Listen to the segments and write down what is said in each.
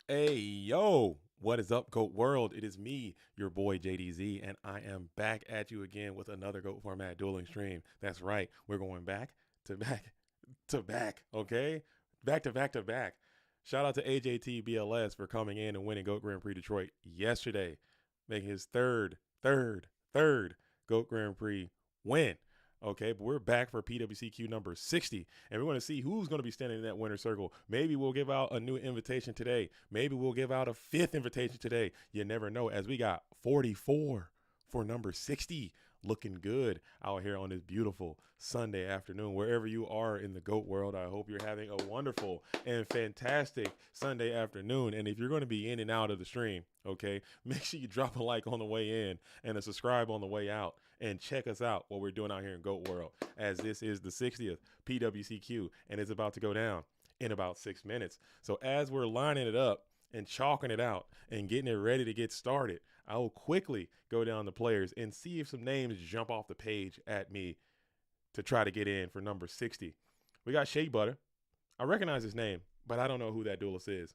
Hey, yo, what is up, GOAT World? It is me, your boy JDZ, and I am back at you again with another GOAT Format dueling stream. That's right, we're going back to back to back, okay? Back to back to back. Shout out to AJT BLS for coming in and winning GOAT Grand Prix Detroit yesterday, making his third GOAT Grand Prix win. Okay, but we're back for PWCQ number 60, and we're going to see who's going to be standing in that winner's circle. Maybe we'll give out a new invitation today. Maybe we'll give out a fifth invitation today. You never know, as we got 44 for number 60. Looking good out here on this beautiful Sunday afternoon. Wherever you are in the GOAT world, I hope you're having a wonderful and fantastic Sunday afternoon. And if you're going to be in and out of the stream, okay, make sure you drop a like on the way in and a subscribe on the way out, and check us out what we're doing out here in GOAT world, as this is the 60th PWCQ and it's about to go down in about 6 minutes. So as we're lining it up and chalking it out and getting it ready to get started, I will quickly go down the players and see if some names jump off the page at me to try to get in for number 60. We got Shea Butter. I recognize his name, but I don't know who that duelist is.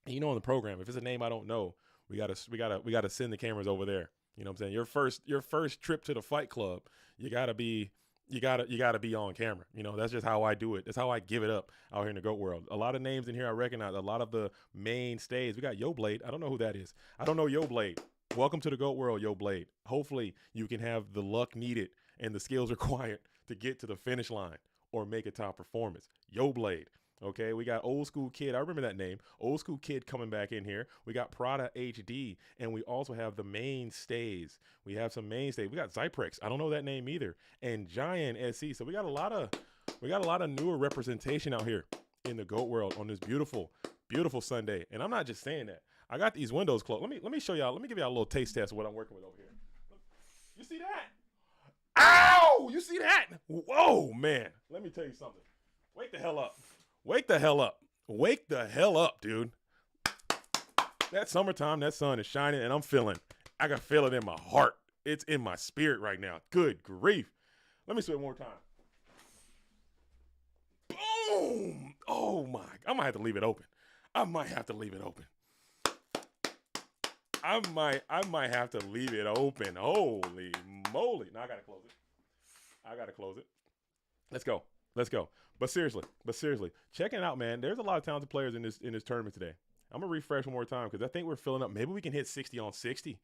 And you know, in the program, if it's a name I don't know, we gotta send the cameras over there. You know what I'm saying? Your first trip to the fight club, you gotta be on camera. You know, that's just how I do it. That's how I give it up out here in the GOAT world. A lot of names in here I recognize. A lot of the mainstays. We got Yo Blade. I don't know who that is. I don't know Yo Blade. Welcome to the GOAT world, Yo Blade. Hopefully you can have the luck needed and the skills required to get to the finish line or make a top performance. Yo Blade. Okay, we got Old School Kid. I remember that name. Old School Kid coming back in here. We got Prada HD, and we also have the mainstays. We have some mainstays. We got Zyprex. I don't know that name either. And Giant SC. So we got a lot of newer representation out here in the GOAT world on this beautiful, beautiful Sunday. And I'm not just saying that. I got these windows closed. Let me show y'all. Let me give y'all a little taste test of what I'm working with over here. You see that? Ow! You see that? Whoa, man. Let me tell you something. Wake the hell up. Wake the hell up. Wake the hell up, dude. That summertime, that sun is shining, and I can feel it in my heart. It's in my spirit right now. Good grief. Let me say it one more time. Boom. Oh, my. I might have to leave it open. I might have to leave it open. Holy moly. Now I got to close it. Let's go. But seriously, checking it out, man. There's a lot of talented players in this tournament today. I'm gonna refresh one more time because I think we're filling up. Maybe we can hit 60 on 60.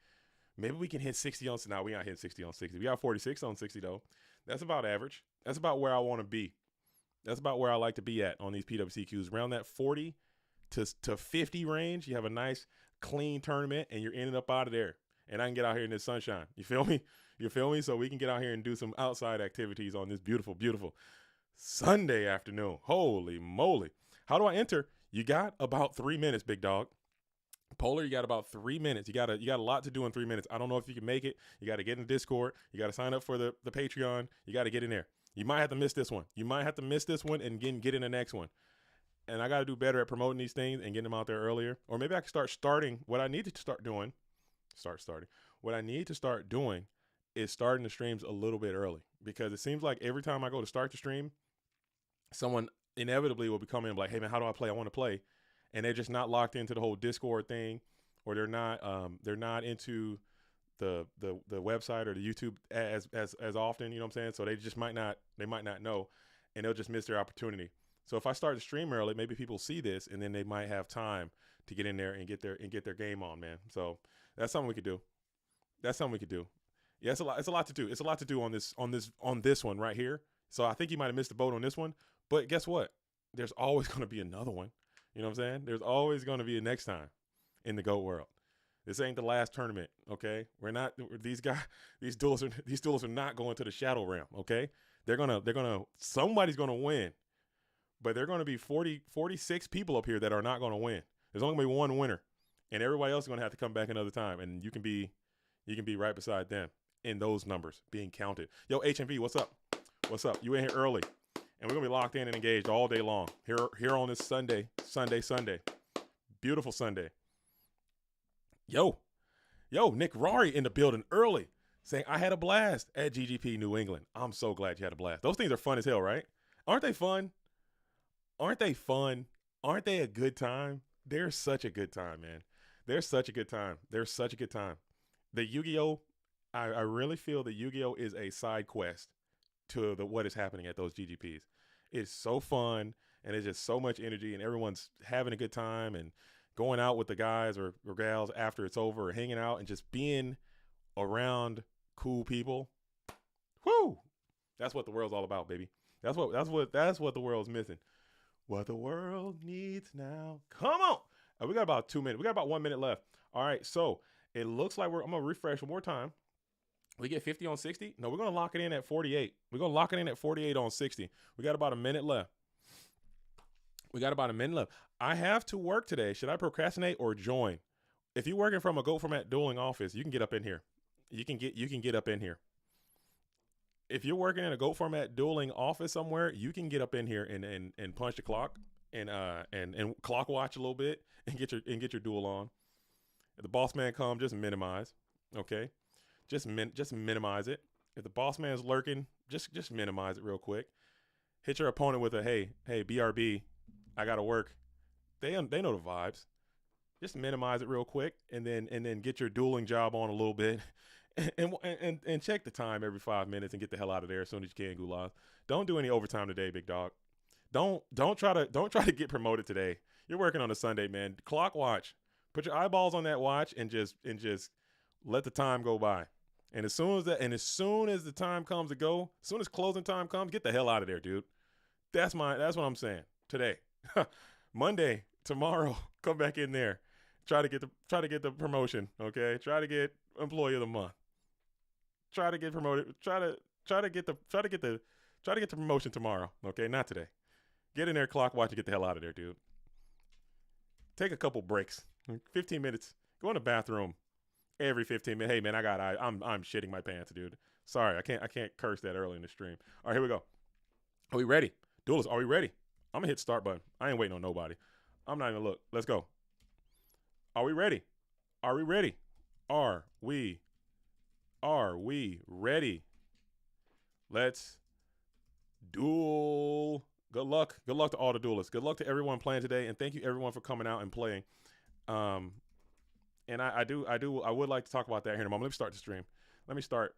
Maybe we can hit 60 on. Now we not hitting 60 on 60. We got 46 on 60 though. That's about average. That's about where I want to be. That's about where I like to be at on these PWCQs. Around that 40 to 50 range. You have a nice clean tournament and you're in and up out of there. And I can get out here in this sunshine. You feel me? So we can get out here and do some outside activities on this beautiful, beautiful Sunday afternoon. Holy moly. How do I enter? You got about 3 minutes, big dog. Polar, you got about 3 minutes. You got a lot to do in 3 minutes. I don't know if you can make it. You got to get in the Discord. You got to sign up for the Patreon. You got to get in there. You might have to miss this one. And get in the next one. And I got to do better at promoting these things and getting them out there earlier. Or maybe I can starting what I need to start doing. What I need to start doing is starting the streams a little bit early, because it seems like every time I go to start the stream, someone inevitably will be coming and be like, hey man, how do I play? I want to play. And they're just not locked into the whole Discord thing, or they're not into the website or the YouTube as often, you know what I'm saying? So they might not know, and they'll just miss their opportunity. So if I start the stream early, maybe people see this and then they might have time to get in there and get their game on, man. So that's something we could do. Yeah, it's a lot to do. It's a lot to do on this one right here. So I think you might have missed the boat on this one, but guess what? There's always going to be another one. You know what I'm saying? There's always going to be a next time in the GOAT world. This ain't the last tournament, okay? These duels are not going to the shadow realm, okay? Somebody's going to win, but they're going to be 46 people up here that are not going to win. There's only going to be one winner, and everybody else is going to have to come back another time, and you can be right beside them in those numbers being counted. Yo, Hmbb, what's up? You in here early, and we're going to be locked in and engaged all day long here on this Sunday. Beautiful Sunday. Yo, Nick Rari in the building early, saying, I had a blast at GGP New England. I'm so glad you had a blast. Those things are fun as hell, right? Aren't they fun? Aren't they a good time? There's such a good time, man. There's such a good time. There's such a good time. The Yu-Gi-Oh! I really feel that Yu-Gi-Oh! Is a side quest to the what is happening at those GGPs. It's so fun and it's just so much energy and everyone's having a good time and going out with the guys or gals after it's over or hanging out and just being around cool people. Whoo! That's what the world's all about, baby. That's what the world's missing. What the world needs now. Come on. We got about 2 minutes. We got about 1 minute left. All right. So it looks like I'm gonna refresh one more time. We get 50 on 60. No, we're gonna lock it in at 48. We're gonna lock it in at 48 on 60. We got about a minute left. I have to work today. Should I procrastinate or join? If you're working from a Goat Format dueling office, you can get up in here. You can get up in here. If you're working in a Goat Format dueling office somewhere, you can get up in here and punch the clock and clock watch a little bit and get your duel on. If the boss man comes, just minimize. Okay, just minimize it. If the boss man's lurking, just minimize it real quick. Hit your opponent with a hey BRB, I gotta work. They know the vibes. Just minimize it real quick and then get your dueling job on a little bit. And check the time every 5 minutes and get the hell out of there as soon as you can, Gulag. Don't do any overtime today, big dog. Don't try to get promoted today. You're working on a Sunday, man. Clock watch. Put your eyeballs on that watch and just let the time go by. And as soon as the time comes to go, as soon as closing time comes, get the hell out of there, dude. That's what I'm saying. Today. Monday, tomorrow, come back in there. Try to get the promotion, okay? Try to get employee of the month. Try to get promoted. Try to get the promotion tomorrow, okay? Not today. Get in there, clock watch, and get the hell out of there, dude. Take a couple breaks. 15 minutes. Go in the bathroom every 15 minutes. Hey man, I'm shitting my pants, dude. Sorry, I can't curse that early in the stream. All right, here we go. Are we ready? Duelists, are we ready? I'm gonna hit start button. I ain't waiting on nobody. I'm not even gonna look. Let's go. Are we ready? Are we ready? Are we ready? Let's duel. Good luck. Good luck to all the duelists. Good luck to everyone playing today, and thank you everyone for coming out and playing. And I would like to talk about that here in a moment. Let me start the stream. Let me start.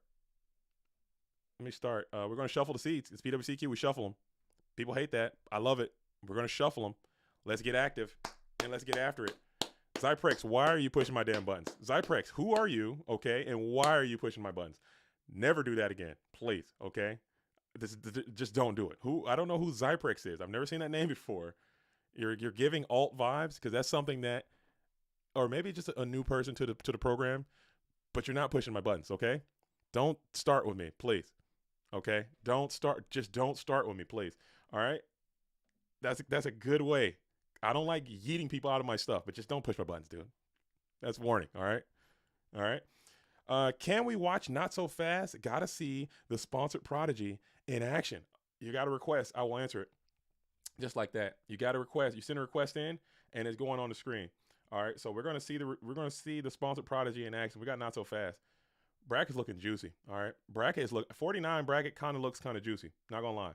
We're gonna shuffle the seats. It's PWCQ. We shuffle them. People hate that. I love it. We're gonna shuffle them. Let's get active and let's get after it. Zyprex, why are you pushing my damn buttons? Zyprex, who are you? Okay, and why are you pushing my buttons? Never do that again, please. Okay, just don't do it. I don't know who Zyprex is. I've never seen that name before. You're giving alt vibes because that's something that, or maybe just a new person to the program, but you're not pushing my buttons. Okay, don't start with me, please. Okay, don't start with me, please. All right, that's a good way. I don't like yeeting people out of my stuff, but just don't push my buttons, dude. That's warning. All right. Can we watch Not So Fast? Gotta see the sponsored prodigy in action. You got a request. I will answer it. Just like that. You got a request. You send a request in, and it's going on the screen. All right. So we're gonna see the sponsored prodigy in action. We got Not So Fast. Bracket's looking juicy. All right. Bracket is 49. Bracket kind of looks kind of juicy. Not gonna lie.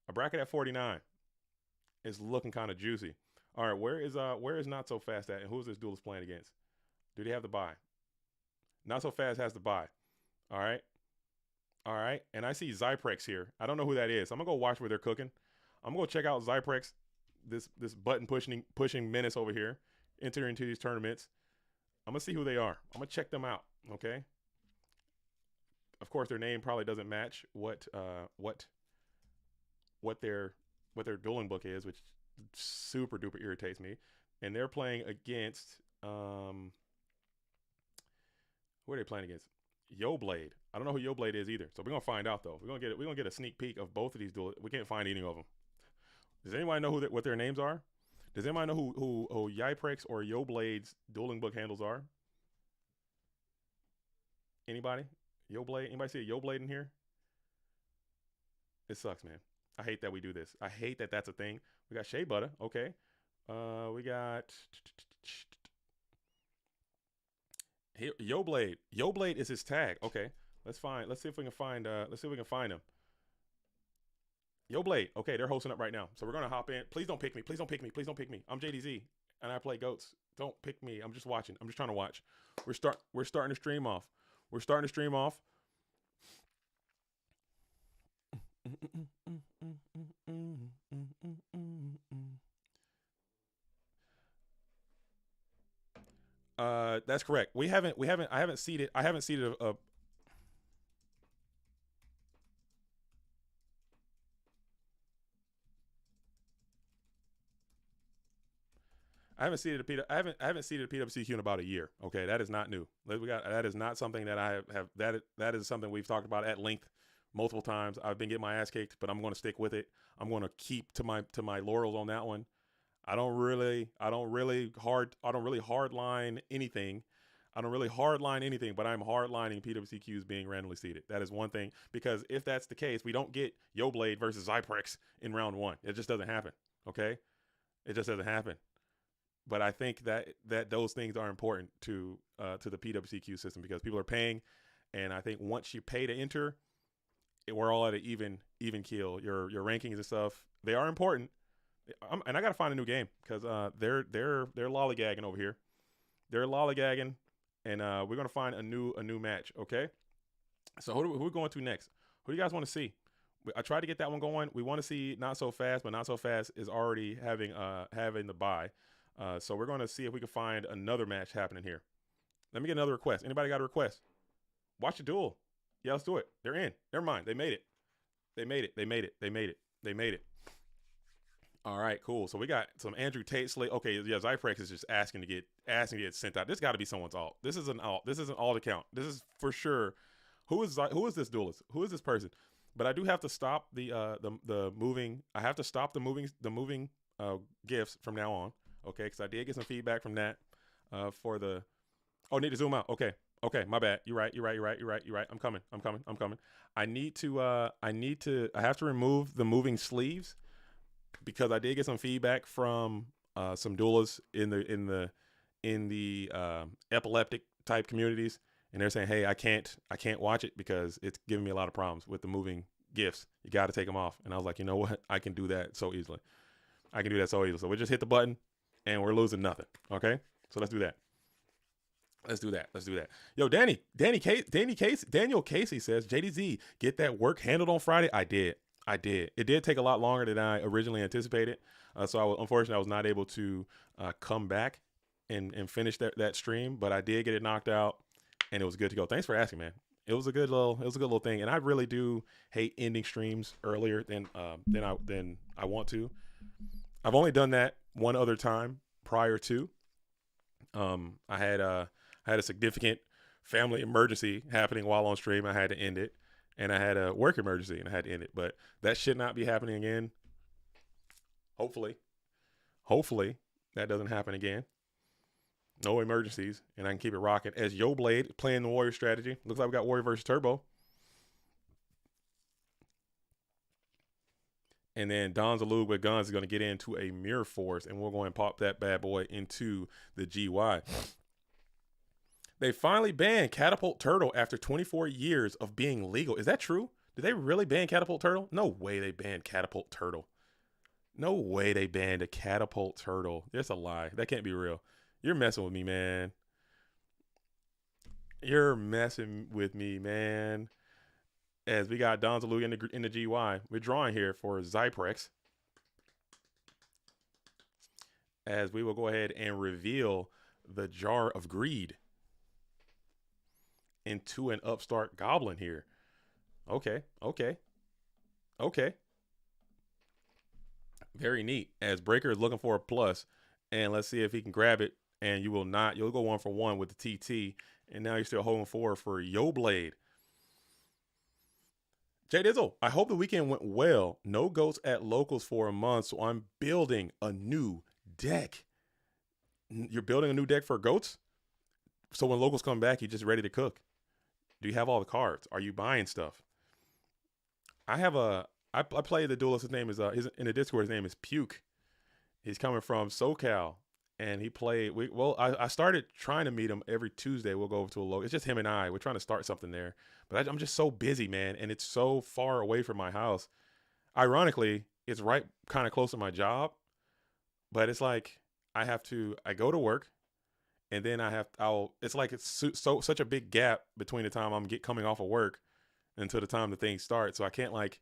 A bracket at 49 is looking kind of juicy. All right. Where is Not So Fast at? And who is this duelist playing against? Do they have the buy? Not So Fast has the buy. All right. And I see Zyprex here. I don't know who that is. I'm gonna go watch where they're cooking. I'm gonna go check out Zyprex, this button pushing menace over here, enter into these tournaments. I'm gonna see who they are. I'm gonna check them out. Okay. Of course, their name probably doesn't match what their dueling book is, which super duper irritates me. And they're playing against who are they playing against? Yoblade. I don't know who Yoblade is either. So we're gonna find out though. We're gonna get a sneak peek of both of these duels. We can't find any of them. Does anybody know what their names are? Does anybody know who Yprex or Yoblade's dueling book handles are? Anybody? Yoblade? Anybody see a Yoblade in here? It sucks, man. I hate that we do this. I hate that that's a thing. We got Shea Butter. Okay. We got Yoblade. Yoblade is his tag. Okay. Let's see if we can find him. Yoblade. Okay, they're hosting up right now. So we're gonna hop in. Please don't pick me. I'm JDZ. and I play goats. Don't pick me. I'm just watching. I'm just trying to watch. We're starting to stream off. We're starting to stream off. That's correct. I haven't seeded I haven't seeded a PWCQ in about a year. Okay, that is not new. That is not something that I have that is something we've talked about at length multiple times. I've been getting my ass kicked, but I'm going to stick with it. I'm going to keep to my laurels on that one. I don't really hard line anything. I don't really hard line anything, but I'm hard lining PWCQs being randomly seeded. That is one thing, because if that's the case, we don't get Yo Blade versus Zyprex in round one. It just doesn't happen. Okay, it just doesn't happen. But I think that those things are important to the PWCQ system, because people are paying, and I think once you pay to enter, we're all at an even keel. Your rankings and stuff, they are important. And I gotta find a new game, because they're lollygagging over here. They're lollygagging, and we're gonna find a new match. Okay, so who are we going to next? Who do you guys want to see? I tried to get that one going. We want to see Not So Fast, but Not So Fast is already having the bye. So we're going to see if we can find another match happening here. Let me get another request. Anybody got a request? Watch the duel. Yeah, let's do it. They're in. Never mind. They made it. They made it. They made it. They made it. They made it. All right, cool. So we got some Andrew Tate slate. Okay, yeah, Zyprex is just asking to get sent out. This got to be someone's alt. This is an alt. This is an alt account. This is for sure. Who is this duelist? Who is this person? But I do have to stop the moving. I have to stop the moving gifts from now on. Okay, because I did get some feedback from that for the. Oh, need to zoom out. Okay, my bad. You're right. I'm coming. I have to remove the moving sleeves, because I did get some feedback from some duelists in the epileptic type communities, and they're saying, hey, I can't watch it because it's giving me a lot of problems with the moving gifts. You got to take them off. And I was like, you know what? I can do that so easily. So we just hit the button, and we're losing nothing. Okay, so let's do that. Yo, Daniel Casey says, JDZ, get that work handled on Friday. I did. It did take a lot longer than I originally anticipated. Unfortunately, I was not able to come back and finish that stream, but I did get it knocked out, and it was good to go. Thanks for asking, man. It was a good little thing, and I really do hate ending streams earlier than I want to. I've only done that one other time prior to. I had a significant family emergency happening while on stream. I had to end it, and I had a work emergency and I had to end it. But that should not be happening again. Hopefully that doesn't happen again. No emergencies, and I can keep it rocking. As Yo Blade playing the Warrior strategy. Looks like we got Warrior versus Turbo. And then Don Zalug with guns is going to get into a Mirror Force, and we're going to pop that bad boy into the GY. They finally banned Catapult Turtle after 24 years of being legal. Is that true? Did they really ban Catapult Turtle? No way they banned Catapult Turtle. No way they banned a Catapult Turtle. That's a lie. That can't be real. You're messing with me, man. As we got Don Zalug in the GY. We're drawing here for Zyprex. As we will go ahead and reveal the Jar of Greed into an upstart goblin here. Okay. Very neat. As Breaker is looking for a plus, and let's see if he can grab it. And you will not. You'll go 1-for-1 with the TT, and now you're still holding forward for Yo Blade. Jay Dizzle, I hope the weekend went well. No goats at locals for a month, so I'm building a new deck. You're building a new deck for goats? So when locals come back, you're just ready to cook. Do you have all the cards? Are you buying stuff? I play the duelist. His name is in the Discord. His name is Puke. He's coming from SoCal, and he played. I started trying to meet him every Tuesday. We'll go over to a local. It's just him and I. We're trying to start something there, but I'm just so busy, man, and it's so far away from my house. Ironically, it's right kind of close to my job, but it's like I go to work, and then it's like such a big gap between the time I'm coming off of work until the time the thing starts. So I can't like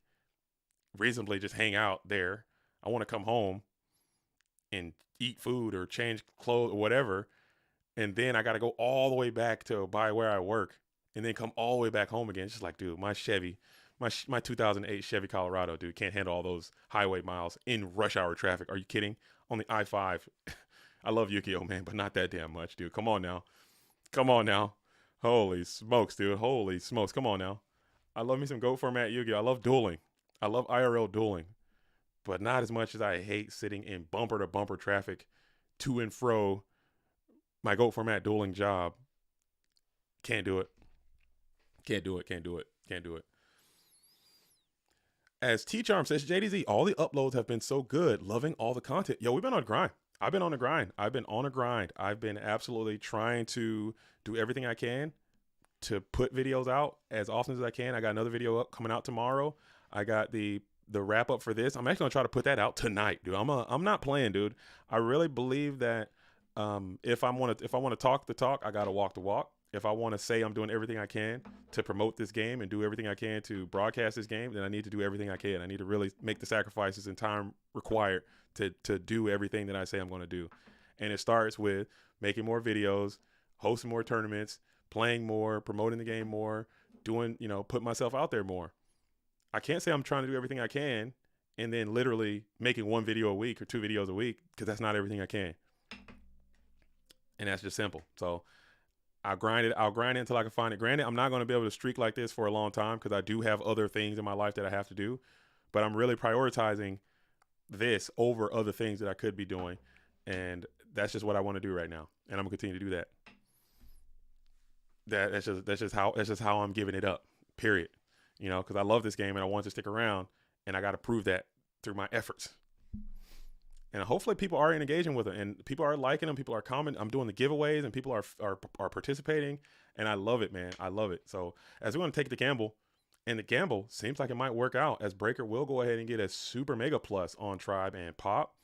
reasonably just hang out there. I want to come home and eat food or change clothes or whatever. And then I got to go all the way back to by where I work and then come all the way back home again. It's just like, dude, my Chevy, my 2008 Chevy Colorado, dude, can't handle all those highway miles in rush hour traffic. Are you kidding? On the I-5. I love Yukio, man, but not that damn much, dude. Come on now. Come on now. Holy smokes, dude. Holy smokes. Come on now. I love me some GOAT format Yu-Gi-Oh. I love dueling. I love IRL dueling, but not as much as I hate sitting in bumper to bumper traffic to and fro my GOAT format dueling job. Can't do it. Can't do it. Can't do it. Can't do it. As T-Charm says, JDZ, all the uploads have been so good. Loving all the content. Yo, we've been on a grind. I've been on a grind. I've been on a grind. I've been absolutely trying to do everything I can to put videos out as often as I can. I got another video up coming out tomorrow. I got the wrap up for this. I'm actually gonna try to put that out tonight, dude. I'm not playing, dude. I really believe that if I want to talk the talk, I gotta walk the walk. If I want to say I'm doing everything I can to promote this game and do everything I can to broadcast this game, then I need to do everything I can. I need to really make the sacrifices and time required to do everything that I say I'm going to do. And it starts with making more videos, hosting more tournaments, playing more, promoting the game more, doing, put myself out there more. I can't say I'm trying to do everything I can and then literally making one video a week or 2 videos a week, because that's not everything I can. And that's just simple. So I'll grind it until I can find it. Granted, I'm not going to be able to streak like this for a long time because I do have other things in my life that I have to do, but I'm really prioritizing this over other things that I could be doing. And that's just what I want to do right now. And I'm going to continue to do that. That's just how I'm giving it up, period. Because I love this game and I want to stick around, and I got to prove that through my efforts. And hopefully people are engaging with it, and people are liking them. People are commenting. I'm doing the giveaways, and people are participating, and I love it, man. I love it. So as we're going to take the gamble, and the gamble seems like it might work out, as Breaker will go ahead and get a super mega plus on Tribe and Pop.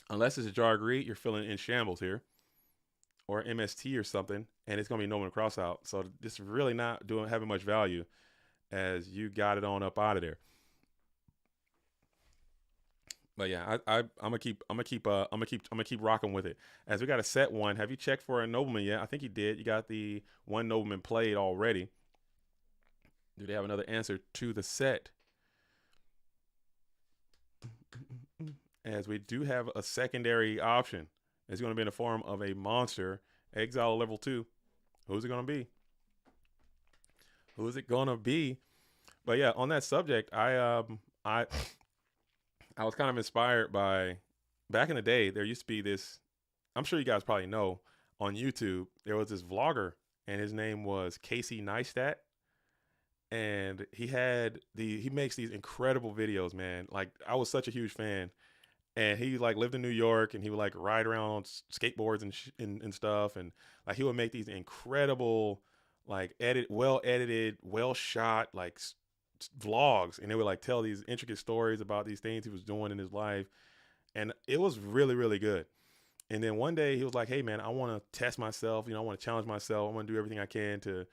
Unless it's a Jar Greed, you're feeling in shambles here, or MST or something, and it's going to be no one cross out. So this is really not having much value, as you got it on up out of there. But yeah, I'm gonna keep rocking with it. As we got a set one. Have you checked for a nobleman yet? I think you did. You got the one nobleman played already. Do they have another answer to the set? As we do have a secondary option. It's going to be in the form of a monster exile level 2. Who's it going to be? Who's it going to be? But yeah, on that subject, I was kind of inspired by, back in the day, there used to be this, I'm sure you guys probably know, on YouTube, there was this vlogger, and his name was Casey Neistat. And he makes these incredible videos, man. Like, I was such a huge fan. And he like lived in New York, and he would like ride around on skateboards and stuff. And like, he would make these incredible, like well edited, well shot, like vlogs, and they would like tell these intricate stories about these things he was doing in his life, and it was really, really good. And then one day he was like, hey man, I want to test myself, I want to challenge myself, I want to do everything I can to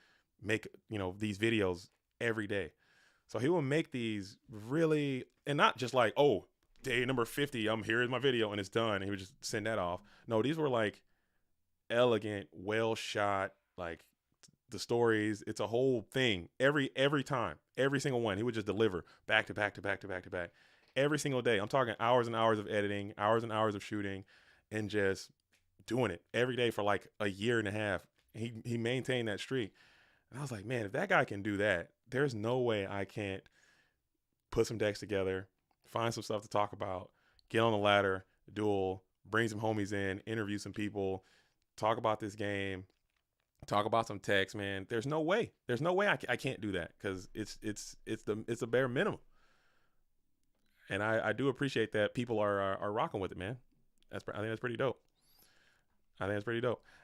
make these videos every day. So he would make these really, and not just like, oh, day number 50, here's my video and it's done, and he would just send that off. No, these were like elegant, well shot, like the stories. It's a whole thing. Every time, every single one, he would just deliver back to back to back to back to back every single day. I'm talking hours and hours of editing, hours and hours of shooting, and just doing it every day for like a year and a half. He maintained that streak. And I was like, man, if that guy can do that, there's no way I can't put some decks together, find some stuff to talk about, get on the ladder, duel, bring some homies in, interview some people, talk about this game, talk about some text, man. There's no way I can't do that, because it's the bare minimum. And I do appreciate that people are rocking with it, man. I think that's pretty dope.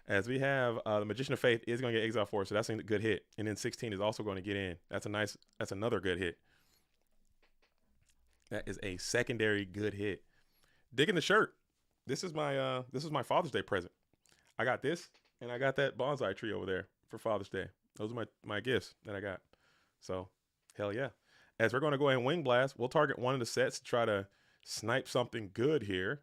As we have the Magician of Faith is going to get Exile 4, so that's a good hit. And then 16 is also going to get in. That's another good hit. That is a secondary good hit. Digging the shirt. this is my Father's Day present. I got this and I got that bonsai tree over there for Father's Day. Those are my gifts that I got. So hell yeah. As we're going to go ahead and wing blast, we'll target one of the sets to try to snipe something good here.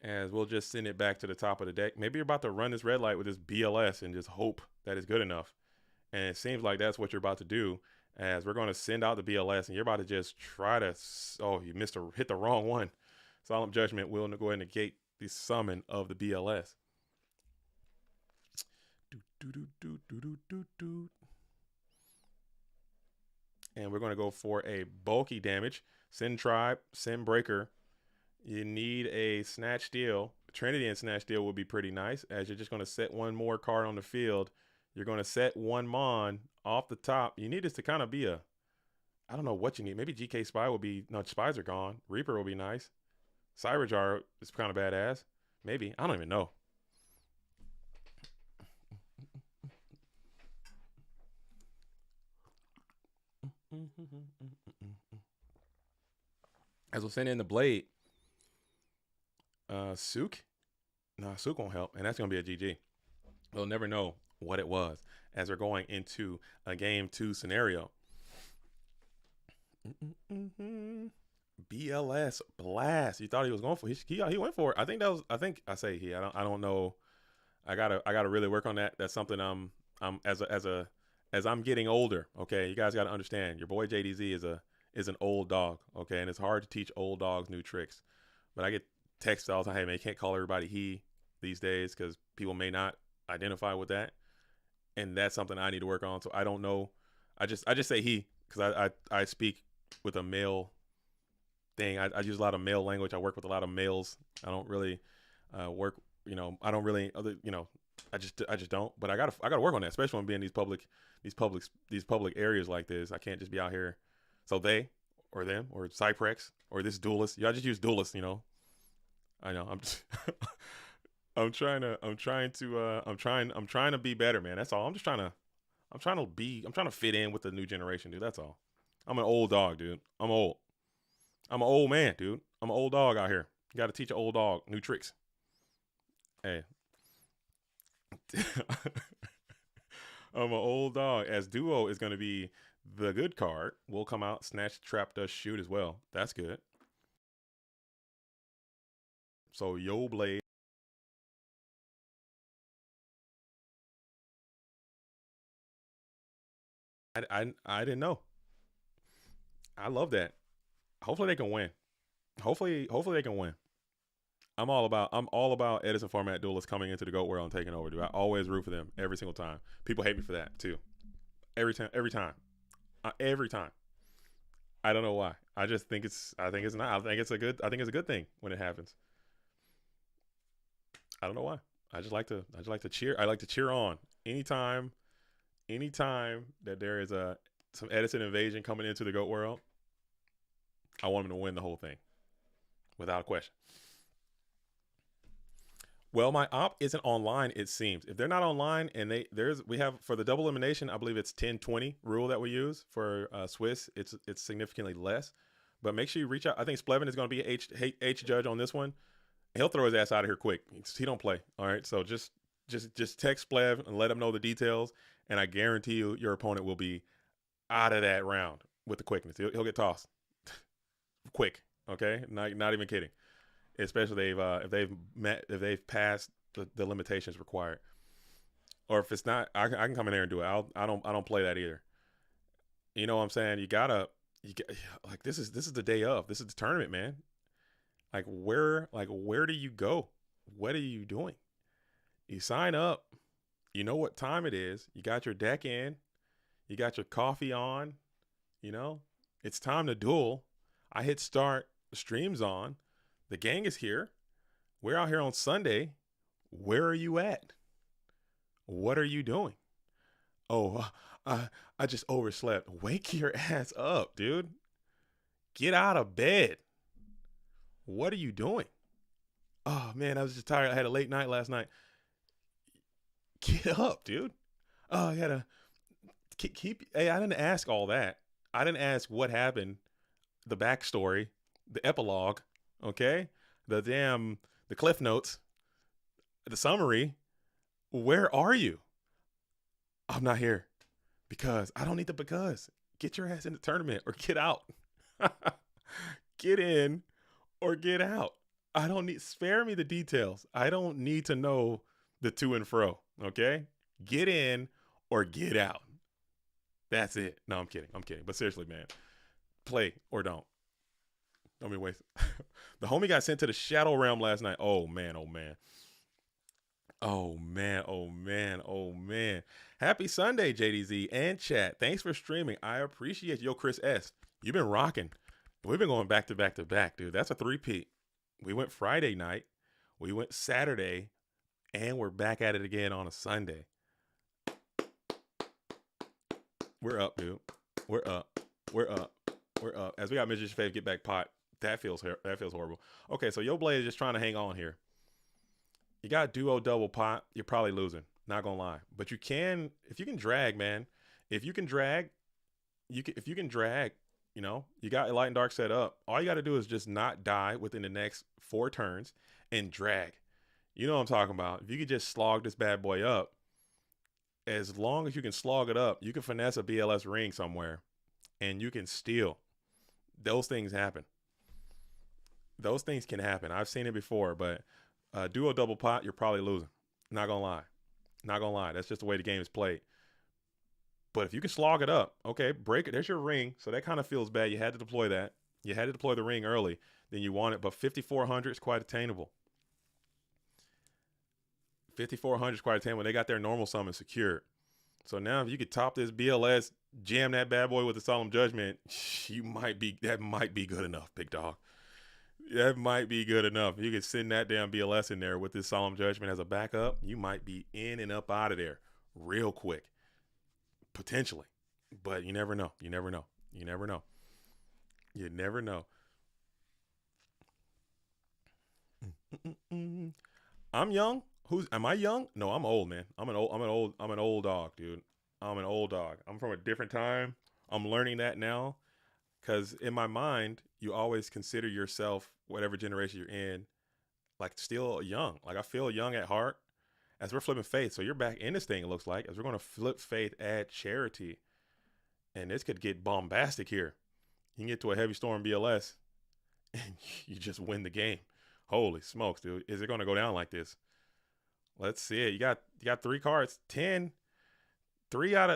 As we'll just send it back to the top of the deck. Maybe you're about to run this red light with this BLS and just hope that it's good enough. And it seems like that's what you're about to do. As we're going to send out the BLS and you're about to just try to, oh, you hit the wrong one. Solemn Judgment will go ahead and negate the summon of the BLS. And we're going to go for a bulky damage. Send Tribe, send Breaker. You need a Snatch Steal. Trinity and Snatch Steal will be pretty nice, as you're just going to set one more card on the field. You're going to set one Mon off the top. You need this to kind of be a, I don't know what you need. Maybe GK Spy will be, no, Spies are gone. Reaper will be nice. Cyberjar is kind of badass. Maybe. I don't even know. As we'll send in the Blade. Sook? No, Sook won't help. And that's going to be a GG. We'll never know what it was as we're going into a game 2 scenario. BLS blast. You thought he was going for he went for it. I think I don't know. I gotta really work on that. That's something as I'm getting older. Okay, you guys got to understand. Your boy JDZ is an old dog. Okay, and it's hard to teach old dogs new tricks. But I get texts all the time. Hey man, you can't call everybody he these days because people may not identify with that, and that's something I need to work on. So I don't know. I just say he because I speak with a male thing. I use a lot of male language. I work with a lot of males. I don't really work. I don't really I just don't. But I gotta work on that, especially when being these public areas like this. I can't just be out here. So they or them or Cyprex or this duelist. Yeah, I just use duelist. I know. I'm trying to be better, man. That's all. I'm trying to fit in with the new generation, dude. That's all. I'm an old dog, dude. I'm old. I'm an old man, dude. I'm an old dog out here. You got to teach an old dog new tricks. Hey. I'm an old dog. As Duo is going to be the good card. Will come out. Snatch, Trap, Does, Shoot as well. That's good. So, Yo Blade. I didn't know. I love that. Hopefully they can win. Hopefully they can win. I'm all about Edison format duelists coming into the GOAT world and taking over, dude. I always root for them every single time. People hate me for that too. Every time. Every time. I don't know why. I think it's a good thing when it happens. I don't know why. I just like to cheer. I like to cheer on anytime that there is some Edison invasion coming into the GOAT world. I want them to win the whole thing, without a question. Well, my op isn't online, it seems. If they're not online and we have for the double elimination, I believe it's 10-20 rule that we use for Swiss. It's significantly less, but make sure you reach out. I think Splevin is going to be a H judge on this one. He'll throw his ass out of here quick. He don't play. All right, so just text Splev and let him know the details, and I guarantee you your opponent will be out of that round with the quickness. He'll get tossed quick. Okay, not even kidding. Especially if they've passed the limitations required, or if it's not, I can come in there and do it. I don't play that either. You know what I'm saying? You get like this is the day of. This is the tournament, man. Like where do you go? What are you doing? You sign up. You know what time it is. You got your deck in. You got your coffee on. It's time to duel. I hit start. The stream's on. The gang is here. We're out here on Sunday. Where are you at? What are you doing? Oh, I just overslept. Wake your ass up, dude. Get out of bed. What are you doing? Oh, man, I was just tired. I had a late night last night. Get up, dude. Oh, I gotta keep. Hey, I didn't ask all that. I didn't ask what happened, the backstory, the epilogue. Okay, the cliff notes, the summary. Where are you? I'm not here because I don't need the because. Get your ass in the tournament or get out. Get in or get out. I don't need, spare me the details. I don't need to know the to and fro. Okay? Get in or get out. That's it. No, I'm kidding. I'm kidding. But seriously, man, play or don't. Don't be wasting. The homie got sent to the Shadow Realm last night. Oh man, oh man. Oh man, oh man, oh man. Happy Sunday, JDZ and chat. Thanks for streaming. I appreciate you. Yo, Chris S. You've been rocking. We've been going back to back to back, dude. That's a three-peat. We went Friday night, we went Saturday, and we're back at it again on a Sunday. We're up, dude. We're up. We're up. We're up. As we got Midget Fave get back pot. That feels horrible. Okay, so Yo Blade is just trying to hang on here. You got duo double pot, you're probably losing. Not gonna lie. But you can, if you can drag, man. If you can drag, you know, you got light and dark set up. All you gotta do is just not die within the next 4 turns and drag. You know what I'm talking about. If you could just slog this bad boy up, as long as you can slog it up, you can finesse a BLS ring somewhere and you can steal. Those things happen. Those things can happen. I've seen it before, but duo double pot, you're probably losing. Not gonna lie. Not gonna lie. That's just the way the game is played. But if you can slog it up, okay, break it. There's your ring. So that kind of feels bad. You had to deploy that. You had to deploy the ring early. Then you want it. But 5,400 is quite attainable. 5,400 is quite attainable. They got their normal summon secured. So now if you could top this BLS, jam that bad boy with the Solemn Judgment, that might be good enough, big dog. That might be good enough. You could send that damn BLS in there with this Solemn Judgment as a backup. You might be in and up out of there real quick. Potentially. But you never know. You never know. You never know. You never know. I'm young. Am I young? No, I'm old, man. I'm an old dog, dude. I'm an old dog. I'm from a different time. I'm learning that now. Because in my mind, you always consider yourself, whatever generation you're in, like still young. Like I feel young at heart as we're flipping faith. So you're back in this thing, it looks like, as we're going to flip faith, add charity. And this could get bombastic here. You can get to a heavy storm BLS and you just win the game. Holy smokes, dude. Is it going to go down like this? Let's see it. You got 3 cards, 10. 1 out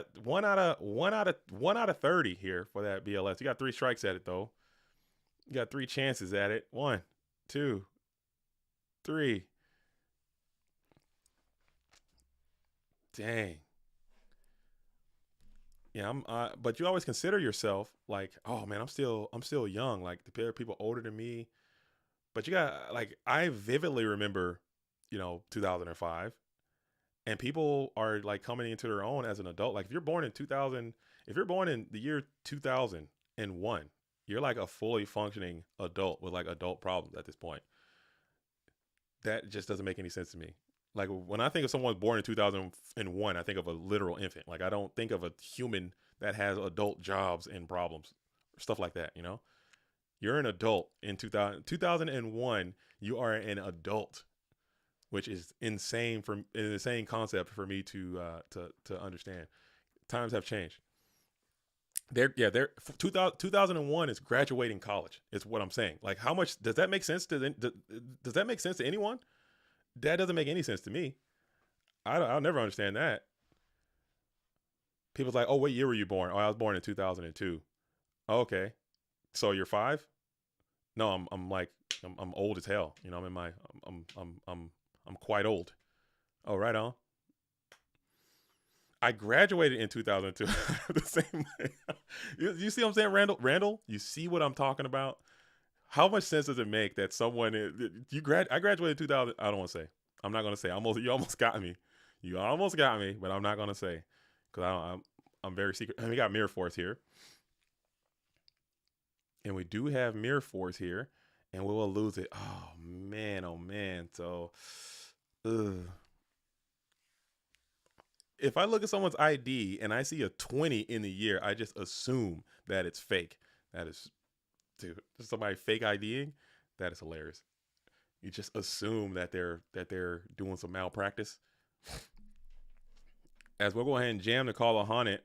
of 30 here for that BLS. You got 3 strikes at it though. You got 3 chances at it. 1, 2, 3. Dang. Yeah, but you always consider yourself like, oh man, I'm still young. Like the people older than me. But you got, like, I vividly remember, 2005. And people are like coming into their own as an adult. Like if you're born in the year 2001, you're like a fully functioning adult with like adult problems at this point. That just doesn't make any sense to me. Like when I think of someone born in 2001, I think of a literal infant. Like I don't think of a human that has adult jobs and problems, stuff like that. You're an adult in 2001. You are an adult, which is insane concept for me to understand. Times have changed. 2001 is graduating college. Is what I'm saying. Like, how much does that make sense does that make sense to anyone? That doesn't make any sense to me. I'll never understand that. People's like, oh, what year were you born? Oh, I was born in 2002. Oh, okay, so you're 5? No, I'm old as hell. I'm quite old. Oh, right on. I graduated in 2002. The same way. You see what I'm saying, Randall? Randall, you see what I'm talking about? How much sense does it make that someone I graduated in 2000? I don't want to say. I'm not going to say. You almost got me. You almost got me, but I'm not going to say because I'm very secret. And we got Mirror Force here, and we do have Mirror Force here, and we will lose it. Oh man. So. Ugh. If I look at someone's ID and I see a 20 in the year, I just assume that it's fake. That is, dude, somebody fake IDing. That is hilarious. You just assume that they're doing some malpractice. As we'll go ahead and jam the call of Haunted,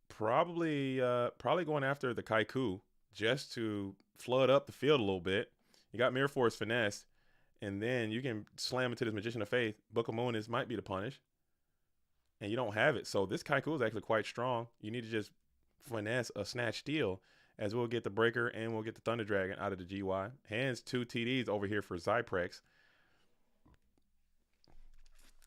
probably going after the Kaiku just to flood up the field a little bit. You got Mirror Force Finesse, and then you can slam into this Magician of Faith. Book of Moon is might be the punish, and you don't have it. So this Kaiku is actually quite strong. You need to just finesse a Snatch Steal, as we'll get the Breaker and we'll get the Thunder Dragon out of the GY. Hands 2 TDs over here for Zyprex.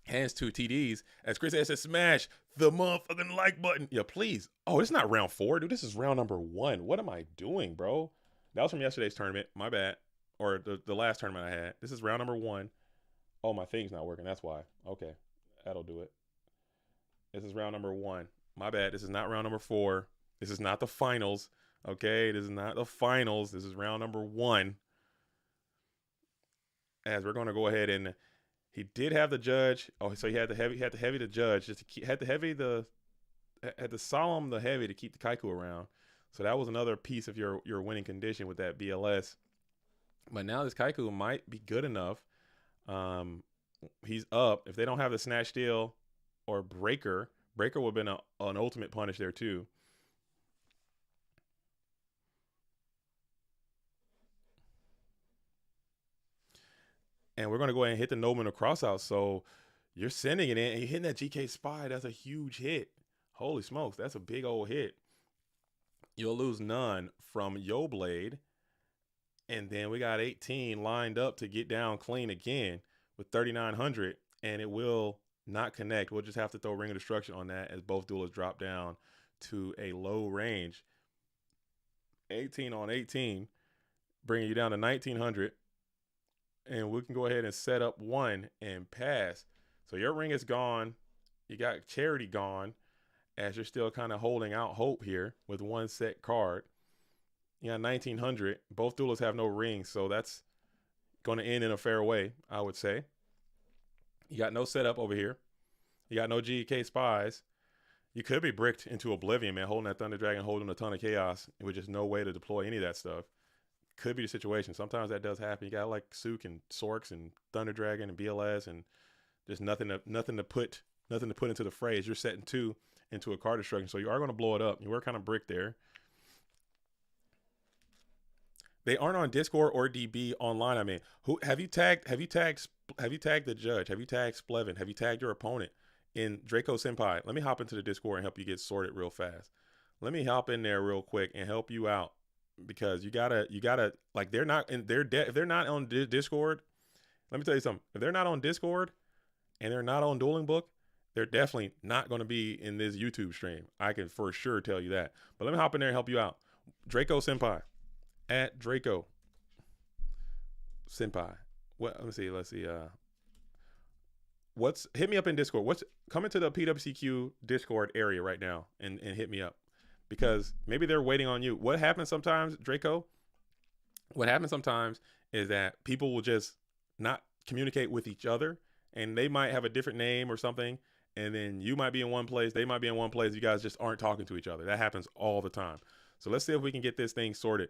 Hands 2 TDs. As Chris says, smash the motherfucking like button. Yeah, please. Oh, it's not round 4, dude. This is round number 1. What am I doing, bro? That was from yesterday's tournament. My bad. Or the last tournament I had. This is round number 1. Oh, my thing's not working. That's why. Okay. That'll do it. This is round number 1. My bad. This is not round number 4. This is not the finals. Okay. This is not the finals. This is round number 1. As we're going to go ahead and he did have the judge. Oh, so he had the heavy the judge just to keep, had the solemn the heavy to keep the Kaiku around. So that was another piece of your winning condition with that BLS. But now this Kaiku might be good enough. He's up. If they don't have the Snatch Steal or Breaker would have been an ultimate punish there too. And we're going to go ahead and hit the Nobleman across out. So you're sending it in and you're hitting that GK Spy. That's a huge hit. Holy smokes. That's a big old hit. You'll lose none from Yo Blade. And then we got 18 lined up to get down clean again with 3,900. And it will not connect. We'll just have to throw Ring of Destruction on that as both duelists drop down to a low range. 18 on 18, bringing you down to 1,900. And we can go ahead and set up 1 and pass. So your ring is gone. You got Charity gone, as you're still kind of holding out hope here with 1 set card. You got 1,900. Both duelists have no rings, so that's going to end in a fair way, I would say. You got no setup over here. You got no GK Spies. You could be bricked into oblivion, man, holding that Thunder Dragon, holding a ton of chaos, with just no way to deploy any of that stuff. Could be the situation. Sometimes that does happen. You got like Sook and Sorks and Thunder Dragon and BLS and just nothing to put into the phrase. You're setting 2 into a card destruction, so you are going to blow it up. You were kind of bricked there. They aren't on Discord or DB online. I mean, who have you tagged? Have you tagged the judge? Have you tagged Splevin? Have you tagged your opponent in Draco Senpai? Let me hop into the Discord and help you get sorted real fast. Let me hop in there real quick and help you out. Because you gotta like if they're not on Discord, let me tell you something. If they're not on Discord and they're not on Dueling Book, they're definitely not going to be in this YouTube stream. I can for sure tell you that. But let me hop in there and help you out. Draco Senpai at Draco Senpai. What? Let's see. Hit me up in Discord. Come into the PWCQ Discord area right now and hit me up. Because maybe they're waiting on you. What happens sometimes, Draco? What happens sometimes is that people will just not communicate with each other, and they might have a different name or something, and then you might be in one place, they might be in one place, you guys just aren't talking to each other. That happens all the time. So let's see if we can get this thing sorted.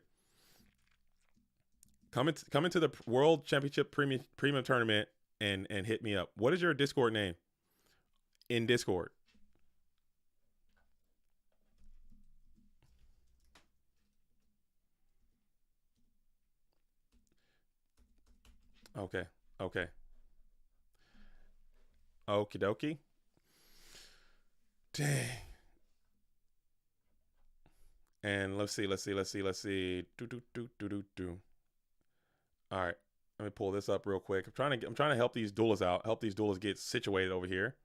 Come into the World Championship Premium Tournament and hit me up. What is your Discord name in Discord? Okay. Okie dokie. Dang. And let's see. Do. All right. Let me pull this up real quick. I'm trying to help these duelists out. Help these duelists get situated over here.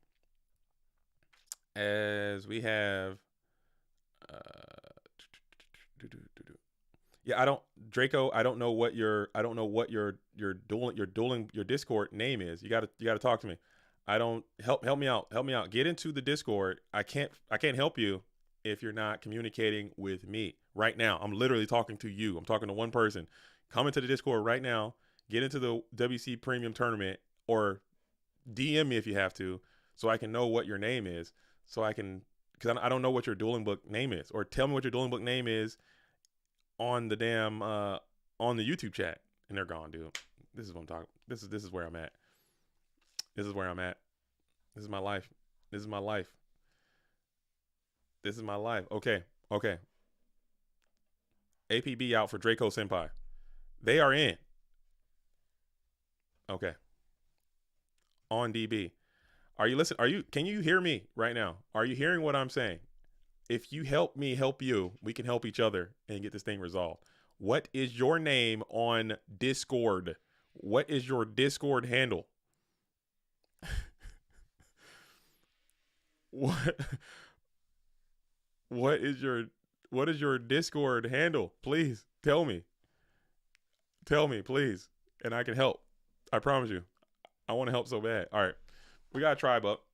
As we have yeah, Draco, I don't know what your Discord name is. You gotta talk to me. Help me out. Get into the Discord. I can't help you if you're not communicating with me right now. I'm literally talking to you. I'm talking to one person. Come into the Discord right now. Get into the WC Premium Tournament or DM me if you have to, so I can know what your name is. So I can, because I don't know what your Dueling Book name is, or tell me what your Dueling Book name is on the damn on the YouTube chat. And they're gone, dude. This is what I'm talking. This is where I'm at. This is where I'm at. This is my life. This is my life. This is my life. Okay. Okay. APB out for Draco Senpai. They are in. Okay. On DB. Are you listening? Can you hear me right now? Are you hearing what I'm saying? If you help me help you, we can help each other and get this thing resolved. What is your name on Discord? What is your Discord handle? what what is your Discord handle? Please tell me. Tell me, please. And I can help. I promise you. I want to help so bad. All right. We got a tribe up.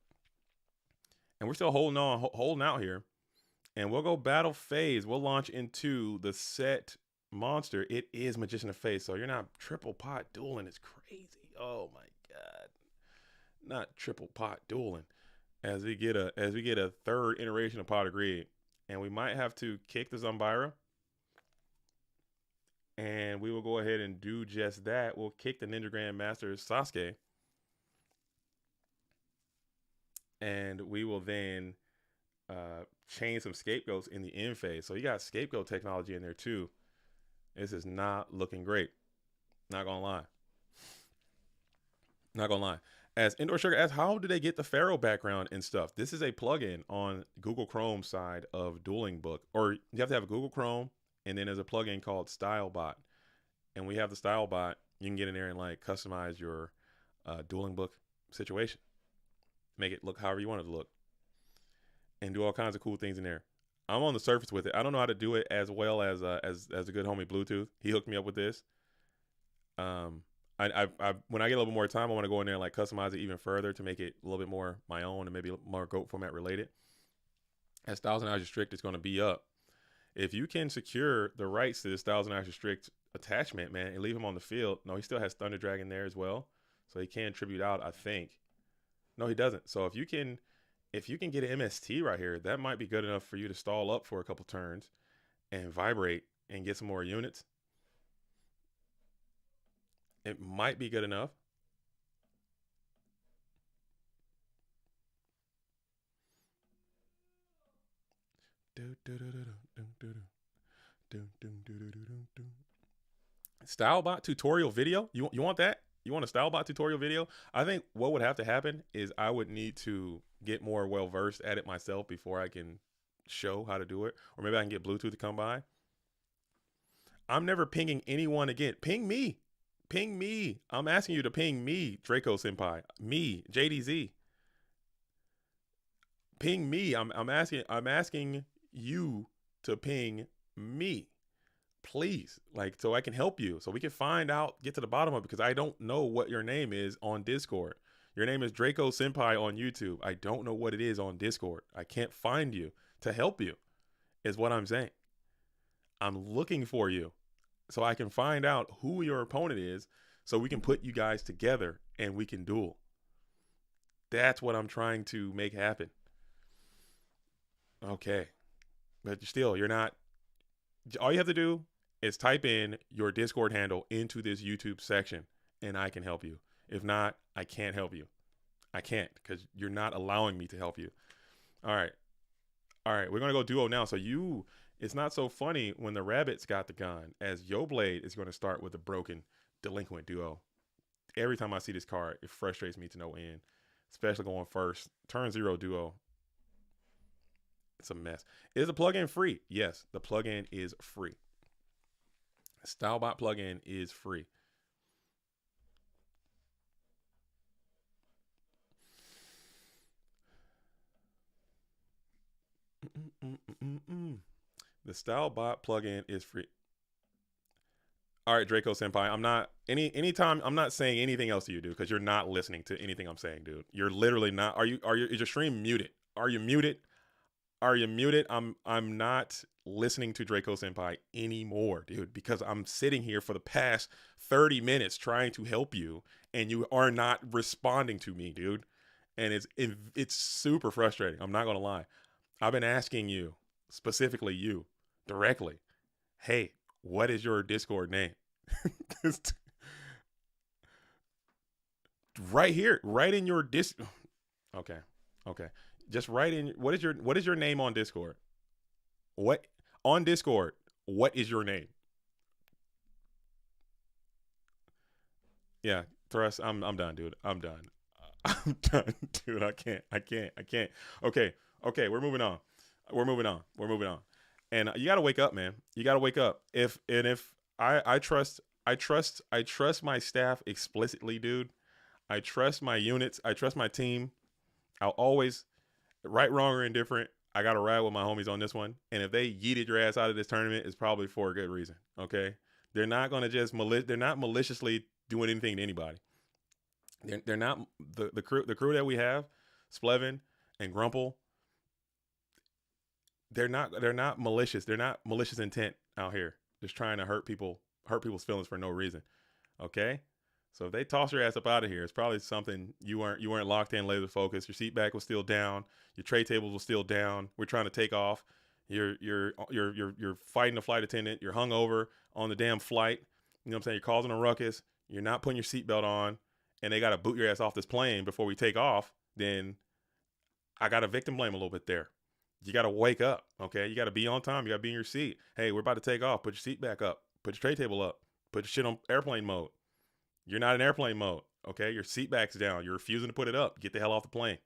And we're still holding out here. And we'll go battle phase. We'll launch into the set monster. It is Magician of Phase. So you're not triple pot dueling. It's crazy. Oh my God. Not triple pot dueling. As we get a third iteration of Pot of Greed. And we might have to kick the Zumbira. And we will go ahead and do just that. We'll kick the Ninja Grandmaster Sasuke. And we will then chain some scapegoats in the end phase. So you got scapegoat technology in there too. This is not looking great. Not gonna lie. Not gonna lie. As Indoor Sugar asks, how do they get the Pharaoh background and stuff? This is a plugin on Google Chrome side of Dueling Book. Or you have to have a Google Chrome, and then there's a plugin called StyleBot. And we have the StyleBot. You can get in there and like customize your Dueling Book situation. Make it look however you want it to look. And do all kinds of cool things in there. I'm on the surface with it. I don't know how to do it as well as a good homie Bluetooth. He hooked me up with this. I when I get a little bit more time, I want to go in there and like customize it even further to make it a little bit more my own and maybe more GOAT format related. As 1000 Hours Restrict is going to be up. If you can secure the rights to this 1000 Hours Restrict attachment, man, and leave him on the field. No, he still has Thunder Dragon there as well, so he can tribute out, I think. No, he doesn't. So if you can get an MST right here, that might be good enough for you to stall up for a couple turns and vibrate and get some more units. It might be good enough. StyleBot tutorial video? You want that? You want a StyleBot tutorial video? I think what would have to happen is I would need to get more well versed at it myself before I can show how to do it. Or maybe I can get Bluetooth to come by. I'm never pinging anyone again. Ping me. Ping me. I'm asking you to ping me, Draco Senpai. Me, JDZ. Ping me. I'm asking you to ping me. Please, like, so I can help you, so we can find out, get to the bottom of it, because I don't know what your name is on Discord. Your name is Draco Senpai on YouTube. I don't know what it is on Discord. I can't find you to help you, is what I'm saying. I'm looking for you so I can find out who your opponent is, so we can put you guys together and we can duel. That's what I'm trying to make happen. Okay. But still, you're not. All you have to do is type in your Discord handle into this YouTube section and I can help you. If not, I can't help you. I can't, because you're not allowing me to help you. All right. We're going to go duo now. So it's not so funny when the rabbits got the gun, as Yo Blade is going to start with a broken Delinquent duo. Every time I see this card, it frustrates me to no end, especially going first. Turn 0 duo. It's a mess. Is the plugin free? Yes, the plugin is free. StyleBot plugin is free. The StyleBot plugin is free. All right, Draco Senpai. I'm not anytime I'm not saying anything else to you, dude, because you're not listening to anything I'm saying, dude. You're literally not. Is your stream muted? Are you muted? Are you muted? I'm not listening to Draco Senpai anymore, dude, because I'm sitting here for the past 30 minutes trying to help you and you are not responding to me, dude. And it's super frustrating. I'm not going to lie. I've been asking you, specifically you, directly, hey, what is your Discord name? right here, right in your dis. Okay, okay. Just write in. What is your name on Discord? What on Discord? What is your name? Yeah, Thrust. I'm done, dude. I'm done. I'm done, dude. I can't. Okay, okay. We're moving on. We're moving on. And you gotta wake up, man. You gotta wake up. If I trust my staff explicitly, dude. I trust my units. I trust my team. I'll always, right, wrong, or indifferent, I got to ride with my homies on this one. And if they yeeted your ass out of this tournament, it's probably for a good reason. Okay, they're not gonna just they're not maliciously doing anything to anybody. They're not the crew that we have, Splevin and Grumple. They're not malicious. They're not malicious intent out here, just trying to hurt people's feelings for no reason. Okay, so if they toss your ass up out of here, it's probably something you weren't locked in, laser focused. Your seat back was still down. Your tray tables were still down. We're trying to take off. You're fighting the flight attendant. You're hungover on the damn flight. You know what I'm saying? You're causing a ruckus. You're not putting your seatbelt on, and they got to boot your ass off this plane before we take off. Then I got to victim blame a little bit there. You got to wake up. Okay, you got to be on time. You got to be in your seat. Hey, we're about to take off. Put your seat back up. Put your tray table up. Put your shit on airplane mode. You're not in airplane mode. Okay, your seat back's down. You're refusing to put it up. Get the hell off the plane.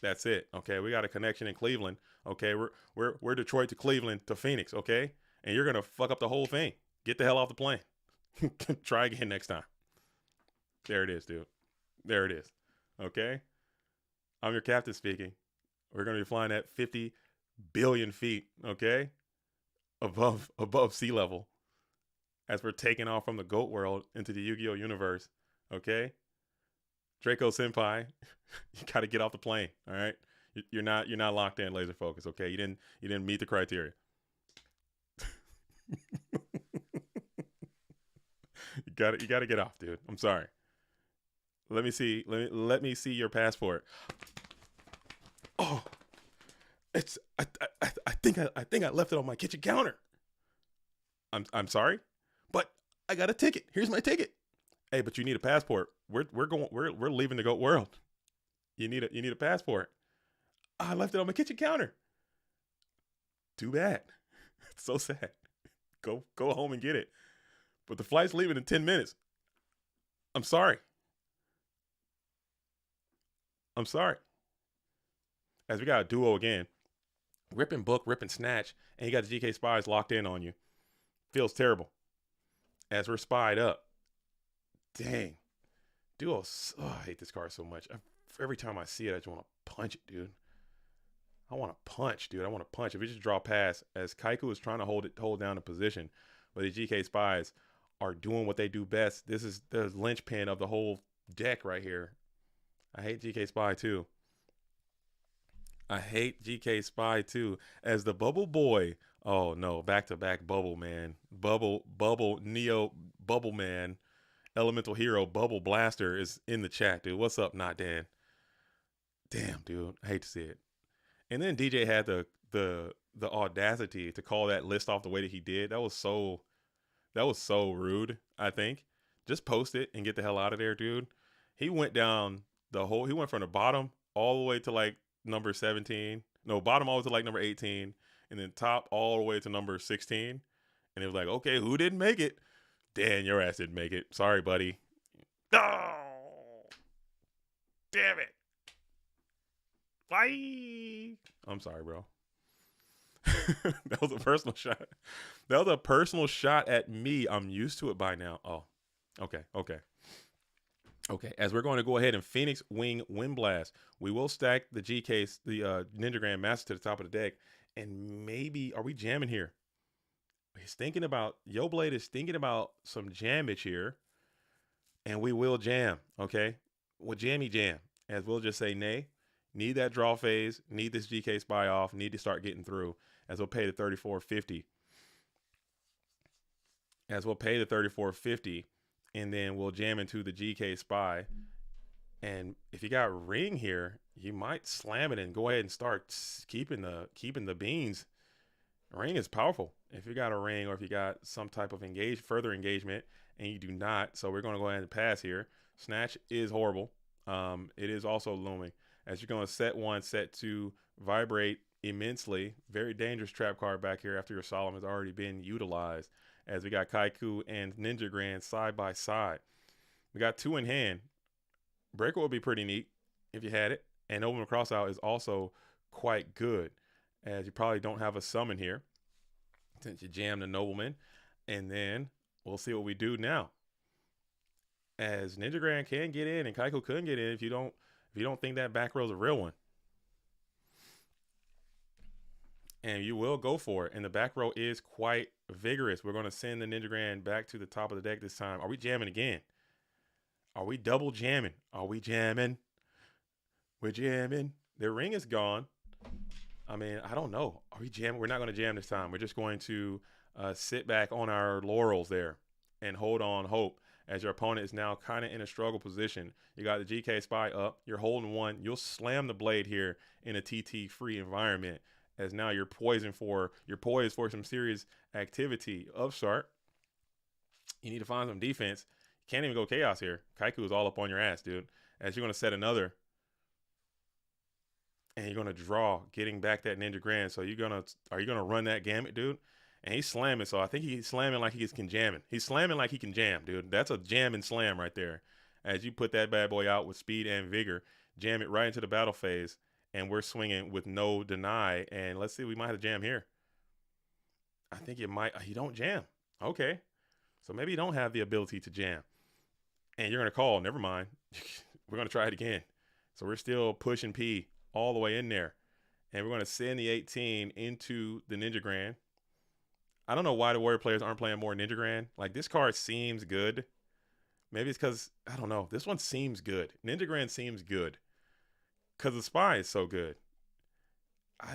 That's it. Okay, we got a connection in Cleveland. Okay, we're Detroit to Cleveland to Phoenix. Okay, and you're gonna fuck up the whole thing. Get the hell off the plane. Try again next time. There it is, dude. There it is. Okay, I'm your captain speaking. We're gonna be flying at 50 billion feet. Okay, above sea level, as we're taking off from the goat world into the Yu-Gi-Oh universe. Okay, Draco Senpai, you got to get off the plane. All right, you're not locked in, laser focus. Okay, you didn't meet the criteria. You got to get off, dude. I'm sorry. Let me see. Let me see your passport. Oh, it's I think I left it on my kitchen counter. I'm sorry, but I got a ticket. Here's my ticket. Hey, but you need a passport. We're leaving the goat world. You need a passport. I left it on my kitchen counter. Too bad. It's so sad. Go home and get it. But the flight's leaving in 10 minutes. I'm sorry. I'm sorry. As we got a duo again. Rip and book, rip and snatch, and you got the GK spies locked in on you. Feels terrible. As we're spied up. Dang. Duo. Oh, I hate this card so much. Every time I see it, I just want to punch it, dude. I want to punch, dude. I want to punch. If we just draw past, as Kaiku is trying to hold down the position, but the GK spies are doing what they do best. This is the linchpin of the whole deck right here. I hate GK Spy too. I hate GK Spy too. As the bubble boy. Oh no, back to back bubble man. Bubble Neo Bubble Man. Elemental Hero Bubble Blaster is in the chat, dude. What's up, Not Dan? Damn, dude. I hate to see it. And then DJ had the audacity to call that list off the way that he did. That was so rude, I think. Just post it and get the hell out of there, dude. He went down he went from the bottom all the way to like number 17. No, bottom all the way to like number 18. And then top all the way to number 16. And it was like, okay, who didn't make it? Dan, your ass didn't make it. Sorry, buddy. Oh, damn it. Bye. I'm sorry, bro. That was a personal shot. That was a personal shot at me. I'm used to it by now. Oh, okay. As we're going to go ahead and Phoenix Wing Wind Blast, we will stack the GK, the Ninja Grand Master to the top of the deck. And maybe, are we jamming here? Yo Blade is thinking about some jammage here. And we will jam, okay? We'll jammy jam. As we'll just say, nay, need that draw phase, need this GK Spy off, need to start getting through. As we'll pay the 34.50. And then we'll jam into the GK Spy. And if you got ring here, you might slam it and go ahead and start keeping the beans. Ring is powerful. If you got a ring or if you got some type of further engagement, and you do not, so we're going to go ahead and pass here. Snatch is horrible. It is also looming. As you're going to set 1, set 2, vibrate immensely. Very dangerous trap card back here after your Solemn has already been utilized. As we got Kaiku and Ninja Grand side by side. We got 2 in hand. Breaker would be pretty neat if you had it. And Open Crossout is also quite good, as you probably don't have a summon here since you jammed the Nobleman. And then we'll see what we do now. As Ninja Grand can get in and Kaiku couldn't get in if you don't think that back row is a real one. And you will go for it. And the back row is quite vigorous. We're going to send the Ninja Grand back to the top of the deck this time. Are we jamming again? Are we double jamming? Are we jamming? We're jamming. The ring is gone. I mean, I don't know. Are we jamming? We're not going to jam this time. We're just going to sit back on our laurels there and hold on hope, as your opponent is now kind of in a struggle position. You got the GK Spy up. You're holding 1. You'll slam the blade here in a TT-free environment, as now you're poised for some serious activity. Upstart, you need to find some defense. You can't even go Chaos here. Kaiku is all up on your ass, dude. As you're going to set another, and you're going to draw, getting back that Ninja Grand. So are you going to run that gamut, dude? And he's slamming, so I think he's slamming like he can jamming. He's slamming like he can jam, dude. That's a jam and slam right there. As you put that bad boy out with speed and vigor, jam it right into the battle phase, and we're swinging with no deny. And let's see, we might have a jam here. I think it might. You don't jam. Okay. So maybe you don't have the ability to jam. And you're going to call. Never mind. We're going to try it again. So we're still pushing P all the way in there. And we're going to send the 18 into the Ninja Grand. I don't know why the Warrior players aren't playing more Ninja Grand. Like, this card seems good. Maybe it's because, I don't know. This one seems good. Ninja Grand seems good because the Spy is so good.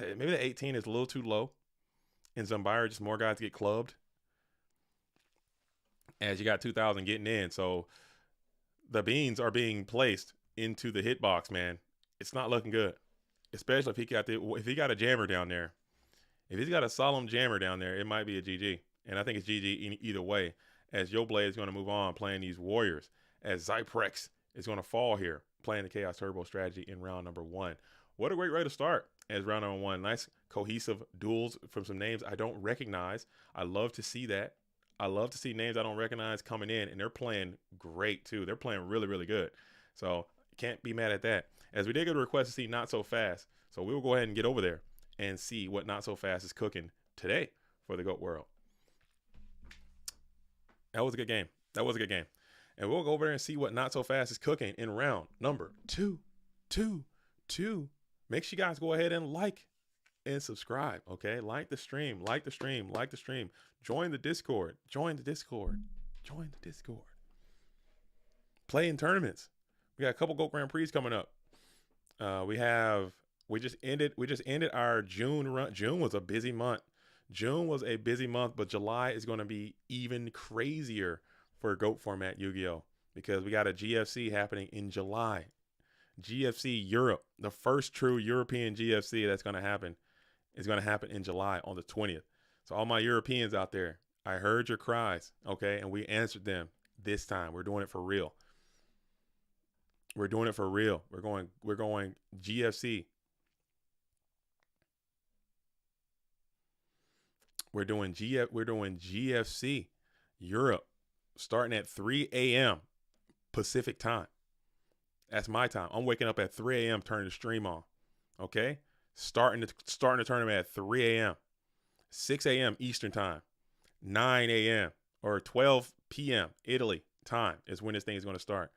Maybe the 18 is a little too low. In Zumbire, just more guys get clubbed. As you got 2,000 getting in. So the beans are being placed into the hitbox, man. It's not looking good. Especially if he got a jammer down there. If he's got a solemn jammer down there, it might be a GG. And I think it's GG either way. As Yoblade is going to move on playing these Warriors. As Zyprex is going to fall here, playing the Chaos Turbo strategy in round number 1. What a great way to start as round number 1. Nice cohesive duels from some names I don't recognize. I love to see that. I love to see names I don't recognize coming in, and they're playing great too. They're playing really, really good. So can't be mad at that. As we did get a request to see Not So Fast, so we will go ahead and get over there and see what Not So Fast is cooking today for the GOAT World. That was a good game. That was a good game. And we'll go over there and see what Not So Fast is cooking in round number 2. Make sure you guys go ahead and like and subscribe, okay? Like the stream, like the stream, like the stream. Join the Discord. Join the Discord. Join the Discord. Play in tournaments. We got a couple GOAT Grand Prix coming up. We just ended our June run. June was a busy month. But July is going to be even crazier for GOAT format Yu-Gi-Oh! Because we got a GFC happening in July. GFC Europe, the first true European GFC that's going to happen, is going to happen in July on the 20th. So all my Europeans out there, I heard your cries, okay, and we answered them this time. We're doing it for real. We're doing it for real. We're going GFC. We're doing GFC Europe starting at 3 a.m. Pacific time. That's my time. I'm waking up at 3 a.m. turning the stream on. Okay? Starting the tournament at 3 a.m. 6 a.m. Eastern time. 9 a.m. or 12 p.m. Italy time is when this thing is going to start.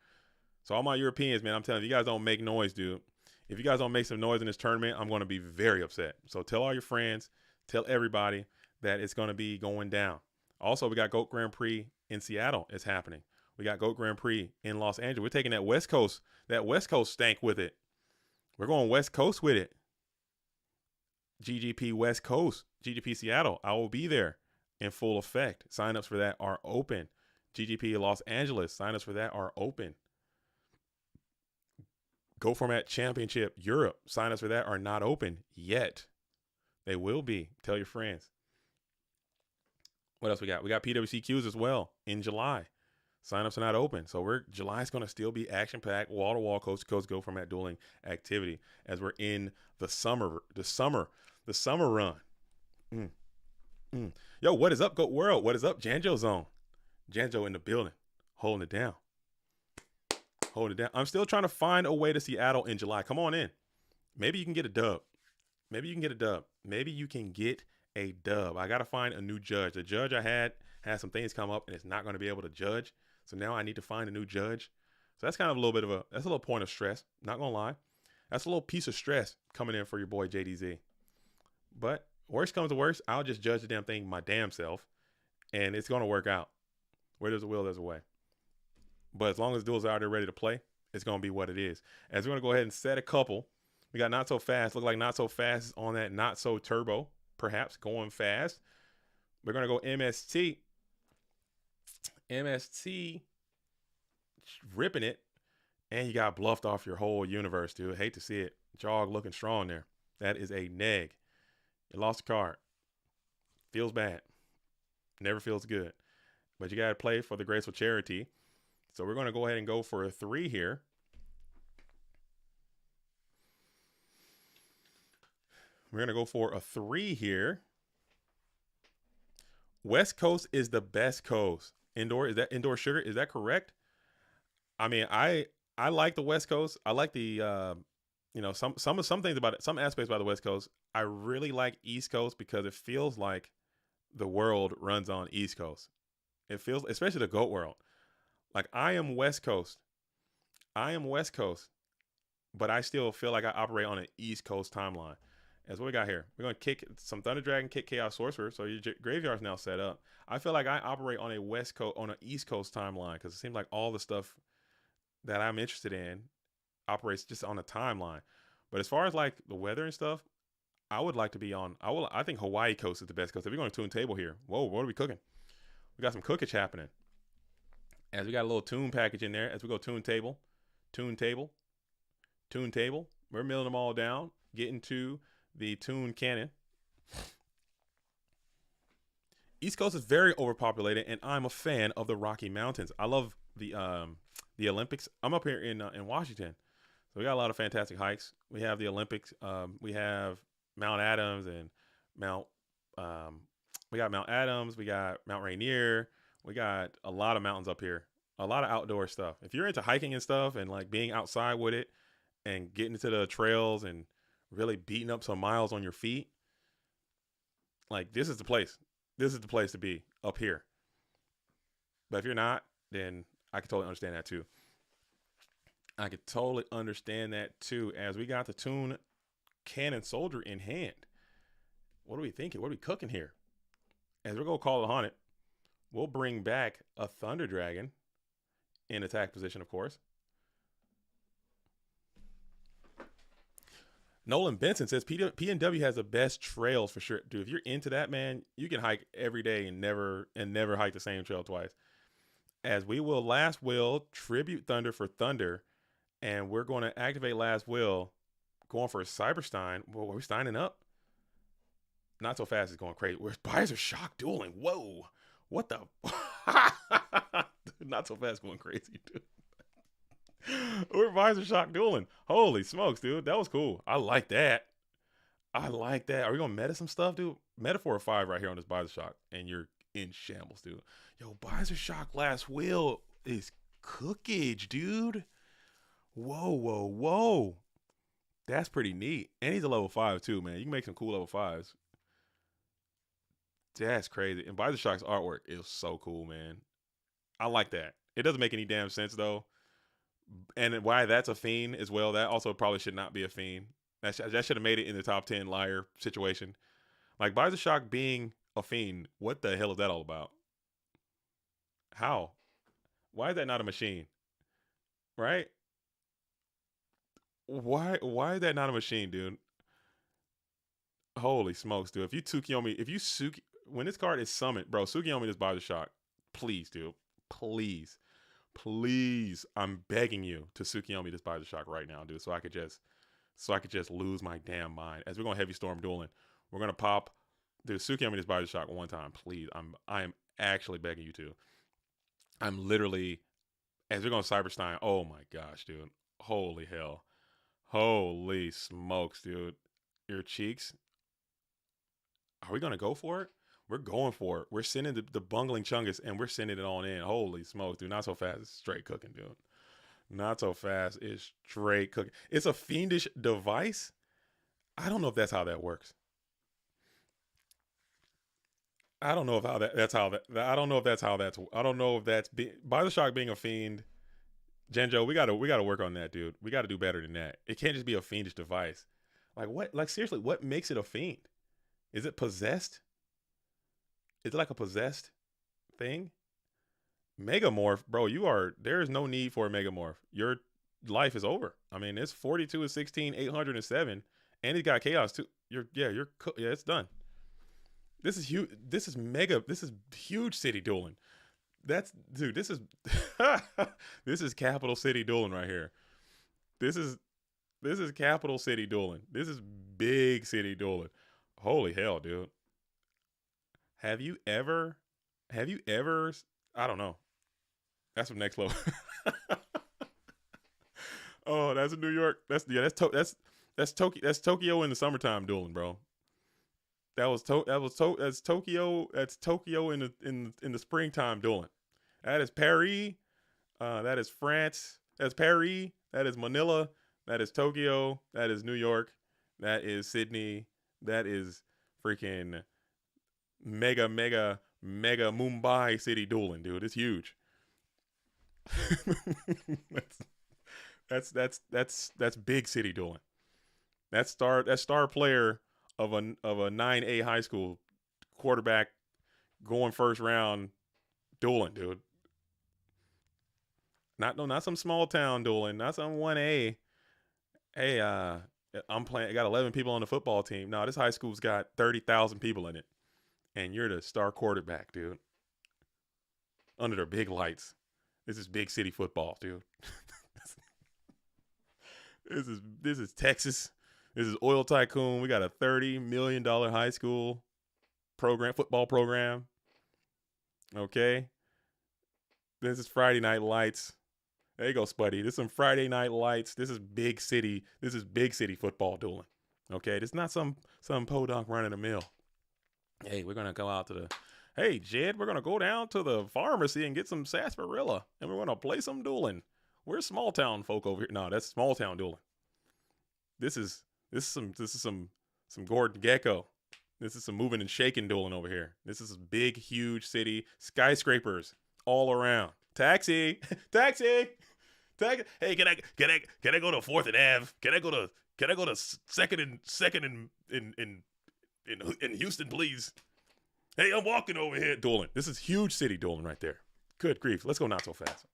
So all my Europeans, man, I'm telling you, you guys don't make noise, dude. If you guys don't make some noise in this tournament, I'm going to be very upset. So tell all your friends, tell everybody that it's going to be going down. Also, we got GOAT Grand Prix in Seattle is happening. We got GOAT Grand Prix in Los Angeles. We're taking that West Coast stank with it. We're going West Coast with it. GGP West Coast, GGP Seattle. I will be there in full effect. Signups for that are open. GGP Los Angeles, signups for that are open. GOAT Format Championship Europe, signups for that are not open yet. They will be. Tell your friends. What else we got? We got PWCQs as well in July. Signups are not open. So July's going to still be action packed, wall to wall, coast to coast, go from that dueling activity as we're in the summer run. Mm, mm. Yo, what is up, Goat World? What is up, Janjo Zone? Janjo in the building, holding it down, holding it down. I'm still trying to find a way to Seattle in July. Come on in. Maybe you can get a dub. Maybe you can get a dub. Maybe you can get a dub. I got to find a new judge. The judge I had some things come up and it's not going to be able to judge. So now I need to find a new judge. So that's kind of a little bit of that's a little point of stress. Not going to lie. That's a little piece of stress coming in for your boy JDZ. But worst comes to worst, I'll just judge the damn thing my damn self and it's going to work out. Where there's a will, there's a way. But as long as duels are out there ready to play, it's going to be what it is. As we're going to go ahead and set a couple. We got Not So Fast. Look like Not So Fast is on that Not So Turbo, perhaps going fast. We're going to go MST. MST ripping it. And you got bluffed off your whole universe, dude. Hate to see it. Jog looking strong there. That is a neg. You lost a card. Feels bad. Never feels good. But you got to play for the graceful charity. So we're going to go ahead and go for a 3 here. We're going to go for a 3 here. West Coast is the best coast. Indoor, is that indoor sugar? Is that correct? I mean, I like the West Coast. I like the some things about it, some aspects about the West Coast. I really like East Coast because it feels like the world runs on East Coast. It feels, especially the GOAT world. Like I am West Coast. But I still feel like I operate on an East Coast timeline. As what we got here. We're going to kick some Thunder Dragon, kick Chaos Sorcerer. So your graveyard's now set up. I feel like I operate on a West Coast, on an East Coast timeline because it seems like all the stuff that I'm interested in operates just on a timeline. But as far as like the weather and stuff, I would like to be on. I think Hawaii coast is the best coast. If we're going to tune table here, whoa, what are we cooking? We got some cookage happening. As we got a little tune package in there. As we go tune table. We're milling them all down, getting to the tune cannon. East Coast is very overpopulated, and I'm a fan of the Rocky Mountains. I love the Olympics. I'm up here in Washington, so we got a lot of fantastic hikes. We have the Olympics. We have Mount Adams and Mount. We got Mount Adams. We got Mount Rainier. We got a lot of mountains up here. A lot of outdoor stuff. If you're into hiking and stuff, and like being outside with it, and getting into the trails and really beating up some miles on your feet, like this is the place. This is the place to be up here. But if you're not, then I can totally understand that too. As we got the tune Cannon Soldier in hand. What are we thinking? What are we cooking here? As we're going to call it haunted, we'll bring back a Thunder Dragon in attack position, of course. Nolan Benson says PNW has the best trails for sure. Dude, if you're into that, man, you can hike every day and never hike the same trail twice. As we will Last Will, tribute Thunder for Thunder, and we're going to activate Last Will, going for a Cyberstein. Well, are we signing up? Not So Fast is going crazy. Where's Bizer Shock dueling? Whoa. What the? Not So Fast going crazy, dude. We're Visor Shock dueling. Holy smokes, dude. That was cool. I like that. Are we going to meta some stuff, dude? Meta 4 or 5 right here on this Visor Shock, and you're in shambles, dude. Yo, Visor Shock Last Will is cookage, dude. Whoa. That's pretty neat. And he's a level 5, too, man. You can make some cool level 5s. That's crazy. And Visor Shock's artwork is so cool, man. I like that. It doesn't make any damn sense, though. And why that's a fiend as well. That also probably should not be a fiend. That should have made it in the top 10 liar situation. Like Visor Shock being a fiend, what the hell is that all about? How? Why is that not a machine? Right? Why is that not a machine, dude? Holy smokes, dude. If you Tsukiyomi, when this card is summoned, bro, Tsukiyomi this Visor Shock. Please, dude. Please, I'm begging you to Tsukiyomi this Visor Shock right now, dude, so I could just lose my damn mind. As we're going Heavy Storm dueling, we're gonna pop the Tsukiyomi this Visor Shock one time, please. I am actually begging you to. I'm literally, as we're going to Cyberstein, oh my gosh, dude. Holy hell. Holy smokes, dude. Your cheeks. Are we going to go for it? We're going for it. We're sending the bungling chungus and we're sending it on in. Holy smokes, dude. Not so fast. It's straight cooking, dude. Not so fast. It's straight cooking. It's a fiendish device. I don't know if that's how that works. I don't know if how that that's how that I don't know if that's how that's I don't know if that's Bioshock being a fiend. Genjo, we gotta work on that, dude. We gotta do better than that. It can't just be a fiendish device. Like what? Like seriously, what makes it a fiend? Is it possessed? Is it like a possessed thing? Megamorph, bro. There is no need for a megamorph. Your life is over. I mean, it's 42 and 16, 807, and he's got chaos too. Yeah, it's done. This is huge. This is mega. This is huge city dueling. That's dude. This is this is capital city dueling right here. This is this is capital city dueling. This is big city dueling. Holy hell, dude. Have you ever? Have you ever? I don't know. That's some next level. Oh, that's in New York. That's Tokyo. That's Tokyo in the summertime dueling, bro. That's Tokyo. That's Tokyo in the springtime dueling. That is Paris. That is France. That's Paris. That is Manila. That is Tokyo. That is New York. That is Sydney. That is freaking mega Mumbai city dueling, dude. It's huge. That's big city dueling. That star player of a 9A high school quarterback going first round dueling, dude. Not some small town dueling, not some 1A. Hey, I'm playing. I got 11 people on the football team. No, this high school's got 30,000 people in it, and you're the star quarterback, dude. Under the big lights. This is big city football, dude. This is Texas. This is Oil Tycoon. We got a $30 million high school football program. Okay. This is Friday Night Lights. There you go, Spuddy. This is some Friday Night Lights. This is big city. This is big city football dueling. Okay. This is not some podunk running a mill. Hey, we're gonna go out to the. Hey, Jed, we're gonna go down to the pharmacy and get some sarsaparilla, and we're gonna play some dueling. We're small town folk over here. No, that's small town dueling. This is some Gordon Gecko. This is some moving and shaking dueling over here. This is a big, huge city, skyscrapers all around. Taxi, taxi, taxi. Hey, can I go to Fourth and Ave? Can I go to second in Houston, please? Hey, I'm walking over here dueling. This is huge city dueling right there. Good grief. Let's go not so fast.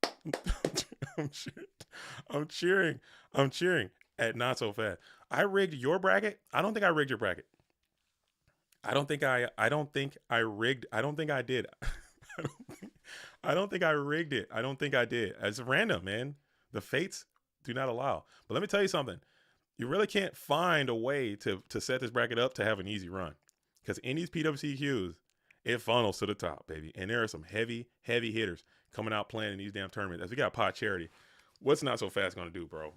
I'm cheering. I'm cheering. I'm cheering at not so fast. I rigged your bracket. I don't think I rigged your bracket. I don't think I rigged. I don't think I did. I don't think I rigged it. I don't think I did. It's random, man. The fates do not allow. But let me tell you something. You really can't find a way to set this bracket up to have an easy run. Because in these PWCQs, it funnels to the top, baby. And there are some heavy hitters coming out playing in these damn tournaments. As we got Pot Charity, what's not so fast gonna do, bro?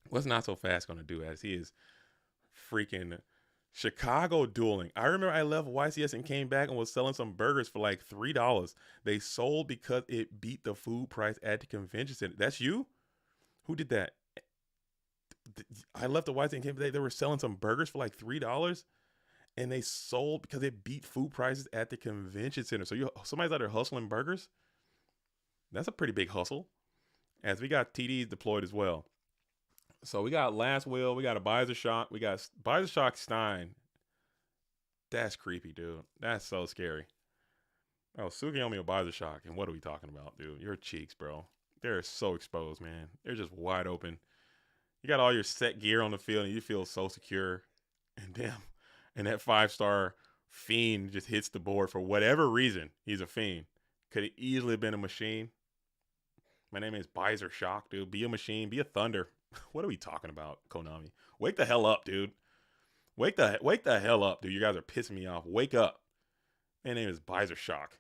What's not so fast gonna do as he is freaking Chicago dueling. I remember I left YCS and came back and was selling some burgers for like $3. They sold because it beat the food price at the convention center. That's you? Who did that? I left the YCS and came back. They were selling some burgers for like $3. And they sold because it beat food prices at the convention center. So somebody's out there hustling burgers. That's a pretty big hustle. As we got TDs deployed as well. So we got Last Will. We got a Bizer Shock. We got Bizer Shock Stein. That's creepy, dude. That's so scary. Oh, Tsukiyomi or Bizer Shock. And what are we talking about, dude? Your cheeks, bro. They're so exposed, man. They're just wide open. You got all your set gear on the field and you feel so secure. And damn. And that 5-star fiend just hits the board for whatever reason. He's a fiend. Could have easily been a machine. My name is Bizer Shock, dude. Be a machine. Be a thunder. What are we talking about, Konami? Wake the hell up, dude. Wake the hell up, dude. You guys are pissing me off. Wake up. My name is Bizer Shock.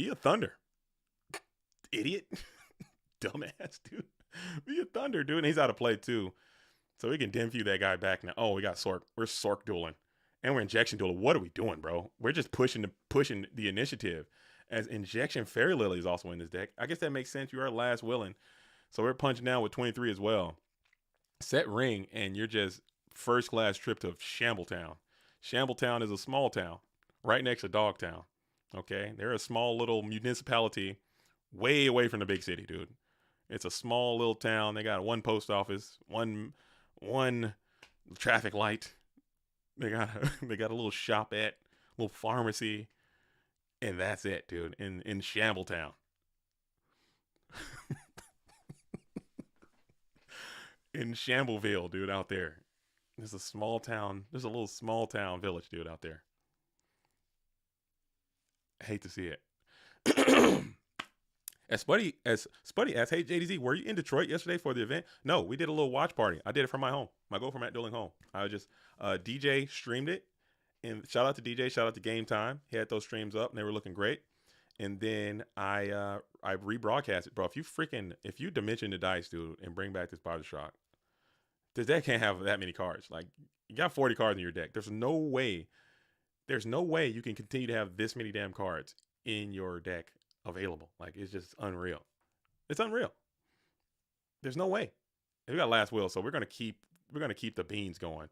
Be a Thunder. Idiot. Dumbass, dude. Be a Thunder, dude. And he's out of play, too. So we can dim feud that guy back now. Oh, we got Sork. We're Sork dueling. And we're injection dueling. What are we doing, bro? We're just pushing the initiative. As injection Fairy Lily is also in this deck. I guess that makes sense. You are last willing. So we're punching down with 23 as well. Set ring, and you're just first class trip to Shambletown. Shambletown is a small town right next to Dogtown. Okay? They're a small little municipality way away from the big city, dude. It's a small little town. They got one post office, one traffic light. They got a little shop at, little pharmacy, and that's it, dude. In Shambletown. In Shambleville, dude, out there. There's a small town. There's a little small town village, dude, out there. I hate to see it. As Spuddy asks, hey JDZ, were you in Detroit yesterday for the event? No, we did a little watch party. I did it from my home, my Go For Matt Dueling home. I was just DJ streamed it, and shout out to DJ, shout out to Game Time. He had those streams up, and they were looking great. And then I rebroadcast it, bro. If you dimension the dice, dude, and bring back this Body Shock, this deck can't have that many cards. Like, you got 40 cards in your deck. There's no way you can continue to have this many damn cards in your deck available. Like, it's just unreal. It's unreal. There's no way. And we got last will, so we're gonna keep the beans going.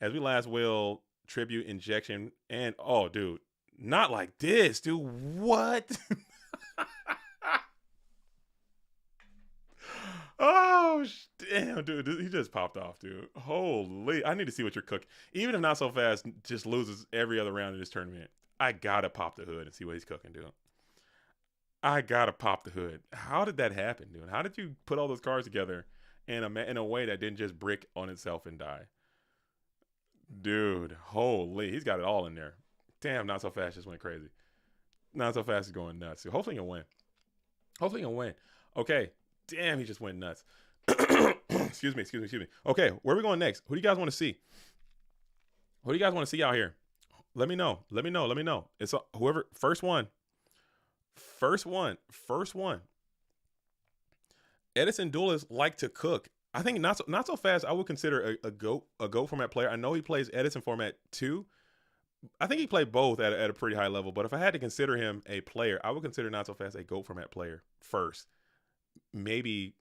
As we last will, tribute, injection, and oh dude, not like this, dude. What? Oh damn, dude, he just popped off, dude. Holy, I need to see what you're cooking. Even if Not So Fast just loses every other round in this tournament, I gotta pop the hood and see what he's cooking, dude. I gotta pop the hood. How did that happen, dude? How did you put all those cards together in a way that didn't just brick on itself and die? Dude, holy, he's got it all in there. Damn, Not So Fast just went crazy. Not So Fast is going nuts. Hopefully he'll win. Okay. Damn, he just went nuts. Excuse me. Okay, where are we going next? Who do you guys want to see? Who do you guys want to see out here? Let me know. It's whoever, first one. Edison duelists like to cook. I think not so fast. I would consider a goat format player. I know he plays Edison format too. I think he played both at a pretty high level. But if I had to consider him a player, I would consider Not So Fast a goat format player first. Maybe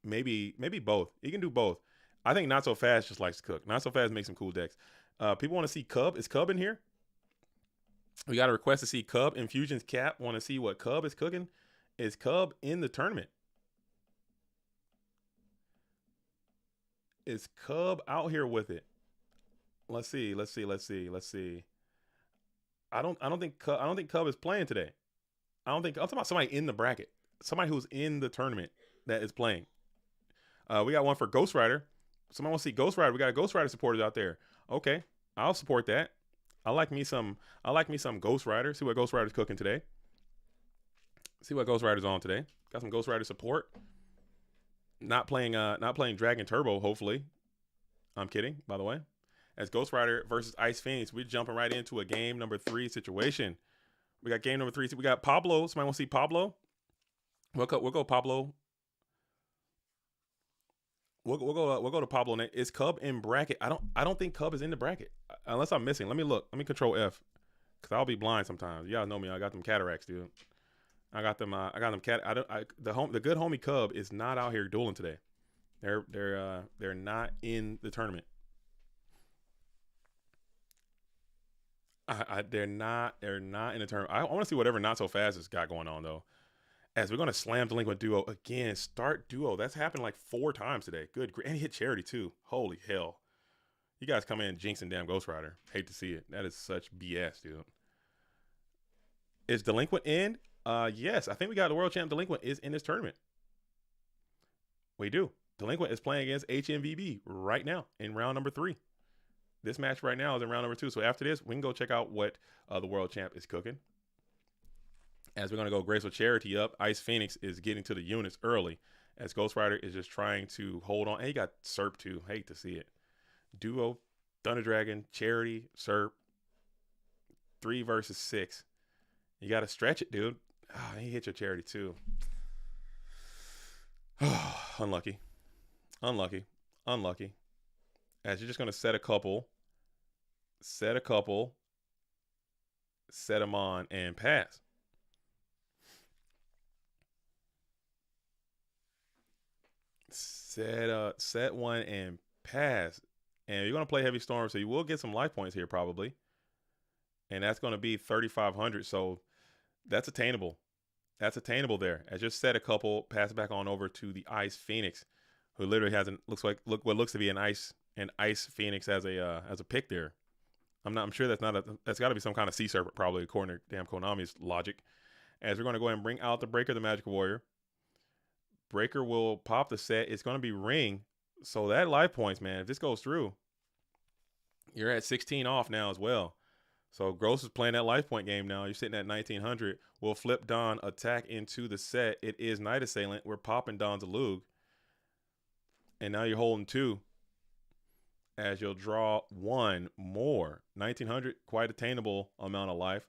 both. He can do both. I think Not So Fast just likes to cook. Not So Fast makes some cool decks. People want to see Cub. Is Cub in here? We got a request to see Cub. Infusion's Cap want to see what Cub is cooking. Is Cub in the tournament? Is Cub out here with it? Let's see. I don't think Cub is playing today. I'm talking about somebody in the bracket. Somebody who's in the tournament that is playing. We got one for Ghost Rider. Somebody wants to see Ghost Rider. We got Ghost Rider supporters out there. Okay, I'll support that. I like me some Ghost Rider. See what Ghost Rider's cooking today. See what Ghost Rider's on today. Got some Ghost Rider support. Not playing Dragon Turbo, hopefully. I'm kidding, by the way. As Ghost Rider versus Ice Phoenix, we're jumping right into a game number 3 situation. We got game number 3. We got Pablo. Somebody want to see Pablo? We'll go Pablo. We'll go to Pablo. Is Cub in bracket? I don't think Cub is in the bracket unless I'm missing. Let me look. Let me Control F because I'll be blind sometimes. You guys know me. I got them cataracts, dude. I got them. The good homie Cub is not out here dueling today. They're not in the tournament. They're not in the tournament. I want to see whatever Not So Fast has got going on though. As we're gonna slam Delinquent Duo again. Start Duo. That's happened like 4 times today. Good, and he hit Charity too. Holy hell! You guys come in jinxing damn Ghost Rider. Hate to see it. That is such BS, dude. Is Delinquent in? Yes, I think we got the world champ. Delinquent is in this tournament. We do. Delinquent is playing against Hmbb right now in round number 3. This match right now is in round number 2. So after this, we can go check out what the world champ is cooking. As we're going to go Graceful Charity up, Ice Phoenix is getting to the units early as Ghost Rider is just trying to hold on. And he got Serp too. Hate to see it. Duo, Thunder Dragon, Charity, Serp. 3 versus 6. You got to stretch it, dude. Oh, he hit your charity too. Unlucky. Unlucky. Unlucky. As you're just going to set a couple, set them on, and pass. Set one and pass. And you're going to play Heavy Storm, so you will get some life points here probably. And that's going to be 3,500. So that's attainable. That's attainable there. I just set a couple, pass it back on over to the Ice Phoenix, who literally has what looks to be an Ice Phoenix as a pick there. I'm sure that's got to be some kind of Sea Serpent probably, according to damn Konami's logic. As we're going to go ahead and bring out the Breaker, the Magical Warrior. Breaker will pop the set. It's going to be Ring. So that life points, man, if this goes through, you're at 16 off now as well. So Gross is playing that life point game now. You're sitting at 1,900. We'll flip Don attack into the set. It is Night Assailant. We're popping Don's Alug. And now you're holding 2. As you'll draw 1 more. 1,900, quite attainable amount of life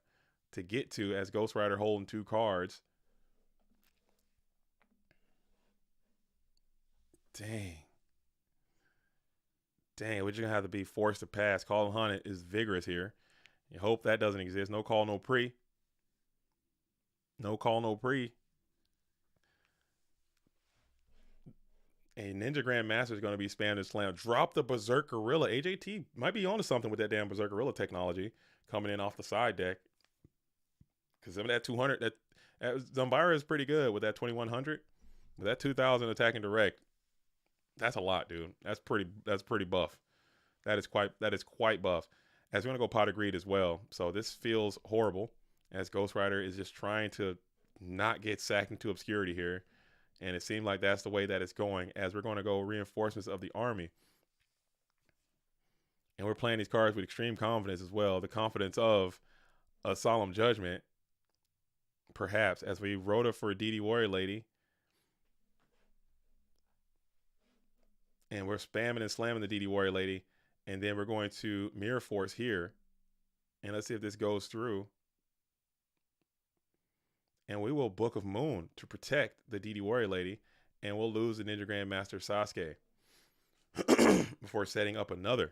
to get to as Ghost Rider holding 2 cards. Dang, we're just going to have to be forced to pass. Call and Hunt is vigorous here. You hope that doesn't exist. No call, no pre. No call, no pre. A Ninja Grandmaster is going to be spammed and slammed. Drop the Berserk Gorilla. AJT might be onto something with that damn Berserk Gorilla technology coming in off the side deck. Because some of that 200, that Zumbira is pretty good with that 2,100. With that 2,000 attacking direct, that's a lot, dude. That's pretty buff. That is quite buff. As we're going to go Pot of Greed as well. So this feels horrible as Ghost Rider is just trying to not get sacked into obscurity here. And it seemed like that's the way that it's going as we're going to go Reinforcements of the Army. And we're playing these cards with extreme confidence as well. The confidence of a Solemn Judgment, perhaps, as we Rhoda for a DD Warrior Lady. And we're spamming and slamming the DD Warrior Lady. And then we're going to Mirror Force here. And let's see if this goes through. And we will Book of Moon to protect the DD Warrior Lady. And we'll lose the Ninja Grandmaster Sasuke before setting up another.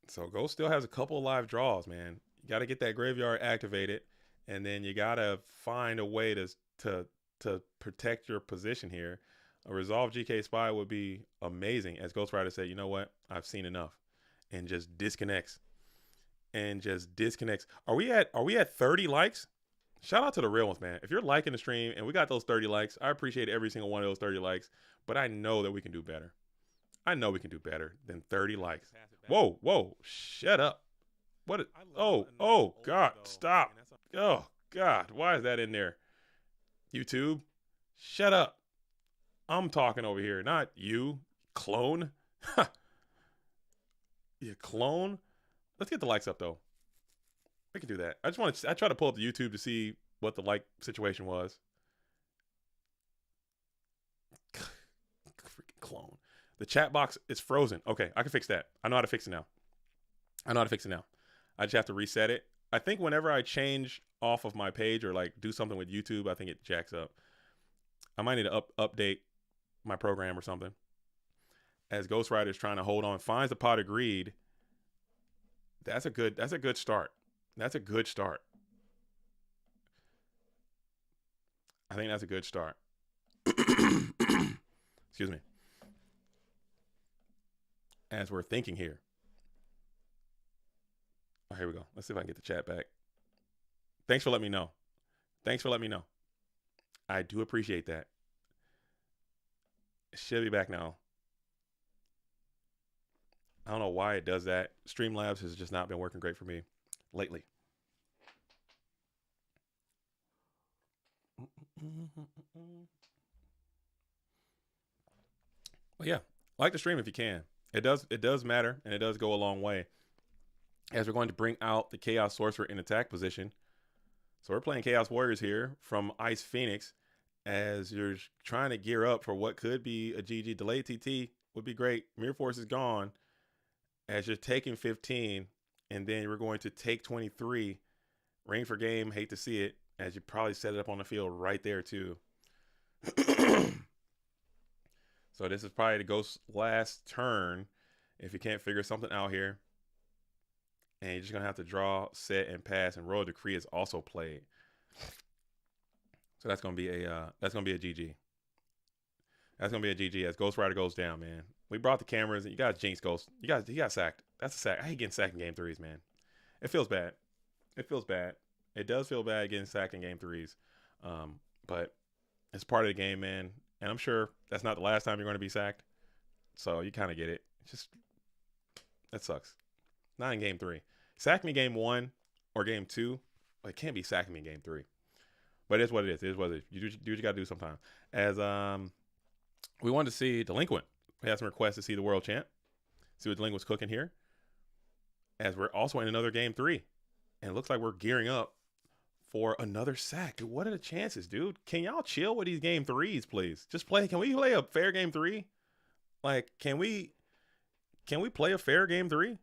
So Ghost still has a couple of live draws, man. You got to get that graveyard activated. And then you got to find a way to protect your position here. A Resolve GK Spy would be amazing. As Ghost Rider said, you know what? I've seen enough. And just disconnects. Are we at 30 likes? Shout out to the real ones, man. If you're liking the stream and we got those 30 likes, I appreciate every single one of those 30 likes. But I know that we can do better. I know we can do better than 30 likes. Whoa, shut up. What? Oh, God, stop. Oh, God, why is that in there? YouTube, shut up. I'm talking over here, not you, clone. You clone? Let's get the likes up, though. We can do that. I try to pull up the YouTube to see what the like situation was. Freaking clone. The chat box is frozen. Okay, I can fix that. I know how to fix it now. I just have to reset it. I think whenever I change off of my page or like do something with YouTube, I think it jacks up. I might need to update my program or something. As Ghost Rider is trying to hold on, finds the Pot of Greed. That's a good start. I think that's a good start. Excuse me. As we're thinking here. Oh, here we go. Let's see if I can get the chat back. Thanks for letting me know. I do appreciate that. It should be back now. I don't know why it does that. Streamlabs has just not been working great for me lately. Well, yeah, like the stream if you can. It does matter, and it does go a long way. As we're going to bring out the Chaos Sorcerer in attack position. So we're playing Chaos Warriors here from Ice Phoenix. As you're trying to gear up for what could be a GG. Delayed TT would be great. Mirror Force is gone. As you're taking 15, and then we're going to take 23, Ring for game. Hate to see it, as you probably set it up on the field right there too. So this is probably the Ghost's last turn if you can't figure something out here. And you're just going to have to draw, set, and pass. And Royal Decree is also played. So that's going to be a GG. That's going to be a GG as Ghost Rider goes down, man. We brought the cameras. And you got jinx, Ghost. He got sacked. That's a sack. I hate getting sacked in game threes, man. It feels bad. It feels bad. It does feel bad getting sacked in game threes. But it's part of the game, man. And I'm sure that's not the last time you're going to be sacked. So you kind of get it. That sucks. Not in game three. Sack me game one or game two. But it can't be sacking me in game three. But it's what it is. It is what it is. You do what you got to do sometimes. As we wanted to see Delinquent. We had some requests to see the world champ. See what Delinquent's cooking here. As we're also in another game three. And it looks like we're gearing up for another sack. Dude, what are the chances, dude? Can y'all chill with these game threes, please? Just play. Can we play a fair game three? Like, can we play a fair game three?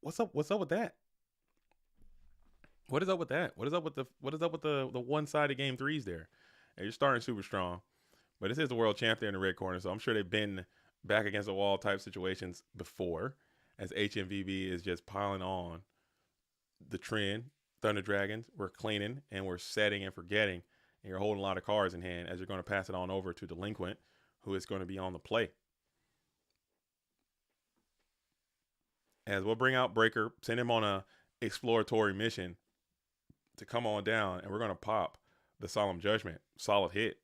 What's up with that? What is up with that? What is up with the one-sided game threes there? And you're starting super strong. But this is the world champ there in the red corner, so I'm sure they've been back against the wall type situations before, as Hmbb is just piling on the trend. Thunder Dragons, we're cleaning and we're setting and forgetting, and you're holding a lot of cards in hand as you're going to pass it on over to Delinquent, who is going to be on the play. As we'll bring out Breaker, send him on a exploratory mission to come on down, and we're going to pop the Solemn Judgment. Solid hit.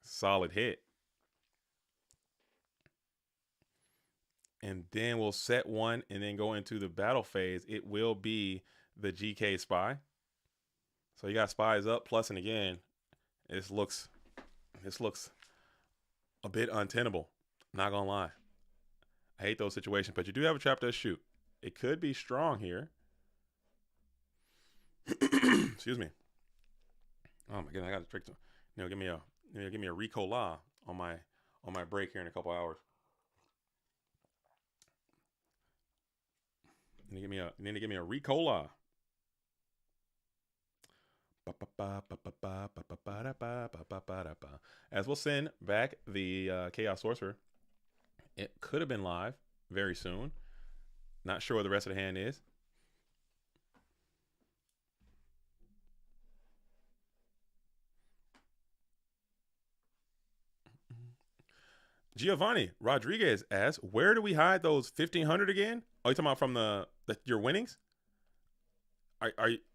Solid hit. And then we'll set one and then go into the battle phase. It will be the GK Spy. So you got spies up, plussing again. This looks a bit untenable. Not gonna lie. I hate those situations, but you do have a trap to shoot. It could be strong here. Excuse me. Oh my goodness, I got to trick them. Give me a Ricola on my break here in a couple hours. You need to give me a Ricola. As we'll send back the Chaos Sorcerer. It could have been live very soon. Not sure what the rest of the hand is. Giovanni Rodriguez asks, where do we hide those 1,500 again? Oh, you talking about from your winnings?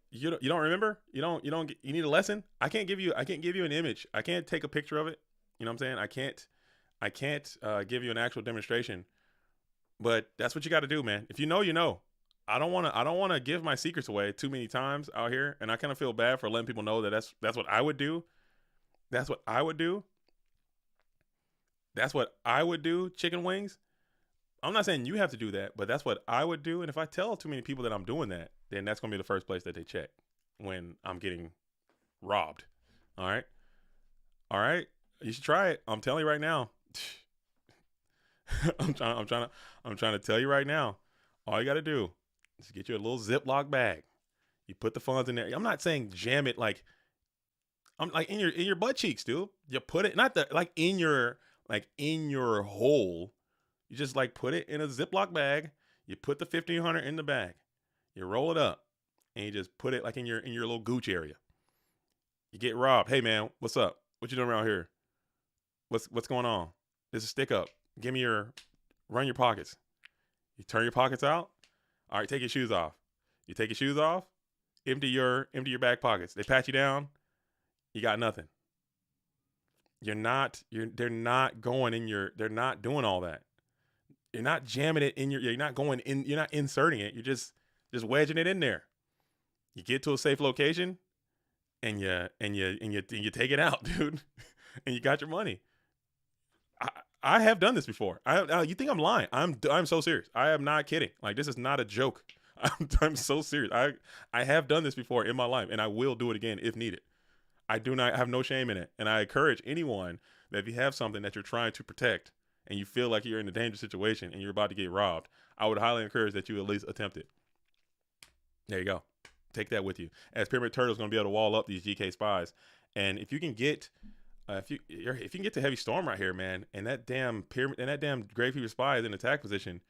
You don't remember? You need a lesson? I can't give you an image. I can't take a picture of it. You know what I'm saying? I can't give you an actual demonstration. But that's what you got to do, man. If you know, you know. I don't want to give my secrets away too many times out here, and I kind of feel bad for letting people know that that's what I would do. That's what I would do. That's what I would do, chicken wings. I'm not saying you have to do that, but that's what I would do. And if I tell too many people that I'm doing that, then that's going to be the first place that they check when I'm getting robbed. All right. All right. You should try it. I'm telling you right now. I'm trying to tell you right now. All you got to do is get you a little Ziploc bag. You put the funds in there. I'm not saying jam it like I'm like in your butt cheeks, dude. You put it in your hole. You just put it in a Ziploc bag. You put the 1,500 in the bag. You roll it up, and you just put it in your little gooch area. You get robbed. Hey man, what's up? What you doing around here? What's going on? This is stick up. Run your pockets. You turn your pockets out. All right, take your shoes off. You take your shoes off. Empty your back pockets. They pat you down. You got nothing. They're not doing all that. You're not jamming it in you're not going in, you're not inserting it. You're just wedging it in there. You get to a safe location and you take it out, dude. And you got your money. I have done this before. You think I'm lying? I'm so serious. I am not kidding. This is not a joke. I'm so serious. I have done this before in my life, and I will do it again if needed. I do not have no shame in it. And I encourage anyone that if you have something that you're trying to protect and you feel like you're in a dangerous situation and you're about to get robbed, I would highly encourage that you at least attempt it. There you go. Take that with you. As Pyramid Turtle is going to be able to wall up these GK spies, and if you can get if you can get to Heavy Storm right here, man, and that damn pyramid and that damn Grave Fever spy is in attack position,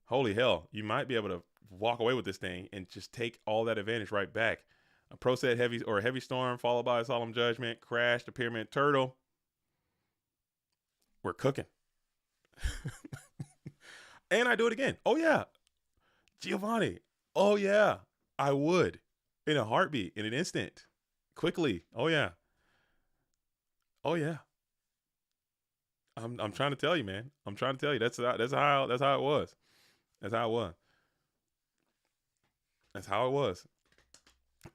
holy hell, you might be able to walk away with this thing and just take all that advantage right back. A Pro Set Heavy Storm followed by a Solemn Judgment, crash the Pyramid Turtle. We're cooking. And I do it again. Oh yeah, Giovanni. Oh yeah, I would in a heartbeat, in an instant, quickly. Oh yeah. Oh yeah. I'm trying to tell you, man. I'm trying to tell you that's how it was. That's how it was. That's how it was.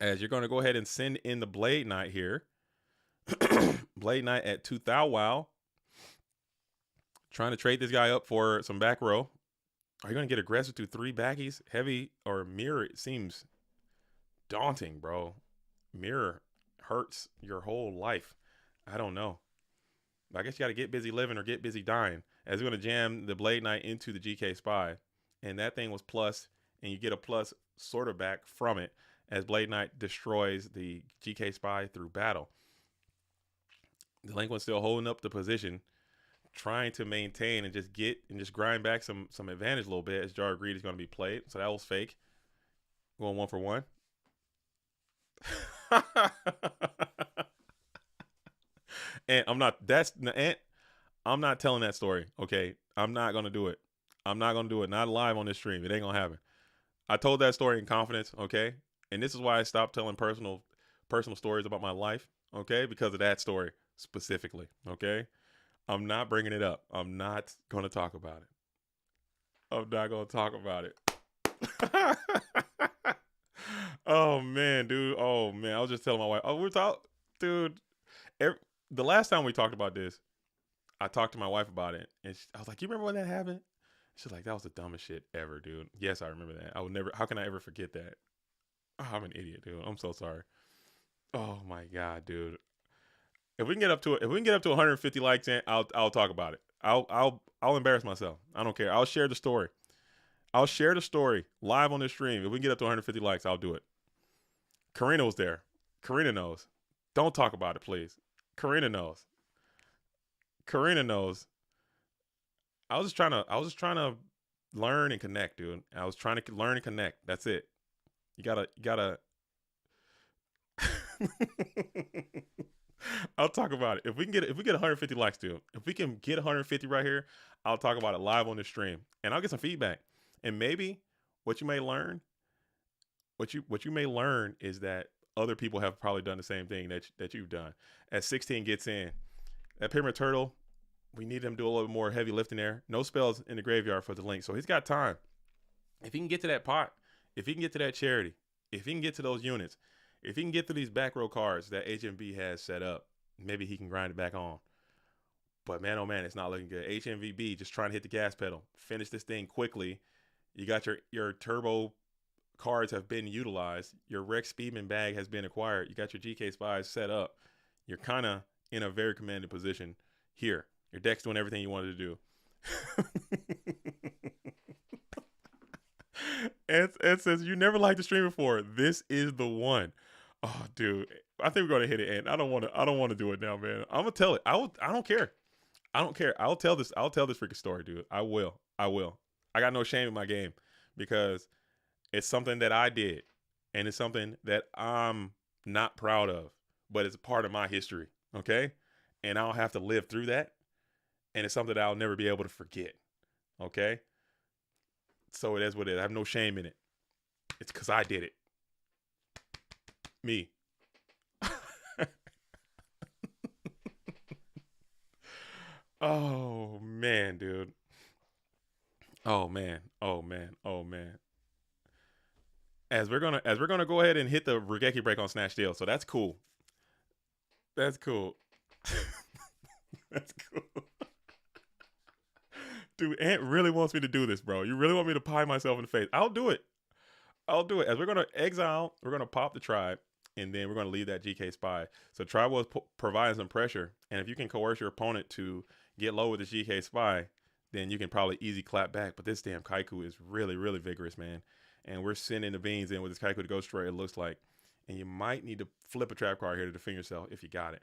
As you're going to go ahead and send in the Blade Knight here. Blade Knight at 2,000. Wow. Trying to trade this guy up for some back row. Are you going to get aggressive to 3 backies? Heavy or mirror? It seems daunting, bro. Mirror hurts your whole life. I don't know. I guess you got to get busy living or get busy dying. As we're going to jam the Blade Knight into the GK Spy. And that thing was plus, and you get a plus sort of back from it as Blade Knight destroys the GK Spy through battle. Delinquent still holding up the position, trying to maintain and just grind back some advantage a little bit as Jar of Greed is going to be played. So that was fake. Going 1 for 1. And I'm not telling that story. Okay. I'm not going to do it. Not live on this stream. It ain't going to happen. I told that story in confidence. Okay. And this is why I stopped telling personal stories about my life. Okay. Because of that story specifically. Okay. I'm not bringing it up. I'm not going to talk about it. Oh man, dude. Oh man. I was just telling my wife. Oh, we're talking, dude. The last time we talked about this, I talked to my wife about it, and I was like, "You remember when that happened?" She's like, "That was the dumbest shit ever, dude." Yes, I remember that. I would never. How can I ever forget that? Oh, I'm an idiot, dude. I'm so sorry. Oh my god, dude. If we can get up to 150 likes, I'll talk about it. I'll embarrass myself. I don't care. I'll share the story. I'll share the story live on this stream. If we can get up to 150 likes, I'll do it. Karina was there. Karina knows. Don't talk about it, please. Karina knows. I was just trying to learn and connect, dude. I was trying to learn and connect. That's it. You gotta. I'll talk about it. If we get 150 likes, dude. If we can get 150 right here, I'll talk about it live on the stream, and I'll get some feedback. And maybe what you may learn is that other people have probably done the same thing that you've done. As 16 gets in, that Pyramid Turtle, we need him to do a little bit more heavy lifting there. No spells in the graveyard for the link, so he's got time. If he can get to that pot, if he can get to that charity, if he can get to those units, if he can get to these back row cards that Hmbb has set up, maybe he can grind it back on. But man, oh man, it's not looking good. Hmbb just trying to hit the gas pedal. Finish this thing quickly. You got your turbo cards have been utilized. Your Rex Speedman bag has been acquired. You got your GK Spies set up. You're kind of in a very commanding position here. Your deck's doing everything you wanted to do. And says, you never liked the stream before. This is the one. Oh, dude. I think we're gonna hit it, and I don't want to do it now, man. I'm gonna tell it. I don't care. I'll tell this freaking story, dude. I will. I got no shame in my game because it's something that I did, and it's something that I'm not proud of, but it's a part of my history. Okay. And I'll have to live through that. And it's something that I'll never be able to forget. Okay. So it is what it is. I have no shame in it. It's because I did it. Me. Oh man, dude. Oh man. As we're gonna go ahead and hit the Regeki break on Snatch Deal. So that's cool. That's cool. Dude, Ant really wants me to do this, bro. You really want me to pie myself in the face? I'll do it. As we're gonna exile, we're gonna pop the tribe, and then we're gonna leave that GK Spy. So tribe was providing some pressure, and if you can coerce your opponent to get low with the GK Spy, then you can probably easy clap back. But this damn Kaiku is really, really vigorous, man. and we're sending the beans in with this Kaiku to go straight, it looks like. And you might need to flip a trap card here to defend yourself if you got it,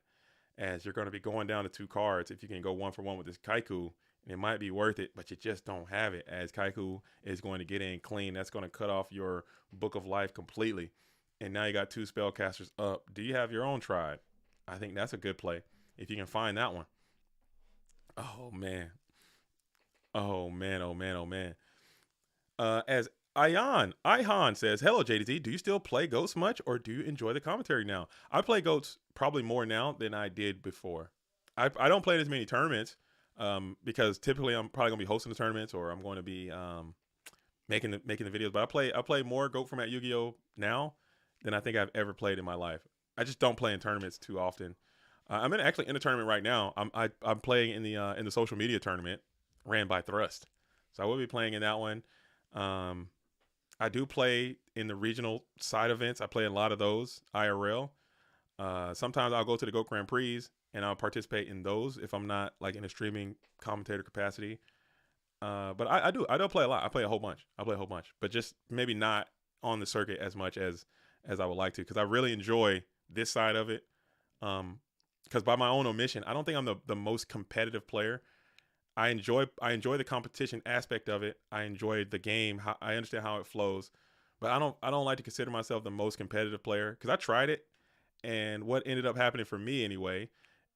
as you're going to be going down to 2 cards. If you can go 1 for 1 with this Kaiku, and it might be worth it, but you just don't have it, as Kaiku is going to get in clean. That's going to cut off your Book of Life completely. And now you got 2 spellcasters up. Do you have your own tribe? I think that's a good play if you can find that one. Oh, man. Oh, man. Oh, man. Oh, man. As Ihan says, hello, JDZ. Do you still play Goats much, or do you enjoy the commentary now? I play Goats probably more now than I did before. I don't play as many tournaments because typically I'm probably going to be hosting the tournaments, or I'm going to be making the videos. But I play more Goat format Yu-Gi-Oh! Now than I think I've ever played in my life. I just don't play in tournaments too often. I'm actually in a tournament right now. I'm playing in the social media tournament ran by Thrust, so I will be playing in that one. I do play in the regional side events. I play in a lot of those IRL. Sometimes I'll go to the Goat Grand Prix and I'll participate in those if I'm not like in a streaming commentator capacity. But I do play a lot. I play a whole bunch, but just maybe not on the circuit as much as I would like to, because I really enjoy this side of it. Because by my own omission, I don't think I'm the most competitive player. I enjoy the competition aspect of it. I enjoy the game. I understand how it flows, but I don't like to consider myself the most competitive player, because I tried it, and what ended up happening for me anyway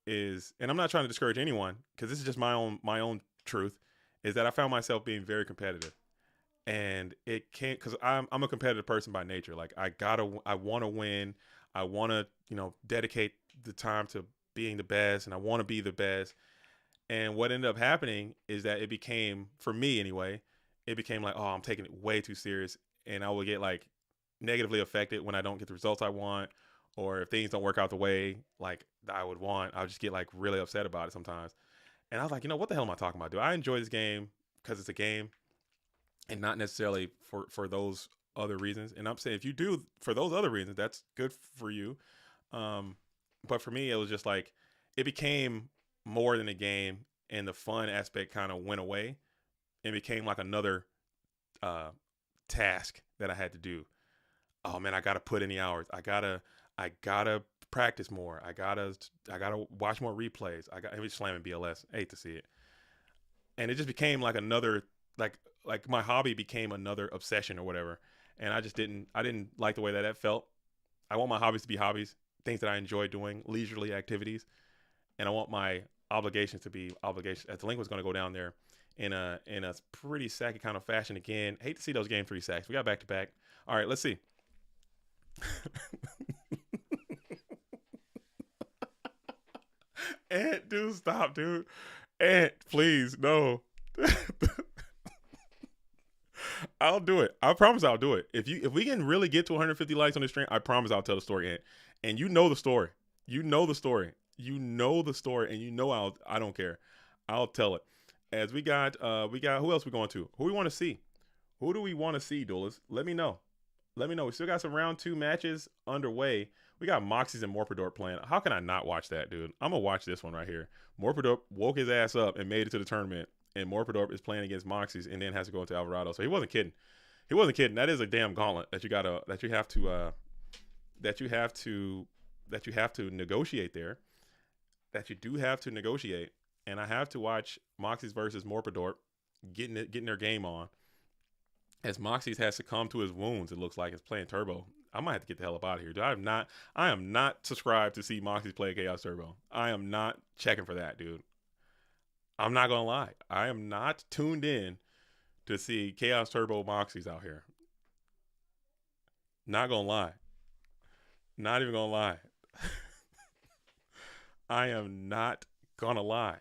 is, and I'm not trying to discourage anyone, because this is just my own truth, is that I found myself being very competitive, and it can't, because I'm a competitive person by nature. Like I want to win. I want to dedicate the time to being the best, and I want to be the best. And what ended up happening is that it became, for me anyway, it became like, oh, I'm taking it way too serious. And I will get like negatively affected when I don't get the results I want, or if things don't work out the way like I would want. I'll just get like really upset about it sometimes. And I was like, what the hell am I talking about? Do I enjoy this game because it's a game and not necessarily for those other reasons? And I'm saying, if you do for those other reasons, that's good for you. But for me, it was just like, it became more than a game, and the fun aspect kind of went away and became like another task that I had to do. Oh man, I gotta put in the hours. I gotta practice more. I gotta watch more replays. I was slamming BLS. I hate to see it. And it just became like another, like my hobby became another obsession or whatever. And I didn't like the way that felt. I want my hobbies to be hobbies, things that I enjoy doing, leisurely activities. And I want my obligations to be obligations. Delinquent's going to go down there in a pretty sacky kind of fashion again. Hate to see those game 3 sacks. We got back to back. All right, let's see. Ant, dude, stop, dude. Ant, please, no. I'll do it. I promise I'll do it. If we can really get to 150 likes on this stream, I promise I'll tell the story, Ant. And you know the story. You know the story. And I don't care. I'll tell it. As we got who else we going to? Who we want to see? Who do we want to see, duelists? Let me know. We still got some round 2 matches underway. We got Moxy's and Morador playing. How can I not watch that, dude? I'm gonna watch this one right here. Morador woke his ass up and made it to the tournament, and Morador is playing against Moxy's and then has to go into Alvarado. So he wasn't kidding. That is a damn gauntlet that you have to negotiate there. That you do have to negotiate, and I have to watch Moxy's versus Morador getting their game on, as Moxy's has succumbed to his wounds. It looks like it's playing Turbo. I might have to get the hell up out of here, dude. I am not subscribed to see Moxy's play Chaos Turbo. I am not checking for that, dude. I'm not gonna lie. I am not tuned in to see Chaos Turbo Moxy's out here. Not gonna lie. Not even gonna lie. I am not gonna lie.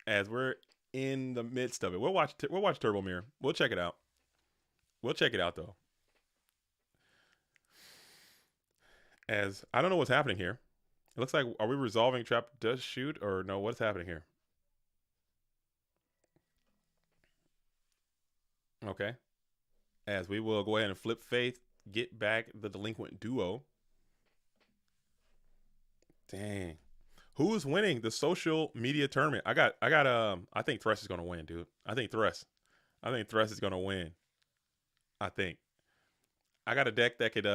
As we're in the midst of it, we'll watch Turbo Mirror. We'll check it out. We'll check it out though. As I don't know what's happening here. It looks like, are we resolving trap does shoot, or no? What's happening here? Okay. As we will go ahead and flip Faith, get back the Delinquent duo. Dang. Who is winning the social media tournament? I think Thrust is gonna win, dude. I think Thrust is gonna win. I think. I got a deck that could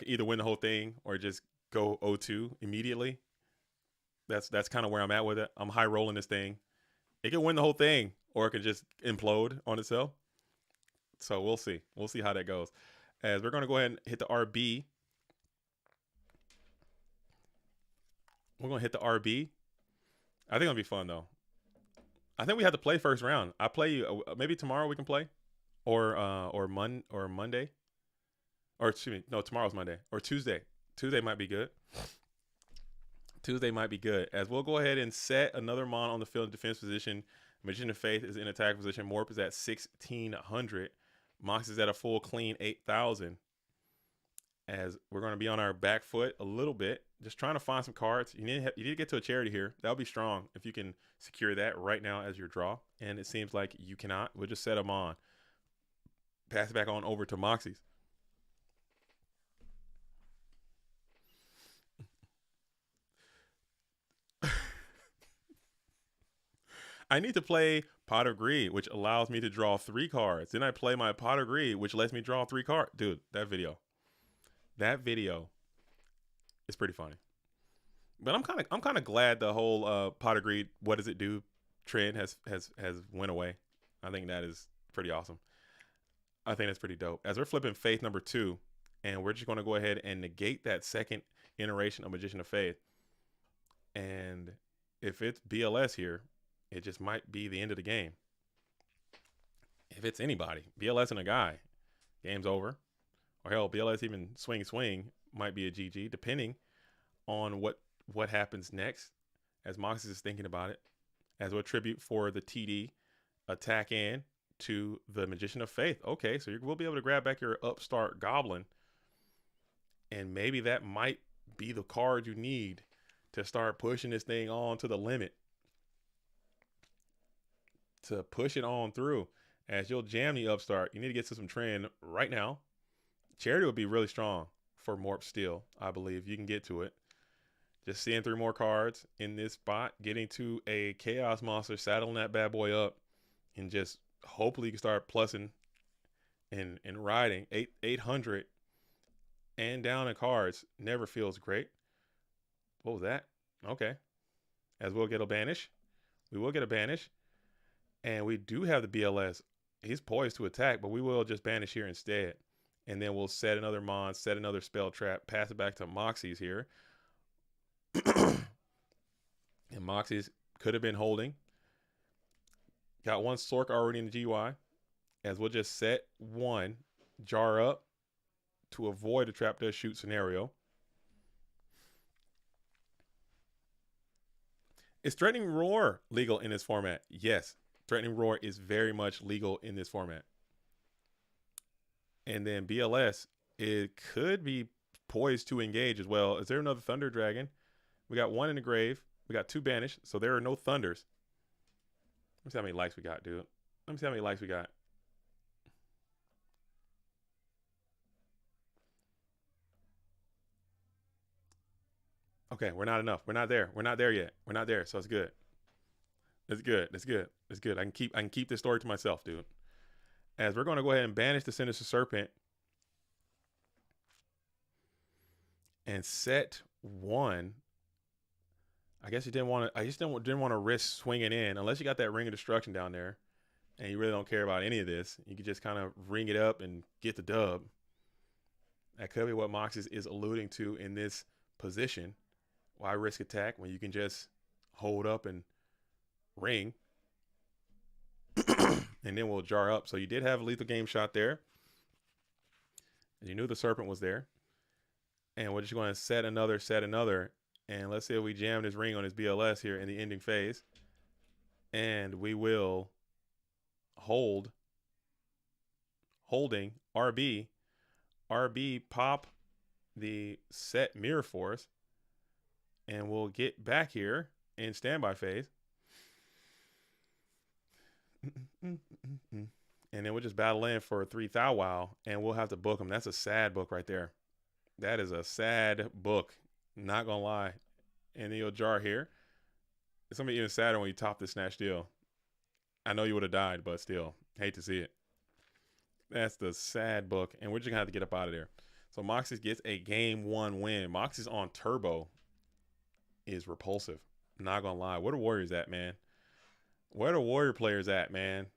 either win the whole thing or just go 0-2 immediately. That's kind of where I'm at with it. I'm high rolling this thing. It can win the whole thing or it can just implode on itself. So we'll see. We'll see how that goes. As we're gonna go ahead and hit the RB. We're gonna hit the RB. I think it'll be fun though. I think we have to play first round. I play you. Maybe tomorrow we can play, or Monday, or excuse me, no, tomorrow's Monday or Tuesday. Tuesday might be good. Tuesday might be good. As we'll go ahead and set another mon on the field in defense position. Magician of Faith is in attack position. Morp is at 1,600. Mox is at a full clean 8,000. As we're going to be on our back foot a little bit, just trying to find some cards. You need to get to a charity here. That would be strong if you can secure that right now as your draw. And it seems like you cannot. We'll just set them on. Pass it back on over to Moxy's. I need to play Pot of Greed, which allows me to draw 3 cards. Then I play my Pot of Greed, which lets me draw 3 cards. Dude, that video is pretty funny. But I'm kind of glad the whole Pot of Greed, what does it do trend has went away. I think that is pretty awesome. I think that's pretty dope. As we're flipping Faith number 2, and we're just going to go ahead and negate that second iteration of Magician of Faith. And if it's BLS here, it just might be the end of the game. If it's anybody, BLS and a guy, game's over. Or hell, BLS even swing might be a GG, depending on what happens next. As Moxy is thinking about it, as a tribute for the TD attack in to the Magician of Faith. Okay, so you will be able to grab back your upstart Goblin, and maybe that might be the card you need to start pushing this thing on to the limit. To push it on through. As you'll jam the upstart, you need to get to some trend right now. Charity would be really strong for Morp Steel, I believe. You can get to it. Just seeing 3 more cards in this spot, getting to a Chaos Monster, saddling that bad boy up, and just hopefully you can start plussing and riding. 800 and down in cards never feels great. What was that? Okay. As we'll get a banish. We will get a banish. And we do have the BLS. He's poised to attack, but we will just banish here instead. And then we'll set another mon, set another spell trap, pass it back to Moxy's here. And Moxy's could have been holding. Got 1 Sork already in the GY. As we'll just set 1, jar up to avoid a trap does shoot scenario. Is Threatening Roar legal in this format? Yes. Threatening Roar is very much legal in this format. And then BLS, it could be poised to engage as well. Is there another Thunder Dragon? We got 1 in the grave. We got 2 banished, so there are no Thunders. Let me see how many likes we got, dude. Let me see how many likes we got. Okay, we're not enough. We're not there. We're not there yet. We're not there, so it's good. It's good. It's good. It's good. I can keep this story to myself, dude. As we're going to go ahead and banish the Sinister Serpent and set 1. I guess you didn't want to. I just didn't want to risk swinging in unless you got that Ring of Destruction down there, and you really don't care about any of this. You could just kind of ring it up and get the dub. That could be what Moxy is alluding to in this position. Why risk attack when you can just hold up and ring? And then we'll jar up. So you did have a lethal game shot there. You knew the Serpent was there. And we're just going to set another. And let's see if we jam this ring on his BLS here in the ending phase. And we will holding RB. RB pop the set Mirror Force. And we'll get back here in standby phase. And then we'll just battle in for a 3 Thou Wow, and we'll have to book him. That's a sad book right there. That is a sad book. Not gonna lie. And then you'll jar here. It's gonna be even sadder when you top this Snatch Deal. I know you would have died, but still, hate to see it. That's the sad book, and we're just gonna have to get up out of there. So Moxy gets a game 1 win. Moxy's on turbo is repulsive. Not gonna lie. Where the Warriors at, man? Where the Warrior players at, man?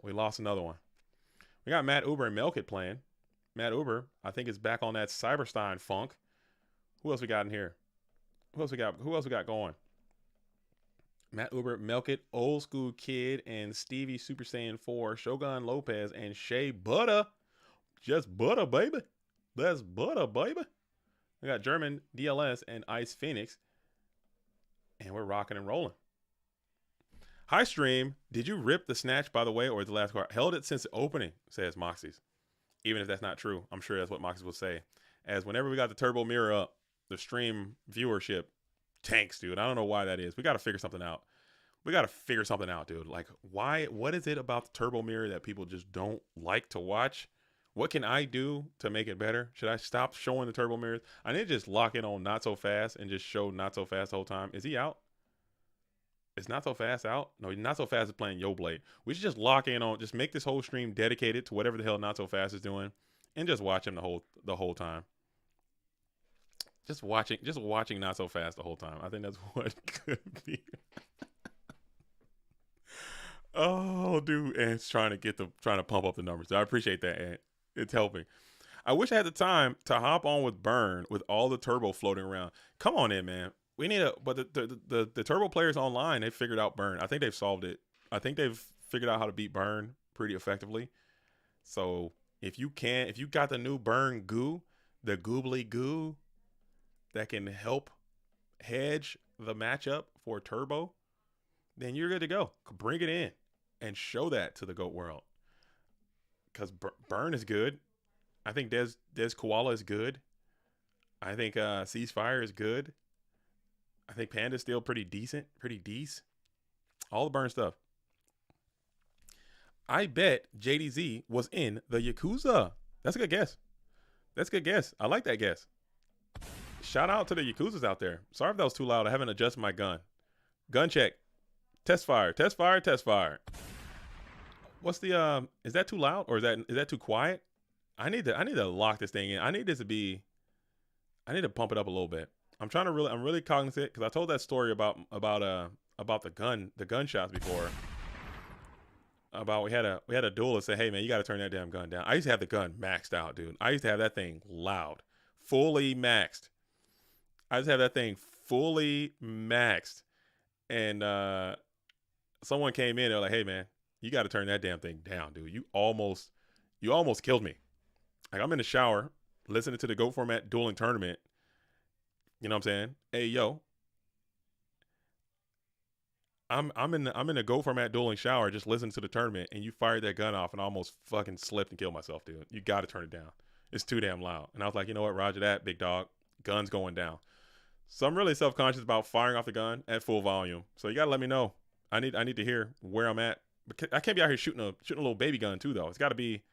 We lost another one. We got Matt Uber and Melkit playing. Matt Uber, I think, is back on that Cyberstein funk. Who else we got in here? Who else we got going? Matt Uber, Melkit, Old School Kid, and Stevie Super Saiyan 4, Shogun Lopez, and Shea Butter. Just butter, baby. That's butter, baby. We got German DLS and Ice Phoenix. And we're rocking and rolling. Hi, stream. Did you rip the snatch, by the way, or the last card? Held it since the opening, says Moxy's. Even if that's not true, I'm sure that's what Moxy will say. As whenever we got the turbo mirror up, the stream viewership tanks, dude. I don't know why that is. We got to figure something out. Dude. Like, why? What is it about the turbo mirror that people just don't like to watch? What can I do to make it better? Should I stop showing the turbo mirrors? I need to just lock in on Not So Fast and just show Not So Fast the whole time. Is he out? Is Not So Fast out? No, Not So Fast is playing Yo Blade. We should just lock in on, just make this whole stream dedicated to whatever the hell Not So Fast is doing, and just watch him the whole time. Just watching Not So Fast the whole time. I think that's what could be. Oh, dude, and it's trying to pump up the numbers. So I appreciate that, Ant. It's helping. I wish I had the time to hop on with Burn with all the turbo floating around. Come on in, man. We need but the turbo players online, they figured out Burn. I think they've solved it. I think they've figured out how to beat Burn pretty effectively. So if you got the new Burn goo, the goobly goo that can help hedge the matchup for turbo, then you're good to go. Bring it in and show that to the GOAT world. Because Burn is good. I think Des Koala is good. I think Ceasefire is good. I think Panda's still pretty decent. All the Burn stuff. I bet JDZ was in the Yakuza. That's a good guess. I like that guess. Shout out to the Yakuzas out there. Sorry if that was too loud. I haven't adjusted my gun. Gun check. Test fire. What's the is that too loud or is that too quiet? I need to lock this thing in. I need to pump it up a little bit. I'm really cognizant because I told that story about the gunshots before. About we had a duelist say, "Hey man, you got to turn that damn gun down." I used to have the gun maxed out, dude. I used to have that thing loud, fully maxed. And someone came in, they're like, "Hey man, you got to turn that damn thing down, dude. You almost killed me." Like, I'm in the shower listening to the Go Format dueling tournament. You know what I'm saying? Hey yo, I'm in the Go Format dueling shower just listening to the tournament, and you fired that gun off, and I almost fucking slipped and killed myself, dude. You got to turn it down. It's too damn loud. And I was like, you know what, Roger that, big dog. Gun's going down. So I'm really self-conscious about firing off the gun at full volume. So you gotta let me know. I need to hear where I'm at. I can't be out here shooting a little baby gun too, though. It's got to be,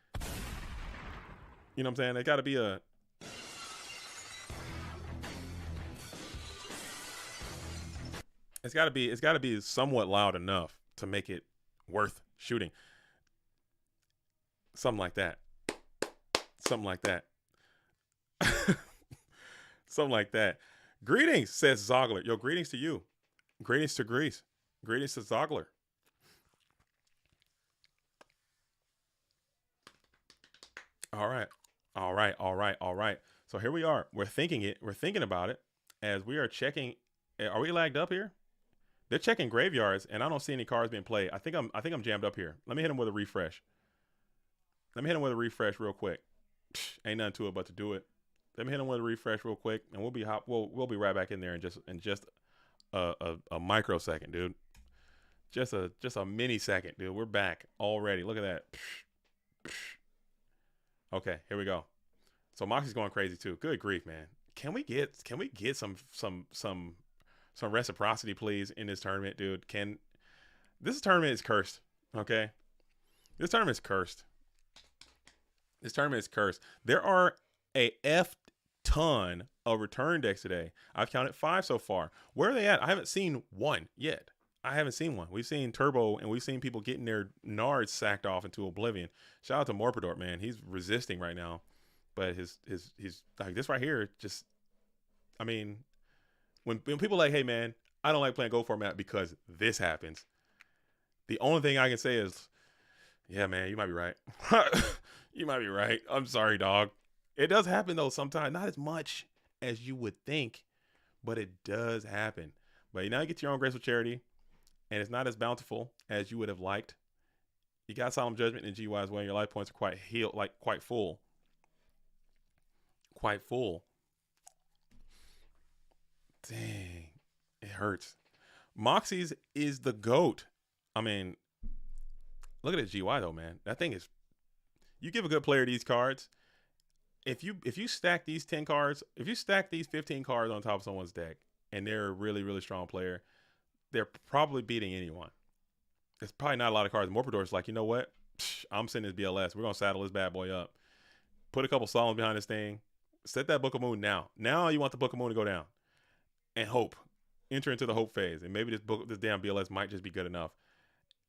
you know what I'm saying? It got to be a. It's got to be somewhat loud enough to make it worth shooting. Something like that. Something like that. Greetings, says Zogler. Yo, greetings to you. Greetings to Greece. Greetings to Zogler. All right. So here we are. We're thinking about it as we are checking. Are we lagged up here? They're checking graveyards, and I don't see any cards being played. I think I'm jammed up here. Let me hit him with a refresh. Real quick. Ain't nothing to it but to do it. Let me hit him with a refresh real quick, and we'll be right back in there in just a microsecond, dude. Just a mini second, dude. We're back already. Look at that. Okay, here we go. So Moxy's going crazy too. Good grief, man. Can we get some reciprocity, please, in this tournament, dude? This tournament is cursed. Okay, this tournament is cursed. There are a ton of return decks today. I've counted 5 so far. Where are they at? I haven't seen one yet. I haven't seen one. We've seen Turbo, and we've seen people getting their nards sacked off into oblivion. Shout out to Morador, man. He's resisting right now, but he's like this right here. Just, I mean, when people are like, hey man, I don't like playing Go format because this happens. The only thing I can say is, yeah, man, you might be right. You might be right. I'm sorry, dog. It does happen though sometimes, not as much as you would think, but it does happen. But now you get your own graceful charity, and it's not as bountiful as you would have liked. You got solemn judgment in GY as well. Your life points are quite healed, like quite full. Quite full. Dang. It hurts. Moxy's is the GOAT. I mean, look at the GY though, man. That thing is, you give a good player these cards. If you stack these 10 cards, if you stack these 15 cards on top of someone's deck and they're a really, really strong player, they're probably beating anyone. There's probably not a lot of cards. Morador's like, you know what? I'm sending this BLS. We're going to saddle this bad boy up. Put a couple solemns behind this thing. Set that Book of Moon now. Now you want the Book of Moon to go down. And hope. Enter into the hope phase. And maybe this damn BLS might just be good enough.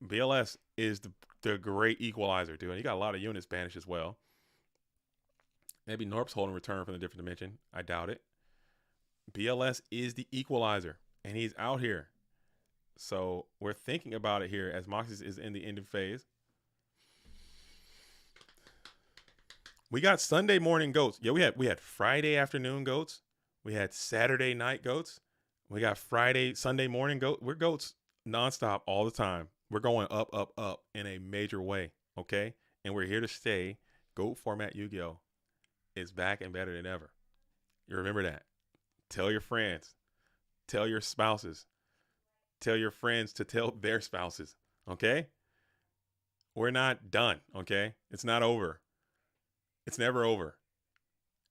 BLS is the great equalizer, dude. And you got a lot of units banished as well. Maybe Norp's holding return from a different dimension. I doubt it. BLS is the equalizer. And he's out here. So we're thinking about it here as Moxy is in the ending phase. We got Sunday morning goats. Yeah, we had Friday afternoon goats. We had Saturday night goats. We got Sunday morning goat. We're goats nonstop all the time. We're going up, up, up in a major way. Okay. And we're here to stay. Goat format Yu-Gi-Oh! Is back and better than ever. You remember that. Tell your friends. Tell your spouses. Tell your friends to tell their spouses. Okay. We're not done. Okay. It's not over. It's never over.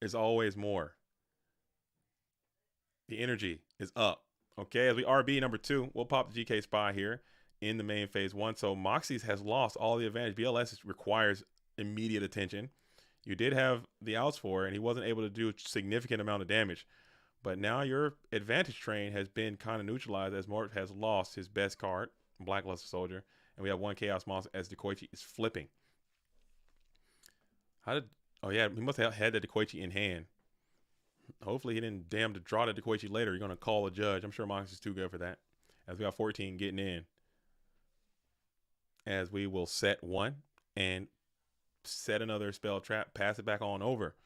There's always more. The energy is up. Okay, as we RB number 2, we'll pop the GK Spy here in the main phase 1. So Moxy's has lost all the advantage. BLS requires immediate attention. You did have the outs for, and he wasn't able to do a significant amount of damage. But now your advantage train has been kind of neutralized as Mort has lost his best card, Blackluster Soldier. And we have one Chaos Monster as Dekoichi is flipping. Oh yeah, he must have had the Dekoichi in hand. Hopefully he didn't damn to draw the Dekoichi later. You're going to call a judge. I'm sure Mox is too good for that. As we got 14 getting in. As we will set one and set another spell trap. Pass it back on over.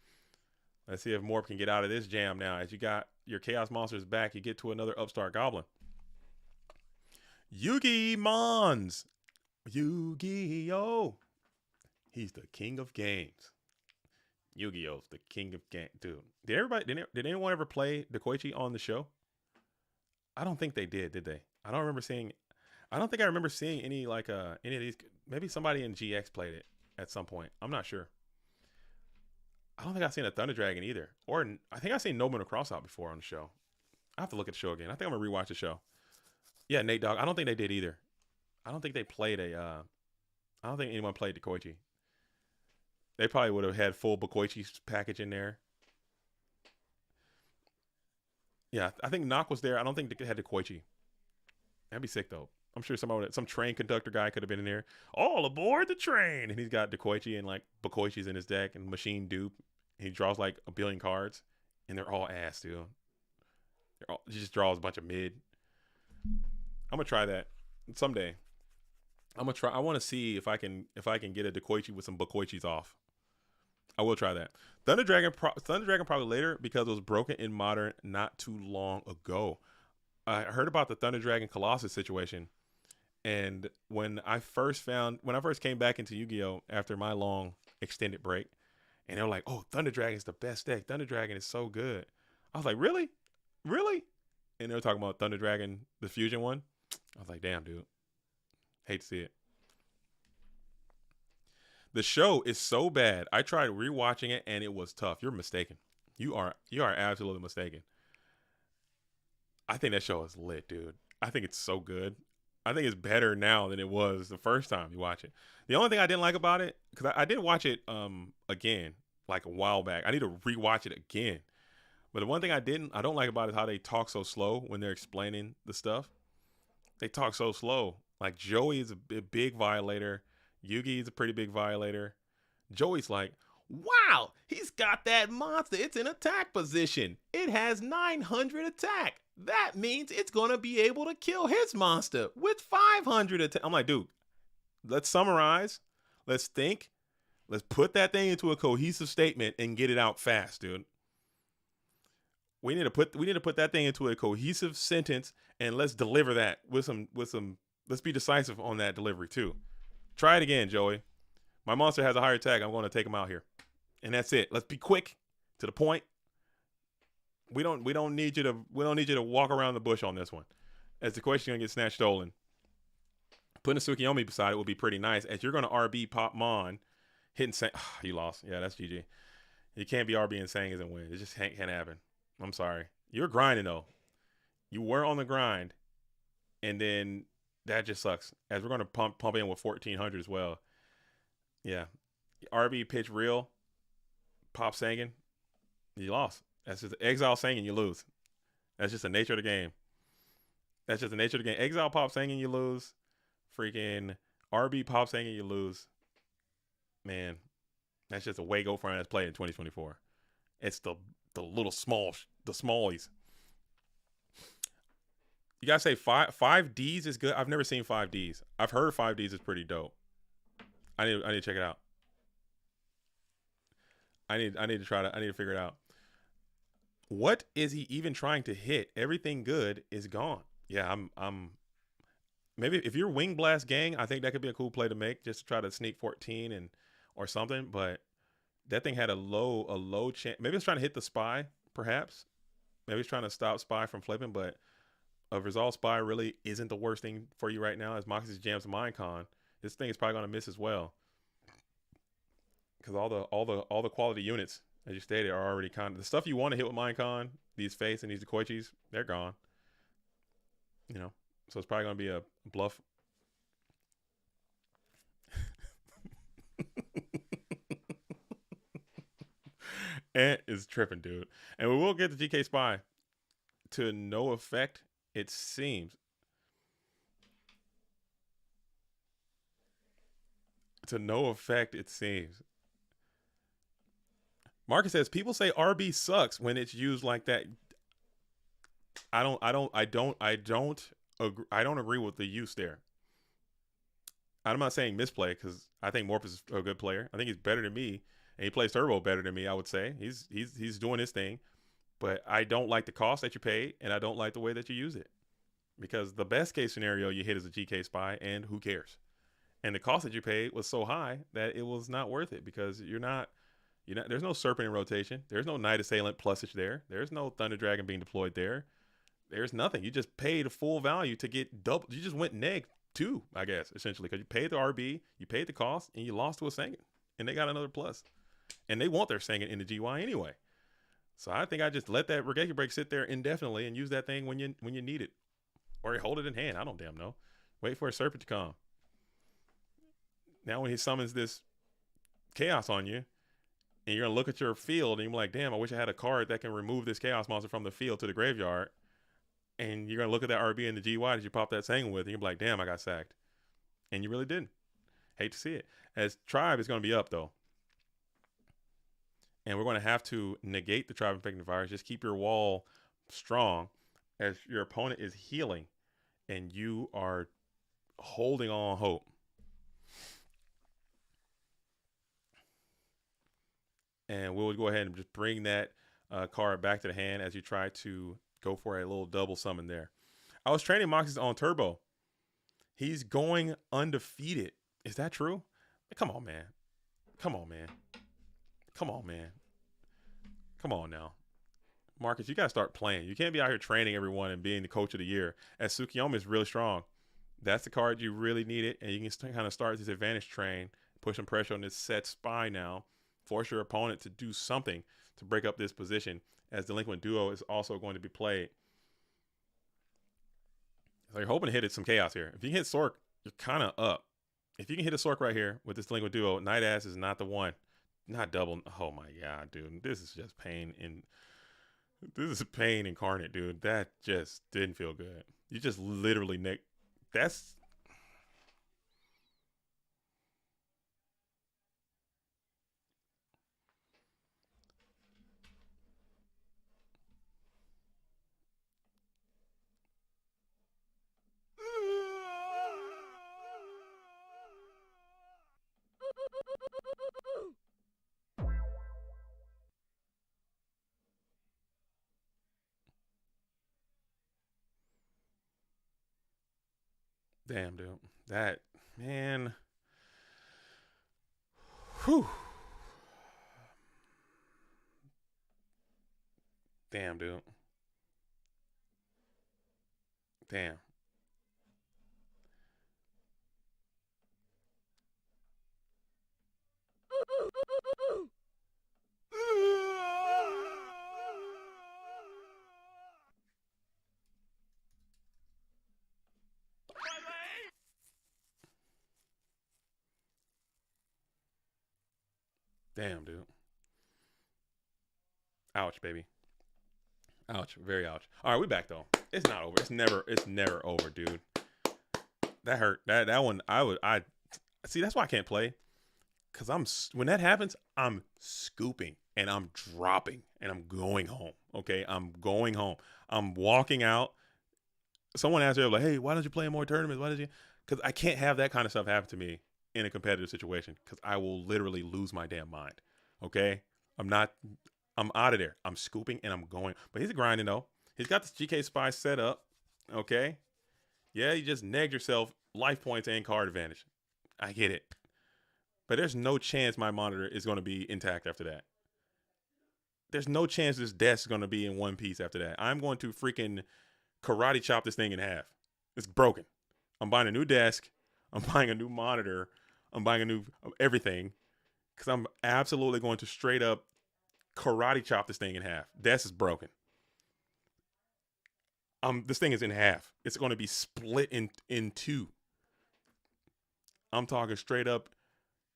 Let's see if Morp can get out of this jam now. As you got your Chaos Monsters back, you get to another Upstart Goblin. Yugi Mons. Yu-Gi-Oh! He's the king of games. Yu-Gi-Oh's the king of game, dude. Did anyone ever play Dekoichi on the show? I don't think they did they? I don't think I remember seeing any any of these. Maybe somebody in GX played it at some point. I'm not sure. I don't think I've seen a Thunder Dragon either. Or I think I've seen No Moon Across out before on the show. I have to look at the show again. I think I'm gonna rewatch the show. Yeah, Nate Dogg. I don't think they did either. I don't think they played I don't think anyone played Dekoichi. They probably would have had full Bokoichi package in there. Yeah, I think Nock was there. I don't think they had Dekoichi. That'd be sick though. I'm sure some train conductor guy could have been in there. All aboard the train, and he's got Dekoichi and like Bokoichis in his deck and Machine Dupe. He draws like a billion cards, and they're all ass, dude. He just draws a bunch of mid. I'm gonna try that someday. I'm gonna try. I want to see if I can get a Dekoichi with some Bokoichis off. I will try that. Thunder Dragon probably later because it was broken in Modern not too long ago. I heard about the Thunder Dragon Colossus situation, and when I first came back into Yu-Gi-Oh after my long extended break, and they were like, "Oh, Thunder Dragon is the best deck. Thunder Dragon is so good." I was like, "Really, really?" And they were talking about Thunder Dragon, the fusion one. I was like, "Damn, dude, hate to see it." The show is so bad. I tried rewatching it and it was tough. You're mistaken. You are absolutely mistaken. I think that show is lit, dude. I think it's so good. I think it's better now than it was the first time you watch it. The only thing I didn't like about it, because I did watch it again like a while back. I need to rewatch it again. But the one thing I don't like about it is how they talk so slow when they're explaining the stuff. They talk so slow. Like Joey is a big violator. Yugi is a pretty big violator. Joey's like, wow, he's got that monster. It's in attack position. It has 900 attack. That means it's going to be able to kill his monster with 500 attack. I'm like, dude, let's summarize. Let's think. Let's put that thing into a cohesive statement and get it out fast, dude. We need to put that thing into a cohesive sentence and let's deliver that with some let's be decisive on that delivery too. Try it again, Joey. My monster has a higher attack. I'm going to take him out here. And that's it. Let's be quick, to the point. We don't need you to walk around the bush on this one. As the question going to get snatched stolen. Putting a Tsukiyomi beside it would be pretty nice, as you're going to RB pop Mon, hitting Sang. Oh, you lost. Yeah, that's GG. You can't be RB and Sang and win. It just can't happen. I'm sorry. You're grinding though. You were on the grind, and then that just sucks. As we're going to pump in with 1400 as well. Yeah, RB pitch real, pop Sangin, you lost. That's just exile Sangin, you lose. That's just the nature of the game. Exile pop Sangin, you lose. Freaking RB pop Sangin, you lose. Man, that's just a way Go for has played in 2024. It's the little smallies. You gotta say five Ds is good. I've never seen 5Ds. I've heard 5Ds is pretty dope. I need to check it out. I need to figure it out. What is he even trying to hit? Everything good is gone. Yeah, I'm maybe if you're Wing Blast Gang, I think that could be a cool play to make, just to try to sneak 14 or something, but that thing had a low chance. Maybe it's trying to hit the spy, perhaps. Maybe it's trying to stop spy from flipping, but a resolve spy really isn't the worst thing for you right now, as Moxy jams the Minecon. This thing is probably going to miss as well, because all the quality units, as you stated, are already kind of the stuff you want to hit with Minecon. These Face and these Dekoichis, they're gone. You know, so it's probably going to be a bluff. Ant is tripping, dude. And we will get the GK Spy to no effect, it seems. To no effect, it seems. Marcus says people say RB sucks when it's used like that. I don't agree with the use there. I'm not saying misplay, because I think Morph is a good player. I think he's better than me, and he plays Turbo better than me, I would say. He's doing his thing, but I don't like the cost that you pay, and I don't like the way that you use it, because the best case scenario you hit is a GK Spy, and who cares? And the cost that you paid was so high that it was not worth it, because you're not. There's no Serpent in rotation. There's no Night Assailant plusage there. There's no Thunder Dragon being deployed there. There's nothing. You just paid full value to get double. You just went neg 2, I guess, essentially, because you paid the RB, you paid the cost, and you lost to a Sangin, and they got another plus. And they want their Sangin in the GY anyway. So I think I just let that Regeki Break sit there indefinitely and use that thing when you need it, or hold it in hand. I don't damn know. Wait for a Serpent to come. Now when he summons this Chaos on you, and you're gonna look at your field and you're like, damn, I wish I had a card that can remove this Chaos monster from the field to the graveyard. And you're gonna look at that RB in the GY that you pop that Sangin with, and you're like, damn, I got sacked. And you really didn't. Hate to see it. As Tribe is gonna be up though. And we're gonna have to negate the Tribe Infecting Virus. Just keep your wall strong as your opponent is healing and you are holding on hope. And we'll go ahead and just bring that card back to the hand as you try to go for a little double summon there. I was training Moxys on Turbo. He's going undefeated. Is that true? Come on, man. Come on, man. Come on, man. Come on now. Marcus, you got to start playing. You can't be out here training everyone and being the coach of the year. As Tsukiyomi is really strong. That's the card you really need it. And you can kind of start this advantage train, put some pressure on this set spy now. Force your opponent to do something to break up this position, as Delinquent Duo is also going to be played. So you're hoping to hit some chaos here. If you can hit Sork, you're kind of up. If you can hit a Sork right here with this Delinquent Duo, Night Ass is not the one. Not double. Oh my God, dude. This is just pain. This is pain incarnate, dude. That just didn't feel good. You just literally That's damn, dude. That man. Whew. Damn, dude. Damn. Damn, dude. Ouch, baby. Ouch. Very ouch. All right, we back though. It's not over. It's never over, dude. That hurt. That one. I see. That's why I can't play. Cause when that happens, I'm scooping and I'm dropping and I'm going home. Okay, I'm going home. I'm walking out. Someone asked me like, "Hey, why don't you play in more tournaments? Why did you?" Because I can't have that kind of stuff happen to me in a competitive situation. Because I will literally lose my damn mind. Okay, I'm not. I'm out of there. I'm scooping and I'm going. But he's grinding though. He's got this GK Spy set up. Okay. Yeah, you just negged yourself life points and card advantage. I get it. But there's no chance my monitor is going to be intact after that. There's no chance this desk is going to be in one piece after that. I'm going to freaking karate chop this thing in half. It's broken. I'm buying a new desk. I'm buying a new monitor. I'm buying a new everything because I'm absolutely going to straight up karate chop this thing in half. Desk is broken. This thing is in half. It's going to be split in two. I'm talking straight up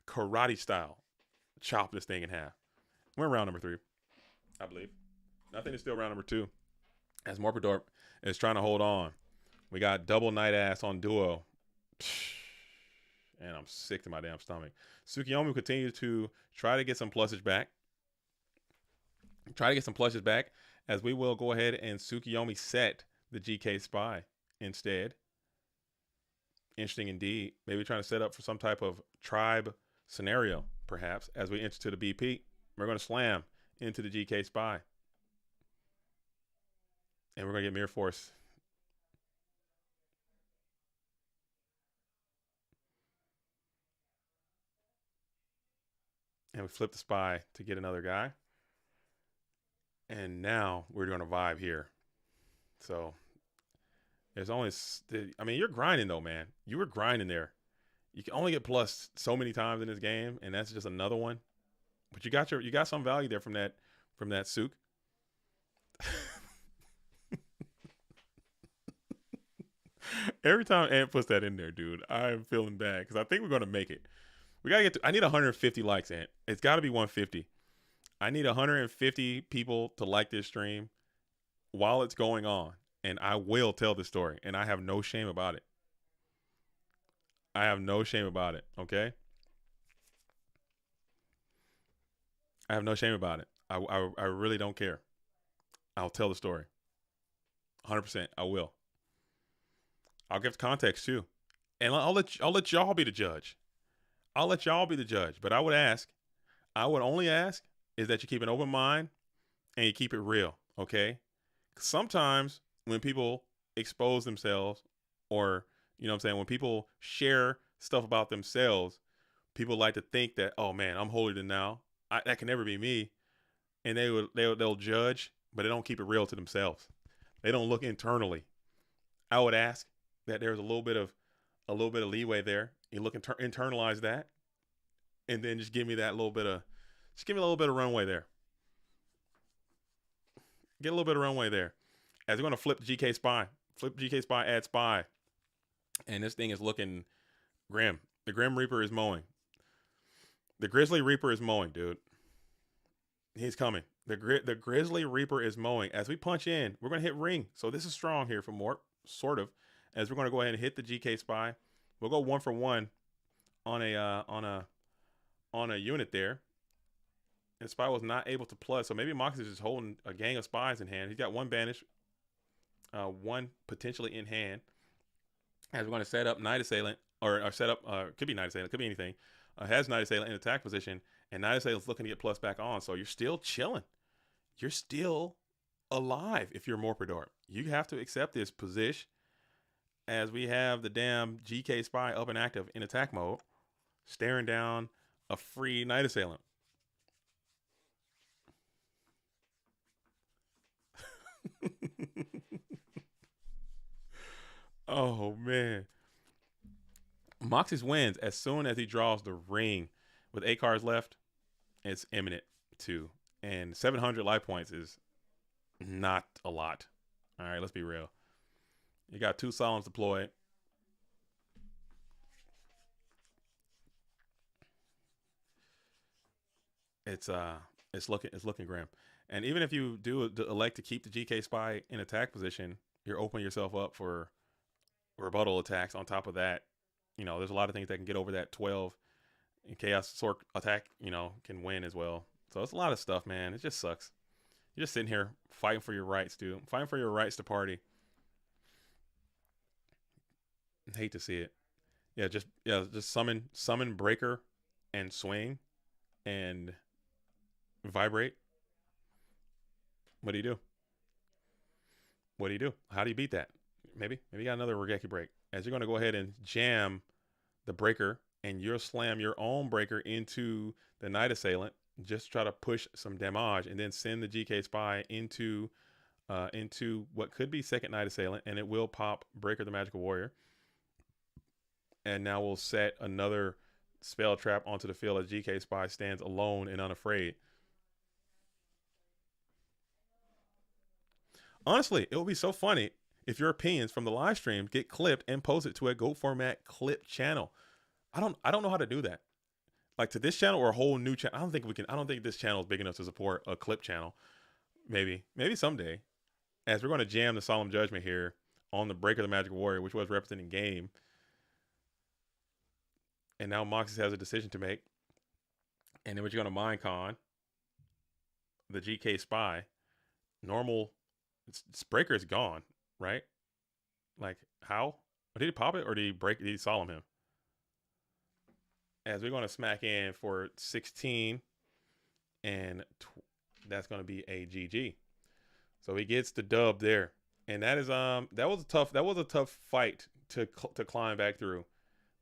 karate style. Chop this thing in half. We're in round number 3, I believe. I think it's still round number 2. As Morador is trying to hold on. We got double night ass on duo. And I'm sick to my damn stomach. Tsukiyomi continues to try to get some pluses back. As we will go ahead and Tsukiyomi set the GK Spy instead. Interesting indeed. Maybe trying to set up for some type of tribe scenario, perhaps, as we enter to the BP. We're going to slam into the GK Spy. And we're going to get Mirror Force. And we flip the Spy to get another guy. And now we're going to vibe here. So there's only, I mean, you're grinding though, man. You were grinding there. You can only get plus so many times in this game, and that's just another one. But you got some value there from that Sook. Every time Ant puts that in there, dude, I'm feeling bad because I think we're gonna make it. We gotta get to. I need 150 likes, Ant. It's got to be 150. I need 150 people to like this stream while it's going on, and I will tell the story, and I have no shame about it. I have no shame about it. Okay. I have no shame about it. I really don't care. I'll tell the story. 100%. I will. I'll give context too, and I'll let y'all be the judge. I'll let y'all be the judge. But I would only ask, is that you keep an open mind and you keep it real. Okay. Sometimes when people expose themselves, or you know what I'm saying, when people share stuff about themselves, people like to think that, oh man, I'm holier than thou. That can never be me, and they'll judge, but they don't keep it real to themselves. They don't look internally. I would ask that there's a little bit of leeway there. You look internalize that, and then just give me a little bit of runway there. Get a little bit of runway there. As we're gonna flip GK Spy, add Spy, and this thing is looking grim. The Grim Reaper is mowing. The Grizzly Reaper is mowing, dude. He's coming. The Grizzly Reaper is mowing. As we punch in, we're going to hit ring. So this is strong here for Mort, sort of. as we're going to go ahead and hit the GK Spy. We'll go 1 for 1 on a unit there. And Spy was not able to plus, so maybe Moxy is just holding a gang of spies in hand. He's got one banish, one potentially in hand. As we're going to set up Night Assailant, or set up, could be Night Assailant, could be anything. Has Night Assailant in attack position, and Night Assailant's looking to get plus back on, so you're still chilling. You're still alive if you're Morador. You have to accept this position as we have the damn GK Spy up and active in attack mode, staring down a free Night Assailant. Oh, man. Moxy's wins as soon as he draws the ring. With 8 cards left, it's imminent, too. And 700 life points is not a lot. All right, let's be real. You got 2 Solemns deployed. It's looking grim. And even if you do elect to keep the GK Spy in attack position, you're opening yourself up for rebuttal attacks. On top of that, there's a lot of things that can get over that 12. And Chaos Sork attack, can win as well. So it's a lot of stuff, man. It just sucks. You're just sitting here fighting for your rights, dude. Fighting for your rights to party. I hate to see it. Just summon Breaker and swing and vibrate. What do you do? What do you do? How do you beat that? Maybe you got another Regeki break. As you're going to go ahead and jam the Breaker, and you'll slam your own Breaker into the Night Assailant. Just try to push some damage, and then send the GK Spy into what could be second Night Assailant, and it will pop Breaker the Magical Warrior. And now we'll set another spell trap onto the field as GK Spy stands alone and unafraid. Honestly, it would be so funny if your opinions from the live stream get clipped and posted to a GOAT format clip channel. I don't know how to do that. Like to this channel or a whole new channel. I don't think this channel is big enough to support a clip channel. Maybe someday. As we're going to jam the Solemn Judgment here on the Breaker the Magical Warrior, which was representing game. And now Moxy has a decision to make. And then we're going to Mind Con the GK Spy. Normal Breaker is gone, right? Like how? Did he pop it or did he Solemn him? As we're going to smack in for 16, and that's going to be a GG. So he gets the dub there, and that is that was a tough fight to climb back through.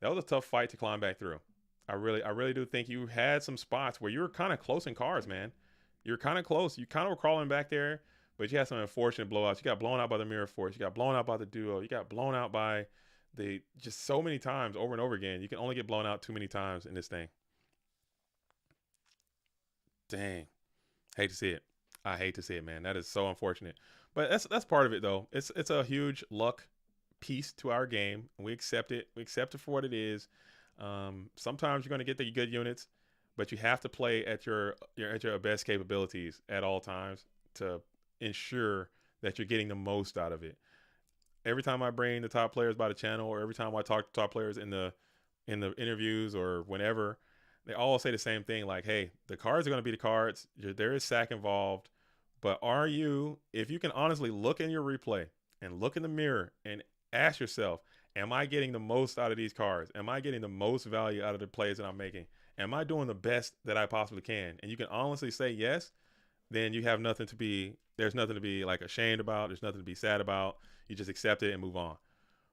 That was a tough fight to climb back through. I really do think you had some spots where you were kind of close in cards, man. You're kind of close. You kind of were crawling back there, but you had some unfortunate blowouts. You got blown out by the Mirror Force. You got blown out by the Duo. You got blown out by just so many times over and over again. You can only get blown out too many times in this thing. Dang. Hate to see it. I hate to see it, man. That is so unfortunate. But that's part of it, though. It's a huge luck piece to our game. We accept it. We accept it for what it is. Sometimes you're going to get the good units, but you have to play at your best capabilities at all times to ensure that you're getting the most out of it. Every time I bring the top players by the channel, or every time I talk to top players in the interviews or whenever, they all say the same thing. Like, hey, the cards are going to be the cards. There is sack involved. But if you can honestly look in your replay and look in the mirror and ask yourself, am I getting the most out of these cards? Am I getting the most value out of the plays that I'm making? Am I doing the best that I possibly can? And you can honestly say yes, then you have there's nothing to be like ashamed about. There's nothing to be sad about. You just accept it and move on.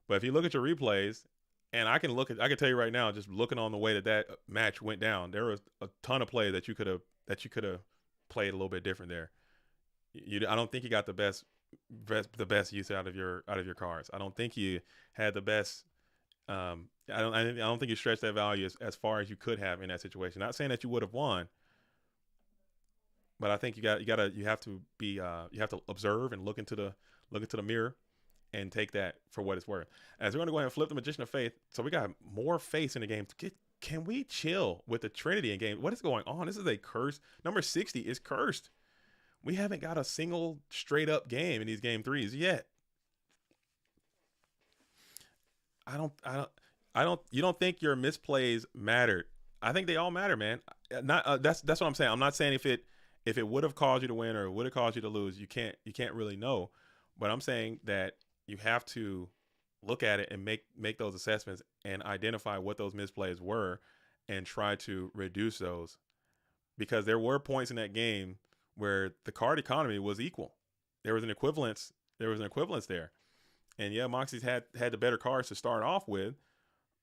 But if you look at your replays, and I can tell you right now, just looking on the way that match went down, there was a ton of play that you could have played a little bit different there. I don't think you got the best use out of your cards. I don't think you had the best. I don't think you stretched that value as far as you could have in that situation. Not saying that you would have won, but I think you have to observe and look into the mirror and take that for what it's worth. As we're going to go ahead and flip the Magician of Faith. So we got more face in the game. Can we chill with the Trinity in game? What is going on? This is a curse. Number 60 is cursed. We haven't got a single straight up game in these game threes yet. I don't, I don't, I don't. You don't think your misplays mattered? I think they all matter, man. Not that's what I'm saying. I'm not saying if it would have caused you to win or it would have caused you to lose. You can't really know. But I'm saying that you have to look at it and make those assessments and identify what those misplays were and try to reduce those, because there were points in that game where the card economy was equal. There was an equivalence. There was an equivalence there. And yeah, Moxie's had the better cards to start off with,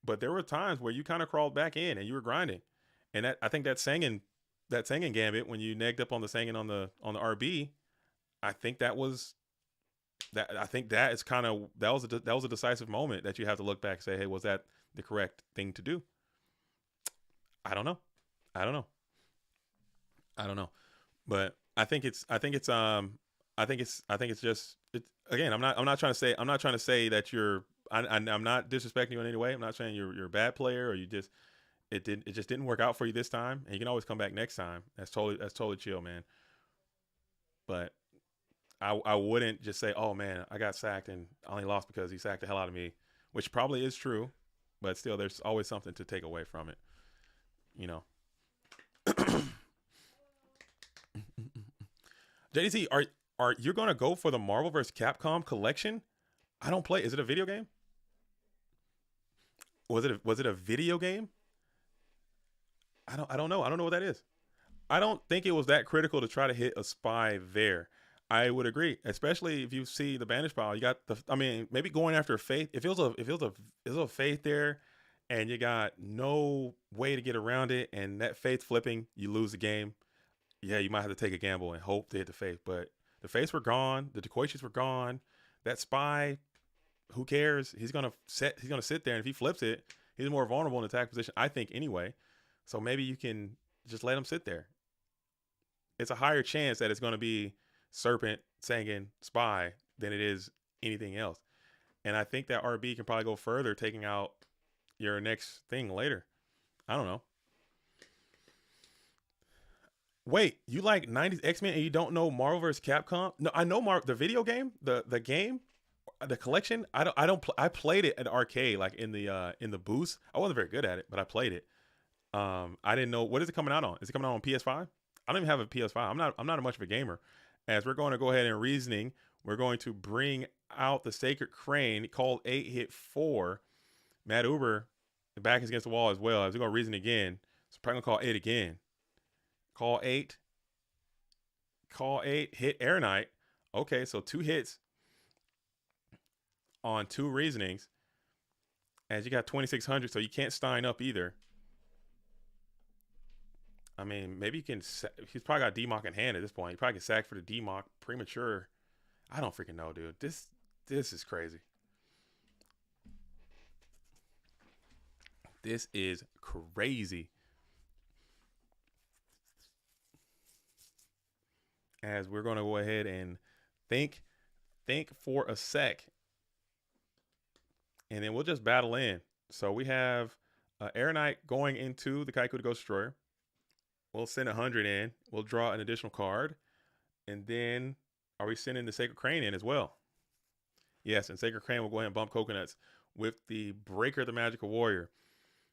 but there were times where you kind of crawled back in and you were grinding. And I think that Sangin gambit, when you negged up on the Sangin on the RB, I think that was that. I think that is kind of that was a decisive moment that you have to look back and say, hey, was that the correct thing to do? I don't know. I don't know. I don't know. But I think it's just it again. I'm not trying to say that I'm not disrespecting you in any way. I'm not saying you're a bad player or you just it just didn't work out for you this time, and you can always come back next time. That's totally chill, man. But I wouldn't just say, oh man, I got sacked and I only lost because he sacked the hell out of me, which probably is true, but still, there's always something to take away from it, you know. JDC, are you gonna go for the Marvel vs. Capcom collection? I don't play. Is it a video game? Was it a video game? I don't know. I don't know what that is. I don't think it was that critical to try to hit a spy there. I would agree, especially if you see the banish pile. You got the. I mean, maybe going after a faith. If it was a faith there, and you got no way to get around it, and that faith flipping, you lose the game. Yeah, you might have to take a gamble and hope to hit the faith. But the faiths were gone. The decoys were gone. That spy, who cares? He's gonna sit there, and if he flips it, he's more vulnerable in attack position, I think, anyway. So maybe you can just let him sit there. It's a higher chance that it's gonna be Serpent, Sangin, Spy than it is anything else. And I think that RB can probably go further, taking out your next thing later. I don't know. Wait, you like 90s X-Men and you don't know Marvel vs. Capcom? No, I know the video game, the game, the collection. I played it at the arcade, like in the booth. I wasn't very good at it, but I played it. I didn't know, what is it coming out on? Is it coming out on PS5? I don't even have a PS5. I'm not much of a gamer. As we're going to go ahead and reasoning, we're going to bring out the Sacred Crane called 8 hit 4. Matt Uber, the back is against the wall as well. As we're going to reason again, so probably going to call 8 again. Call 8. Call 8. Hit Air Knight. Okay, so 2 hits on 2 reasonings. As you got 2600, so you can't Stein up either. I mean, maybe you can. He's probably got DMOC in hand at this point. He probably can sack for the DMOC premature. I don't freaking know, dude. This is crazy. This is crazy. As we're going to go ahead and think for a sec, and then we'll just battle in. So we have Air Knight going into the Kaiku to Ghost Destroyer. We'll send 100 in. We'll draw an additional card. And then are we sending the Sacred Crane in as well? Yes, and Sacred Crane will go ahead and bump Coconuts with the Breaker the Magical Warrior.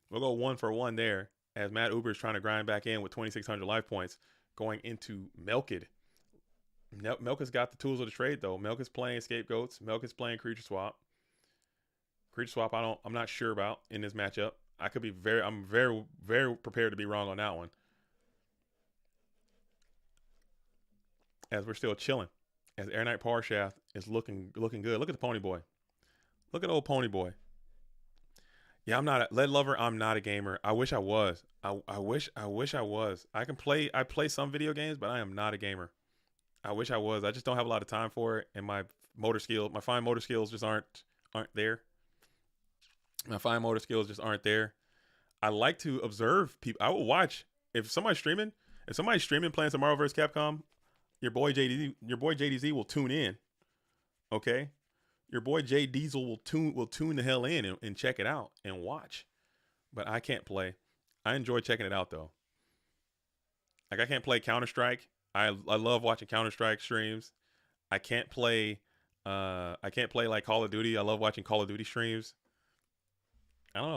We'll go 1 for 1 there as Matt Uber is trying to grind back in with 2,600 life points going into Melkid. Melkid's got the tools of the trade, though. Melkid's playing Scapegoats. Melkid's playing Creature Swap. Creature Swap, I'm not sure about in this matchup. I'm very, very prepared to be wrong on that one. As we're still chilling, as Air Knight Power Shaft is looking good. Look at the Pony Boy. Look at old Pony Boy. Yeah, I'm not a lead lover. I'm not a gamer. I wish I was. I wish I was. I play some video games, but I am not a gamer. I wish I was. I just don't have a lot of time for it, and my fine motor skills just aren't there. My fine motor skills just aren't there. I like to observe people. I will watch if somebody's streaming playing some Marvel vs. Capcom. Your boy JDZ will tune in. Okay? Your boy J Diesel will tune the hell in and check it out and watch. But I can't play. I enjoy checking it out though. Like I can't play Counter-Strike. I love watching Counter-Strike streams. I can't play like Call of Duty. I love watching Call of Duty streams. I don't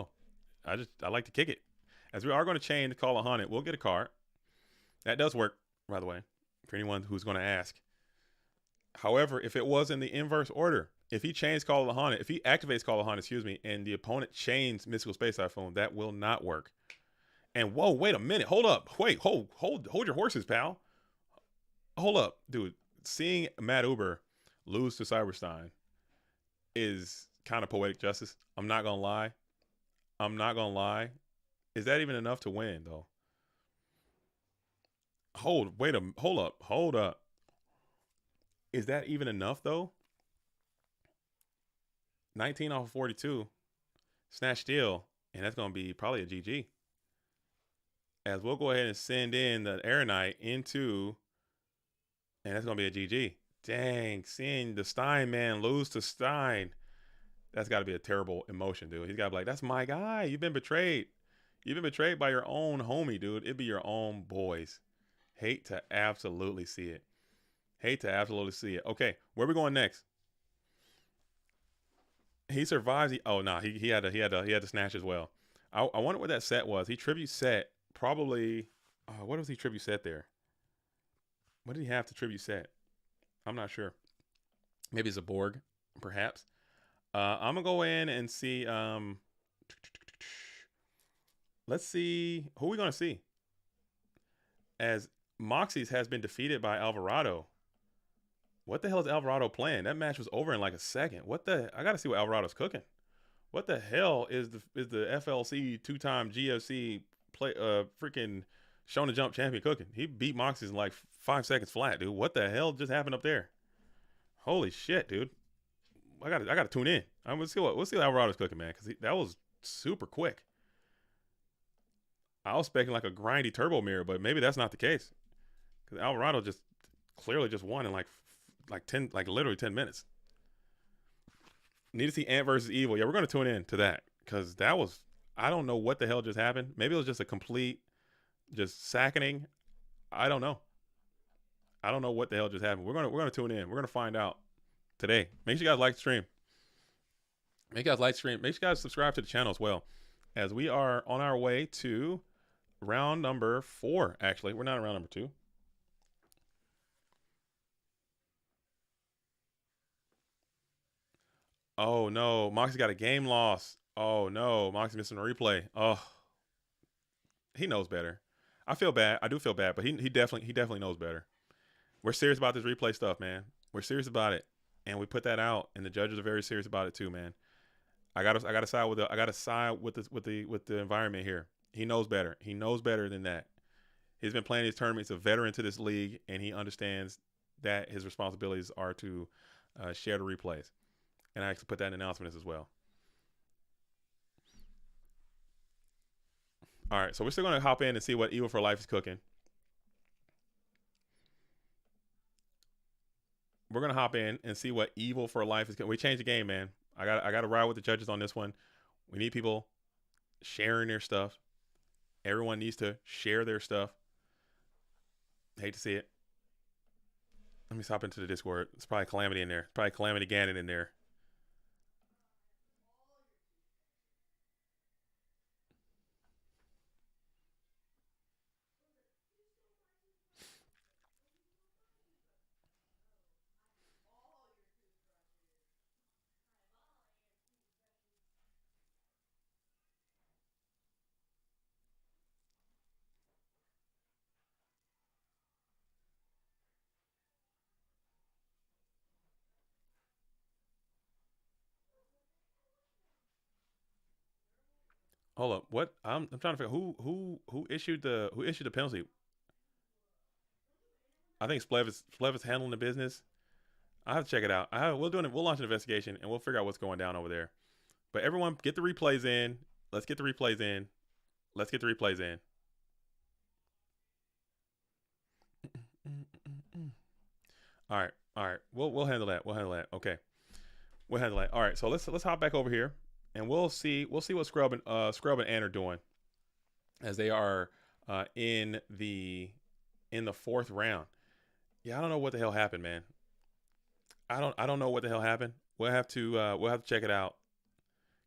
know. I like to kick it. As we are going to chain to Call of Haunted, we'll get a card. That does work, by the way, for anyone who's going to ask. However, if it was in the inverse order, if he chains Call of the Haunted, if he activates Call of the Haunted, excuse me, and the opponent chains Mystical Space Typhoon, that will not work. And whoa, wait a minute. Hold up. Wait, hold your horses, pal. Hold up, dude. Seeing Matt Uber lose to Cyberstein is kind of poetic justice. I'm not gonna lie. Is that even enough to win though? Hold up. Is that even enough though? 19 off of 42. Snatch steal, and that's gonna be probably a GG. As we'll go ahead and send in the Air Knight into, and that's gonna be a GG. Dang, seeing the Stein man lose to Stein, that's got to be a terrible emotion, dude. He's got to be like, that's my guy. You've been betrayed. You've been betrayed by your own homie, dude. It'd be your own boys. Hate to absolutely see it. Okay, where we going next? He survives. Oh no, he had to snatch as well. I wonder what that set was. He tribute set probably. What was he tribute set there? What did he have to tribute set? I'm not sure. Maybe it's a Borg, perhaps. I'm gonna go in and see. Let's see who we gonna see. As Moxy's has been defeated by Alvarado. What the hell is Alvarado playing? That match was over in like a second. I gotta see what Alvarado's cooking. What the hell is the FLC 2-time GFC play freaking Shonen Jump champion cooking? He beat Moxy's in like 5 seconds flat, dude. What the hell just happened up there? Holy shit, dude. I gotta tune in. We'll see what Alvarado's cooking, man, because that was super quick. I was expecting like a grindy turbo mirror, but maybe that's not the case. Because Alvarado just clearly just won in like literally 10 minutes. Need to see Ant versus Evil. Yeah, we're gonna tune in to that because that was, I don't know what the hell just happened. Maybe it was just a complete just sacking. I don't know. I don't know what the hell just happened. We're gonna tune in. We're gonna find out today. Make sure you guys like the stream. Make sure you guys subscribe to the channel as well. As we are on our way to round number 4. Actually, we're not in round number 2. Oh no, Moxy got a game loss. Oh no, Moxy missing a replay. Oh, he knows better. I feel bad. I do feel bad, but he definitely knows better. We're serious about this replay stuff, man. We're serious about it, and we put that out, and the judges are very serious about it too, man. I gotta side with the environment here. He knows better. He knows better than that. He's been playing these tournaments. He's a veteran to this league, and he understands that his responsibilities are to share the replays. And I actually put that in announcements as well. All right, so we're still going to hop in and see what Evil for Life is cooking. We're going to hop in and see what Evil for Life is cooking. We changed the game, man. I got to ride with the judges on this one. We need people sharing their stuff. Everyone needs to share their stuff. Hate to see it. Let me hop into the Discord. It's probably Calamity in there. Probably Calamity Gannon in there. Hold up. What? I'm trying to figure who issued the penalty. I think Splev is handling the business. I have to check it out. We'll launch an investigation and we'll figure out what's going down over there. But everyone, get the replays in. Let's get the replays in. All right. We'll handle that. Okay. We'll handle that. All right. So let's hop back over here and we'll see what Scrub and Ant are doing as they are in the 4th round. Yeah, I don't know what the hell happened, man. I don't know what the hell happened. We'll have to check it out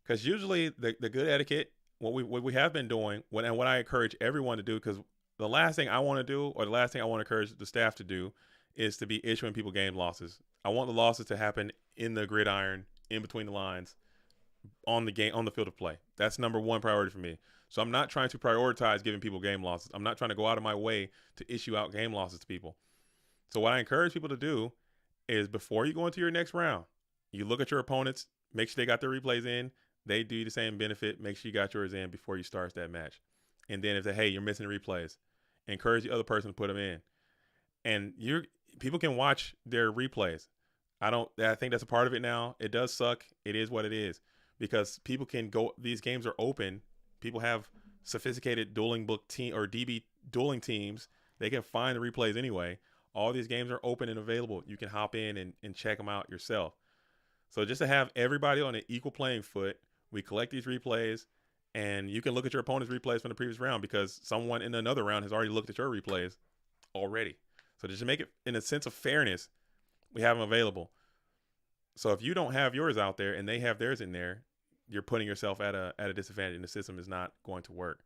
Because usually the good etiquette, what we have been doing, and what I encourage everyone to do, because the last thing I want to do, or the last thing I want to encourage the staff to do, is to be issuing people game losses. I want the losses to happen in the gridiron, in between the lines, on the field of play. That's number one priority for me. So I'm not trying to prioritize giving people game losses. I'm not trying to go out of my way to issue out game losses to people. So what I encourage people to do is, before you go into your next round, you look at your opponents, make sure they got their replays in. They do you the same benefit. Make sure you got yours in before you start that match. And then if they, hey, you're missing the replays, encourage the other person to put them in. And people can watch their replays. I think that's a part of it now. It does suck. It is what it is, because people can go. These games are open. People have sophisticated dueling book team or DB dueling teams. They can find the replays anyway. All these games are open and available. You can hop in and check them out yourself. So just to have everybody on an equal playing foot, we collect these replays, and you can look at your opponent's replays from the previous round, because someone in another round has already looked at your replays already. So just to make it in a sense of fairness, we have them available. So if you don't have yours out there and they have theirs in there, you're putting yourself at a disadvantage, and the system is not going to work.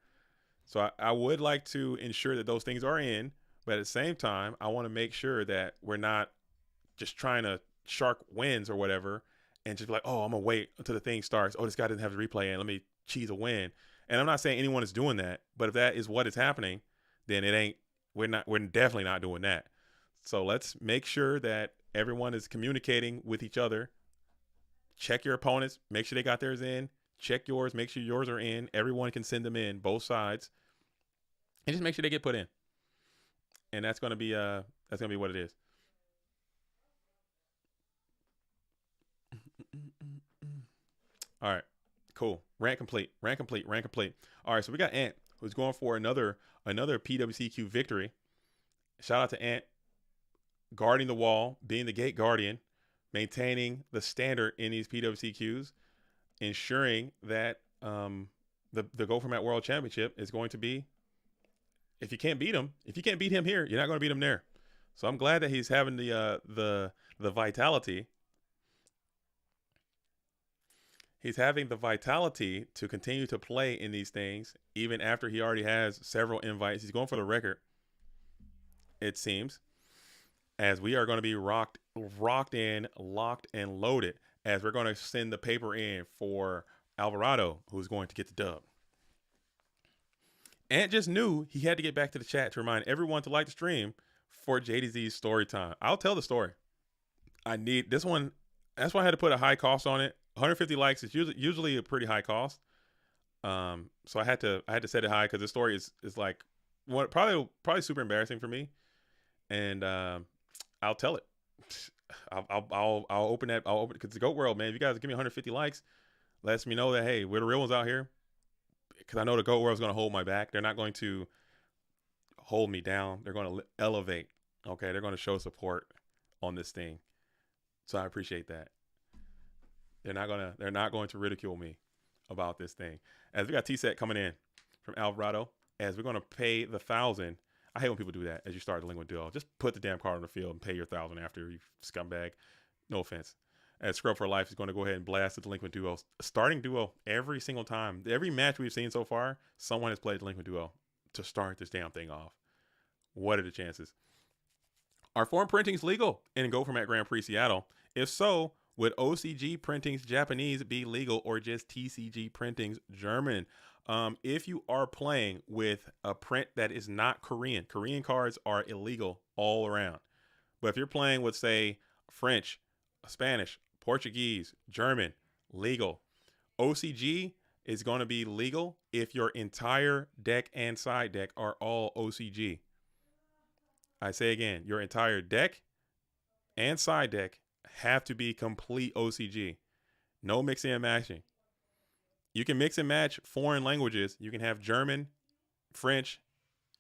So I would like to ensure that those things are in, but at the same time, I want to make sure that we're not just trying to shark wins or whatever, and just be like, oh, I'm gonna wait until the thing starts. Oh, this guy doesn't have the replay in. Let me cheese a win. And I'm not saying anyone is doing that, but if that is what is happening, then it ain't. We're definitely not doing that. So let's make sure that everyone is communicating with each other. Check your opponents. Make sure they got theirs in. Check yours. Make sure yours are in. Everyone can send them in, both sides, and just make sure they get put in. And that's gonna be what it is. All right, cool. Rant complete. All right, so we got Ant, who's going for another PWCQ victory. Shout out to Ant, guarding the wall, being the gate guardian, maintaining the standard in these PWCQs, ensuring that the Go For Mat World Championship is going to be, if you can't beat him here, you're not going to beat him there. So I'm glad that he's having the vitality. He's having the vitality to continue to play in these things, even after he already has several invites. He's going for the record, it seems, as we are going to be rocked in, locked and loaded, as we're going to send the paper in for Alvarado, who's going to get the dub. Ant just knew he had to get back to the chat to remind everyone to like the stream for JDZ's story time. I'll tell the story. I need this one. That's why I had to put a high cost on it. 150 likes is usually a pretty high cost. So I had to set it high, because the story is like what probably super embarrassing for me, and I'll tell it. I'll open that. I'll open, because the Goat World, man. If you guys give me 150 likes, lets me know that, hey, we're the real ones out here. Because I know the Goat World is going to hold my back. They're not going to hold me down. They're going to elevate. Okay, they're going to show support on this thing. So I appreciate that. They're not going to ridicule me about this thing. As we got T-Set coming in from Alvarado, as we're going to pay the 1,000. I hate when people do that as you start a Delinquent duo. Just put the damn card on the field and pay your 1,000 after, you scumbag. No offense. As Scrub for Life is going to go ahead and blast the Delinquent duo. Starting duo every single time. Every match we've seen so far, someone has played Delinquent duo to start this damn thing off. What are the chances? Are foreign printings legal in Go For Mat Grand Prix Seattle? If so, would OCG printings Japanese be legal, or just TCG printings German? If you are playing with a print that is not Korean cards are illegal all around. But if you're playing with, say, French, Spanish, Portuguese, German, legal. OCG is going to be legal if your entire deck and side deck are all OCG. I say again, your entire deck and side deck have to be complete OCG. No mixing and matching. You can mix and match foreign languages. You can have German, French,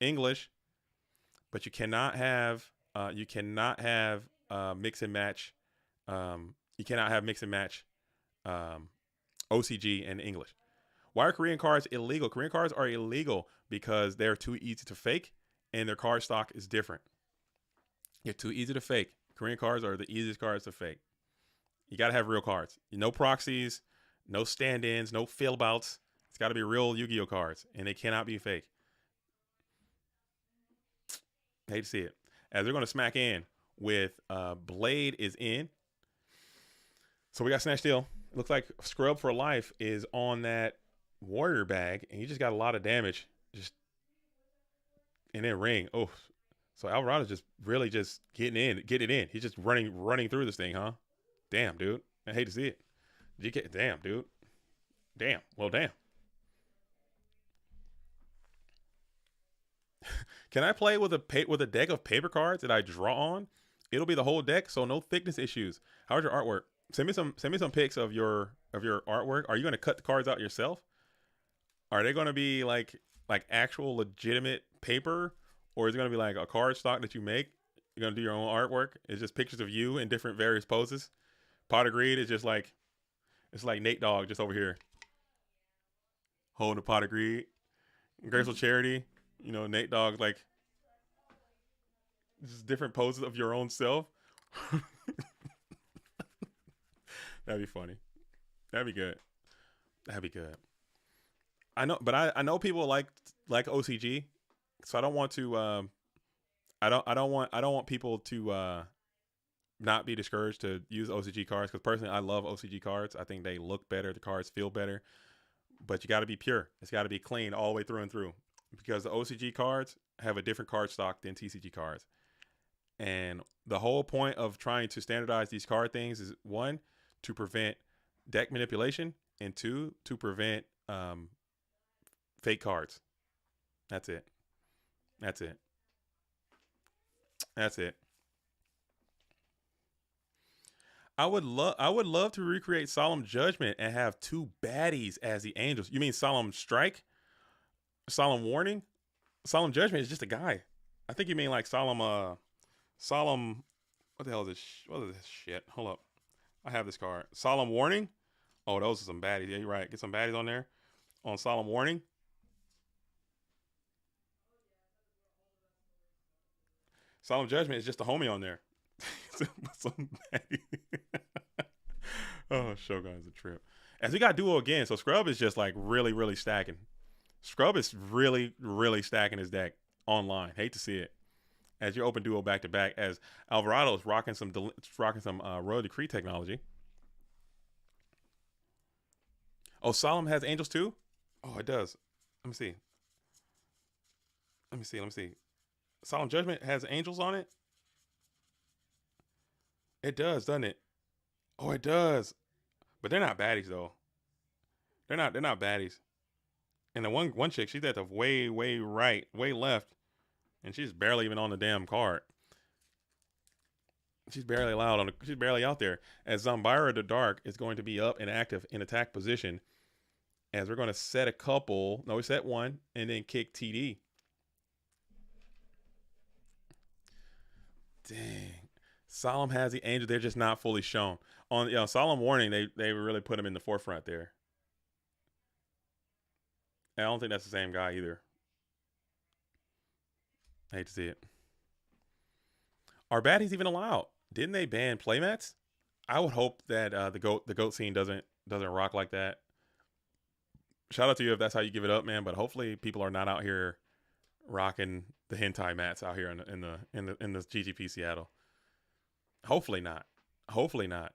English, but you cannot have mix and match. You cannot have mix and match OCG and English. Why are Korean cards illegal? Korean cards are illegal because they're too easy to fake, and their card stock is different. They're too easy to fake. Korean cards are the easiest cards to fake. You got to have real cards. No proxies, No stand-ins, no fill-bouts. It's got to be real Yu-Gi-Oh cards, and they cannot be fake. I hate to see it. As they're going to smack in with Blade is in. So we got Snatch Steal. It looks like Scrub for Life is on that Warrior bag, and he just got a lot of damage. Just and then Ring. Oh, so Alvarado's just really just getting it in. He's just running through this thing, huh? Damn, dude. I hate to see it. GK, damn, dude. Damn. Well, damn. Can I play with a deck of paper cards that I draw on? It'll be the whole deck, so no thickness issues. How's your artwork? Send me some pics of your artwork. Are you gonna cut the cards out yourself? Are they gonna be like actual legitimate paper, or is it gonna be like a card stock that you make? You're gonna do your own artwork. It's just pictures of you in different various poses. Pot of Greed is just like it's like Nate Dogg just over here holding a pot of greed. Graceful Charity, you know, Nate Dogg's like just different poses of your own self. That'd be funny. That'd be good. That'd be good. I know, but I know people like OCG, so I don't want to. I don't want people to not be discouraged to use OCG cards, because personally I love OCG cards. I think they look better. The cards feel better, but you got to be pure. It's got to be clean all the way through and through, because the OCG cards have a different card stock than TCG cards, and the whole point of trying to standardize these card things is, one, to prevent deck manipulation, and two, to prevent fake cards. That's it. That's it. That's it. I would love to recreate Solemn Judgment and have two baddies as the angels. You mean Solemn Strike? Solemn Warning? Solemn Judgment is just a guy. I think you mean like Solemn what the hell is this? What is this shit? Hold up. I have this card. Solemn Warning? Oh, those are some baddies. Yeah, you're right. Get some baddies on there. On Solemn Warning. Solemn Judgment is just a homie on there. Some baddie. Oh, Shogun is a trip. As we got duo again, so Scrub is just like really stacking. Scrub is really stacking his deck online. Hate to see it. As you open duo back to back, as Alvarado is rocking some Royal Decree technology. Oh, Solemn has angels too? Oh, it does. Let me see. Solemn Judgment has angels on it? It does, doesn't it? Oh, it does. But they're not baddies though. They're not baddies. And the one chick, she's at the way right, way left, and she's barely even on the damn card. She's barely allowed she's barely out there. As Zombira the Dark is going to be up and active in attack position. As we're going to set a couple. No, we set one and then kick TD. Dang. Solemn has the angel. They're just not fully shown. On Solemn Warning, they really put him in the forefront there. I don't think that's the same guy either. I hate to see it. Are baddies even allowed? Didn't they ban playmats? I would hope that the goat scene doesn't rock like that. Shout out to you if that's how you give it up, man. But hopefully people are not out here rocking the hentai mats out here in the GGP Seattle. Hopefully not. Hopefully not.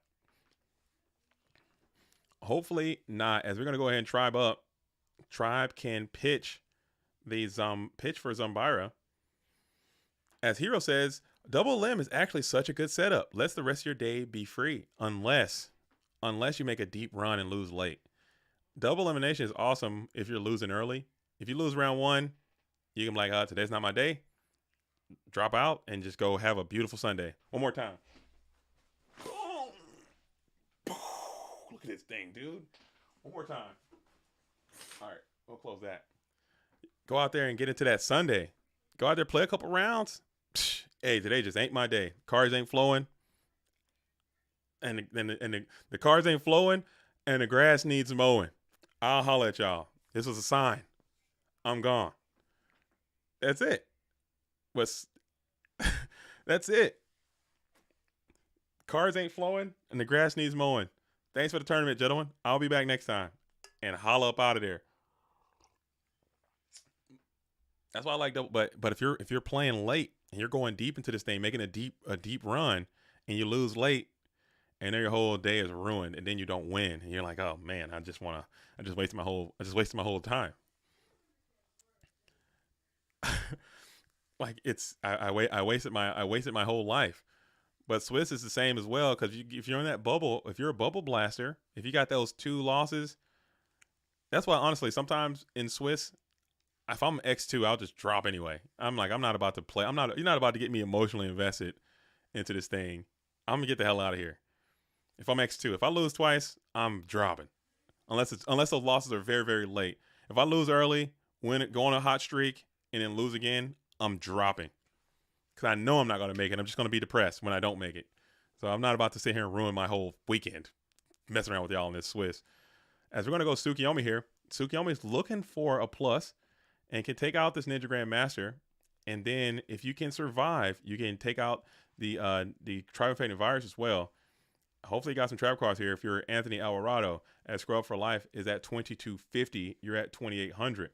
Hopefully not. As we're gonna go ahead and tribe up. Tribe can pitch these pitch for Zombira. As Hero says, Double Limb is actually such a good setup. Lets the rest of your day be free. Unless you make a deep run and lose late. Double elimination is awesome if you're losing early. If you lose round one, you can be like, today's not my day. Drop out and just go have a beautiful Sunday. One more time. Look at this thing, dude. One more time. All right, we'll close that. Go out there and get into that Sunday. Go out there, play a couple rounds. Hey, today just ain't my day. Cards ain't flowing. And the cards ain't flowing, and the grass needs mowing. I'll holler at y'all. This was a sign. I'm gone. That's it. That's it. Cars ain't flowing, and the grass needs mowing. Thanks for the tournament, gentlemen. I'll be back next time. And holla up out of there. That's why I like double. But if you're playing late and you're going deep into this thing, making a deep run, and you lose late, and then your whole day is ruined, and then you don't win, and you're like, oh man, I just wasted my whole time. Like I wasted my whole life. But Swiss is the same as well, because if you're in that bubble, if you're a bubble blaster, if you got those 2 losses, that's why honestly sometimes in Swiss, if I'm X2, I'll just drop anyway. I'm like, I'm not about to play. You're not about to get me emotionally invested into this thing. I'm gonna get the hell out of here. If I'm X2, if I lose twice, I'm dropping. Unless those losses are very, very late. If I lose early, go on a hot streak, and then lose again, I'm dropping. Because I know I'm not going to make it. I'm just going to be depressed when I don't make it. So I'm not about to sit here and ruin my whole weekend messing around with y'all in this Swiss. As we're going to go Tsukiyomi here. Tsukiyomi's looking for a plus and can take out this Ninja Grandmaster. And then if you can survive, you can take out the Tribe Fading Virus as well. Hopefully you got some trap cards here. If you're Anthony Alvarado, as Scrub for Life is at 2250, you're at 2800.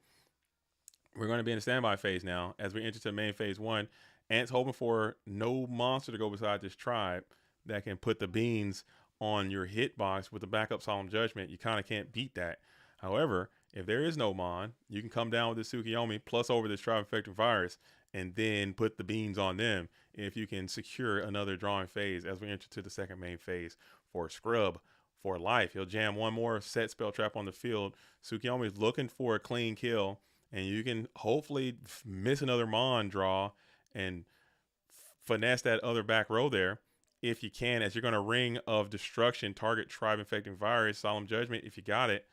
We're going to be in the standby phase now as we enter to main phase 1. Ant's hoping for no monster to go beside this tribe that can put the beans on your hitbox with the backup Solemn Judgment. You kind of can't beat that. However, if there is no Mon, you can come down with this Tsukiyomi plus over this Tribe Infected Virus and then put the beans on them if you can secure another drawing phase as we enter to the second main phase for Scrub for Life. He'll jam one more set spell trap on the field. Tsukiyomi is looking for a clean kill, and you can hopefully miss another Mon draw and finesse that other back row there if you can, as you're going to Ring of Destruction, target Tribe Infecting Virus, Solemn Judgment if you got it.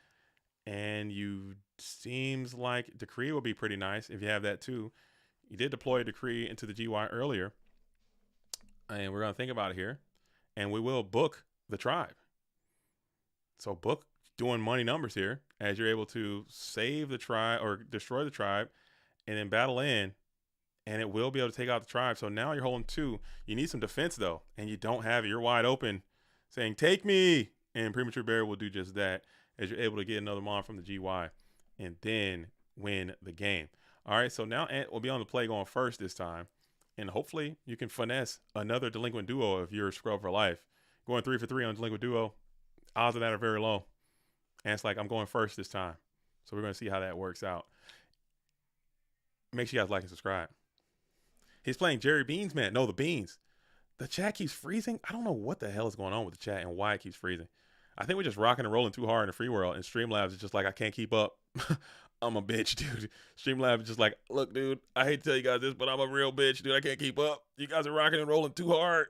And you seems like Decree will be pretty nice if you have that too. You did deploy a Decree into the GY earlier. And we're going to think about it here. And we will book the tribe. So book doing money numbers here as you're able to save the tribe or destroy the tribe and then battle in. And it will be able to take out the tribe. So now you're holding 2. You need some defense, though. And you don't have it. You're wide open saying, take me. And Premature Bear will do just that as you're able to get another Mon from the GY and then win the game. All right, so now Ant will be on the play going first this time. And hopefully you can finesse another Delinquent Duo if you're Scrub for Life. Going 3 for 3 on Delinquent Duo, odds of that are very low. And it's like, I'm going first this time. So we're going to see how that works out. Make sure you guys like and subscribe. He's playing Jerry Beans, man. No, the Beans. The chat keeps freezing. I don't know what the hell is going on with the chat and why it keeps freezing. I think we're just rocking and rolling too hard in the free world. And Streamlabs is just like, I can't keep up. I'm a bitch, dude. Streamlabs is just like, look, dude, I hate to tell you guys this, but I'm a real bitch, dude. I can't keep up. You guys are rocking and rolling too hard.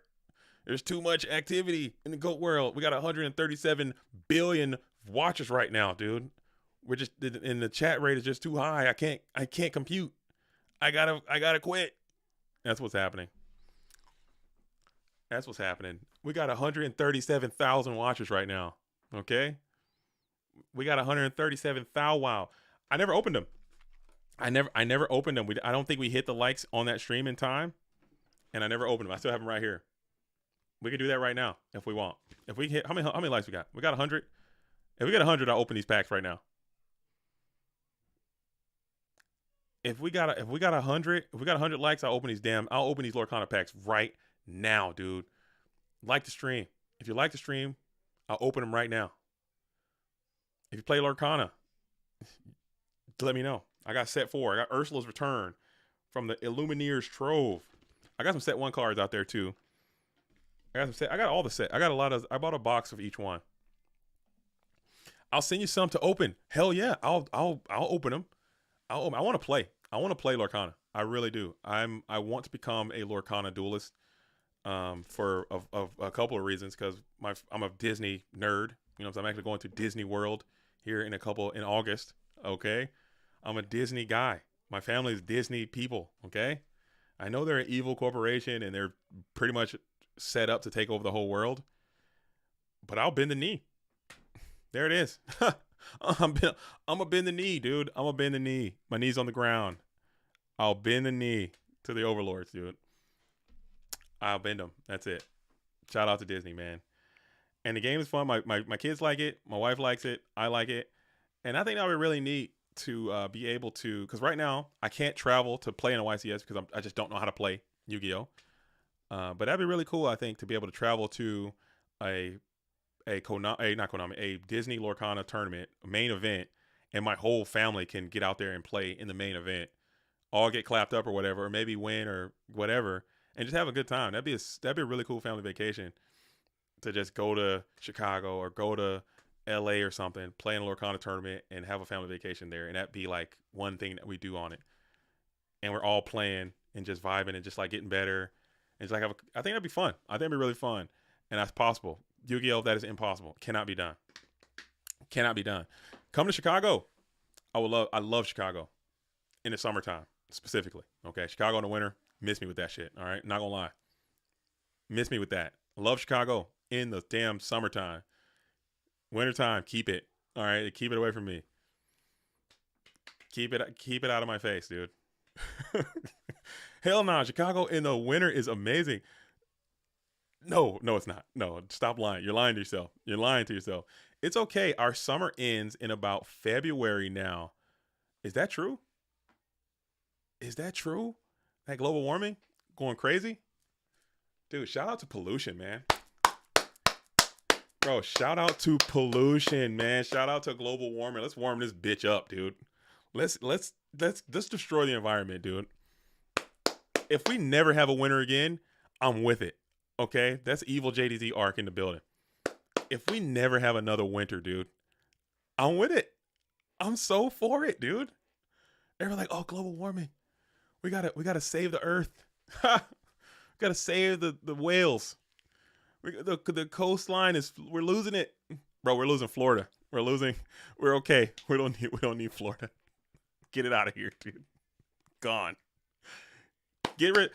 There's too much activity in the GOAT world. We got 137 billion watchers right now, dude. We're just, and the chat rate is just too high. I can't compute. I gotta quit. That's what's happening. That's what's happening. We got 137,000 watchers right now. Okay? We got 137,000. Wow. I never opened them. I never opened them. I don't think we hit the likes on that stream in time. And I never opened them. I still have them right here. We can do that right now if we want. If we hit, how many likes we got? We got 100. If we get 100, I'll open these packs right now. If we got 100 likes, I'll open these Lorcana packs right now, dude. Like the stream. If you like the stream, I'll open them right now. If you play Lorcana, let me know. I got set 4. I got Ursula's Return from the Illumineer's Trove. I got some set 1 cards out there too. I got all the set. I bought a box of each one. I'll send you some to open. Hell yeah. I'll open them. I want to play. I want to play Lorcana. I really do. I want to become a Lorcana duelist for a couple of reasons, because I'm a Disney nerd. You know, so I'm actually going to Disney World here in August. Okay, I'm a Disney guy. My family is Disney people. Okay, I know they're an evil corporation and they're pretty much set up to take over the whole world, but I'll bend the knee. There it is. I'm gonna bend the knee, dude. I'm gonna bend the knee. My knee's on the ground. I'll bend the knee to the overlords, dude. I'll bend them. That's it. Shout out to Disney, man. And the game is fun. My kids like it. My wife likes it. I like it. And I think that would be really neat to be able to, because right now I can't travel to play in a YCS because I just don't know how to play Yu-Gi-Oh. But that'd be really cool, I think, to be able to travel to a Disney Lorcana tournament, a main event, and my whole family can get out there and play in the main event, all get clapped up or whatever, or maybe win or whatever, and just have a good time. That'd be a really cool family vacation to just go to Chicago or go to LA or something, play in a Lorcana tournament, and have a family vacation there, and that'd be like one thing that we do on it, and we're all playing and just vibing and just like getting better, and just like I think that'd be fun. I think it'd be really fun, and that's possible. Yu-Gi-Oh, that is impossible. Cannot be done. Cannot be done. Come to Chicago. I love Chicago in the summertime specifically. Okay, Chicago in the winter, miss me with that shit. All right, not gonna lie, miss me with that. I love Chicago in the damn summertime. Wintertime, keep it. All right, keep it away from me. Keep it out of my face, dude. Hell no, Chicago in the winter is amazing. No, it's not. No, stop lying. You're lying to yourself. You're lying to yourself. It's okay. Our summer ends in about February now. Is that true? Is that true? That global warming going crazy? Dude, shout out to pollution, man. Bro, shout out to pollution, man. Shout out to global warming. Let's warm this bitch up, dude. Let's destroy the environment, dude. If we never have a winter again, I'm with it. Okay? That's evil JDZ arc in the building. If we never have another winter, dude, I'm with it. I'm so for it, dude. Everyone's like, oh, global warming. We gotta save the earth. We gotta save the whales. The coastline we're losing it. Bro, we're losing Florida. We're okay. We don't need Florida. Get it out of here, dude. Gone. Get rid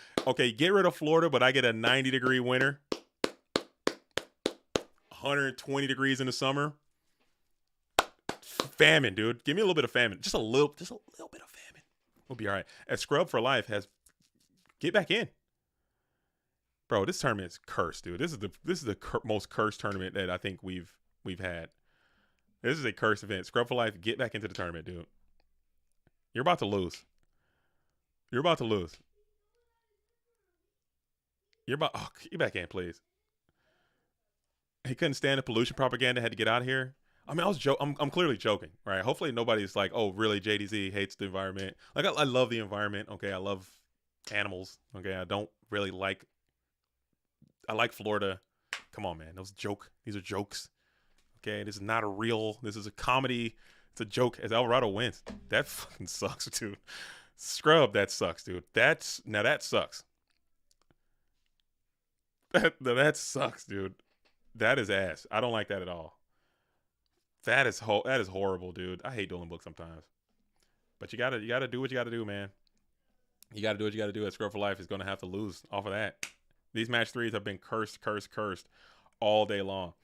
of Florida, but I get a 90-degree winter. 120 degrees in the summer. Famine, dude. Give me a little bit of famine. Just a little bit of famine. We'll be all right. As Scrub for Life get back in. Bro, this tournament is cursed, dude. This is the most cursed tournament that I think we've had. This is a cursed event. Scrub for Life, get back into the tournament, dude. You're about to lose. Get back in, please. He couldn't stand the pollution propaganda, had to get out of here. I mean, I'm clearly joking, right? Hopefully nobody's like, oh, really, JDZ hates the environment. Like, I love the environment, okay? I love animals, okay? I don't really like... I like Florida. Come on, man. These are jokes, okay? This is not a real... This is a comedy. It's a joke. As Alvarado wins. That fucking sucks, dude. Scrub, that sucks, dude. That sucks. That sucks, dude. That is ass. I don't like that at all. That is horrible, dude. I hate dueling books sometimes. But you gotta do what you gotta do, man. You gotta do what you gotta do. At Scrub for Life is gonna have to lose off of that. These match threes have been cursed all day long.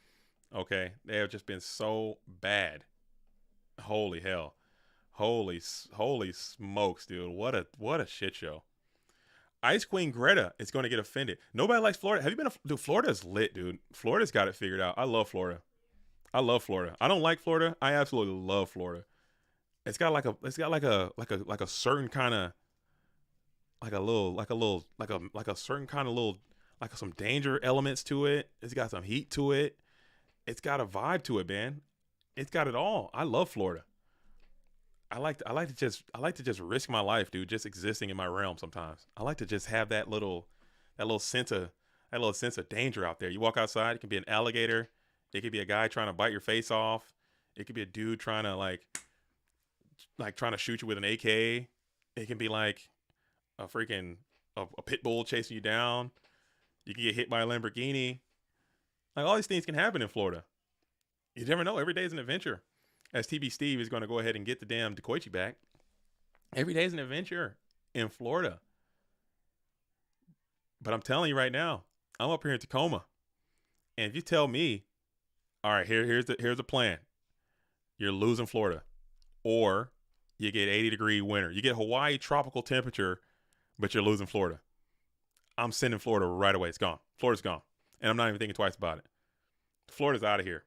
Okay? They have just been so bad. Holy hell. Holy smokes, dude. What a shit show. Ice Queen Greta is going to get offended. Nobody likes Florida. Have you been dude, Florida's lit, dude. Florida's got it figured out. I love Florida. I don't like Florida. I absolutely love Florida. It's got a certain kind of some danger elements to it. It's got some heat to it. It's got a vibe to it, man. It's got it all. I love Florida. I like to just risk my life, dude, just existing in my realm sometimes. I like to just have that little sense of danger out there. You walk outside, it can be an alligator, it could be a guy trying to bite your face off, it could be a dude trying to trying to shoot you with an AK. It can be like a pit bull chasing you down. You can get hit by a Lamborghini. Like, all these things can happen in Florida. You never know. Every day is an adventure. As TB Steve is going to go ahead and get the damn Dekoichi back. Every day is an adventure in Florida. But I'm telling you right now, I'm up here in Tacoma. And if you tell me, all right, here's the plan. You're losing Florida. Or you get 80-degree winter. You get Hawaii tropical temperature, but you're losing Florida. I'm sending Florida right away. It's gone. Florida's gone. And I'm not even thinking twice about it. Florida's out of here.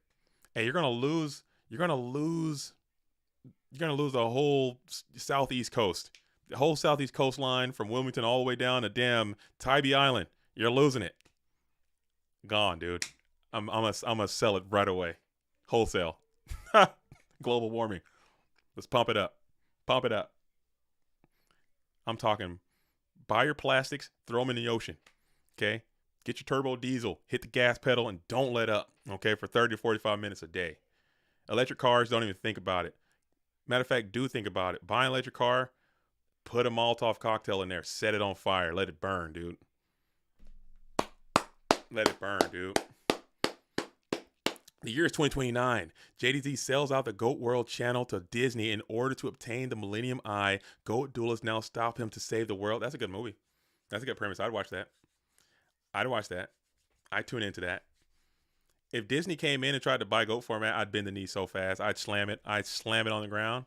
Hey, you're gonna lose. You're gonna lose. You're gonna lose the whole southeast coast, the whole southeast coastline from Wilmington all the way down to damn Tybee Island. You're losing it. Gone, dude. I'm gonna sell it right away, wholesale. Global warming. Let's pump it up. Pump it up. I'm talking. Buy your plastics, throw them in the ocean. Okay. Get your turbo diesel, hit the gas pedal, and don't let up. Okay, for 30 to 45 minutes a day. Electric cars, don't even think about it. Matter of fact, do think about it. Buy an electric car, put a Molotov cocktail in there, set it on fire, let it burn, dude. Let it burn, dude. The year is 2029. JDZ sells out the Goat World channel to Disney in order to obtain the Millennium Eye. Goat duelists now stop him to save the world. That's a good movie. That's a good premise. I'd watch that. I'd tune into that. If Disney came in and tried to buy Goat format, I'd bend the knee so fast. I'd slam it. I'd slam it on the ground.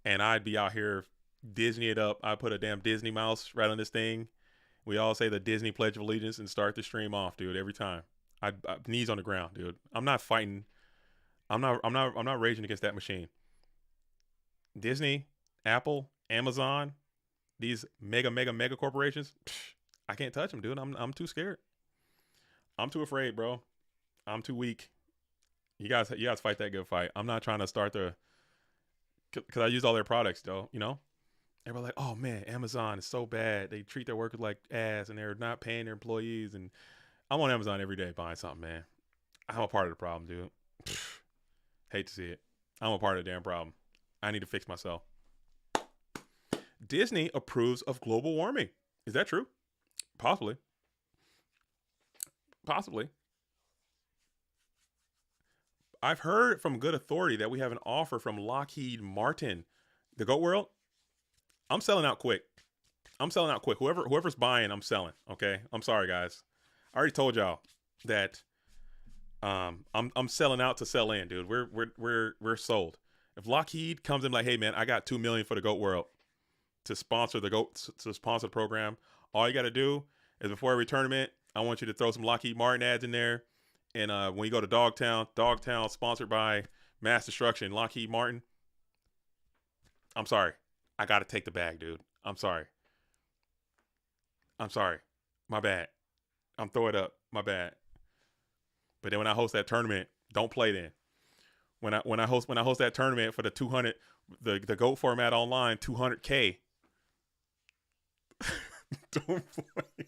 And I'd be out here Disney it up. I'd put a damn Disney mouse right on this thing. We all say the Disney Pledge of Allegiance and start the stream off, dude, every time. I'd knees on the ground, dude. I'm not fighting. I'm not raging against that machine. Disney, Apple, Amazon, these mega corporations, I can't touch them, dude. I'm too scared. I'm too afraid, bro. I'm too weak. You guys fight that good fight. I'm not trying to start because I use all their products, though. You know, everybody like, oh man, Amazon is so bad. They treat their workers like ass, and they're not paying their employees. And I'm on Amazon every day buying something, man. I'm a part of the problem, dude. Hate to see it. I'm a part of the damn problem. I need to fix myself. Disney approves of global warming. Is that true? Possibly. I've heard from good authority that we have an offer from Lockheed Martin. The Goat World, I'm selling out quick. Whoever's buying, I'm selling. Okay. I'm sorry, guys. I already told y'all that I'm selling out to sell in, dude. We're sold. If Lockheed comes in like, hey man, I got $2 million for the Goat World to sponsor the program. All you got to do is before every tournament, I want you to throw some Lockheed Martin ads in there. And when you go to Dogtown sponsored by Mass Destruction, Lockheed Martin. I'm sorry. I got to take the bag, dude. I'm sorry. My bad. I'm throwing it up. My bad. But then when I host that tournament, don't play then. When I host that tournament for the 200, the GOAT format online, 200K. Don't play.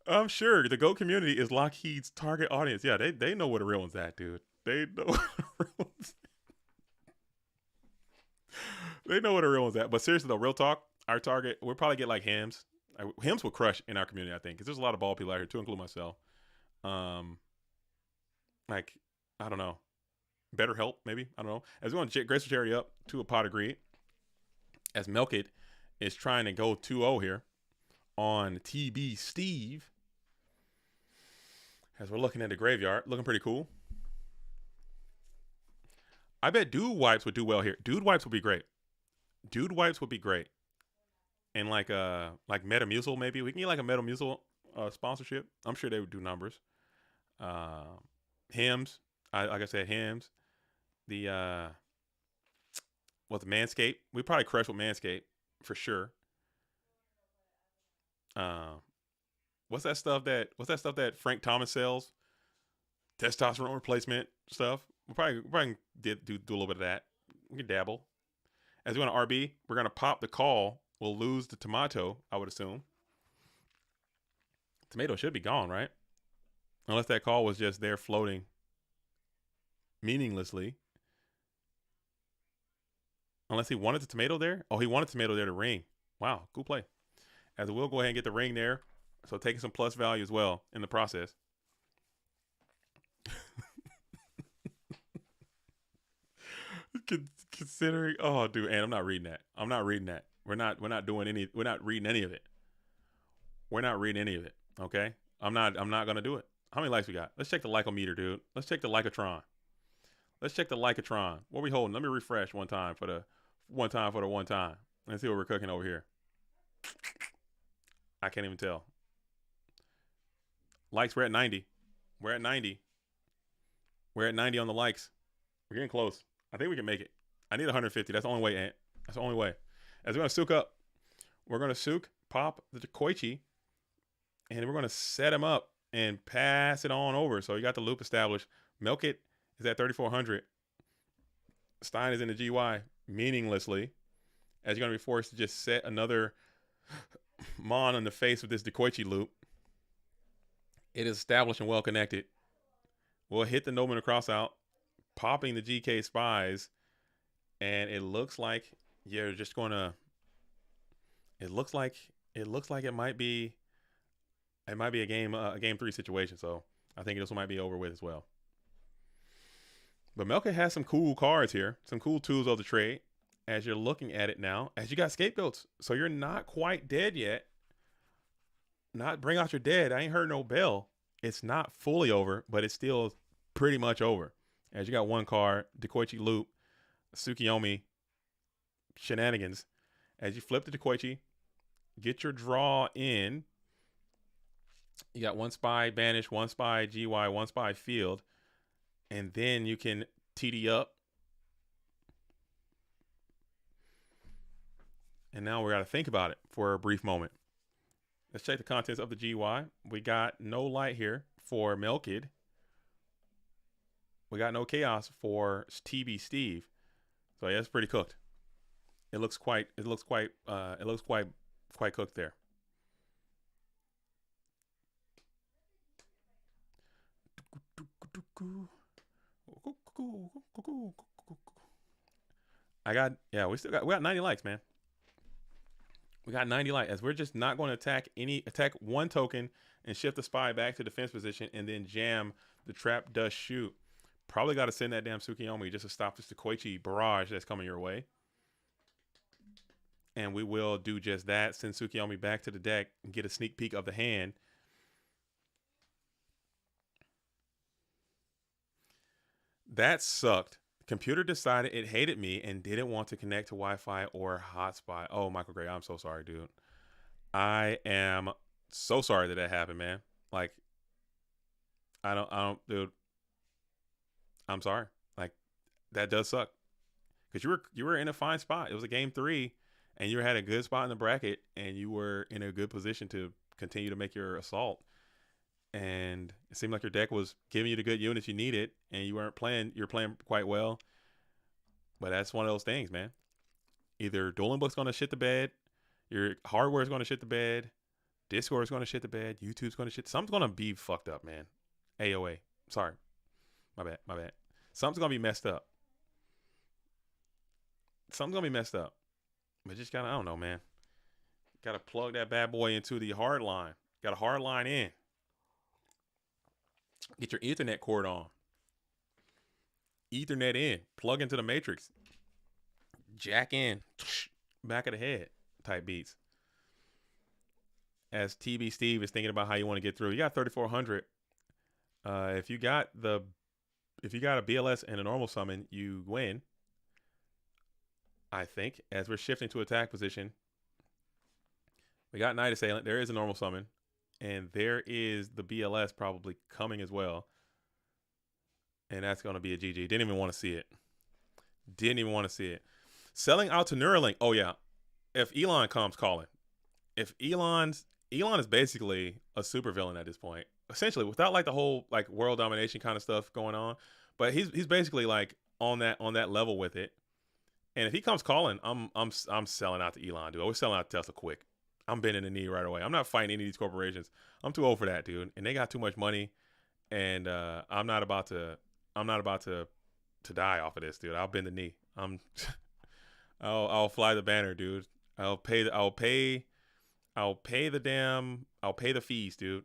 I'm sure the GOAT community is Lockheed's target audience. Yeah, they know where the real one's at, dude. They know where the real one's at. They know where the real one's at. But seriously though, real talk, our target, we'll probably get like Hmms. Hmms will crush in our community, I think, because there's a lot of ball people out here, to include myself. Like, I don't know. Better help, maybe. I don't know. As we want to grace the charity up to a pot of greed, as Melkit is trying to go 2-0 here on TB Steve. As we're looking at the graveyard, looking pretty cool. I bet Dude Wipes would do well here. Dude Wipes would be great. And like Metamucil, maybe. We can get like a Metamucil sponsorship. I'm sure they would do numbers. Hymns. Like I said, Hymns. The Manscaped. We probably crush with Manscaped for sure. What's that stuff that Frank Thomas sells? Testosterone replacement stuff. We'll probably do a little bit of that. We can dabble. As we want to RB, we're gonna pop the call. We'll lose the tomato, I would assume. Tomato should be gone, right? Unless that call was just there floating meaninglessly. Unless he wanted the tomato there. Oh, he wanted tomato there to ring. Wow, cool play. As we'll go ahead and get the ring there. So taking some plus value as well in the process. Considering, oh dude, and I'm not reading that. We're not reading any of it. Okay? I'm not gonna do it. How many likes we got? Let's check the like-o-meter, dude. Let's check the Lycotron. What are we holding? Let me refresh one time for the one time. Let's see what we're cooking over here. I can't even tell. Likes, we're at 90. We're at 90. We're at 90 on the likes. We're getting close. I think we can make it. I need 150. That's the only way, Ant. That's the only way. As we're going to soak up, we're going to soak, pop the Koichi, and we're going to set him up and pass it on over. So you got the loop established. Milk It is at 3,400. Stein is in the GY meaninglessly, as you're going to be forced to just set another Mon on the face with this Dekoichi loop. It is established and well connected. We'll hit the Nobin across out, popping the GK spies, and it looks like you're just going to. It looks like it might be a game 3 situation. So I think this one might be over with as well. But Melka has some cool cards here, some cool tools of the trade. As you're looking at it now, as you got scapegoats, so you're not quite dead yet. Not bring out your dead. I ain't heard no bell. It's not fully over, but it's still pretty much over. As you got one card, Dekoichi loop, Tsukiyomi shenanigans. As you flip the Dekoichi, get your draw in. You got one spy banish, one spy GY, one spy field, and then you can TD up. And now we got to think about it for a brief moment. Let's check the contents of the GY. We got no light here for Melkid. We got no chaos for TB Steve. So yeah, it's pretty cooked. It looks quite cooked there. We got 90 likes, man. We got 90 likes, as we're just not going to attack one token and shift the spy back to defense position and then jam the trap dust shoot. Probably got to send that damn Tsukiyomi just to stop this Koichi barrage that's coming your way. And we will do just that. Send Tsukiyomi back to the deck and get a sneak peek of the hand. That sucked. Computer decided it hated me and didn't want to connect to Wi-Fi or hotspot. Oh, Michael Gray, I'm so sorry, dude. I am so sorry that happened, man. Like, I don't, dude. I'm sorry. Like, that does suck. Because you were in a fine spot. It was a game 3, and you had a good spot in the bracket, and you were in a good position to continue to make your assault. And it seemed like your deck was giving you the good units you needed, and you weren't playing. You're playing quite well, but that's one of those things, man. Either Dueling Book's going to shit the bed, your hardware is going to shit the bed, Discord is going to shit the bed, YouTube's going to shit. Something's going to be fucked up, man. AOA. Sorry, my bad. Something's going to be messed up. Something's going to be messed up. But just gotta, I don't know, man. Got to plug that bad boy into the hard line. Got a hard line in. Get your Ethernet cord on. Ethernet in. Plug into the matrix. Jack in. Back of the head type beats. As TB Steve is thinking about how you want to get through. You got 3,400. If you got a BLS and a normal summon, you win. I think. As we're shifting to attack position. We got Night Assailant. There is a normal summon. And there is the BLS probably coming as well. And that's going to be a GG. Didn't even want to see it. Selling out to Neuralink. Oh, yeah. If Elon comes calling. If Elon is basically a supervillain at this point. Essentially, without like the whole like world domination kind of stuff going on. But he's basically like on that level with it. And if he comes calling, I'm selling out to Elon, dude. I was selling out to Tesla quick. I'm bending the knee right away. I'm not fighting any of these corporations. I'm too old for that, dude. And they got too much money. And I'm not about to die off of this, dude. I'll bend the knee. I'll fly the banner, dude. I'll pay the fees, dude.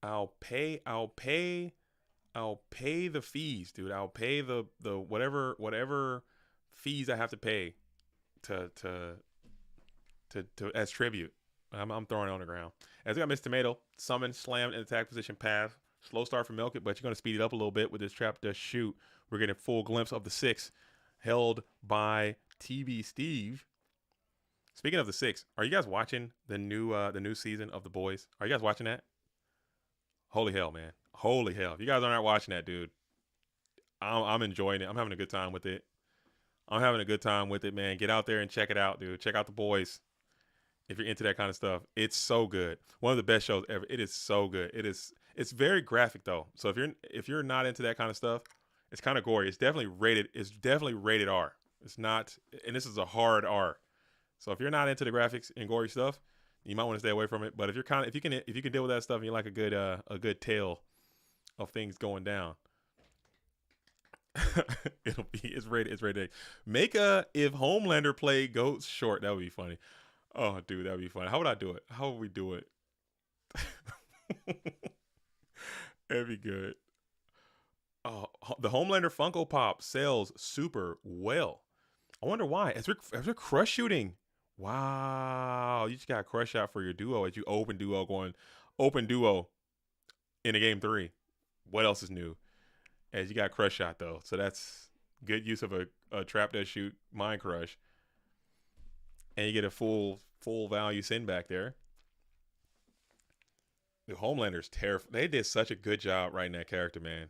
I'll pay the fees, dude. I'll pay the whatever fees I have to pay to as tribute. I'm throwing it on the ground. As we got Miss Tomato, summon, slammed in attack position, path, Slow start for Milk It, but you're going to speed it up a little bit with this trap dash shoot. We're getting a full glimpse of the 6 held by TV Steve. Speaking of the 6, are you guys watching the new season of The Boys? Are you guys watching that? Holy hell, man. Holy hell. If you guys aren't watching that, dude, I'm enjoying it. I'm having a good time with it. I'm having a good time with it, man. Get out there and check it out, dude. Check out The Boys. If you're into that kind of stuff, it's so good. One of the best shows ever. It is so good. It's very graphic though. So if you're not into that kind of stuff, it's kind of gory. It's definitely rated R. It's not, and this is a hard R. So if you're not into the graphics and gory stuff, you might want to stay away from it. But if you can deal with that stuff and you like a good tale of things going down, it's rated. Make a if Homelander played Goats short. That would be funny. Oh, dude, that would be funny. How would I do it? How would we do it? That'd be good. Oh, the Homelander Funko Pop sells super well. I wonder why. As we're crush shooting. Wow, you just got a crush shot for your duo as you open duo in a game 3. What else is new? As you got crush shot though, so that's good use of a trap that shoot mind crush, and you get a full value send back there. The Homelander's terrifying. They did such a good job writing that character, man.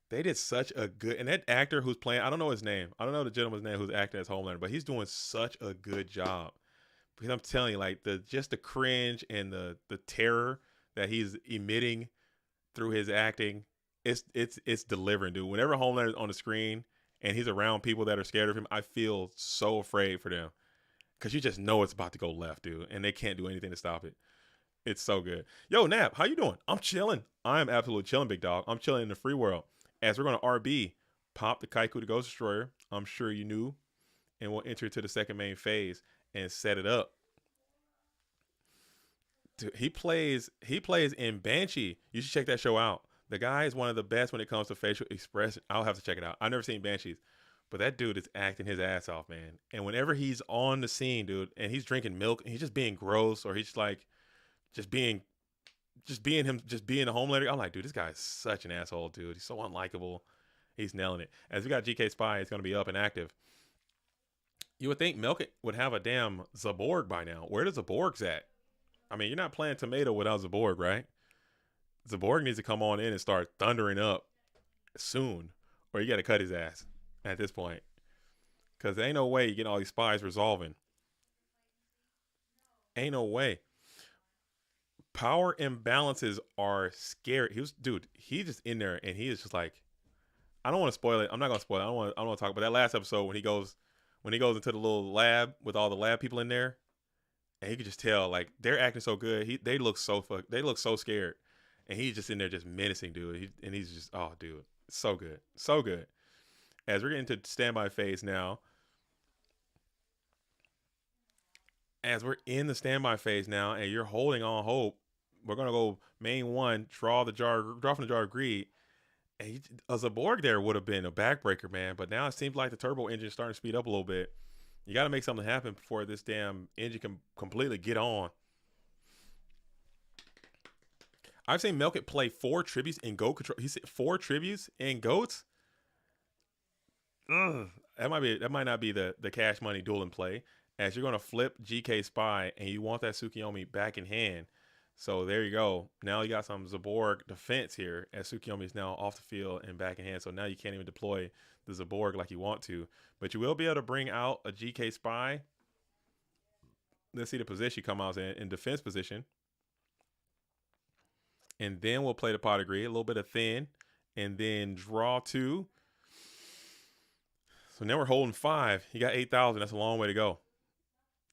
They did such a good, and that actor who's playing, I don't know his name. I don't know the gentleman's name who's acting as Homelander, but he's doing such a good job. Because I'm telling you, like the cringe and the terror that he's emitting through his acting, it's delivering, dude. Whenever Homelander's on the screen and he's around people that are scared of him, I feel so afraid for them. Because you just know it's about to go left, dude. And they can't do anything to stop it. It's so good. Yo, Nap, how you doing? I'm chilling. I am absolutely chilling, big dog. I'm chilling in the free world. As we're going to RB, pop the Kaiku the Ghost Destroyer. I'm sure you knew. And we'll enter to the second main phase and set it up. Dude, he plays in Banshee. You should check that show out. The guy is one of the best when it comes to facial expression. I'll have to check it out. I've never seen Banshees. But that dude is acting his ass off, man. And whenever he's on the scene, dude, and he's drinking milk, and he's just being gross, or he's like, just being a Homelander. I'm like, dude, this guy is such an asshole, dude. He's so unlikable. He's nailing it. As we got GK Spy, it's going to be up and active. You would think Milk It would have a damn Zaborg by now. Where does Zaborg's at? I mean, you're not playing Tomato without Zaborg, right? Zaborg needs to come on in and start thundering up soon, or you got to cut his ass at this point. Because there ain't no way you get all these spies resolving. Ain't no way. Power imbalances are scary. He's just in there and he is just like, I don't want to spoil it. I'm not gonna spoil it. I don't want to talk about that last episode when he goes into the little lab with all the lab people in there, and he could just tell like they're acting so good. They look so scared, and he's just in there just menacing, dude. He's just, oh, dude, so good, so good. As we're getting to standby phase now. As we're in the standby phase now, and you're holding on hope, we're gonna go main 1, draw from the jar of greed. And a Zaborg there would have been a backbreaker, man. But now it seems like the turbo engine is starting to speed up a little bit. You got to make something happen before this damn engine can completely get on. I've seen Milk It play 4 tributes in Goat Control. He said 4 tributes in Goats. Ugh. That might not be the cash money dueling play. As you're going to flip GK Spy and you want that Tsukiyomi back in hand. So there you go. Now you got some Zaborg defense here as Tsukiyomi is now off the field and back in hand. So now you can't even deploy the Zaborg like you want to. But you will be able to bring out a GK Spy. Let's see the position he come out in defense position. And then we'll play the pot of greed. A little bit of thin. And then draw 2. So now we're holding 5. You got 8,000. That's a long way to go.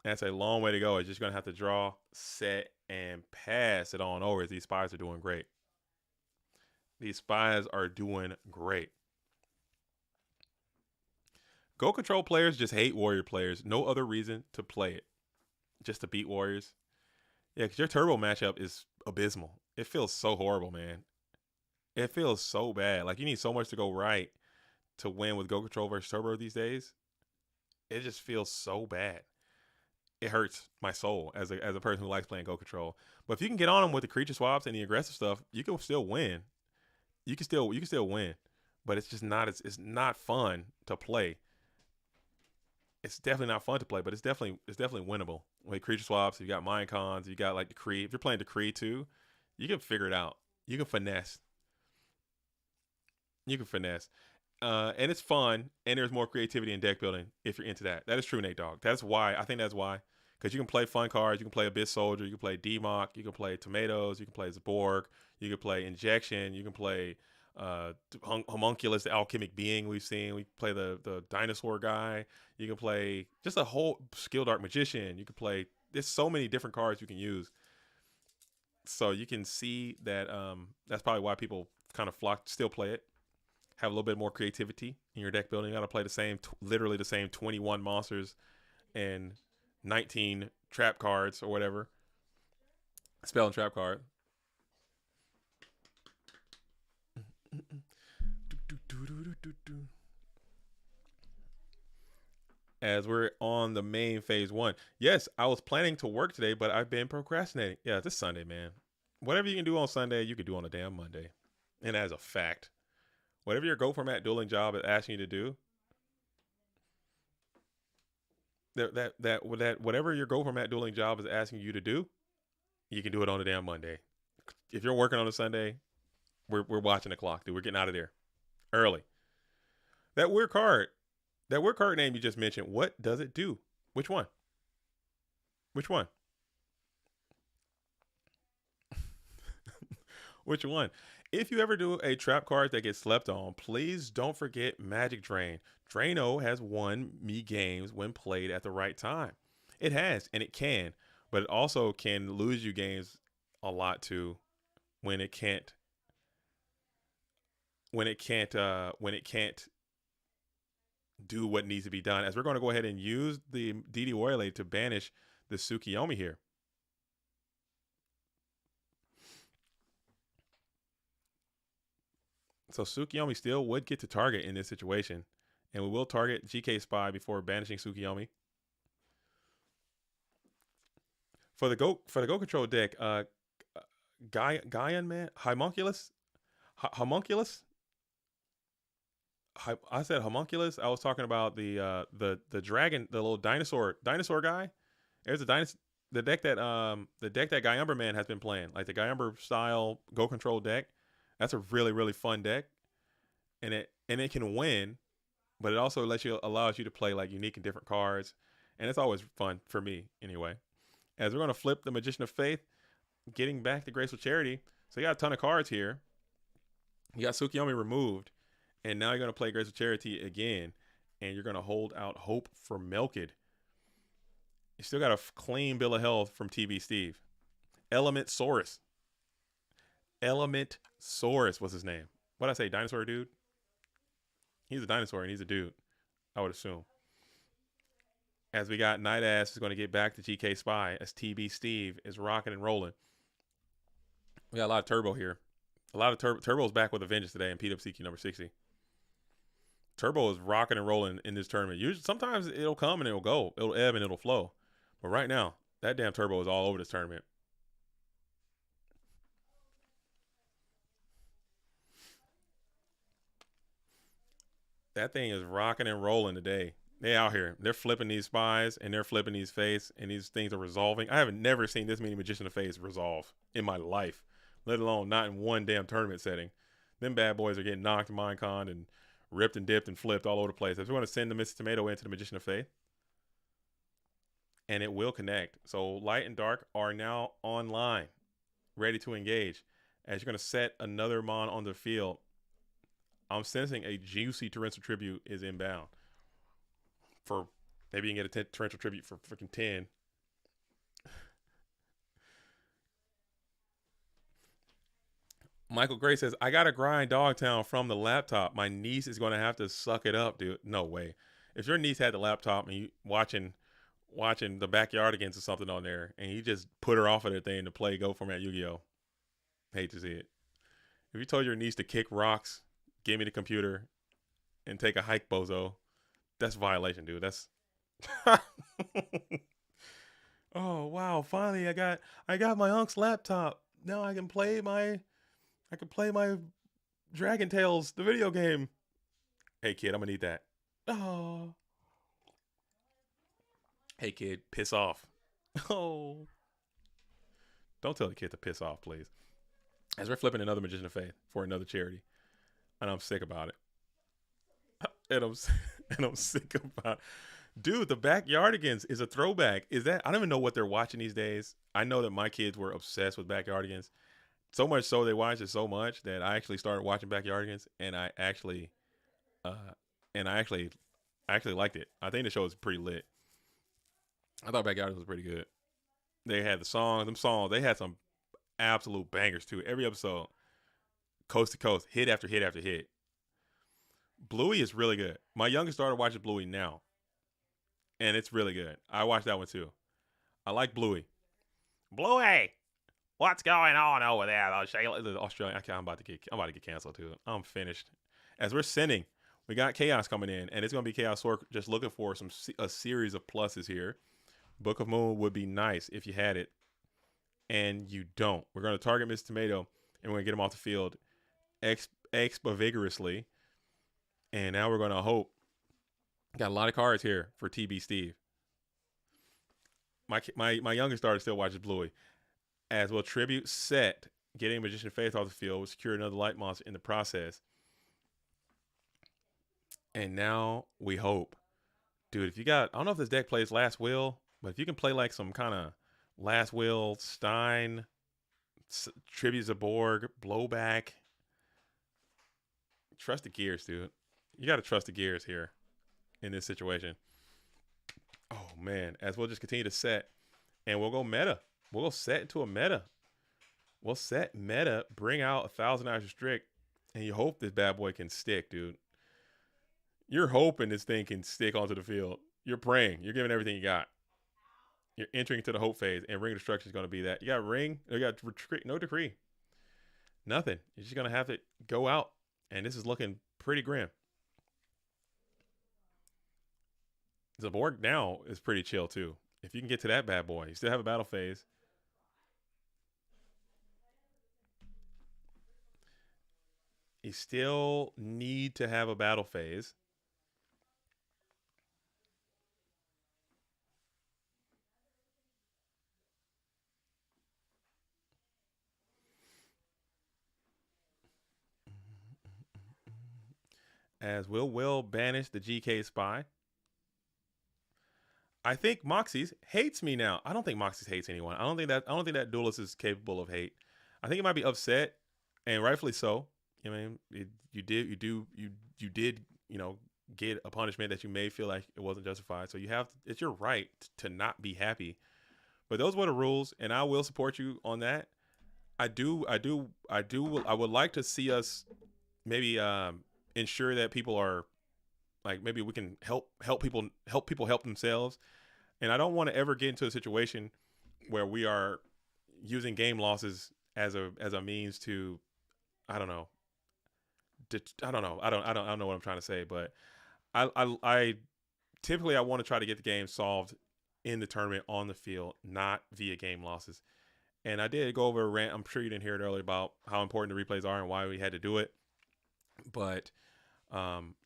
That's a long way to go. It's just going to have to draw, set, and pass it on over. These spies are doing great. These spies are doing great. Go Control players just hate Warrior players. No other reason to play it. Just to beat Warriors. Yeah, because your Turbo matchup is abysmal. It feels so horrible, man. It feels so bad. Like, you need so much to go right to win with Go Control versus Turbo these days. It just feels so bad. It hurts my soul as a person who likes playing Go Control. But if you can get on them with the creature swaps and the aggressive stuff, you can still win. you can still win, but it's just not it's not fun to play. It's definitely not fun to play, but it's definitely winnable. With creature swaps, you got mind cons, you got like decree. If you're playing decree too, you can figure it out. You can finesse. You can finesse. And it's fun, and there's more creativity in deck building if you're into that. That is true, Nate Dogg. That's why I think that's why, because you can play fun cards. You can play Abyss Soldier. You can play Democ. You can play Tomatoes. You can play Zaborg. You can play Injection. You can play Homunculus, the alchemic being we've seen. We play the dinosaur guy. You can play just a whole Skill Dark Magician. You can play. There's so many different cards you can use. So you can see that that's probably why people kind of still play it. Have a little bit more creativity in your deck building. You got to play the same, literally the same 21 monsters and 19 trap cards or whatever. Spell and trap card. As we're on the main phase 1. Yes, I was planning to work today, but I've been procrastinating. Yeah, this Sunday, man. Whatever you can do on Sunday, you can do on a damn Monday. And as a fact, whatever your Go Format dueling job is asking you to do, whatever your Go Format dueling job is asking you to do, you can do it on a damn Monday. If you're working on a Sunday, we're watching the clock, dude. We're getting out of there early. That weird card name you just mentioned, what does it do? Which one? Which one? Which one? If you ever do a trap card that gets slept on, please don't forget Magic Drain. Draino has won me games when played at the right time. It has, and it can, but it also can lose you games a lot too when it can't do what needs to be done. As we're going to go ahead and use the DD Warrior to banish the Tsukiyomi here. So Tsukiyomi still would get to target in this situation. And we will target GK Spy before banishing Tsukiyomi. For the Go Control deck, Gaian man, Homunculus? I said homunculus. I was talking about the dragon, the little dinosaur guy. There's the deck that Guyumber man has been playing, like the Guyumber style Go Control deck. That's a really, really fun deck, and it can win, but it also allows you to play like unique and different cards, and it's always fun for me anyway. As we're gonna flip the Magician of Faith, getting back to Graceful Charity. So you got a ton of cards here. You got Tsukiyomi removed. And now you're going to play Graceful Charity again. And you're going to hold out Hope for Melkid. You still got a clean bill of health from TB Steve. Element Saurus was his name. What'd I say? Dinosaur dude? He's a dinosaur and he's a dude, I would assume. As we got Night Ass is going to get back to GK Spy as TB Steve is rocking and rolling. We got a lot of turbo here. A lot of Turbo's back with a vengeance today in PWCQ number 60. Turbo is rocking and rolling in this tournament. Usually, sometimes it'll come and it'll go. It'll ebb and it'll flow. But right now, that damn Turbo is all over this tournament. That thing is rocking and rolling today. They out here. They're flipping these spies and they're flipping these face and these things are resolving. I haven't never seen this many Magician of Face resolve in my life, let alone not in one damn tournament setting. Them bad boys are getting knocked, mind-conned, and ripped and dipped and flipped all over the place. If we want to send the Mr. Tomato into the Magician of Faith, and it will connect. So light and dark are now online, ready to engage. As you're going to set another mon on the field, I'm sensing a juicy Torrential Tribute is inbound. For maybe you can get a Torrential Tribute for freaking 10. Michael Gray says, I got to grind Dogtown from the laptop. My niece is going to have to suck it up, dude. No way. If your niece had the laptop and you watching the Backyard Against or something on there, and you just put her off of that thing to play Go Format Yu-Gi-Oh! Hate to see it. If you told your niece to kick rocks, give me the computer, and take a hike, bozo, that's violation, dude. That's oh wow! Finally, I got my unc's laptop. Now I can play my Dragon Tales, the video game. Hey kid, I'm gonna need that. Oh. Hey kid, piss off. Oh. Don't tell the kid to piss off, please. As we're flipping another Magician of Faith for another charity, and I'm sick about it. And I'm and I'm sick about it. Dude, the Backyardigans is a throwback. Is that I don't even know what they're watching these days. I know that my kids were obsessed with Backyardigans. So much so they watched it so much that I actually started watching Backyardigans and uh I actually liked it. I think the show was pretty lit. I thought Backyardigans was pretty good. They had the songs, they had some absolute bangers too. Every episode, coast to coast, hit after hit after hit. Bluey is really good. My youngest daughter watches Bluey now, and it's really good. I watched that one too. I like Bluey. Bluey, what's going on over there? The Australian. I'm about to get canceled too. I'm finished. As we're sending, we got Chaos coming in, and it's gonna be Chaos Sork just looking for a series of pluses here. Book of Moon would be nice if you had it, and you don't. We're gonna target Miss Tomato, and we're gonna get him off the field expa vigorously. And now we're gonna hope. Got a lot of cards here for TB Steve. My youngest daughter still watches Bluey. As will tribute set, getting Magician Faith off the field will secure another light monster in the process. And now we hope. Dude, if you got, I don't know if this deck plays Last Will, but if you can play like some kind of Last Will, Stein, Tribute Zaborg, Blowback. Trust the gears, dude. You got to trust the gears here in this situation. Oh, man. As we'll just continue to set, and we'll go meta. We'll go set into a meta. We'll set meta, bring out 1,000 Hours Restrict, and you hope this bad boy can stick, dude. You're hoping this thing can stick onto the field. You're praying. You're giving everything you got. You're entering into the hope phase, and Ring of Destruction is going to be that. You got Ring. You got no decree. Nothing. You're just going to have to go out, and this is looking pretty grim. Zaborg now is pretty chill, too. If you can get to that bad boy, you still have a battle phase. You still need to have a battle phase. As will banish the GK Spy. I think Moxy's hates me now. I don't think Moxy's hates anyone. I don't think that duelist is capable of hate. I think he might be upset, and rightfully so. I mean, you did, get a punishment that you may feel like it wasn't justified. So it's your right to not be happy. But those were the rules, and I will support you on that. I would like to see us maybe ensure that people are like, maybe we can help people help themselves. And I don't want to ever get into a situation where we are using game losses as a means to, I don't know. I don't know what I'm trying to say, but I typically I want to try to get the game solved in the tournament on the field, not via game losses. And I did go over a rant. I'm sure you didn't hear it earlier about how important the replays are and why we had to do it. But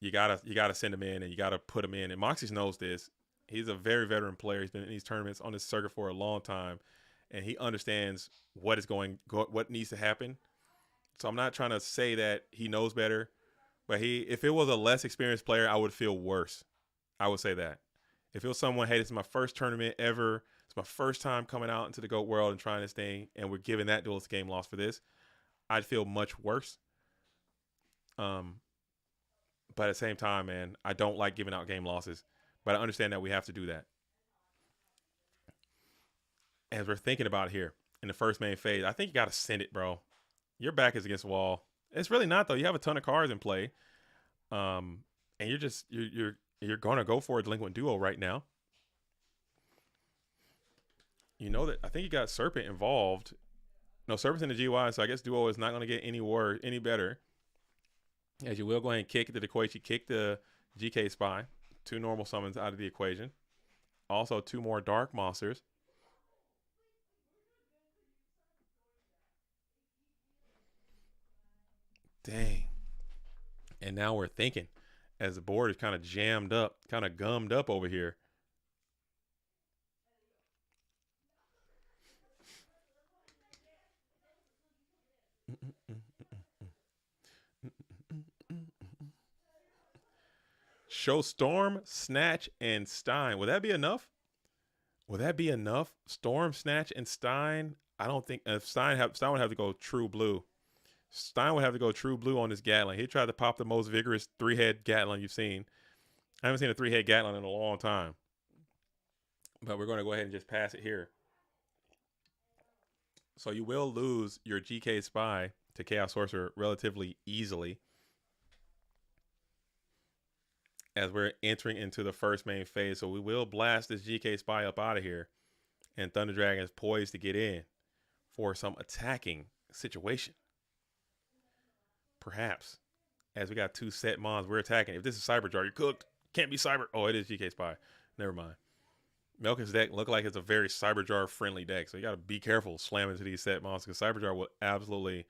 you gotta send them in, and you gotta put them in. And Moxy knows this. He's a very veteran player. He's been in these tournaments on this circuit for a long time, and he understands what needs to happen. So I'm not trying to say that he knows better, but if it was a less experienced player, I would feel worse. I would say that. If it was someone, hey, this is my first tournament ever. It's my first time coming out into the GOAT world and trying this thing, and we're giving that duelist game loss for this, I'd feel much worse. But at the same time, man, I don't like giving out game losses, but I understand that we have to do that. As we're thinking about it here in the first main phase, I think you got to send it, bro. Your back is against the wall. It's really not, though. You have a ton of cards in play, and you're going to go for a Delinquent Duo right now. You know that I think you got Serpent involved. No, Serpent's in the GY, so I guess Duo is not going to get any better. As you will go ahead and kick the Dequachi, kick the GK Spy. 2 normal summons out of the equation. Also 2 more dark monsters. Dang. And now we're thinking as the board is kind of jammed up, kind of gummed up over here. Show Storm, Snatch, and Stein. Would that be enough? Would that be enough? Storm, Snatch, and Stein? I don't think Stein would have to go true blue. Stein would have to go true blue on this Gatling. He tried to pop the most vigorous 3-head Gatling you've seen. I haven't seen a 3-head Gatling in a long time. But we're going to go ahead and just pass it here. So you will lose your GK Spy to Chaos Sorcerer relatively easily, as we're entering into the first main phase. So we will blast this GK Spy up out of here. And Thunder Dragon is poised to get in for some attacking situation. Perhaps. As we got 2 set mons, we're attacking. If this is Cyber Jar, you're cooked. Can't be Cyber. Oh, it is GK Spy. Never mind. Melka's deck look like it's a very Cyber Jar friendly deck. So you got to be careful slamming into these set mons, because Cyber Jar will absolutely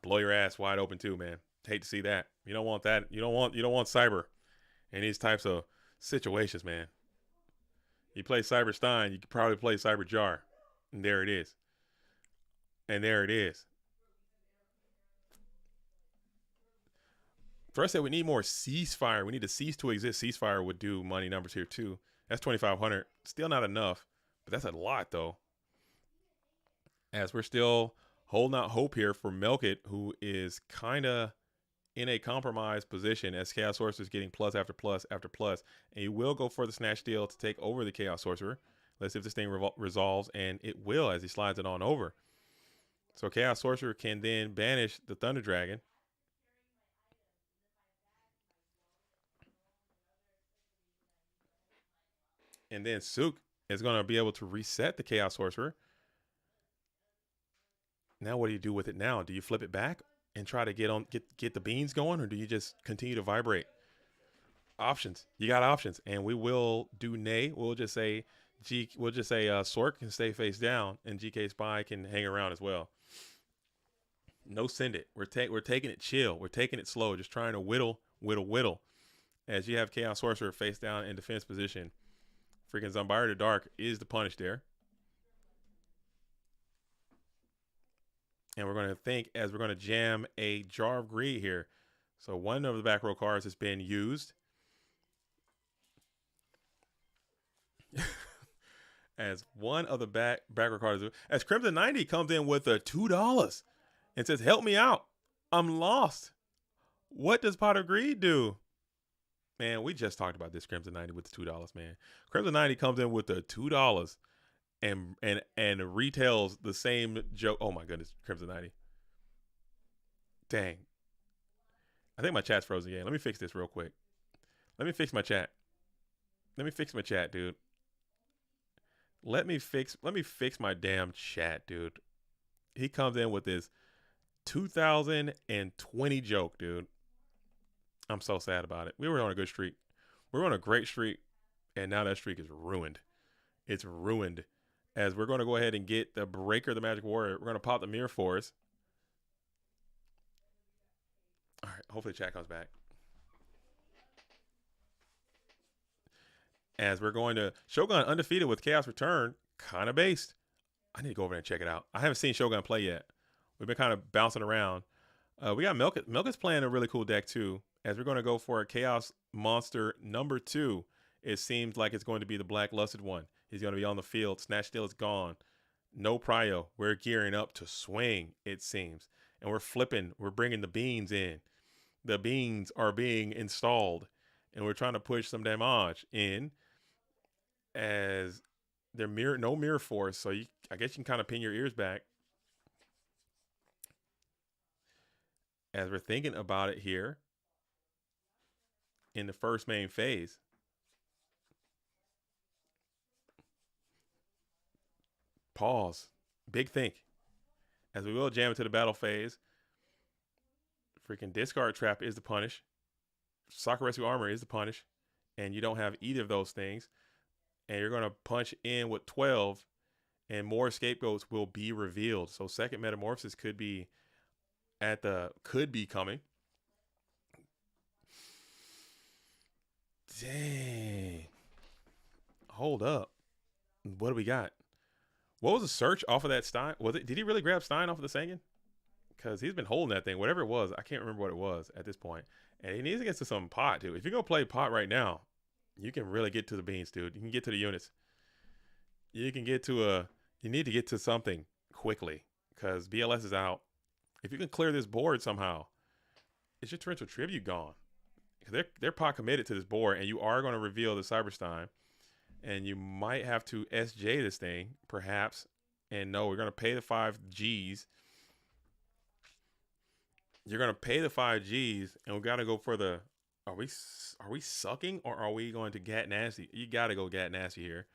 blow your ass wide open too, man. Hate to see that. You don't want that. You don't want Cyber in these types of situations, man. You play Cyber Stein, you could probably play Cyber Jar. And there it is. And there it is. First, we need more Ceasefire. We need to cease to exist. Ceasefire would do money numbers here too. That's 2,500. Still not enough, but that's a lot though. As we're still holding out hope here for Melkit, who is kind of in a compromised position as Chaos Sorcerer is getting plus after plus after plus. And you will go for the Snatch Steal to take over the Chaos Sorcerer. Let's see if this thing resolves, and it will as he slides it on over. So Chaos Sorcerer can then banish the Thunder Dragon. And then Sook is going to be able to reset the Chaos Sorcerer. Now what do you do with it now? Do you flip it back and try to get the beans going, or do you just continue to vibrate? Options. You got options, and we will do nay. We'll just say Sork can stay face down, and GK Spy can hang around as well. No send it. We're taking it chill. We're taking it slow. Just trying to whittle. As you have Chaos Sorcerer face down in defense position. Freaking Zombire to Dark is the punish there. And we're going to think as we're going to jam a Jar of Greed here. So one of the back row cards has been used. As one of the back row cards, as Crimson 90 comes in with a $2 and says, "Help me out. I'm lost." What does Pot of Greed do? Man, we just talked about this Crimson 90 with the $2, man. Crimson 90 comes in with the $2 and retails the same joke. Oh my goodness, Crimson 90. Dang. I think my chat's frozen again. Let me fix this real quick. Let me fix my chat. Dude. Let me fix my damn chat, dude. He comes in with this 2020 joke, dude. I'm so sad about it. We were on a good streak. We were on a great streak, and now that streak is ruined. It's ruined. As we're going to go ahead and get the Breaker of the Magic Warrior. We're going to pop the Mirror Force. All right, hopefully chat comes back. As we're going to Shogun undefeated with Chaos Return, kind of based. I need to go over there and check it out. I haven't seen Shogun play yet. We've been kind of bouncing around. We got Melkit. Melkit's playing a really cool deck too. As we're going to go for a Chaos Monster number 2, it seems like it's going to be the Black Lusted one. He's going to be on the field. Snatch Steal is gone. No prio. We're gearing up to swing, it seems. And we're flipping. We're bringing the beans in. The beans are being installed. And we're trying to push some damage in. As they're no mirror force. So I guess you can kind of pin your ears back. As we're thinking about it here. In the first main phase. Pause. Big think. As we will jam into the battle phase. Freaking Discard Trap is the punish. Soccer Rescue Armor is the punish. And you don't have either of those things. And you're going to punch in with 12. And more Scapegoats will be revealed. So second Metamorphosis could be coming. Dang. Hold up. What do we got? What was the search off of that Stein? Was it? Did he really grab Stein off of the Sangan? Because he's been holding that thing. Whatever it was, I can't remember what it was at this point. And he needs to get to some pot, too. If you're going to play pot right now, you can really get to the beans, dude. You can get to the units. You can get to a... You need to get to something quickly. Because BLS is out. If you can clear this board somehow, is your torrential tribute gone? Because they're pot committed to this board, and you are going to reveal the Cyberstein. And you might have to SJ this thing, perhaps. And no, we're going to pay the 5 Gs. You're going to pay the 5 Gs, and we got to go for the... Are we sucking, or are we going to Gat Nasty? You got to go Gat Nasty here.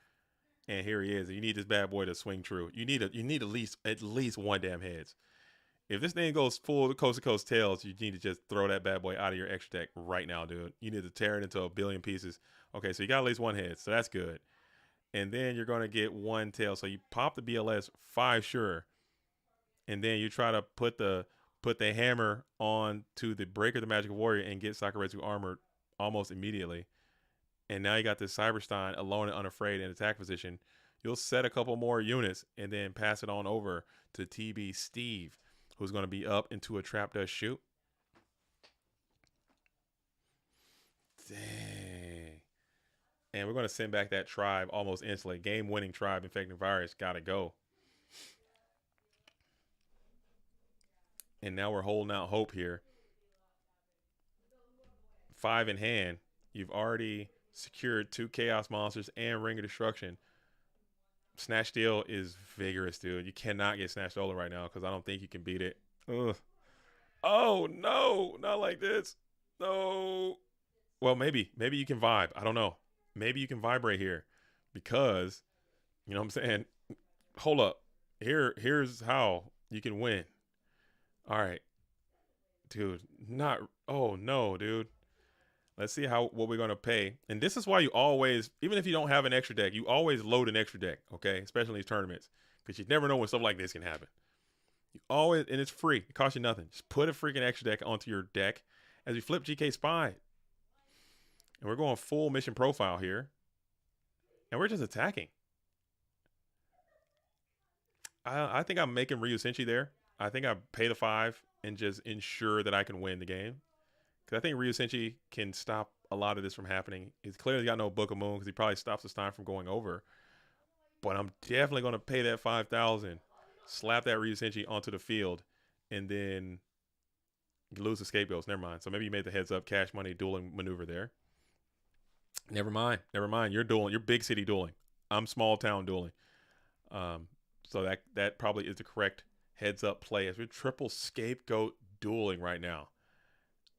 And here he is. You need this bad boy to swing true. You need at least one damn heads. If this thing goes full coast to coast tails, you need to just throw that bad boy out of your extra deck right now, dude. You need to tear it into a billion pieces. Okay, so you got at least one head, so that's good. And then you're going to get one tail. So you pop the BLS 5 sure. And then you try to put the hammer on to the Breaker the Magic Warrior and get Sakuretsu armored almost immediately. And now you got this Cyberstein alone and unafraid in attack position. You'll set a couple more units and then pass it on over to TB Steve, who's going to be up into a trap dust shoot. Dang. And we're going to send back that tribe almost instantly. Game-winning tribe infecting virus. Got to go. And now we're holding out hope here. 5 in hand. You've already secured 2 Chaos Monsters and Ring of Destruction. Snatch Steal is vigorous, dude. You cannot get Snatch Stolen right now because I don't think you can beat it. Ugh. Oh, no. Not like this. No. Well, maybe. Maybe you can vibe. I don't know. Maybe you can vibrate here because, you know what I'm saying? Hold up. Here's how you can win. All right. Dude, oh, no, dude. Let's see what we're going to pay. And this is why you always, even if you don't have an extra deck, you always load an extra deck, okay? Especially in these tournaments. Because you never know when stuff like this can happen. You always, and it's free. It costs you nothing. Just put a freaking extra deck onto your deck as we flip GK Spy. And we're going full mission profile here. And we're just attacking. I think I'm making Ryu Senshi there. I think I pay the 5 and just ensure that I can win the game. Because I think Ryu Senshi can stop a lot of this from happening. He's clearly got no Book of Moon because he probably stops his time from going over. But I'm definitely going to pay that 5,000, slap that Ryu Senshi onto the field, and then lose the scapegoats. Never mind. So maybe you made the heads up cash money dueling maneuver there. Never mind. Never mind. You're dueling. You're big city dueling. I'm small town dueling. So that probably is the correct heads up play as we're triple scapegoat dueling right now.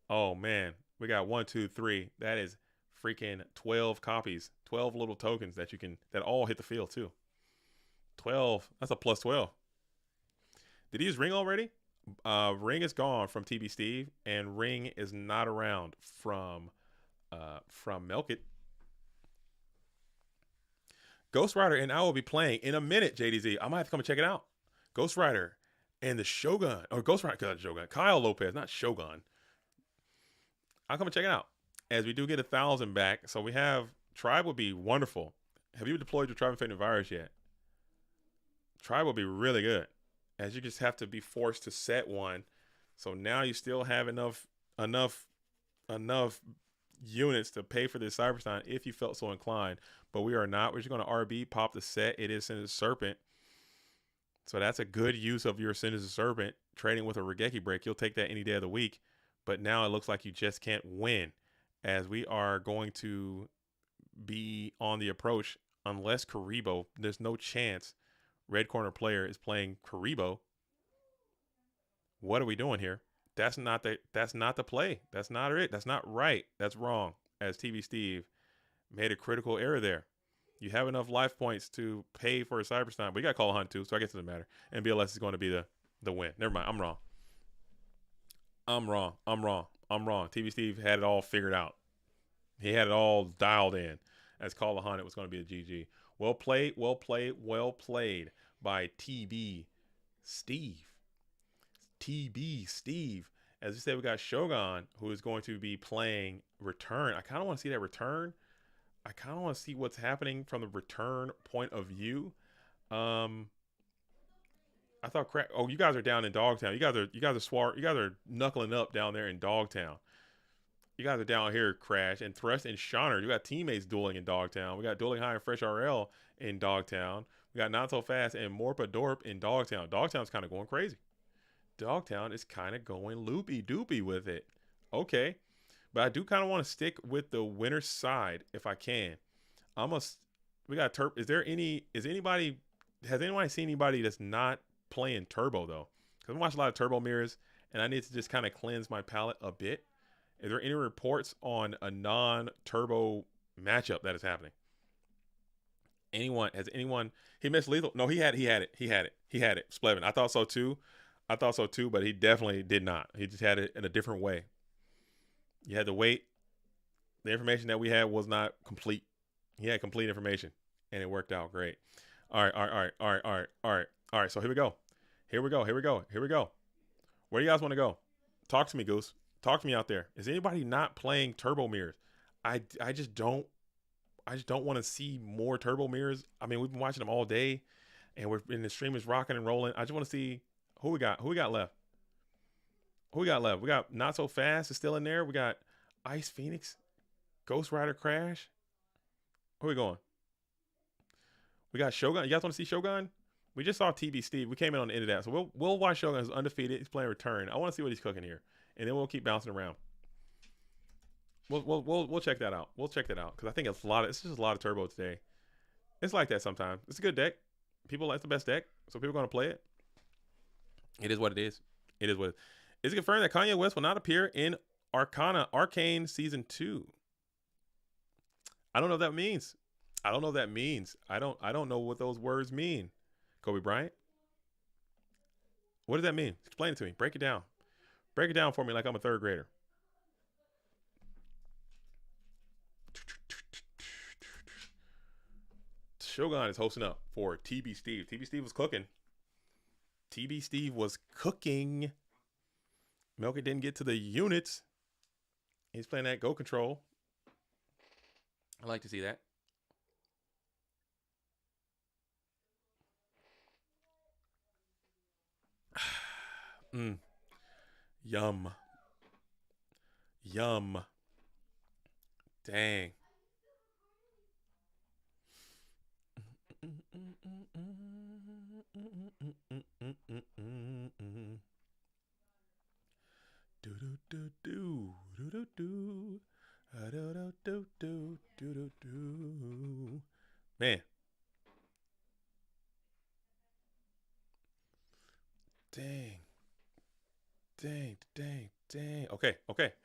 Oh man, we got 1, 2, 3. That is freaking 12 copies, 12 little tokens that all hit the field too. 12. That's a plus 12. Did he use Ring already? Ring is gone from TB Steve, and Ring is not around from Melkit. Ghost Rider and I will be playing in a minute, JDZ. I might have to come and check it out. Ghost Rider and the Shogun, or Ghost Rider, Shogun, Kyle Lopez, not Shogun. I'll come and check it out as we do get 1,000 back. So we have Tribe would be wonderful. Have you deployed your Tribe Infected Virus yet? Tribe will be really good as you just have to be forced to set one. So now you still have enough units to pay for this Cyberstein if you felt so inclined. But we are not. We're just going to RB, pop the set. It is Sinister Serpent. So that's a good use of your Sinister Serpent. Trading with a Regeki break. You'll take that any day of the week. But now it looks like you just can't win as we are going to be on the approach unless Karibo. There's no chance red corner player is playing Karibo. What are we doing here? That's not the play. That's not it. That's not right. That's wrong. As TV Steve made a critical error there. You have enough life points to pay for a Cyberstein, but you got to call a hunt too, so I guess it doesn't matter. And BLS is going to be the win. Never mind. I'm wrong. TV Steve had it all figured out. He had it all dialed in. As Call a Hunt, it was going to be a GG. Well played by TB Steve. TB Steve As you said, we got Shogun, who is going to be playing return. I kind of want to see that return. I kind of want to see what's happening from the return point of view. I thought oh, you guys are down in Dogtown. You guys are knuckling up down there in Dogtown. You guys are down here, Crash and Thrust and Shauner. You got teammates dueling in Dogtown. We got Dueling High and Fresh RL in Dogtown. We got Not So Fast and Morpadorp in Dogtown. Dogtown's kind of going crazy. Dogtown is kind of going loopy doopy with it. Okay. But I do kind of want to stick with the winner's side if I can. We got has anybody seen anybody that's not playing Turbo though? Because I watch a lot of Turbo mirrors and I need to just kind of cleanse my palate a bit. Is there any reports on a non-Turbo matchup that is happening? He missed lethal? No, he had it. Splevin. I thought so too, but he definitely did not. He just had it in a different way. You had to wait. The information that we had was not complete. He had complete information, and it worked out great. All right. So here we go. Where do you guys want to go? Talk to me, Goose. Talk to me out there. Is anybody not playing Turbo mirrors? I just don't want to see more Turbo mirrors. I mean, we've been watching them all day, and the stream is rocking and rolling. I just want to see who we got left. We got Not So Fast is still in there. We got Ice Phoenix, Ghost Rider Crash. Where we going? We got Shogun. You guys want to see Shogun? We just saw TB Steve. We came in on the end of that, so we'll watch Shogun. He's undefeated. He's playing return. I want to see what he's cooking here, and then we'll keep bouncing around. We'll check that out. Because I think it's just a lot of Turbo today. It's like that sometimes. It's a good deck. It's the best deck, so people are going to play it. It is what it is. Is it confirmed that Kanye West will not appear in Arcane Season 2? I don't know what that means. I don't know what those words mean. Kobe Bryant? What does that mean? Explain it to me. Break it down. Break it down for me like I'm a third grader. Shogun is hosting up for TB Steve. TB Steve was cooking. Milky didn't get to the units. He's playing that Go Control. I like to see that. Yum. Dang. Man. Dang. Okay.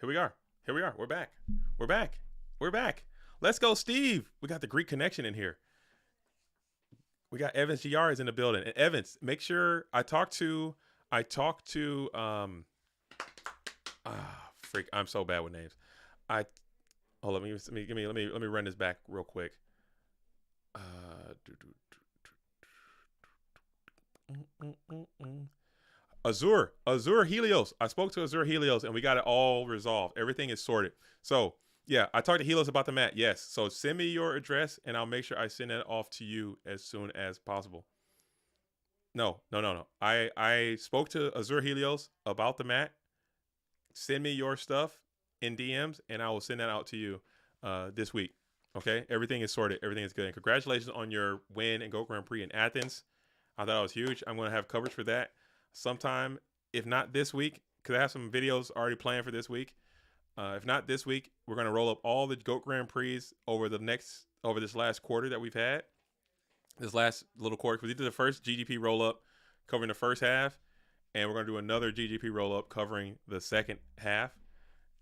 Here we are. We're back. Let's go, Steve. We got the Greek connection in here. We got Evans GR is in the building. And Evans, make sure I talked to freak, I'm so bad with names. Let me run this back real quick. Azure Helios. I spoke to Azure Helios and we got it all resolved. Everything is sorted. So yeah, I talked to Helios about the mat. Yes. So send me your address and I'll make sure I send that off to you as soon as possible. No. I spoke to Azure Helios about the mat. Send me your stuff in DMs and I will send that out to you this week. Okay. Everything is sorted. Everything is good. And congratulations on your win and Go Grand Prix in Athens. I thought it was huge. I'm going to have coverage for that sometime, if not this week, because I have some videos already planned for this week. If not this week, we're going to roll up all the GOAT Grand Prix over this last quarter that we've had. This last little quarter, because we did the first GGP roll up covering the first half, and we're going to do another GGP roll up covering the second half,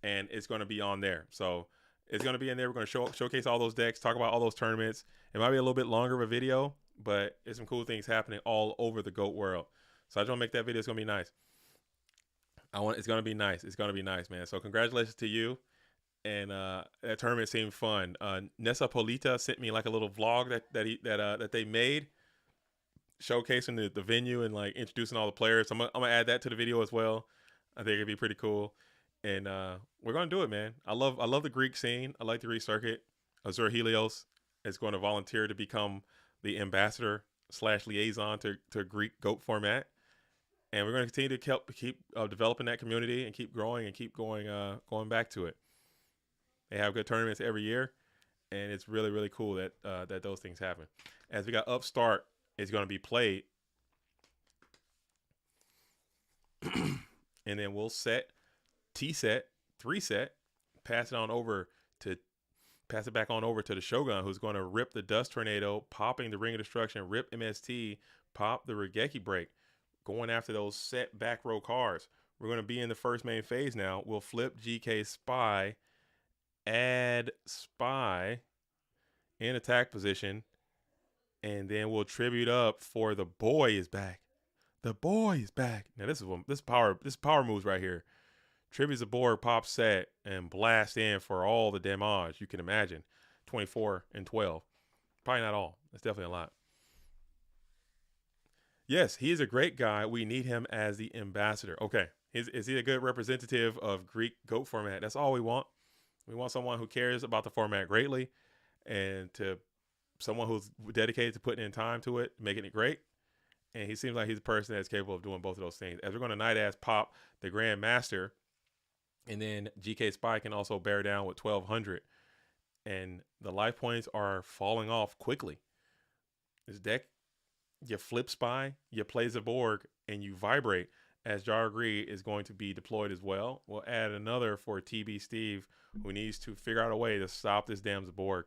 and it's going to be on there. So it's going to be in there. We're going to showcase all those decks, talk about all those tournaments. It might be a little bit longer of a video, but there's some cool things happening all over the GOAT world. So I just want to make that video. It's going to be nice. It's going to be nice. It's going to be nice, man. So congratulations to you. And that tournament seemed fun. Nessa Polita sent me like a little vlog that they made, showcasing the venue and like introducing all the players. I'm gonna add that to the video as well. I think it'd be pretty cool, and we're gonna do it, man. I love the Greek scene. I like the Greek circuit. Azure Helios is going to volunteer to become the ambassador slash liaison to Greek Goat format, and we're going to continue to keep developing that community and keep growing and keep going back to it. They have good tournaments every year, and it's really really cool that that those things happen. As we got Upstart is going to be played, and then we'll set T set, 3-set, pass it on over to pass it back on over to the Shogun, who's going to rip the Dust Tornado, popping the Ring of Destruction, rip MST, pop the Regeki Break, going after those set back row cards. We're going to be in the first main phase now. We'll flip GK Spy, add Spy in attack position, and then we'll tribute up for the boy is back. The boy is back. Now this power moves right here. Tributes the board, pop set, and blast in for all the damage you can imagine. 24 and 12. Probably not all. That's definitely a lot. Yes, he is a great guy. We need him as the ambassador. Okay. Is he a good representative of Greek GOAT format? That's all we want. We want someone who cares about the format greatly and to someone who's dedicated to putting in time to it, making it great. And he seems like he's a person that's capable of doing both of those things. As we're going to Night Ass pop the Grand Master, and then GK Spy can also bear down with 1200. And the life points are falling off quickly. This deck, you flip Spy, you play Zaborg, and you vibrate. As Jaragri is going to be deployed as well. We'll add another for TB Steve, who needs to figure out a way to stop this damn Zaborg.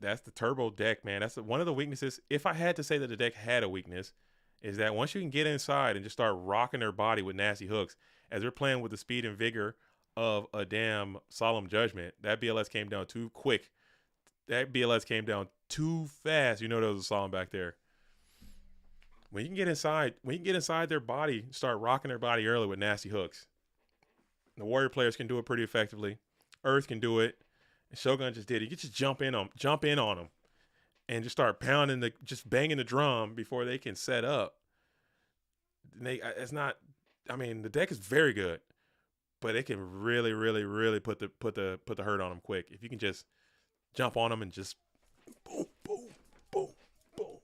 That's the turbo deck, man. That's one of the weaknesses. If I had to say that the deck had a weakness, is that once you can get inside and just start rocking their body with nasty hooks, as they're playing with the speed and vigor of a damn Solemn Judgment, that BLS came down too quick. That BLS came down too fast. You know there was a Solemn back there. When you can get inside their body, start rocking their body early with nasty hooks. The Warrior players can do it pretty effectively. Earth can do it. And Shogun just did it. You can just jump in on them, and just start just banging the drum before they can set up. It's not. I mean, the deck is very good, but it can really, really, really put the hurt on them quick. If you can just jump on them and just boom, boom, boom, boom,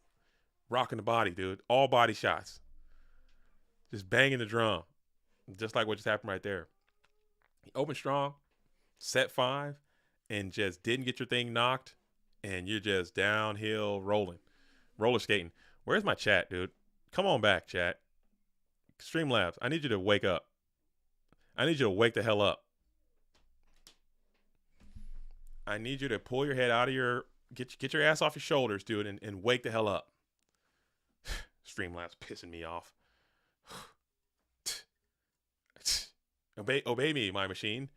rocking the body, dude. All body shots, just banging the drum, just like what just happened right there. Open strong, set 5, and just didn't get your thing knocked, and you're just downhill rolling, roller skating. Where's my chat, dude? Come on back, chat. Streamlabs, I need you to wake up. I need you to wake the hell up. I need you to pull your head out of get your ass off your shoulders, dude, and wake the hell up. Streamlabs pissing me off. Obey me, my machine.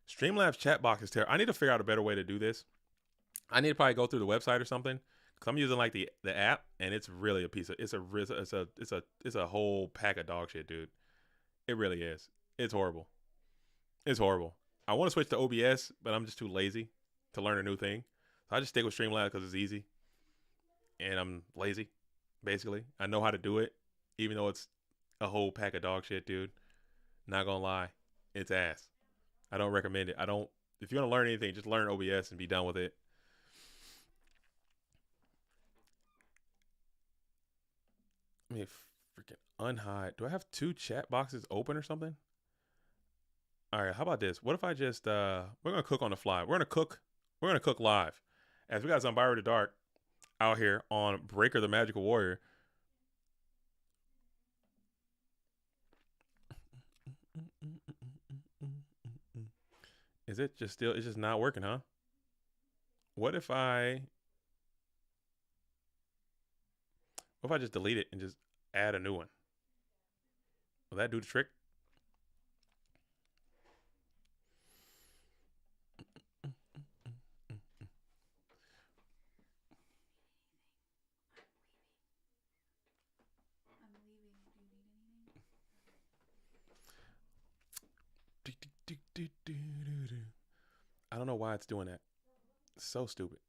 Streamlabs chat box is terrible. I need to figure out a better way to do this. I need to probably go through the website or something, because I'm using like the app, and it's really it's a whole pack of dog shit, dude. It really is. It's horrible. It's horrible. I want to switch to OBS, but I'm just too lazy to learn a new thing. So I just stick with Streamlabs because it's easy, and I'm lazy. Basically, I know how to do it, even though it's a whole pack of dog shit, dude. Not gonna lie, it's ass. I don't recommend it. If you're gonna learn anything, just learn OBS and be done with it. Let me freaking unhide. Do I have 2 chat boxes open or something? All right, how about this? What if I just we're gonna cook on the fly. We're gonna cook live. As we got Zombira the Dark out here on Breaker the Magical Warrior. Is it just still, it's just not working, huh? What if I just delete it and just add a new one? Will that do the trick? I don't know why it's doing that. It's so stupid.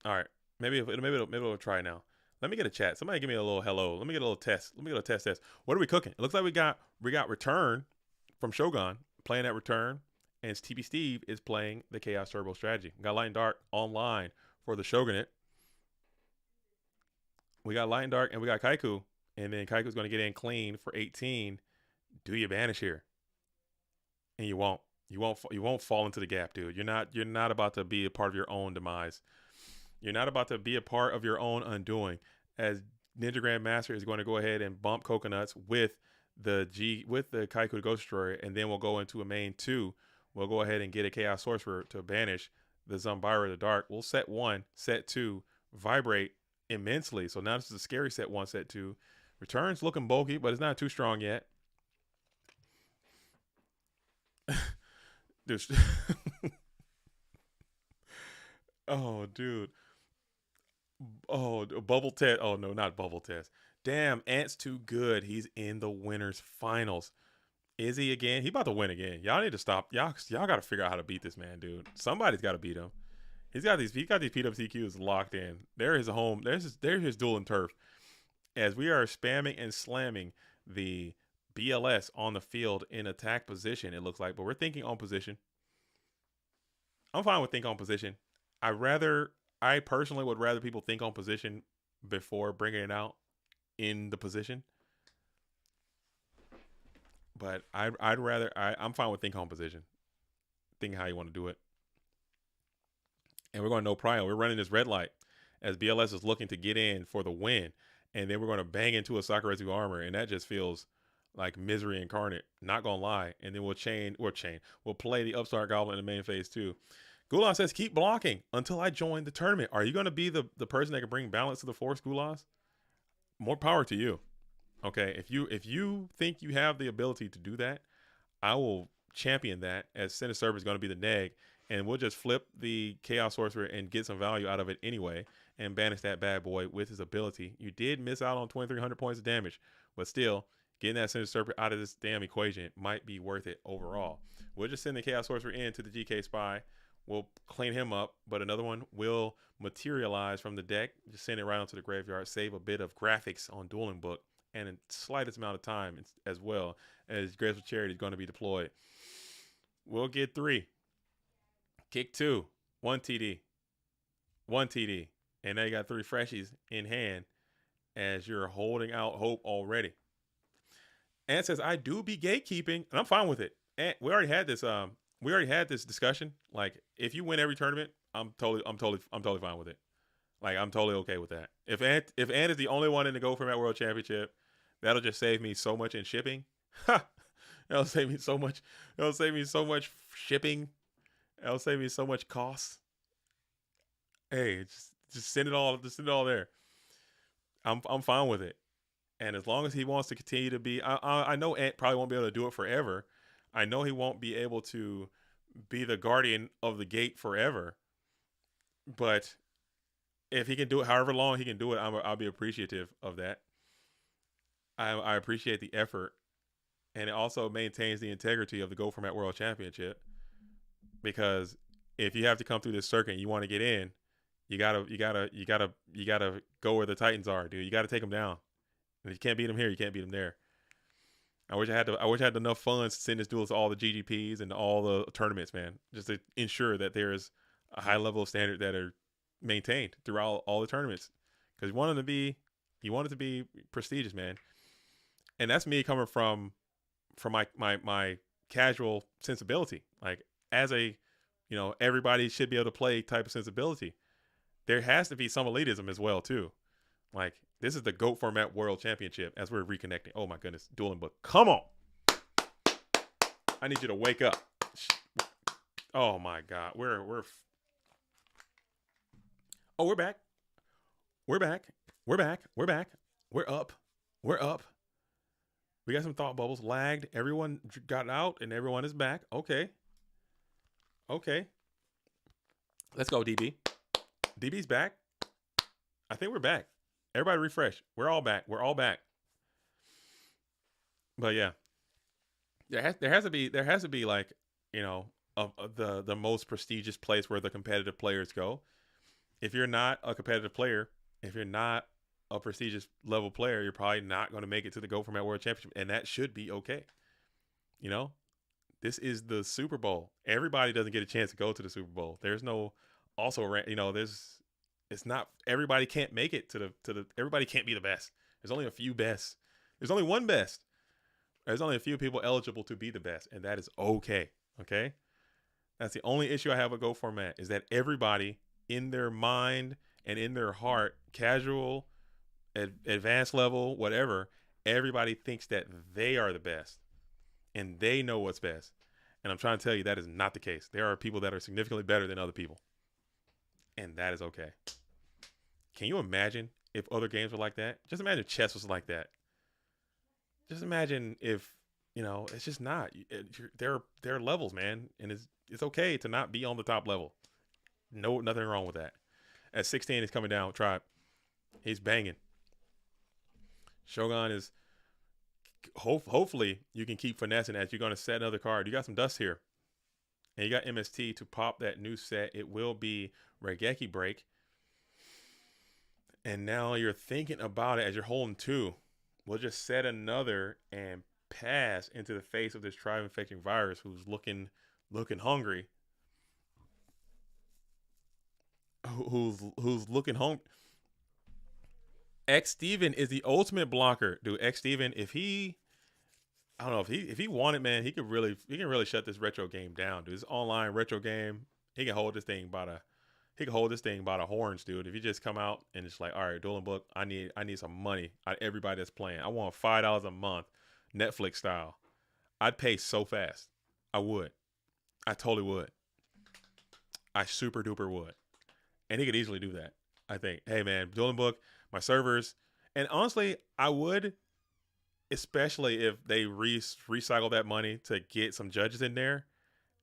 All right. Maybe it'll try now. Let me get a chat. Somebody give me a little hello. Let me get a little test. Let me get a test. What are we cooking? It looks like we got Return from Shogun playing at Return, and TB Steve is playing the Chaos Turbo strategy. We got Light and Dark online for the Shogunate. We got Light and Dark, and we got Kaiku, and then Kaiku's going to get in clean for 18. Do you banish here? And you won't. You won't fall into the gap, dude. You're not about to be a part of your own demise. You're not about to be a part of your own undoing. As Ninja Grandmaster is going to go ahead and bump Coconuts with the Kaiku Ghost Destroyer, and then we'll go into a main 2. We'll go ahead and get a Chaos Sorcerer to banish the Zumbira the Dark. We'll set 1, set 2, vibrate immensely. So now this is a scary set 1, set 2. Return's looking bulky, but it's not too strong yet. Oh, dude. Oh, bubble test. Oh, no, not bubble test. Damn, Ant's too good. He's in the winners finals. Is he again? He about to win again. Y'all need to stop. Y'all got to figure out how to beat this man, dude. Somebody's got to beat him. He's got these PWCQs locked in. They're his home. They're his duel and turf. As we are spamming and slamming the BLS on the field in attack position, it looks like, but we're thinking on position. I'm fine with think on position. I personally would rather people think on position before bringing it out in the position. But I'm fine with think on position. Think how you want to do it. And we're going no prio. We're running this red light as BLS is looking to get in for the win. And then we're going to bang into a Sakuretsu armor. And that just feels like misery incarnate. Not going to lie. And then we'll play the Upstart Goblin in the main phase 2. Gulas says, keep blocking until I join the tournament. Are you going to be the person that can bring balance to the force, Gulas? More power to you. Okay, if you think you have the ability to do that, I will champion that, as Center Server is going to be the neg, and we'll just flip the Chaos Sorcerer and get some value out of it anyway, and banish that bad boy with his ability. You did miss out on 2,300 points of damage, but still, getting that Center Serpent out of this damn equation might be worth it overall. We'll just send the Chaos Sorcerer into the GK Spy. We'll clean him up, but another one will materialize from the deck. Just send it right onto the graveyard, save a bit of graphics on Dueling Book, and a slightest amount of time as well, as Graceful Charity is going to be deployed. We'll get 3. Kick 2. 1 TD. 1 TD. And now you got 3 freshies in hand as you're holding out hope already. And says, I do be gatekeeping, and I'm fine with it. And we already had this discussion. Like, if you win every tournament, I'm totally fine with it. Like, I'm totally okay with that. If Ant is the only one in the Go For Mat World Championship, that'll just save me so much in shipping. That'll save me so much. It'll save me so much shipping. It'll save me so much costs. Hey, just send it all. Just send it all there. I'm fine with it. And as long as he wants to continue to be, I know Ant probably won't be able to do it forever. I know he won't be able to be the guardian of the gate forever. But if he can do it however long he can do it, I'll be appreciative of that. I appreciate the effort. And it also maintains the integrity of the Go For Mat World Championship. Because if you have to come through this circuit and you want to get in, you gotta go where the Titans are, dude. You gotta take them down. And if you can't beat them here, you can't beat them there. I wish I had enough funds to send this duel to all the GGPs and all the tournaments, man, just to ensure that there is a high level of standard that are maintained throughout all the tournaments. Because you want it to be prestigious, man. And that's me coming from my casual sensibility. Like, as a, everybody should be able to play type of sensibility. There has to be some elitism as well, too. Like, this is the GOAT For Mat World Championship as we're reconnecting. Oh, my goodness. Dueling Book. Come on. I need you to wake up. Oh, my God. We're back. We're back. We're up. We got some thought bubbles. Lagged. Everyone got out and everyone is back. Okay. Let's go, DB. DB's back. I think we're back. Everybody refresh. We're all back. But yeah, there has to be like, the most prestigious place where the competitive players go. If you're not a competitive player, if you're not a prestigious level player, you're probably not going to make it to the Go Format World Championship, and that should be okay. You know, this is the Super Bowl. Everybody doesn't get a chance to go to the Super Bowl. There's no also, you know, there's it's not everybody can't make it to the everybody can't be the best. There's only a few best. There's only one best. There's only a few people eligible to be the best, and that is okay. Okay? That's the only issue I have with Go Format is that everybody in their mind and in their heart, casual, advanced level, whatever, everybody thinks that they are the best and they know what's best. And I'm trying to tell you that is not the case. There are people that are significantly better than other people. And that is okay. Can you imagine if other games were like that? Just imagine chess was like that. Just imagine if, you know, it's just not. There are levels, man, and it's okay to not be on the top level. No, nothing wrong with that. At 16, he's coming down with Tribe. He's banging. Shogun is hopefully you can keep finessing as you're going to set another card. You got some dust here. And you got MST to pop that new set. It will be Regeki Break. And now you're thinking about it as you're holding two. We'll just set another and pass into the face of this tribe infecting virus who's looking hungry. Who's looking hungry. X Steven is the ultimate blocker, dude. X Steven, I don't know if he wanted, man, he can really shut this retro game down, dude. This online retro game, he can hold this thing by the horns, dude. If you just come out and it's like, all right, Dueling Book, I need some money out of everybody that's playing. I want $5 a month, Netflix style. I'd pay so fast. I would. I totally would. I super duper would. And he could easily do that. I think, hey man, Dueling Book, my servers, and honestly, I would, especially if they recycle that money to get some judges in there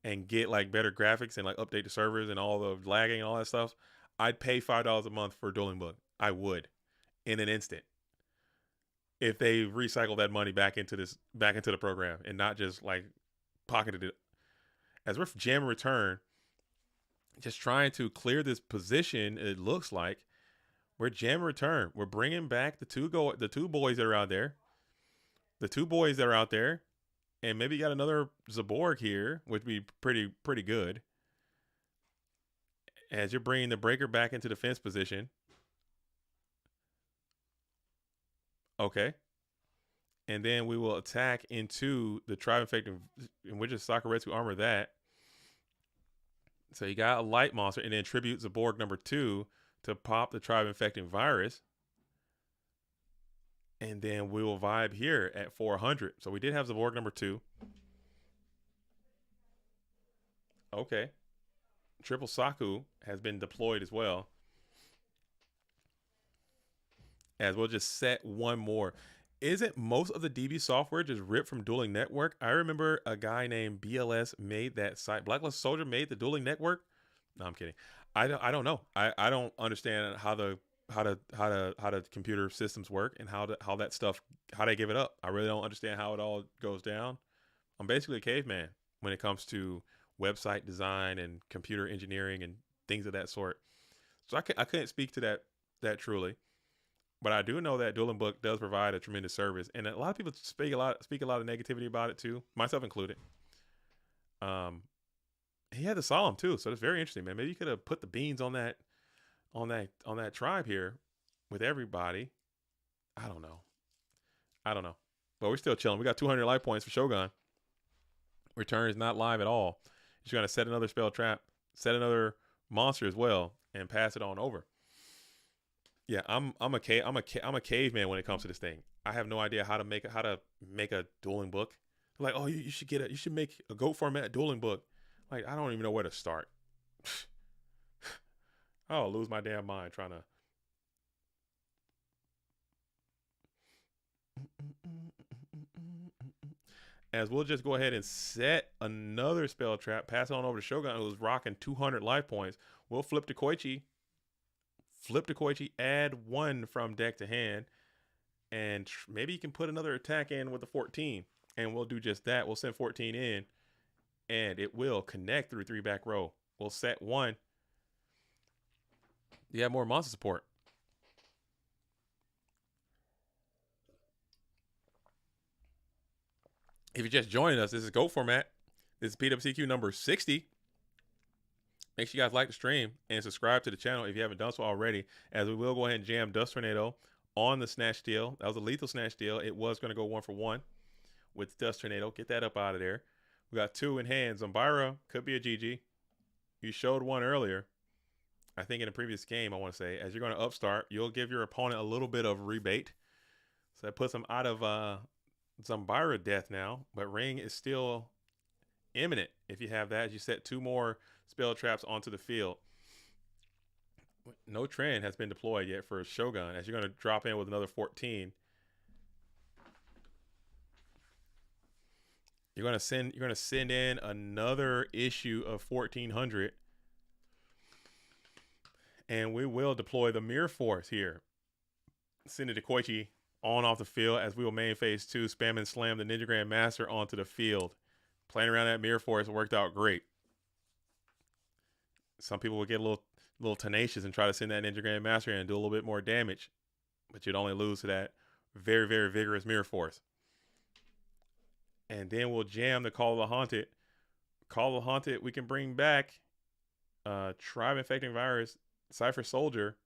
and get like better graphics and like update the servers and all the lagging and all that stuff. I'd pay $5 a month for Dueling Book. I would, in an instant, if they recycle that money back into the program and not just like pocketed it. As we're jam return, just trying to clear this position, it looks like we're jam return. We're bringing back the two boys that are out there. The two boys that are out there, and maybe you got another Zaborg here, which would be pretty good. As you're bringing the breaker back into defense position. Okay. And then we will attack into the tribe infecting, and we're just Sakuretsu armor that. So you got a light monster, and then tribute Zaborg number 2 to pop the tribe infecting virus. And then we will vibe here at 400. So we did have Zaborg number 2. Okay. Triple Saku has been deployed as well. As we'll just set one more. Isn't most of the DB software just ripped from Dueling Network? I remember a guy named BLS made that site. Blacklist Soldier made the Dueling Network. No, I'm kidding. I don't know. I don't understand how the computer systems work and how that stuff, how they give it up. I really don't understand how it all goes down. I'm basically a caveman when it comes to website design and computer engineering and things of that sort. So I couldn't speak to that truly. But I do know that Dueling Book does provide a tremendous service, and a lot of people speak a lot of negativity about it too, myself included. He had the solemn too, so it's very interesting, man. Maybe you could have put the beans on that tribe here with everybody. I don't know, but we're still chilling. We got 200 life points for Shogun. Return is not live at all. You're gonna set another spell trap, set another monster as well, and pass it on over. Yeah, I'm a caveman when it comes to this thing. I have no idea how to make a Dueling Book. Like, oh, you should make a Go Format Dueling Book. Like, I don't even know where to start. I'll lose my damn mind trying to. As we'll just go ahead and set another spell trap, pass it on over to Shogun, who's rocking 200 life points. We'll flip to Koichi, add 1 from deck to hand, and maybe you can put another attack in with the 14, and we'll do just that. We'll send 14 in, and it will connect through 3 back row. We'll set 1. You have more monster support. If you're just joining us, this is GOAT format. This is PWCQ number 60. Make sure you guys like the stream and subscribe to the channel if you haven't done so already, as we will go ahead and jam Dust Tornado on the snatch steal. That was a lethal snatch steal. It was going to go 1 for 1 with Dust Tornado. Get that up out of there. We got 2 in hand. Zombira could be a GG. You showed 1 earlier. I think in a previous game, I want to say, as you're going to upstart, you'll give your opponent a little bit of rebate. So that puts them out of Zombira death now, but Ring is still imminent. If you have that, as you set 2 more spell traps onto the field. No trend has been deployed yet for Shogun, as you're going to drop in with another 14. You're going to send in another issue of 1400, and we will deploy the Mirror Force here. Send it to Koichi on off the field, as we will main phase 2, spam and slam the Ninja Grand Master onto the field. Playing around that Mirror Force worked out great. Some people will get a little tenacious and try to send that Ninja Grand Master in and do a little bit more damage, but you'd only lose to that very, very vigorous Mirror Force. And then we'll jam the Call of the Haunted. Call of the Haunted, we can bring back Tribe Infecting Virus, Cypher Soldier.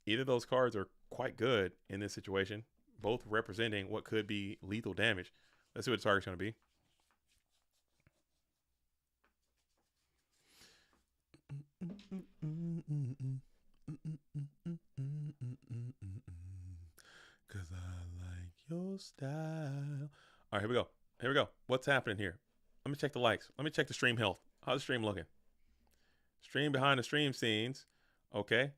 Either of those cards are quite good in this situation, both representing what could be lethal damage. Let's see what the target's going to be. Cause I like your style. All right, here we go. Here we go. What's happening here? Let me check the likes. Let me check the stream health. How's the stream looking? Stream behind the stream scenes. Okay.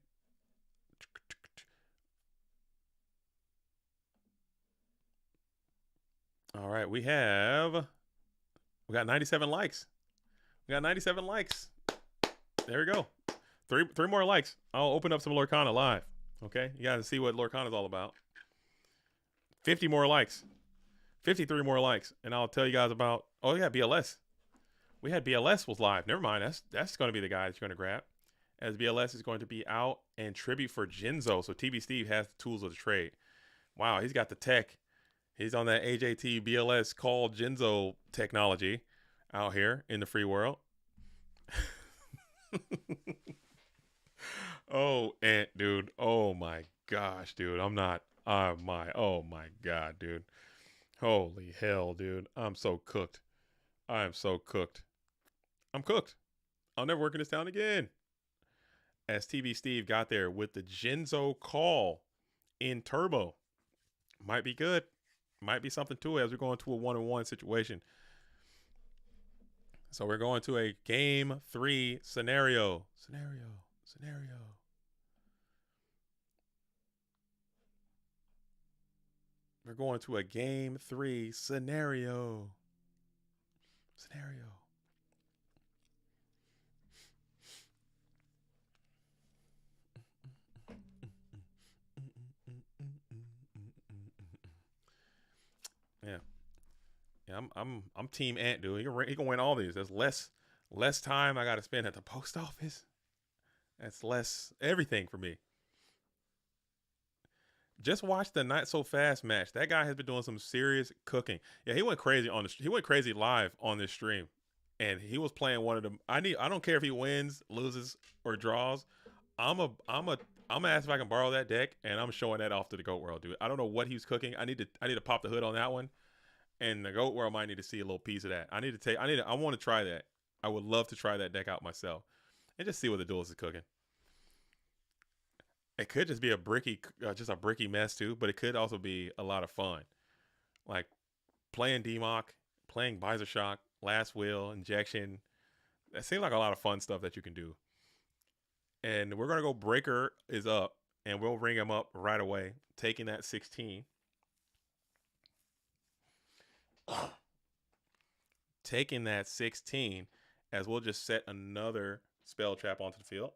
All right, we got 97 likes. We got 97 likes. There we go. Three more likes. I'll open up some Lorcana live. Okay, you guys see what Lorcana's all about. 50 more likes. 53 more likes, and I'll tell you guys about. Oh yeah, BLS. We had BLS was live. Never mind. That's going to be the guy that you're going to grab, as BLS is going to be out and tribute for Jinzo. So TB Steve has the tools of the trade. Wow, he's got the tech. He's on that AJT BLS called Jinzo technology out here in the free world. Oh, Ant, dude. Oh my gosh, dude. Oh my God, dude. Holy hell, dude. I'm so cooked. I am so cooked. I'm cooked. I'll never work in this town again. As TV Steve got there with the Jinzo call in turbo. Might be good. Might be something to it as we're going to a 1-on-1 situation. So we're going to a game 3 scenario. We're going to a game 3 scenario. Yeah, I'm Team Ant, dude. He can win all these. There's less time I got to spend at the post office. That's less everything for me. Just watch the Not So Fast match. That guy has been doing some serious cooking. Yeah, he went crazy he went crazy live on this stream, and he was playing one of them. I don't care if he wins, loses, or draws. I'm gonna ask if I can borrow that deck, and I'm showing that off to the GOAT World, dude. I don't know what he was cooking. I need to pop the hood on that one, and the GOAT World might need to see a little piece of that. I want to try that. I would love to try that deck out myself, and just see what the duelist is cooking. It could just be a bricky mess too, but it could also be a lot of fun, like playing DMOC, playing Visor Shock, Last Will, Injection. That seems like a lot of fun stuff that you can do. And we're gonna go. Breaker is up, and we'll ring him up right away, taking that 16. Taking that 16, as we'll just set another spell trap onto the field.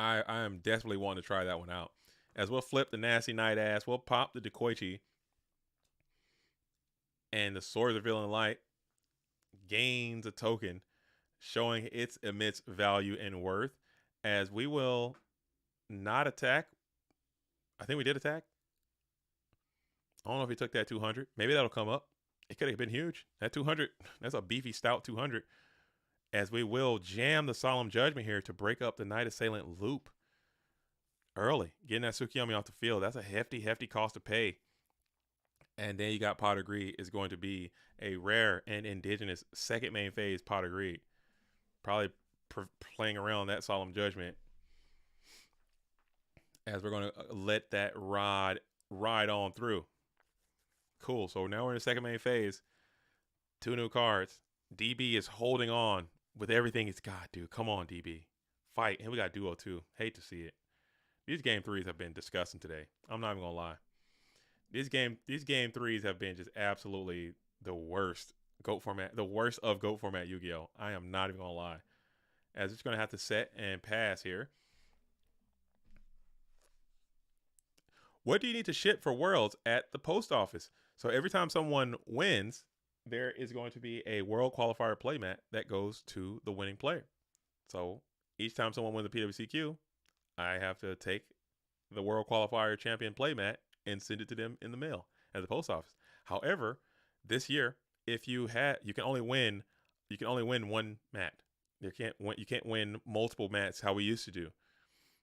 I am desperately wanting to try that one out. As we'll flip the Nasty Night Ass, we'll pop the Dekoichi. And the Swords of Revealing Light gains a token showing its immense value and worth, as we will not attack. I think we did attack. I don't know if he took that 200. Maybe that'll come up. It could have been huge. That 200, that's a beefy, stout 200. As we will jam the Solemn Judgment here to break up the Knight Assailant loop early. Getting that Tsukiyomi off the field, that's a hefty, hefty cost to pay. And then you got Pot of Greed is going to be a rare and indigenous second main phase Pot of Greed. Probably playing around that Solemn Judgment, as we're going to let that ride on through. Cool. So now we're in the second main phase. 2 new cards. DB is holding on with everything it's got, dude. Come on, DB. Fight. And we got Duo too. Hate to see it. These game 3s have been disgusting today. I'm not even going to lie. These game 3s have been just absolutely the worst GOAT format, the worst of GOAT format Yu-Gi-Oh! I am not even going to lie. As it's going to have to set and pass here. What do you need to ship for Worlds at the post office? So every time someone wins, there is going to be a World Qualifier playmat that goes to the winning player. So each time someone wins a PWCQ, I have to take the World Qualifier champion playmat and send it to them in the mail at the post office. However, this year, if you can only win one mat. You can't win multiple mats how we used to do.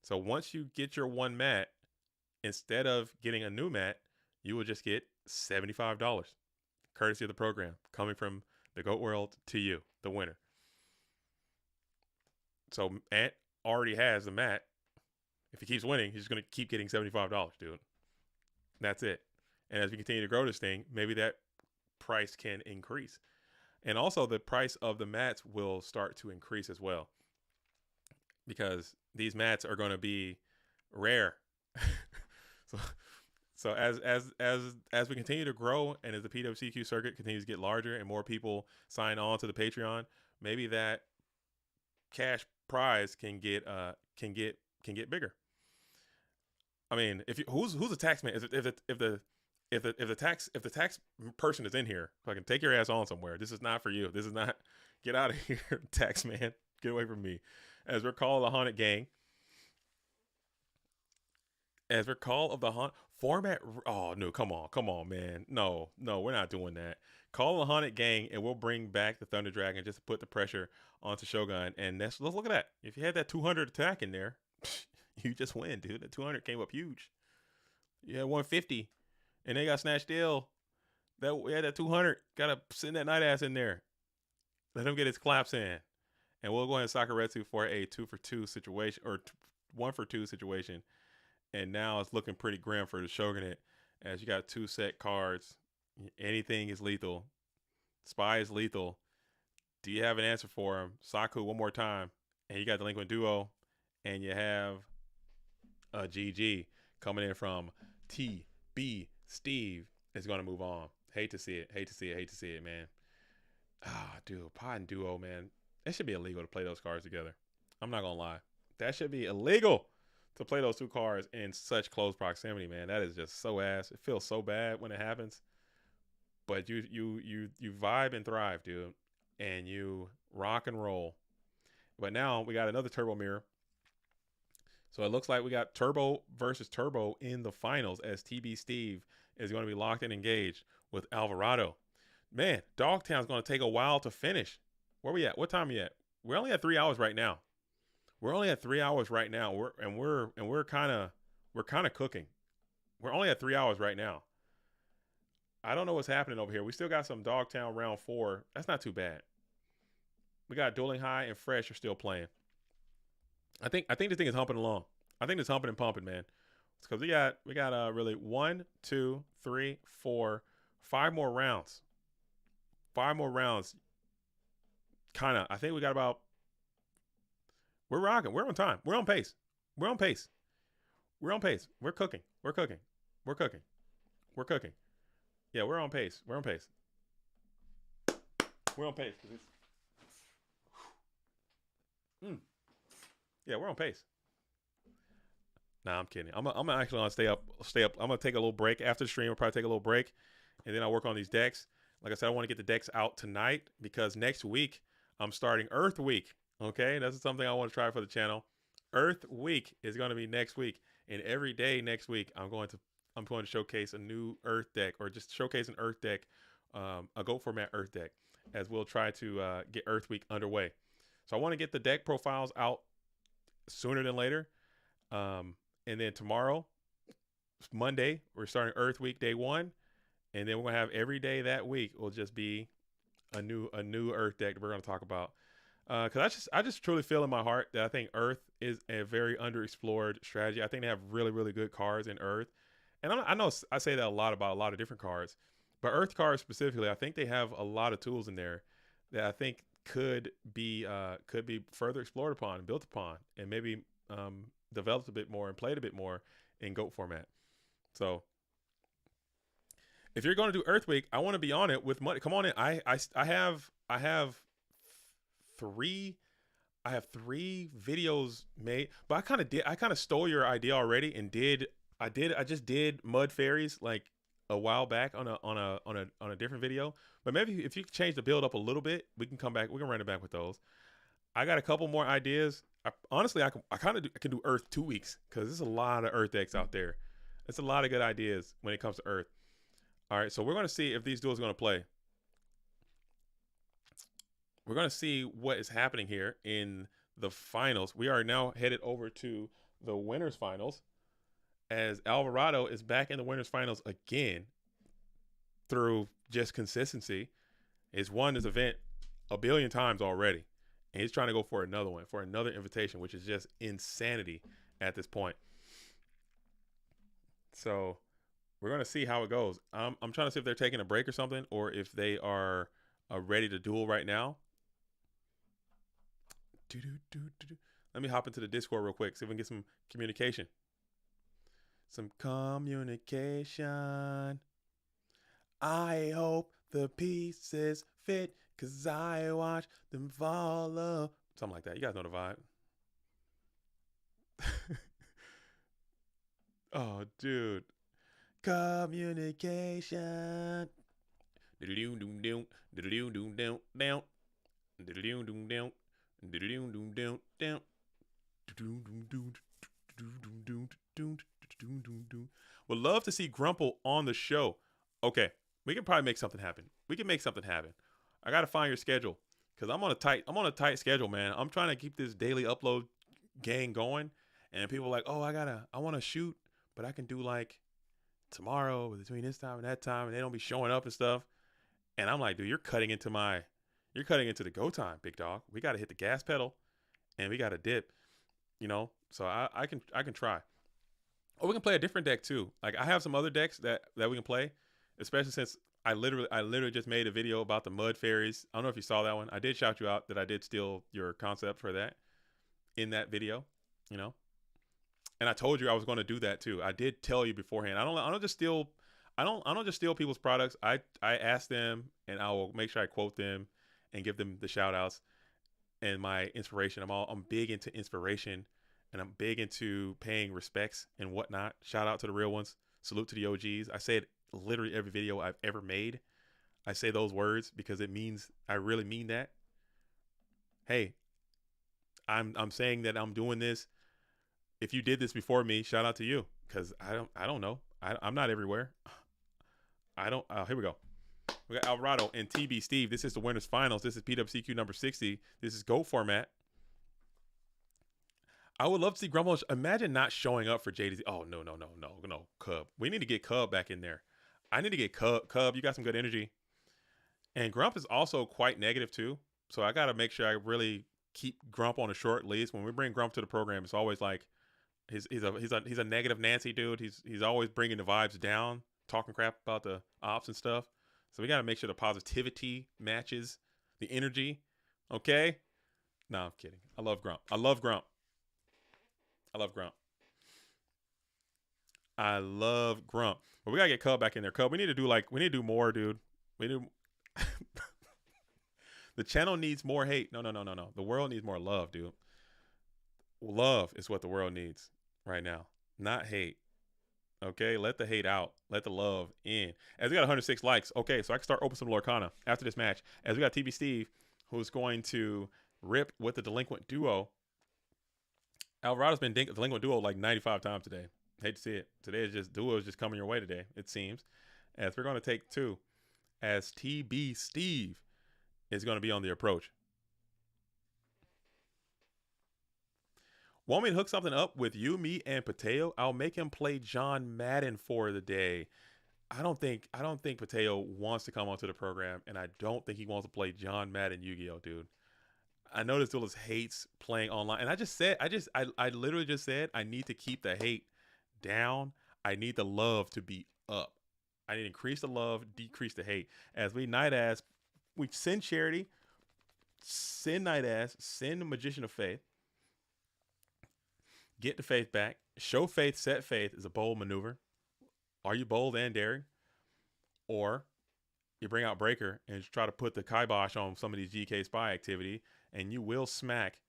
So once you get your one mat, instead of getting a new mat, you will just get $75, courtesy of the program, coming from the GOAT World to you, the winner. So Ant already has the mat. If he keeps winning, he's just going to keep getting $75, dude. That's it. And as we continue to grow this thing, maybe that price can increase. And also the price of the mats will start to increase as well, because these mats are going to be rare. So as we continue to grow, and as the PWCQ circuit continues to get larger and more people sign on to the Patreon, maybe that cash prize can get bigger. I mean, who's the tax man? If the tax person is in here, fucking take your ass on somewhere. This is not for you. This is not. Get out of here, tax man. Get away from me. As we're called the Haunted Gang. As we're called of the Haunt format. Oh no, come on, man. No, we're not doing that. Call the Haunted Gang, and we'll bring back the Thunder Dragon just to put the pressure onto Shogun. And let's look at that. If you had that 200 attack in there, you just win, dude. The 200 came up huge. You had 150, and they got snatched deal. That 200. Gotta send that night ass in there. Let him get his claps in, and we'll go ahead and Sakuretsu for a 2-for-2 situation, or 1-for-2 situation. And now it's looking pretty grim for the Shogunate, as you got 2 set cards. Anything is lethal. Spy is lethal. Do you have an answer for him? Saku one more time, and you got Delinquent Duo, and you have a GG coming in from TB Steve is going to move on. Hate to see it, man. Dude, Pod and Duo, man. It should be illegal to play those cards together. I'm not going to lie. That should be illegal to play those 2 cards in such close proximity, man. That is just so ass. It feels so bad when it happens. But you vibe and thrive, dude. And you rock and roll. But now we got another Turbo Mirror. So it looks like we got Turbo versus Turbo in the finals, as TB Steve is going to be locked and engaged with Alvarado. Man, Dogtown's going to take a while to finish. Where we at? What time are we at? We're only at 3 hours right now. We're kind of cooking. We're only at 3 hours right now. I don't know what's happening over here. We still got some Dogtown round 4. That's not too bad. We got Dueling High and Fresh are still playing. I think this thing is humping along. I think it's humping and pumping, man. It's because we got really 1, 2, 3, 4, 5 more rounds. 5 more rounds. Kinda. I think we got about. We're rocking. We're on time. We're on pace. We're on pace. We're on pace. We're cooking. We're cooking. We're cooking. We're cooking. Yeah, we're on pace. We're on pace. We're on pace. Yeah, we're on pace. Nah, I'm kidding. I'm actually gonna stay up. I'm gonna take a little break after the stream. I'll probably take a little break, and then I'll work on these decks. Like I said, I want to get the decks out tonight because next week I'm starting Earth Week. Okay, that's something I want to try for the channel. Earth Week is going to be next week, and every day next week I'm going to showcase a new Earth deck, or just showcase an Earth deck, a GOAT format Earth deck, as we'll try to get Earth Week underway. So I want to get the deck profiles out sooner than later, and then tomorrow, Monday, we're starting Earth Week day 1, and then we're gonna have every day that week will just be a new Earth deck that we're gonna talk about. Because I just truly feel in my heart that I think Earth is a very underexplored strategy. I think they have really good cards in Earth, and I know I say that a lot about a lot of different cards, but Earth cards specifically, I think they have a lot of tools in there that I think could be further explored upon and built upon, and maybe developed a bit more and played a bit more in GOAT format. So if you're going to do Earth Week, I want to be on it with money. Come on in. I have three videos made, but I kind of stole your idea already and I just did mud fairies like a while back on a different video. But maybe if you change the build up a little bit, we can come back. We can run it back with those. I got a couple more ideas. Honestly, I can do Earth 2 weeks because there's a lot of Earth decks out there. It's a lot of good ideas when it comes to Earth. All right, so we're going to see if these duels are going to play. We're going to see what is happening here in the finals. We are now headed over to the winners finals, as Alvarado is back in the winners finals again through just consistency. He's won this event a billion times already, and he's trying to go for another one, for another invitation, which is just insanity at this point. So we're going to see how it goes. I'm trying to see if they're taking a break or something, or if they are ready to duel right now. Let me hop into the Discord real quick, see if we can get some communication. Some communication. I hope the pieces fit, cause I watch them follow. Something like that. You guys know the vibe. Oh, dude. Communication. Would love to see Grumple on the show. Okay, we can probably make something happen. We can make something happen. I gotta find your schedule because I'm on a tight schedule, man. I'm trying to keep this daily upload gang going, and people are like, oh, I want to shoot, but I can do like tomorrow between this time and that time, and they don't be showing up and stuff. And I'm like, dude, you're cutting into the go time, big dog. We got to hit the gas pedal, and we got to dip, you know. So I can try. Or we can play a different deck too. Like I have some other decks that we can play, especially since I literally just made a video about the mud fairies. I don't know if you saw that one. I did shout you out that I did steal your concept for that in that video, you know. And I told you I was going to do that too. I did tell you beforehand. I don't just steal people's products. I ask them, and I will make sure I quote them and give them the shout outs and my inspiration. I'm big into inspiration, and I'm big into paying respects and whatnot. Shout out to the real ones. Salute to the OGs. I say it literally every video I've ever made. I say those words because it means I really mean that. Hey, I'm saying that I'm doing this. If you did this before me, shout out to you, because I don't know. I'm not everywhere. Here we go. We got Alvarado and TB Steve. This is the winners finals. This is PWCQ number 60. This is GOAT format. I would love to see Grumble. Imagine not showing up for JDZ. Oh, no, Cub. We need to get Cub back in there. I need to get Cub. You got some good energy. And Grump is also quite negative too. So I got to make sure I really keep Grump on a short leash. When we bring Grump to the program, it's always like he's a negative Nancy dude. He's always bringing the vibes down, talking crap about the ops and stuff. So we got to make sure the positivity matches the energy. Okay? No, I'm kidding. I love Grump. But we gotta get Cub back in there. Cub, we need to do more, dude. The channel needs more hate. No. The world needs more love, dude. Love is what the world needs right now, not hate. Okay, let the hate out. Let the love in. As we got 106 likes. Okay, so I can start opening some Lorcana after this match. As we got TB Steve, who's going to rip with the Delinquent duo. Alvarado's been Delinquent duo like 95 times today. Hate to see it. Today is just duo is just coming your way today, it seems. As we're going to take two, as TB Steve is going to be on the approach. Want me to hook something up with you, me, and Pateo? I'll make him play John Madden for the day. I don't think Pateo wants to come onto the program, and I don't think he wants to play John Madden Yu-Gi-Oh, dude. I know this dude hates playing online, and I literally just said I need to keep the hate down. I need the love to be up. I need to increase the love, decrease the hate. As we send Charity, send Night Ass, send the Magician of Faith. Get the faith back. Show faith, set faith is a bold maneuver. Are you bold and daring? Or you bring out Breaker and try to put the kibosh on some of these GK spy activity, and you will smack.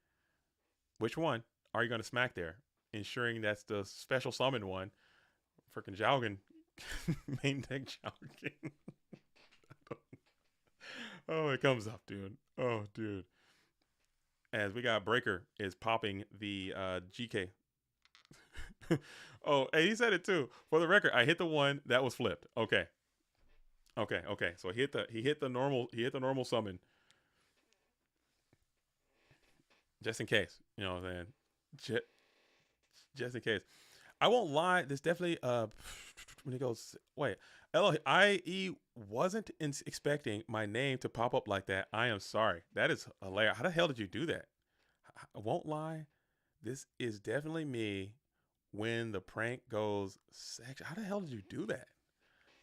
Which one are you going to smack there? Ensuring that's the special summon one. Freaking Jaugen. Main deck Jaugen. Oh, it comes up, dude. Oh, dude. As we got Breaker is popping the GK. Oh, hey, he said it too. For the record, I hit the one that was flipped. Okay. So he hit the normal summon. Just in case. You know what I'm saying? Just in case. I won't lie, this definitely when he goes, wait, IE wasn't expecting my name to pop up like that. I am sorry. That is hilarious. How the hell did you do that? I won't lie. This is definitely me when the prank goes sexual. How the hell did you do that?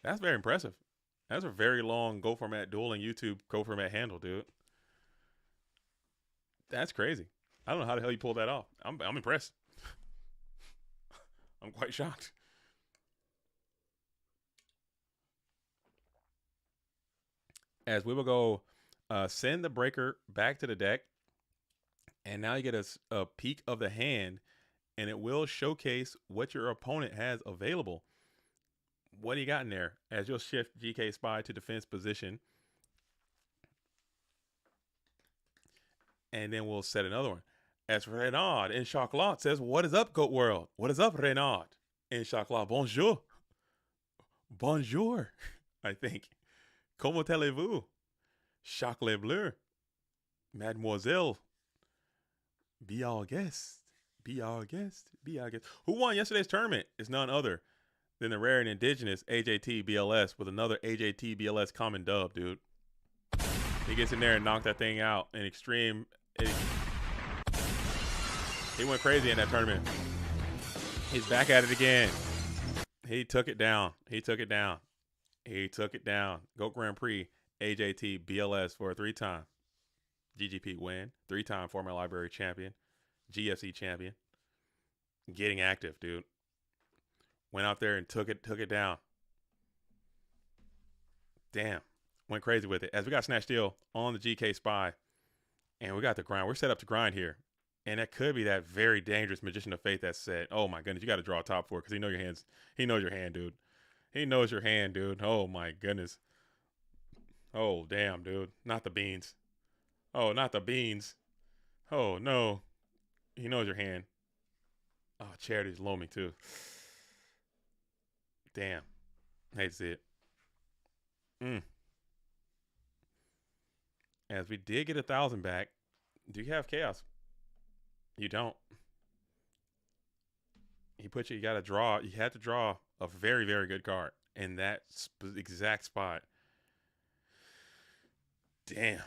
That's very impressive. That's a very long Go Format Dueling YouTube Go Format handle, dude. That's crazy. I don't know how the hell you pulled that off. I'm impressed. I'm quite shocked. As we will go send the Breaker back to the deck. And now you get a peek of the hand. And it will showcase what your opponent has available. What do you got in there? As you'll shift GK Spy to defense position. And then we'll set another one. As Renaud in Chocolat says, what is up, Goat World? What is up, Renaud in Chocolat? Bonjour. Bonjour, I think. Comment allez-vous? Chocolat bleu. Mademoiselle. Be our guest. Be our guest. Be our guest. Who won yesterday's tournament? It's none other than the rare and indigenous AJT BLS with another AJT BLS common dub, dude. He gets in there and knocked that thing out in extreme. He went crazy in that tournament. He's back at it again. He took it down. He took it down. Goat Grand Prix, AJT, BLS for a 3-time GGP win, 3-time former library champion, GFC champion. Getting active, dude. Went out there and took it down. Damn. Went crazy with it. As we got Snatch Steal on the GK Spy. And we got the grind. We're set up to grind here. And that could be that very dangerous Magician of Faith that said, oh my goodness, you got to draw a top 4 because he knows your hands. He knows your hand, dude. He knows your hand, dude. Oh my goodness. Oh, damn, dude. Not the beans. Oh, not the beans. Oh, no. He knows your hand. Oh, Charity's low me too. Damn. Hate to see it. As we did get 1,000 back, do you have chaos? You don't. You got to draw. You had to draw a very, very good card in that exact spot. Damn.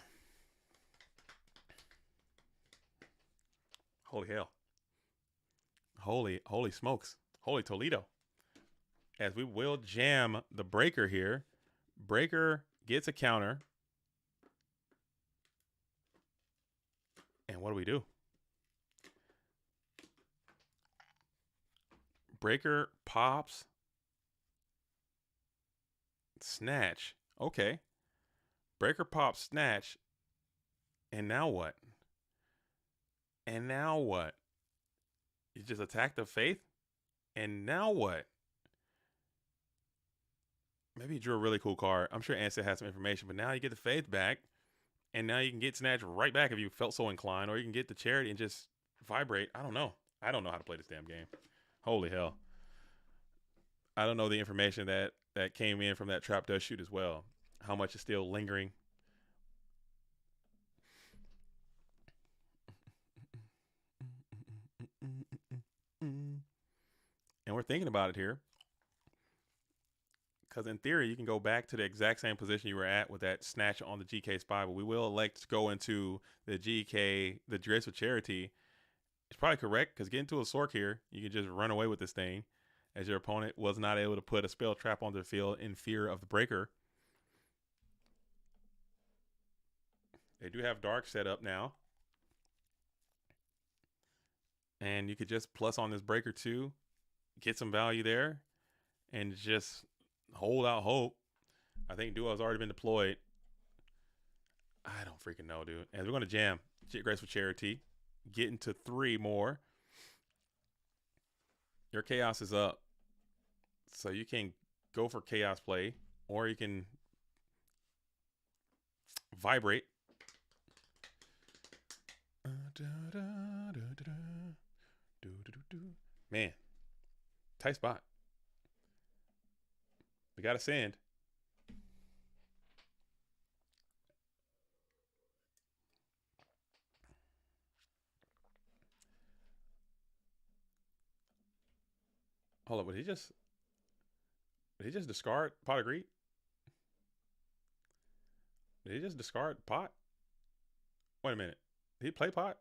Holy hell. Holy smokes. Holy Toledo. As we will jam the Breaker here. Breaker gets a counter. And what do? Breaker pops. Snatch. Okay. Breaker pops, snatch. And now what? You just attack the Faith? And now what? maybe you drew a really cool card. I'm sure Ansett has some information, but now you get the faith back, and now you can get Snatch right back if you felt so inclined, or you can get the charity and just vibrate. I don't know. I don't know how to play this damn game. Holy hell. I don't know the information that came in from that trap does shoot as well. How much is still lingering? And we're thinking about it here. Because in theory, you can go back to the exact same position you were at with that snatch on the GK spy, but we will elect to go into the GK, the Grace with Charity. It's probably correct because getting to a Sork here, you can just run away with this thing as your opponent was not able to put a spell trap onto the field in fear of the breaker. They do have Dark set up now. And you could just plus on this breaker too, get some value there, and just hold out hope. I think Duo has already been deployed. I don't freaking know, dude. And we're going to jam Graceful Charity, get into 3 more. Your Chaos is up. So you can go for Chaos play, or you can vibrate. Man, tight spot. We got to send. Hold up, did he just discard Pot of Greed? Did he just discard Pot? Wait a minute. Did he play Pot?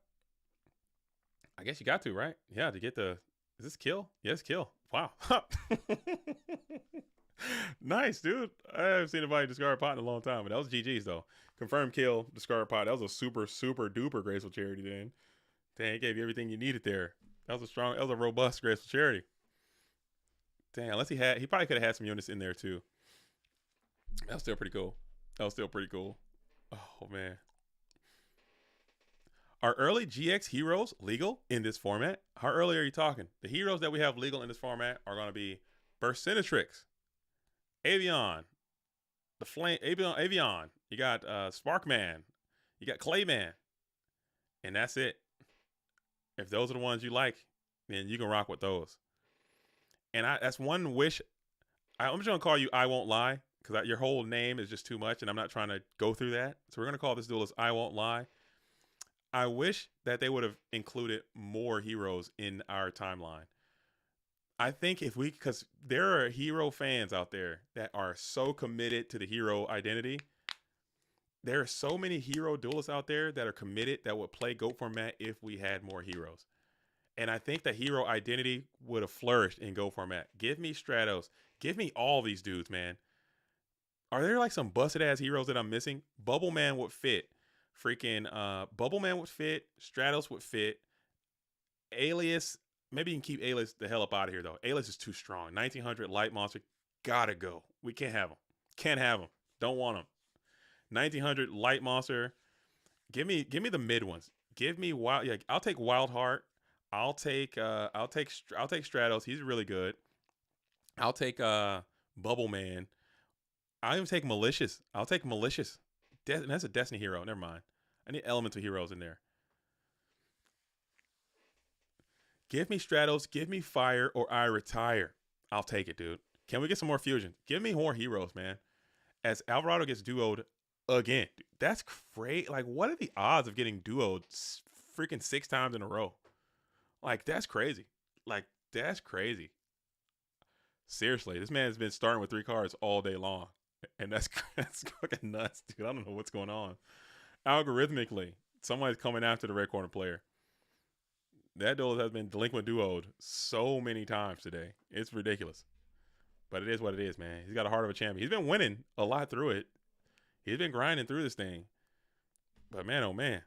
I guess you got to, right? Yeah, to get the... Is this kill? Yes, kill. Wow. Nice, dude. I haven't seen anybody discard Pot in a long time, but that was GG's, though. Confirmed kill, discard Pot. That was a super, super duper Graceful Charity then. Dang, it gave you everything you needed there. That was a robust Graceful Charity. Dang, unless he probably could have had some units in there, too. That was still pretty cool. Oh, man. Are early GX heroes legal in this format? How early are you talking? The heroes that we have legal in this format are going to be Burstinatrix, Avion, the Flame, Avion. You got Sparkman, you got Clayman, and that's it. If those are the ones you like, then you can rock with those. And that's one wish. I'm just going to call you I Won't Lie, because your whole name is just too much, and I'm not trying to go through that. So we're going to call this duelist I Won't Lie. I wish that they would have included more heroes in our timeline. I think because there are hero fans out there that are so committed to the hero identity. There are so many hero duelists out there that are committed that would play GOAT format if we had more heroes. And I think the hero identity would have flourished in GOAT format. Give me Stratos. Give me all these dudes, man. Are there like some busted ass heroes that I'm missing? Bubble Man would fit. Freaking Bubble Man would fit. Stratos would fit. Alias, maybe you can keep Alias the hell up out of here, though. Alias is too strong. 1900 Light Monster, gotta go. We can't have him. Can't have him. Don't want him. 1900 Light Monster. Give me the mid ones. Give me Wild. Yeah, I'll take Wild Heart. I'll take Stratos. He's really good. I'll take Bubble Man. I'll even take Malicious. I'll take Malicious. That's a Destiny hero. Never mind. I need elemental heroes in there. Give me Stratos. Give me Fire, or I retire. I'll take it, dude. Can we get some more fusion? Give me more heroes, man. As Alvarado gets duoed again. Dude, that's great. Like, what are the odds of getting duoed freaking 6 times in a row? Like, that's crazy. Seriously, this man has been starting with 3 cards all day long. And that's fucking nuts, dude. I don't know what's going on. Algorithmically, somebody's coming after the red corner player. That duel has been delinquent duoed so many times today. It's ridiculous. But it is what it is, man. He's got a heart of a champion. He's been winning a lot through it. He's been grinding through this thing. But man, oh man.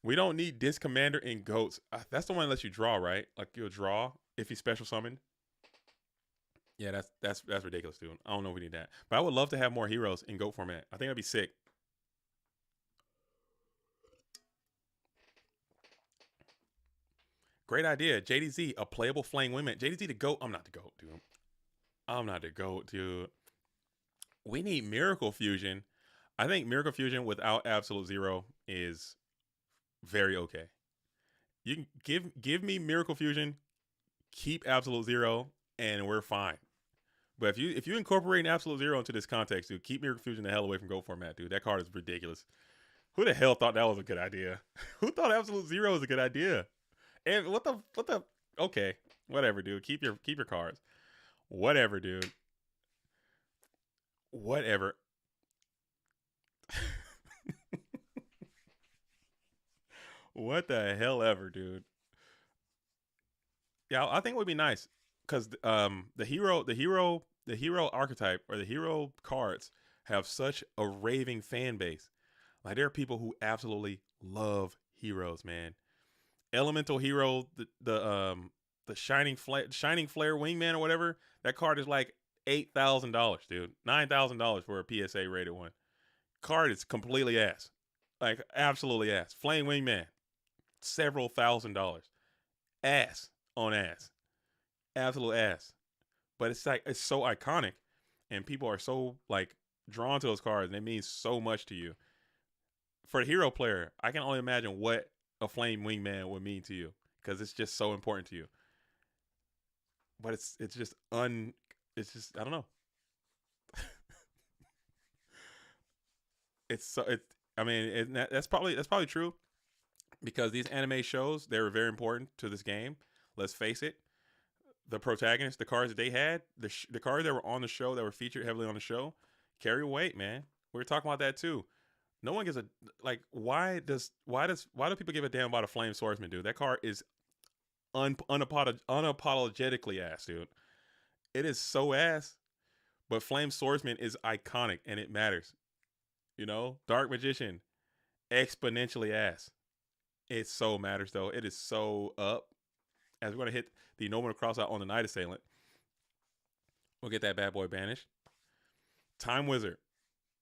We don't need Disc Commander in GOATs. That's the one that lets you draw, right? Like, you'll draw if he's special summoned. Yeah, that's ridiculous, dude. I don't know if we need that. But I would love to have more heroes in GOAT format. I think that'd be sick. Great idea. JDZ, a playable flame wingman. JDZ the GOAT. I'm not the GOAT, dude. I'm not the GOAT, dude. We need Miracle Fusion. I think Miracle Fusion without Absolute Zero is very okay. You can give me Miracle Fusion, keep Absolute Zero, and we're fine. But if you incorporate an Absolute Zero into this context, dude, keep Miracle Fusion the hell away from Go Format, dude. That card is ridiculous. Who the hell thought that was a good idea? Who thought Absolute Zero was a good idea? And what the okay, whatever, dude. Keep your cards. Whatever, dude. Whatever. What the hell ever, dude. Yeah, I think it would be nice because the hero archetype or the hero cards have such a raving fan base. Like there are people who absolutely love heroes, man. Elemental hero, the shining flare wingman or whatever. That card is like $8,000, dude. $9,000 for a PSA rated one. Card is completely ass, like absolutely ass. Flame wingman, several $1,000s. Ass on ass, absolute ass. But it's like it's so iconic, and people are so like drawn to those cards, and it means so much to you. For the hero player, I can only imagine what a flame wingman would mean to you because it's just so important to you. But it's just it's just I don't know. It's so it. I mean, that's probably true because these anime shows they were very important to this game. Let's face it, the protagonists, the cards that they had, the cards that were on the show that were featured heavily on the show, carry weight, man. We were talking about that too. No one gives a like. Why do people give a damn about a flame swordsman, dude? That card is unapologetically ass, dude. It is so ass, but flame swordsman is iconic and it matters. You know, dark magician, exponentially ass. It so matters though. It is so up. As we're gonna hit the Noble cross out on the Night Assailant, we'll get that bad boy banished. Time Wizard.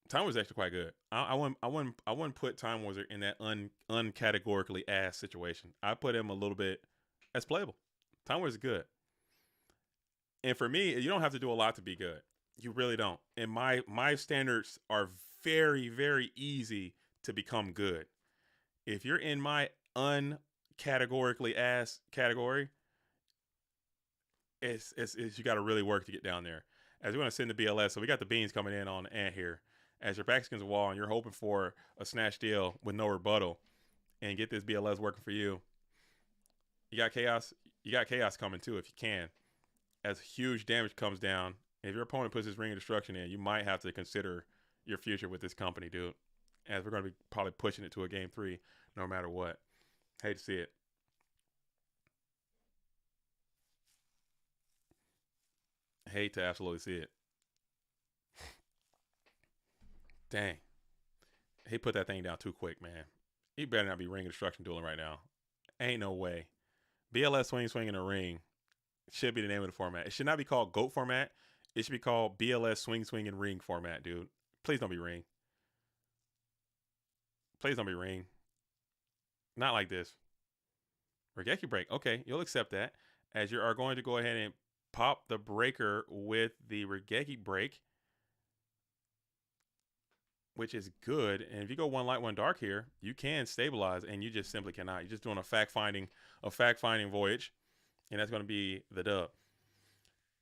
Time Wizard actually quite good. I wouldn't put Time Wizard in that uncategorically ass situation. I put him a little bit as playable. Time Wizard is good. And for me, you don't have to do a lot to be good. You really don't. And my standards are very, very easy to become good. If you're in my uncategorically ass category, it's you got to really work to get down there. As we're going to send the BLS, so we got the beans coming in on the ant here. As your back against the wall and you're hoping for a snatch deal with no rebuttal and get this BLS working for you, you got chaos. You got chaos coming too if you can. As huge damage comes down, if your opponent puts his ring of destruction in, you might have to consider your future with this company, dude. As we're going to be probably pushing it to a game 3 no matter what. Hate to see it. Hate to absolutely see it. Dang. He put that thing down too quick, man. He better not be ring of destruction dueling right now. Ain't no way. BLS swing in a ring should be the name of the format. It should not be called GOAT format. It should be called BLS swing and ring format, dude. Please don't be ring. Please don't be ring. Not like this. Regeki break. Okay, you'll accept that. As you are going to go ahead and pop the breaker with the Regeki break, which is good. And if you go one light, one dark here, you can stabilize, and you just simply cannot. You're just doing a fact finding voyage, and that's going to be the dub.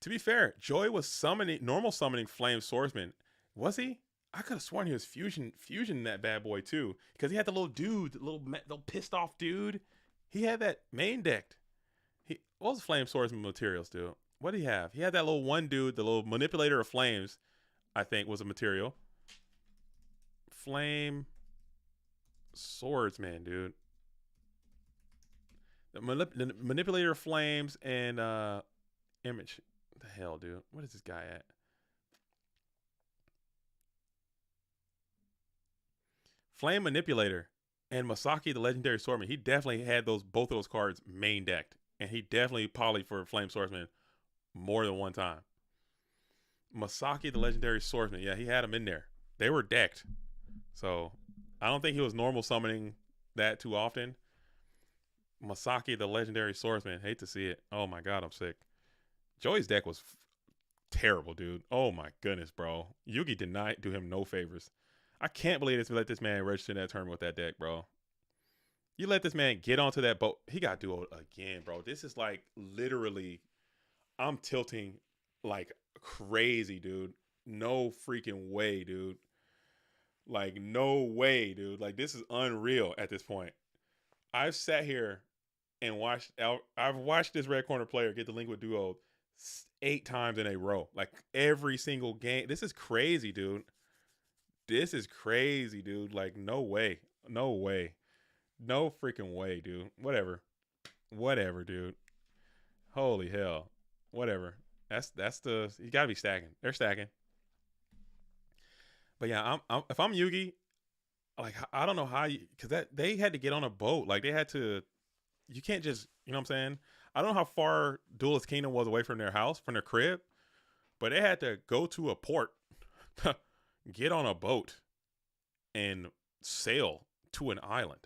To be fair, Joy was normal summoning Flame Swordsman. Was he? I could have sworn he was fusion that bad boy too, because he had the little dude, the little pissed off dude. He had that main decked. What was Flame Swordsman materials, dude? What did he have? He had that little one dude, the little manipulator of flames, I think was a material. Flame Swordsman, dude. The manipulator of flames and image. What the hell, dude? What is this guy at? Flame Manipulator and Masaki the Legendary Swordsman. He definitely had both of those cards main decked, and he definitely polyed for Flame Swordsman more than one time. Masaki the Legendary Swordsman. Yeah, he had them in there. They were decked. So I don't think he was normal summoning that too often. Masaki the Legendary Swordsman. Hate to see it. Oh my god, I'm sick. Joey's deck was Terrible, dude. Oh my goodness, bro. Yugi did not do him no favors. I can't believe this. Let this man register in that tournament with that deck, bro. You let this man get onto that boat. He got to do it again, bro. This is like literally, I'm tilting like crazy, dude. No freaking way, dude. Like, no way, dude. Like, this is unreal at this point. I've sat here and I've watched this red corner player get the Delinquent duo 8 times in a row. Like, every single game. This is crazy, dude. This is crazy, dude. Like, no way. No way. No freaking way, dude. Whatever, dude. Holy hell. Whatever. That's the, you gotta be stacking. They're stacking. But yeah, if I'm Yugi, like, I don't know how you, because that they had to get on a boat. Like, they had to. You can't just, you know what I'm saying? I don't know how far Duelist Kingdom was away from their house, from their crib, but they had to go to a port, get on a boat, and sail to an island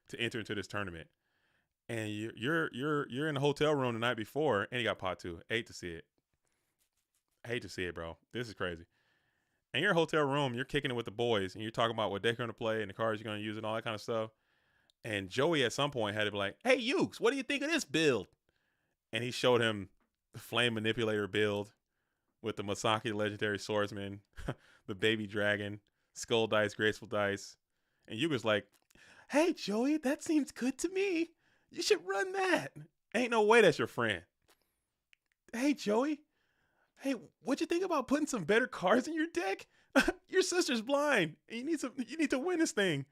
to enter into this tournament. And you're in the hotel room the night before, and you got pot 2. Hate to see it. Hate to see it, bro. This is crazy. And you're in a hotel room, you're kicking it with the boys, and you're talking about what deck you're going to play and the cards you're going to use and all that kind of stuff. And Joey at some point had to be like, hey, Ukes, what do you think of this build? And he showed him the Flame Manipulator build with the Masaki Legendary Swordsman, the Baby Dragon, Skull Dice, Graceful Dice. And Uke was like, hey, Joey, that seems good to me. You should run that. Ain't no way that's your friend. Hey, Joey. Hey, what'd you think about putting some better cards in your deck? Your sister's blind. And you need to win this thing.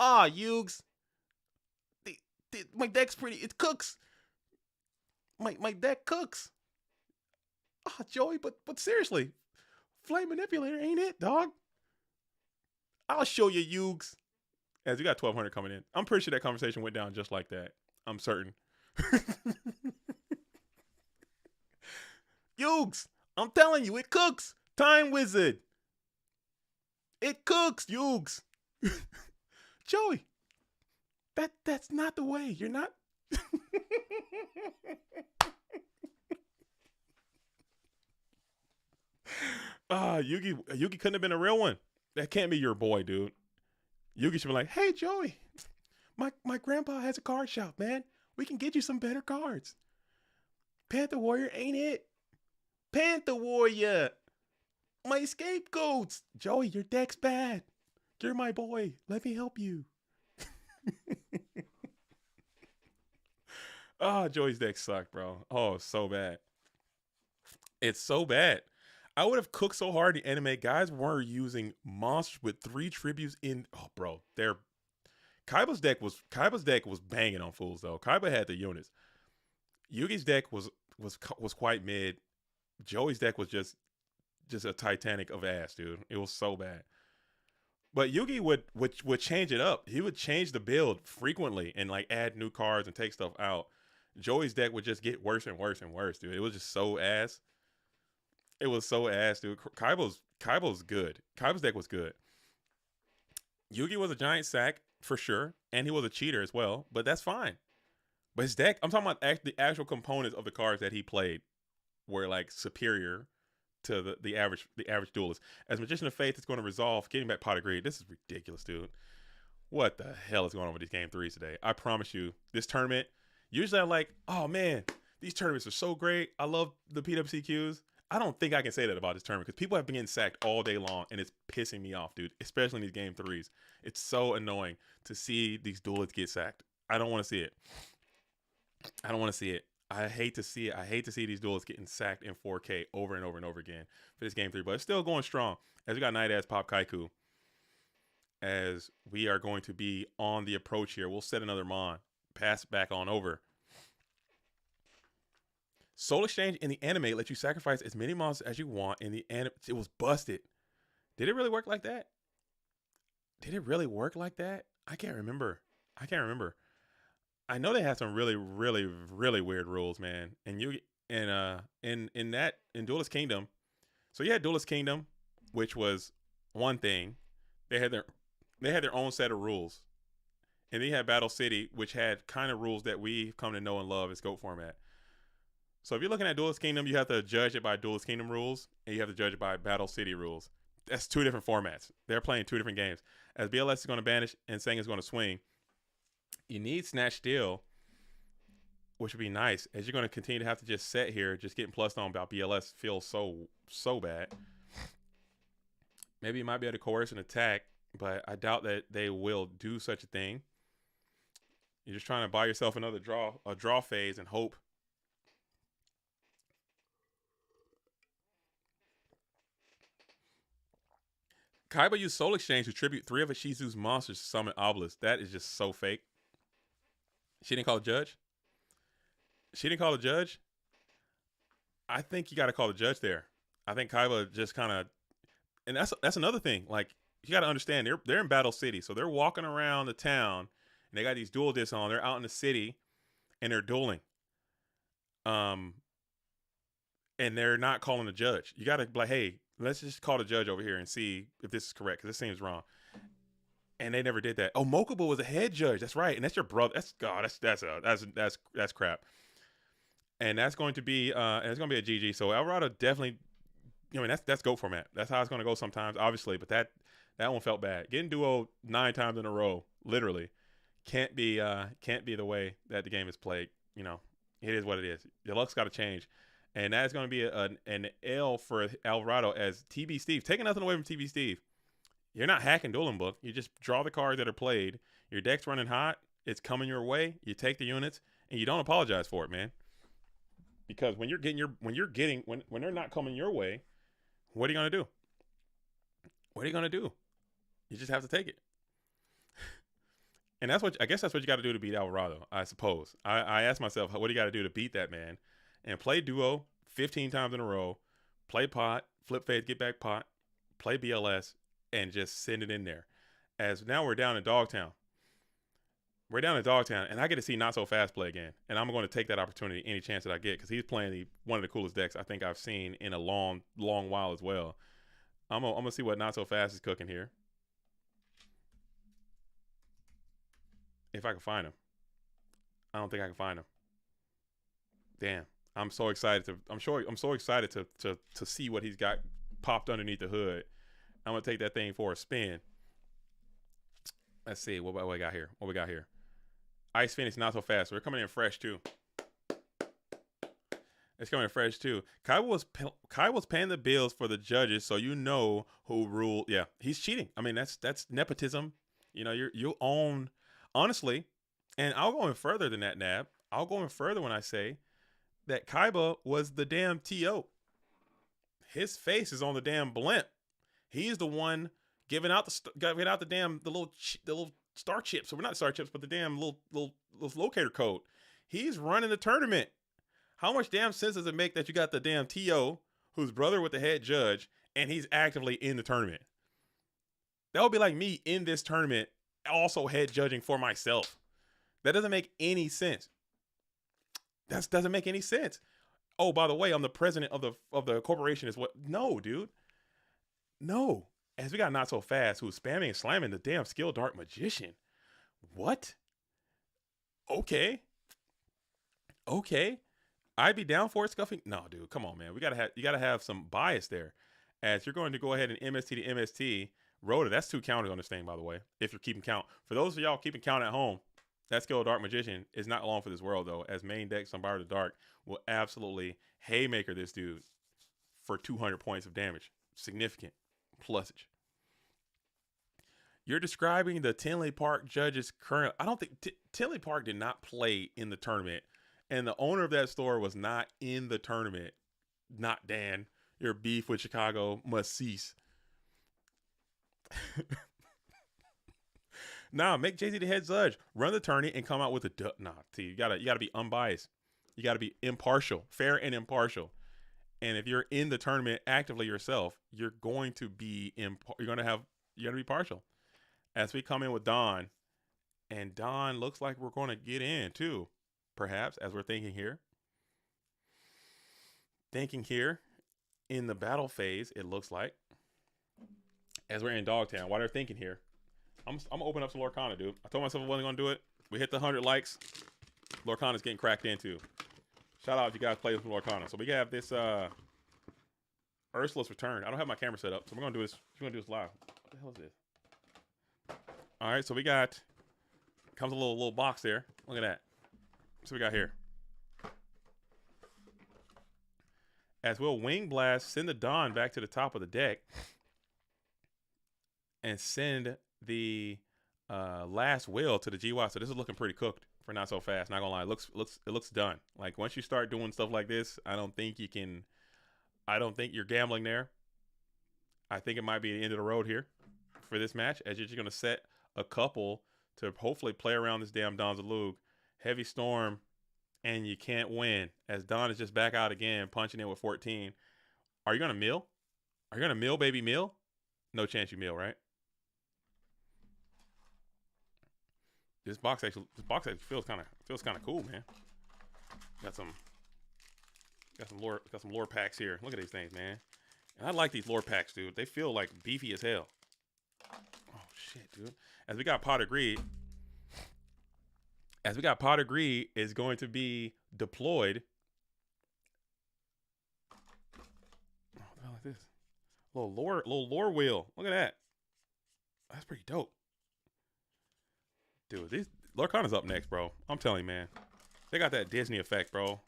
Ah, Ukes. My deck's pretty. It cooks. My deck cooks. Ah, Joey, but seriously, Flame Manipulator ain't it, dog? I'll show you, Ukes. As we got 1,200 coming in. I'm pretty sure that conversation went down just like that. I'm certain. Ukes, I'm telling you, it cooks. Time Wizard. It cooks, Ukes. Joey, that's not the way. You're not. Yugi couldn't have been a real one. That can't be your boy, dude. Yugi should be like, hey, Joey, my grandpa has a card shop, man. We can get you some better cards. Panther Warrior ain't it. Panther Warrior. My scapegoats. Joey, your deck's bad. You're my boy. Let me help you. Oh, Joey's deck sucked, bro. Oh, so bad. It's so bad. I would have cooked so hard in the anime. Guys were using monsters with 3 tributes in. Oh, bro, Kaiba's deck was banging on fools though. Kaiba had the units. Yugi's deck was quite mid. Joey's deck was just a Titanic of ass, dude. It was so bad. But Yugi would change it up. He would change the build frequently and like add new cards and take stuff out. Joey's deck would just get worse and worse and worse, dude. It was just so ass. It was so ass, dude. Kaiba's good. Kaiba's deck was good. Yugi was a giant sack for sure, and he was a cheater as well, but that's fine. But his deck, I'm talking about the actual components of the cards that he played were like superior to the average duelist. As Magician of Faith is going to resolve, getting back Pot of Greed. This is ridiculous, dude. What the hell is going on with these game 3s today? I promise you, this tournament, usually I'm like, oh man, these tournaments are so great. I love the PWCQs. I don't think I can say that about this tournament because people have been getting sacked all day long and it's pissing me off, dude, especially in these game 3s. It's so annoying to see these duelists get sacked. I don't want to see it. I don't want to see it. I hate to see it. I hate to see these duelists getting sacked in 4K over and over and over again for this game 3, but it's still going strong. As we got Night Ass Pop Kaiku, as we are going to be on the approach here. We'll set another Mon. Pass it back on over. Soul Exchange in the anime lets you sacrifice as many monsters as you want in the anime. It was busted. Did it really work like that? Did it really work like that? I can't remember. I know they had some really, really, really weird rules, man. And you in Duelist Kingdom. So you had Duelist Kingdom, which was one thing. They had their own set of rules. And then you had Battle City, which had kind of rules that we've come to know and love as GOAT format. So if you're looking at Duelist Kingdom, you have to judge it by Duelist Kingdom rules, and you have to judge it by Battle City rules. That's two different formats. They're playing two different games. As BLS is going to banish and Sang is going to swing, you need Snatch Steal, which would be nice. As you're going to continue to have to just set here, just getting plussed on about BLS feels so bad. Maybe you might be able to coerce an attack, but I doubt that they will do such a thing. You're just trying to buy yourself another draw phase and hope. Kaiba used Soul Exchange to tribute 3 of Ishizu's monsters to summon Obelisk. That is just so fake. She didn't call a judge? She didn't call a judge? I think you got to call the judge there. I think Kaiba just kind of... And that's another thing. Like, you got to understand, they're in Battle City. So they're walking around the town, and they got these duel discs on. They're out in the city, and they're dueling. And they're not calling the judge. You got to be like, hey, let's just call the judge over here and see if this is correct, because this seems wrong. And they never did that. Oh, Mokuba was a head judge. That's right. And that's your brother. That's crap. And that's going to be it's going to be a GG. So Alvarado definitely, I mean, that's GOAT format. That's how it's going to go sometimes, obviously. But that one felt bad. Getting duo 9 times in a row, literally, can't be the way that the game is played. You know, it is what it is. The luck's got to change. And that's going to be an L for Alvarado as TB Steve. Taking nothing away from TB Steve. You're not hacking Dueling Book. You just draw the cards that are played. Your deck's running hot. It's coming your way. You take the units, and you don't apologize for it, man. Because when they're not coming your way, what are you gonna do? What are you gonna do? You just have to take it. And I guess that's what you got to do to beat Alvarado. I suppose. I asked myself, what do you got to do to beat that man? And play duo 15 times in a row, play pot, flip fade, get back pot, play BLS, and just send it in there. As now we're down in Dogtown. We're down in Dogtown, and I get to see Not So Fast play again. And I'm going to take that opportunity any chance that I get, because he's playing one of the coolest decks I think I've seen in a long while as well. I'm gonna see what Not So Fast is cooking here. If I can find him. I don't think I can find him. Damn. I'm so excited to see what he's got popped underneath the hood. I'm gonna take that thing for a spin. Let's see what we got here. What we got here? Ice Phoenix, Not So Fast. We're coming in fresh too. It's coming in fresh too. Kai was paying the bills for the judges, so you know who ruled. Yeah, he's cheating. I mean, that's nepotism. You know, you own, honestly, and I'll go in further than that, Nab. I'll go in further when I say that Kaiba was the damn TO. His face is on the damn blimp. He's the one giving out the little star chips. So we're not star chips, but the damn little locator code. He's running the tournament. How much damn sense does it make that you got the damn TO, who's brother with the head judge, and he's actively in the tournament? That would be like me in this tournament, also head judging for myself. That doesn't make any sense. That doesn't make any sense. Oh, by the way, I'm the president of the corporation. Is what? No, dude. No. As we got Not So Fast, who's spamming and slamming the damn Skill Dark Magician. What? Okay. I'd be down for it, Scuffing. No, dude, come on, man. You gotta have some bias there. As you're going to go ahead and MST to MST, Rhoda, that's 2 counters on this thing, by the way, if you're keeping count. For those of y'all keeping count at home, that Skill Dark Magician is not long for this world, though, as main deck Somebody the Dark will absolutely haymaker this dude for 200 points of damage. Significant plusage. You're describing the Tinley Park judges current. I don't think Tinley Park did not play in the tournament, and the owner of that store was not in the tournament. Not Dan. Your beef with Chicago must cease. Nah, make Jay-Z the head judge. Run the tourney and come out with a you gotta be unbiased. You gotta be impartial, fair and impartial. And if you're in the tournament actively yourself, you're going to be you're gonna be partial. As we come in with Don, and Don looks like we're gonna get in too, perhaps, as we're thinking here. Thinking here in the battle phase, it looks like. As we're in Dogtown, while they're thinking here, I'm gonna open up some Lorcana, dude. I told myself I wasn't gonna do it. We hit the 100 likes. Lorcana's getting cracked into. Shout out if you guys play with Lorcana. So we have this Ursula's Return. I don't have my camera set up, so we're gonna do this. We're gonna do this live. What the hell is this? All right, so we got comes a little box there. Look at that. So we got here. As we'll Wing Blast, send the Dawn back to the top of the deck, and send the last will to the GY. So this is looking pretty cooked for Not So Fast. Not gonna lie, it looks done. Like once you start doing stuff like this, I don't think you're gambling there. I think it might be the end of the road here for this match, as you're just gonna set a couple to hopefully play around this damn Don Zalug. Heavy Storm, and you can't win. As Don is just back out again, punching in with 14. Are you gonna mill? Are you gonna mill, baby, mill? No chance you mill, right? This box actually feels kind of cool, man. Got some lore packs here. Look at these things, man. And I like these lore packs, dude. They feel like beefy as hell. Oh shit, dude. As we got Pot of Greed is going to be deployed. Oh, what the hell is this? Little lore wheel. Look at that. That's pretty dope. Dude, these Lorcana's up next, bro. I'm telling you, man. They got that Disney effect, bro.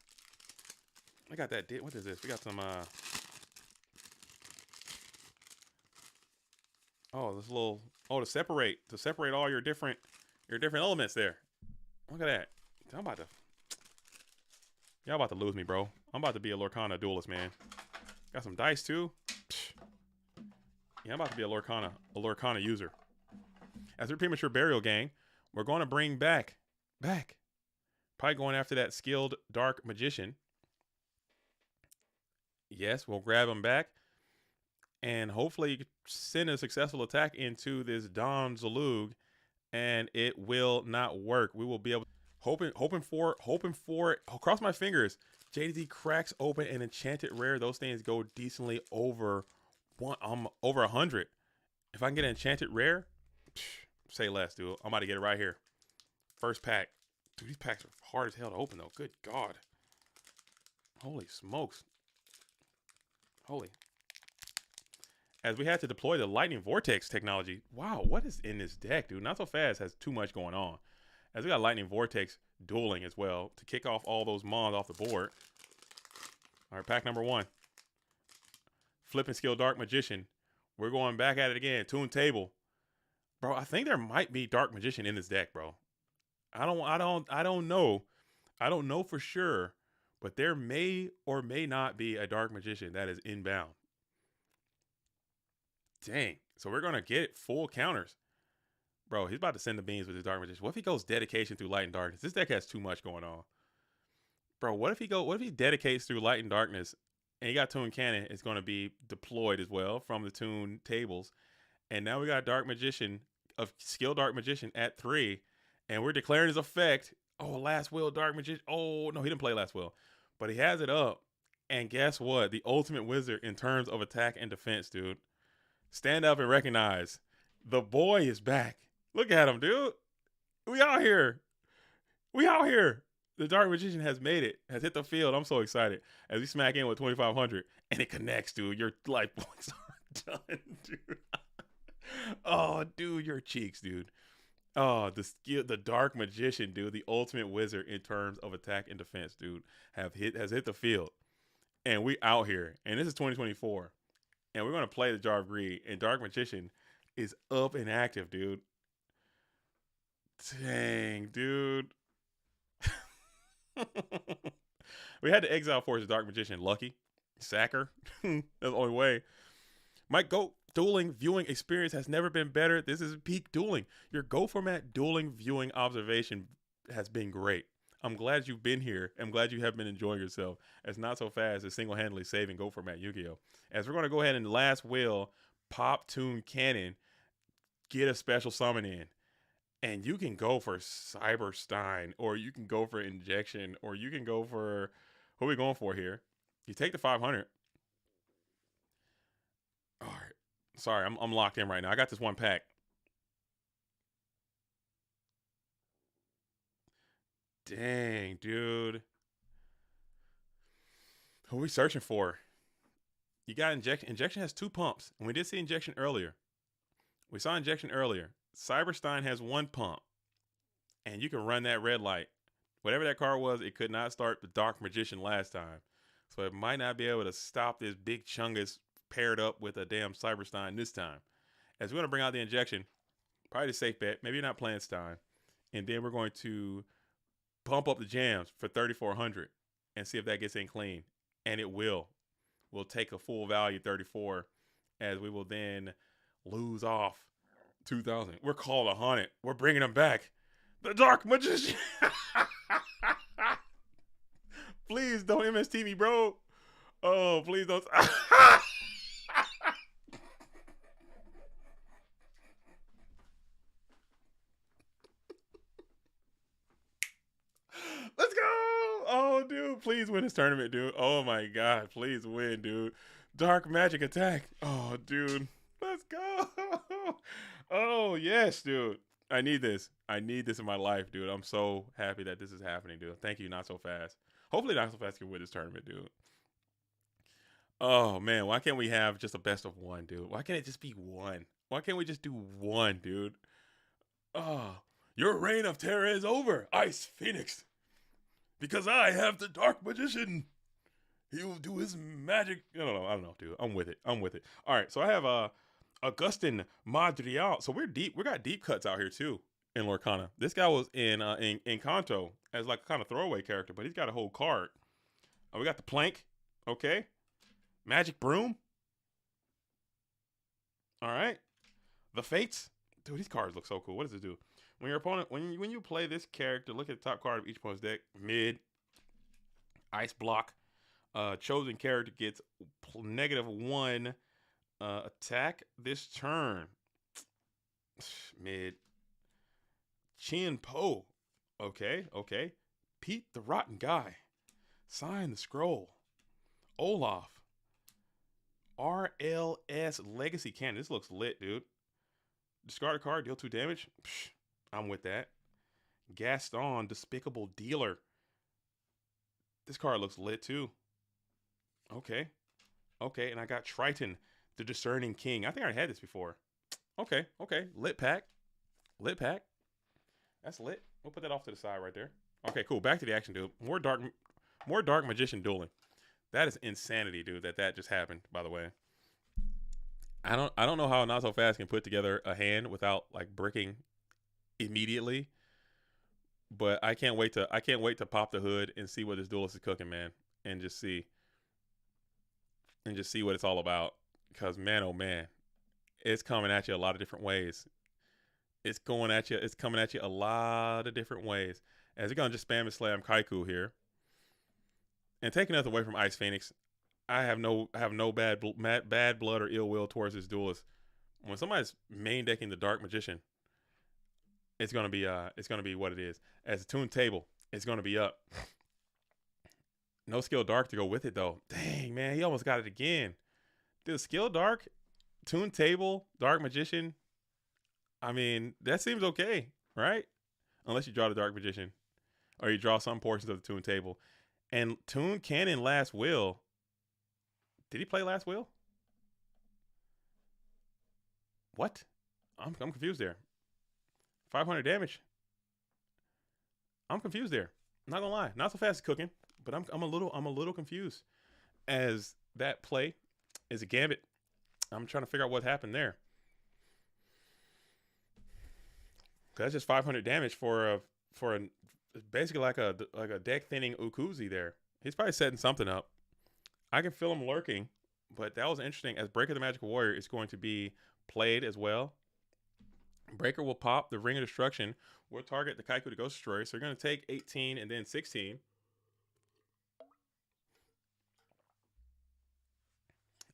They got that. What is this? We got some. Oh, this little. Oh, to separate all your different elements there. Look at that. Y'all about to lose me, bro. I'm about to be a Lorcana duelist, man. Got some dice too. Yeah, I'm about to be a Lorcana user. As a premature burial gang, we're going to bring back. Probably going after that skilled dark magician. Yes, we'll grab him back. And hopefully send a successful attack into this Don Zalug. And it will not work. We will be able hoping for I'll cross my fingers. JDZ cracks open an enchanted rare. Those things go decently over 100. If I can get an enchanted rare, say less, dude. I'm about to get it right here. First pack. Dude, these packs are hard as hell to open, though. Good God. Holy smokes. Holy. As we had to deploy the Lightning Vortex technology. Wow, what is in this deck, dude? Not So Fast has too much going on. As we got Lightning Vortex dueling as well to kick off all those mons off the board. All right, pack number 1. Flipping Skill Dark Magician. We're going back at it again. Toon Table. Bro, I think there might be Dark Magician in this deck, bro. I don't know. I don't know for sure, but there may or may not be a Dark Magician that is inbound. Dang. So we're going to get full counters. Bro, he's about to send the beans with his Dark Magician. What if he goes Dedication through Light and Darkness? This deck has too much going on. Bro, what if he dedicates through Light and Darkness and he got Toon Cannon is going to be deployed as well from the Toon tables. And now we got Dark Magician of Skill Dark Magician at 3. And we're declaring his effect. Oh, Last Will Dark Magician. Oh, no, he didn't play Last Will. But he has it up. And guess what? The ultimate wizard in terms of attack and defense, dude. Stand up and recognize. The boy is back. Look at him, dude. We out here. The Dark Magician has made it. Has hit the field. I'm so excited. As we smack in with 2,500. And it connects, dude. Your life points are done, dude. Oh, dude, your cheeks, dude. Oh, the Dark Magician, dude. The ultimate wizard in terms of attack and defense, dude. Has hit the field. And we out here. And this is 2024. And we're going to play the Jar of Greed. And Dark Magician is up and active, dude. Dang, dude. We had to exile force the Dark Magician. Lucky. Sacker. That's the only way. My GOAT dueling viewing experience has never been better. This is peak dueling. Your GO format dueling viewing observation has been great. I'm glad you've been here. I'm glad you have been enjoying yourself. As Not So Fast is single-handedly saving GO format Yu-Gi-Oh! As we're going to go ahead and last will pop Toon Cannon, get a special summon in. And you can go for Cyberstein, or you can go for Injection, or you can go for, what are we going for here? You take the 500. All right. Sorry, I'm locked in right now. I got this one pack. Dang, dude. Who are we searching for? You got injection. Injection has 2 pumps, and we did see injection earlier. We saw injection earlier. Cyberstein has 1 pump, and you can run that red light. Whatever that card was, it could not start the Dark Magician last time, so it might not be able to stop this big Chungus paired up with a damn Cyberstein this time. As we're gonna bring out the injection, probably the safe bet. Maybe you're not playing Stein, and then we're going to pump up the jams for 3,400 and see if that gets in clean, and it will. We'll take a full value 34, as we will then lose off 2,000. We're called a haunted. We're bringing them back. The Dark Magician. Please don't MST me, bro. Oh, please don't. Let's go. Oh, dude. Please win this tournament, dude. Oh, my God. Please win, dude. Dark Magic Attack. Oh, dude. Let's go. Oh, yes, dude. I need this. I need this in my life, dude. I'm so happy that this is happening, dude. Thank you, Not So Fast. Hopefully, Not So Fast can win this tournament, dude. Oh, man. Why can't we have just a best of one, dude? Why can't it just be one? Why can't we just do one, dude? Oh, your reign of terror is over, Ice Phoenix. Because I have the Dark Magician. He will do his magic. I don't know, dude. I'm with it. All right, so I have Augustin Madrial. So we're deep. We got deep cuts out here too in Lorcana. This guy was in Kanto as like a kind of throwaway character, but he's got a whole card. We got the Plank. Okay. Magic Broom. All right. The Fates. Dude, these cards look so cool. What does it do? When your opponent, when you play this character, look at the top card of each opponent's deck. Mid, Ice Block. Chosen character gets -1 attack this turn. Mid. Chin Po. Okay. Pete the Rotten Guy. Sign the Scroll. Olaf. RLS Legacy Cannon. This looks lit, dude. Discard a card, deal 2 damage. Psh, I'm with that. Gaston, Despicable Dealer. This card looks lit too. Okay, and I got Triton, the Discerning King. I think I had this before. Okay. Lit pack. That's lit. We'll put that off to the side right there. Okay, cool. Back to the action, dude. More Dark Magician dueling. That is insanity, dude. That just happened. By the way, I don't know how Not So Fast can put together a hand without like bricking immediately. But I can't wait to pop the hood and see what this duelist is cooking, man, and just see what it's all about. Because man, oh man, it's coming at you a lot of different ways. It's coming at you a lot of different ways. As we're gonna just spam and slam Kaiku here, and taking nothing away from Ice Phoenix, I have no bad blood or ill will towards this duelist. When somebody's main decking the Dark Magician, it's gonna be what it is. As a tune table, it's gonna be up. No skill dark to go with it though. Dang, man, he almost got it again. Dude, skill dark, tune table, Dark Magician. I mean, that seems okay, right? Unless you draw the Dark Magician, or you draw some portions of the tune table. And Tune Cannon Last Will. Did he play Last Will? What? I'm confused there. 500 damage. I'm confused there. Not gonna lie. Not So Fast is cooking, but I'm a little confused. As that play is a gambit. I'm trying to figure out what happened there. That's just 500 damage for basically like a deck thinning Ukuzi there. He's probably setting something up. I can feel him lurking, but that was interesting. As Breaker the Magical Warrior is going to be played as well. Breaker will pop the Ring of Destruction. We'll target the Kaiku the Ghost Destroyer. So you're going to take 18 and then 16.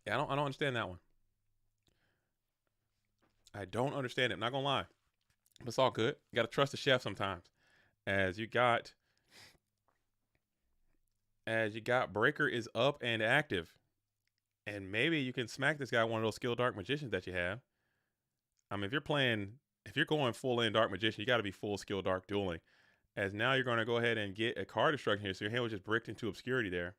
Yeah, I don't understand that one. I don't understand it. I'm not going to lie. But it's all good. You got to trust the chef sometimes. As you got Breaker is up and active. And maybe you can smack this guy one of those skill Dark Magicians that you have. I mean, if you're going full in Dark Magician, you got to be full skill Dark dueling. As now you're going to go ahead and get a card destruction here. So your hand was just bricked into obscurity there.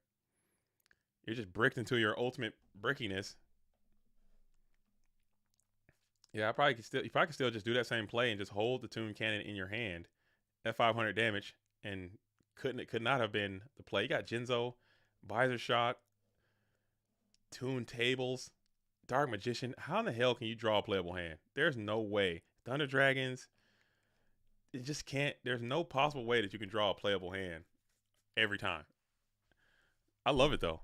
You're just bricked into your ultimate brickiness. Yeah, I probably could still. You probably could still just do that same play and just hold the Toon Cannon in your hand at 500 damage, and it could not have been the play. You got Jinzo, Visor Shot, Toon Tables, Dark Magician. How in the hell can you draw a playable hand? There's no way. Thunder Dragons. It just can't. There's no possible way that you can draw a playable hand every time. I love it though.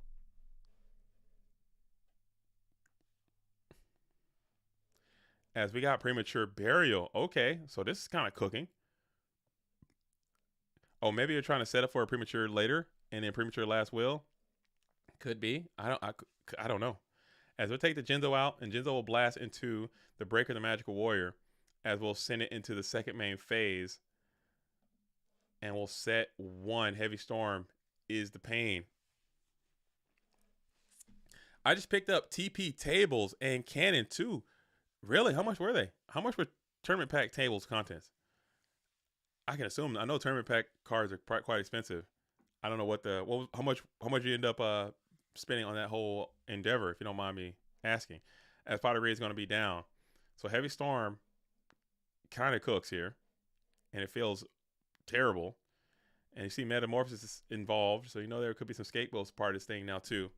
As we got Premature Burial. Okay, so this is kind of cooking. Oh, maybe you're trying to set up for a Premature later and then Premature Last Will. Could be. I don't know. As we'll take the Jinzo out, and Jinzo will blast into the Breaker, the Magical Warrior, as we'll send it into the second main phase, and we'll set one. Heavy Storm is the pain. I just picked up TP tables and cannon too. Really? How much were they? How much were tournament pack tables contents? I can assume. I know tournament pack cards are quite expensive. I don't know how much you end up spending on that whole endeavor, if you don't mind me asking. As Pottery Ray is going to be down, so Heavy Storm kind of cooks here, and it feels terrible. And you see Metamorphosis involved, so you know there could be some scapegoats part of this thing now too.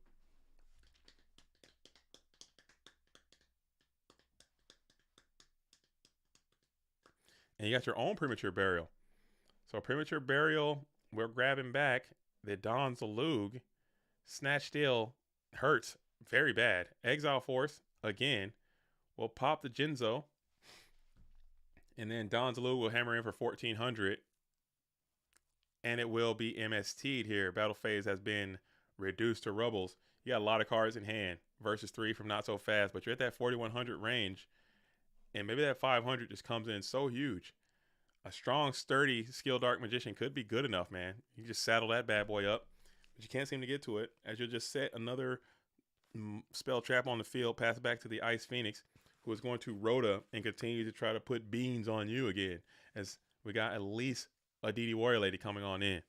And you got your own Premature Burial. So Premature Burial, we're grabbing back the Don Zalug. Snatch Steal hurts very bad. Exile Force, again, we'll pop the Jinzo. And then Don Zalug will hammer in for 1,400. And it will be MST'd here. Battle phase has been reduced to rubbles. You got a lot of cards in hand versus 3 from Not So Fast, but you're at that 4,100 range. And maybe that 500 just comes in so huge. A strong, sturdy, skilled Dark Magician could be good enough, man. You just saddle that bad boy up, but you can't seem to get to it. As you'll just set another spell trap on the field, pass it back to the Ice Phoenix, who is going to Rhoda and continue to try to put beans on you again. As we got at least a DD Warrior Lady coming on in.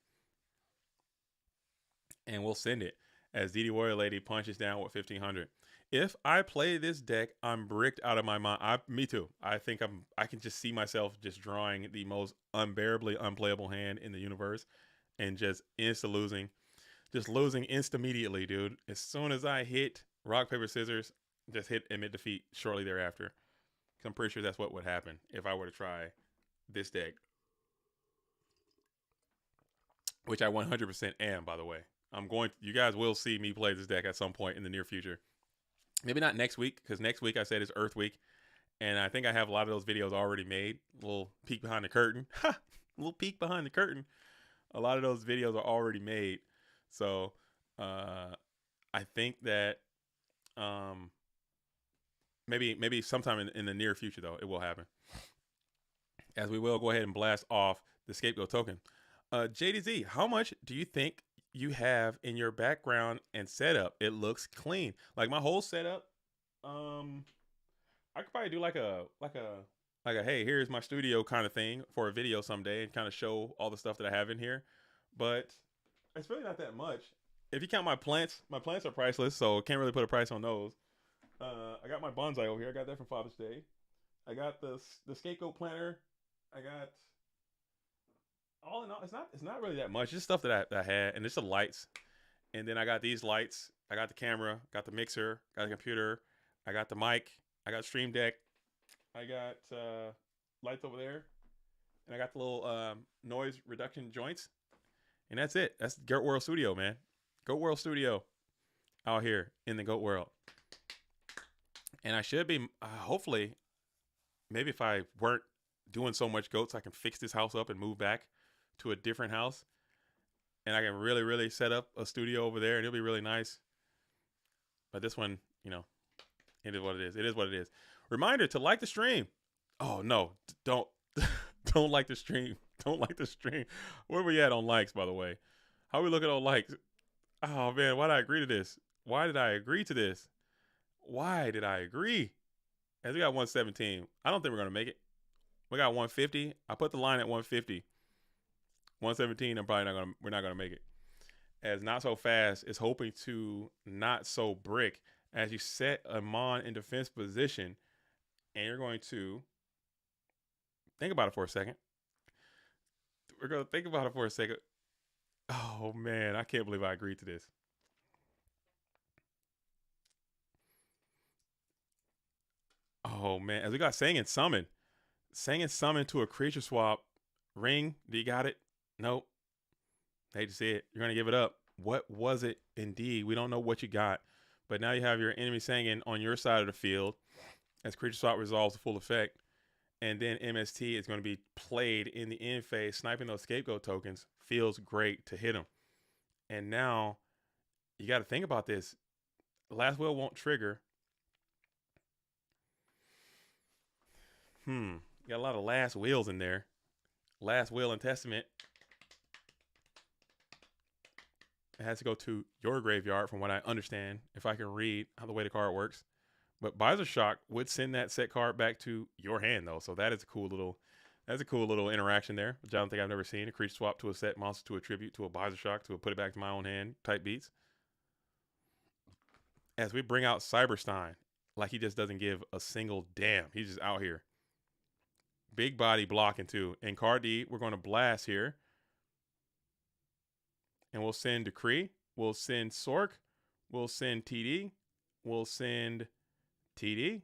And we'll send it as DD Warrior Lady punches down with 1,500. If I play this deck, I'm bricked out of my mind. Me too. I think I can just see myself just drawing the most unbearably unplayable hand in the universe and just losing. Just losing immediately, dude. As soon as I hit rock, paper, scissors, just hit admit defeat shortly thereafter. I'm pretty sure that's what would happen if I were to try this deck. Which I 100% am, by the way. You guys will see me play this deck at some point in the near future. Maybe not next week, because next week I said is Earth Week. And I think I have a lot of those videos already made. A little peek behind the curtain. A little peek behind the curtain. A lot of those videos are already made. So I think that maybe sometime in the near future, though, it will happen. As we will go ahead and blast off the Scapegoat token. JDZ, how much do you think you have in your background and setup? It looks clean. Like my whole setup, I could probably do like a hey, here's my studio kind of thing for a video someday and kind of show all the stuff that I have in here. But it's really not that much. If you count my plants are priceless, so can't really put a price on those. I got my bonsai over here. I got that from Father's Day. I got the scapegoat planter. I got all in all, it's not really that much. It's just stuff that I had, and it's the lights. And then I got these lights. I got the camera, got the mixer, got the computer, I got the mic, I got Stream Deck, I got lights over there, and I got the little noise reduction joints. And that's it. That's Goat World Studio, man. Goat World Studio out here in the Goat World. And I should be, hopefully, maybe if I weren't doing so much goats, I can fix this house up and move back to a different house. And I can really, really set up a studio over there, and it'll be really nice. But this one, it is what it is. It is what it is. Reminder to like the stream. Oh, no. Don't like the stream. Don't like the stream. Where are we at on likes, by the way? How are we looking on likes? Oh, man. Why did I agree to this? Why did I agree to this? Why did I agree? As we got 117. I don't think we're going to make it. We got 150. I put the line at 150. 117, we're not going to make it. as Not So Fast is hoping to Not So Brick as you set a Mon in defense position, and you're going to think about it for a second. We're going to think about it for a second. Oh man, I can't believe I agreed to this. Oh man, as we got Sang and Summon. Sang and Summon to a creature swap. Ring, do you got it? Nope. Hate to see it. You're gonna give it up. What was it? Indeed, we don't know what you got, but now you have your enemy Sangin on your side of the field as creature swap resolves to full effect, and then MST is going to be played in the end phase, sniping those scapegoat tokens. Feels great to hit them, and now you got to think about this. Last will won't trigger. You got a lot of last wills in there. Last will and testament. It has to go to your graveyard, from what I understand, if I can read how the way the card works. But Visor Shock would send that set card back to your hand, though. So that is a cool little, interaction there, which I don't think I've never seen. A creature swap to a set monster to a tribute to a Visor Shock to a put it back to my own hand type beats. As we bring out Cyberstein, like he just doesn't give a single damn. He's just out here. Big body blocking too. And card D, we're going to blast here. And we'll send Decree. We'll send Sork. We'll send TD. We'll send TD.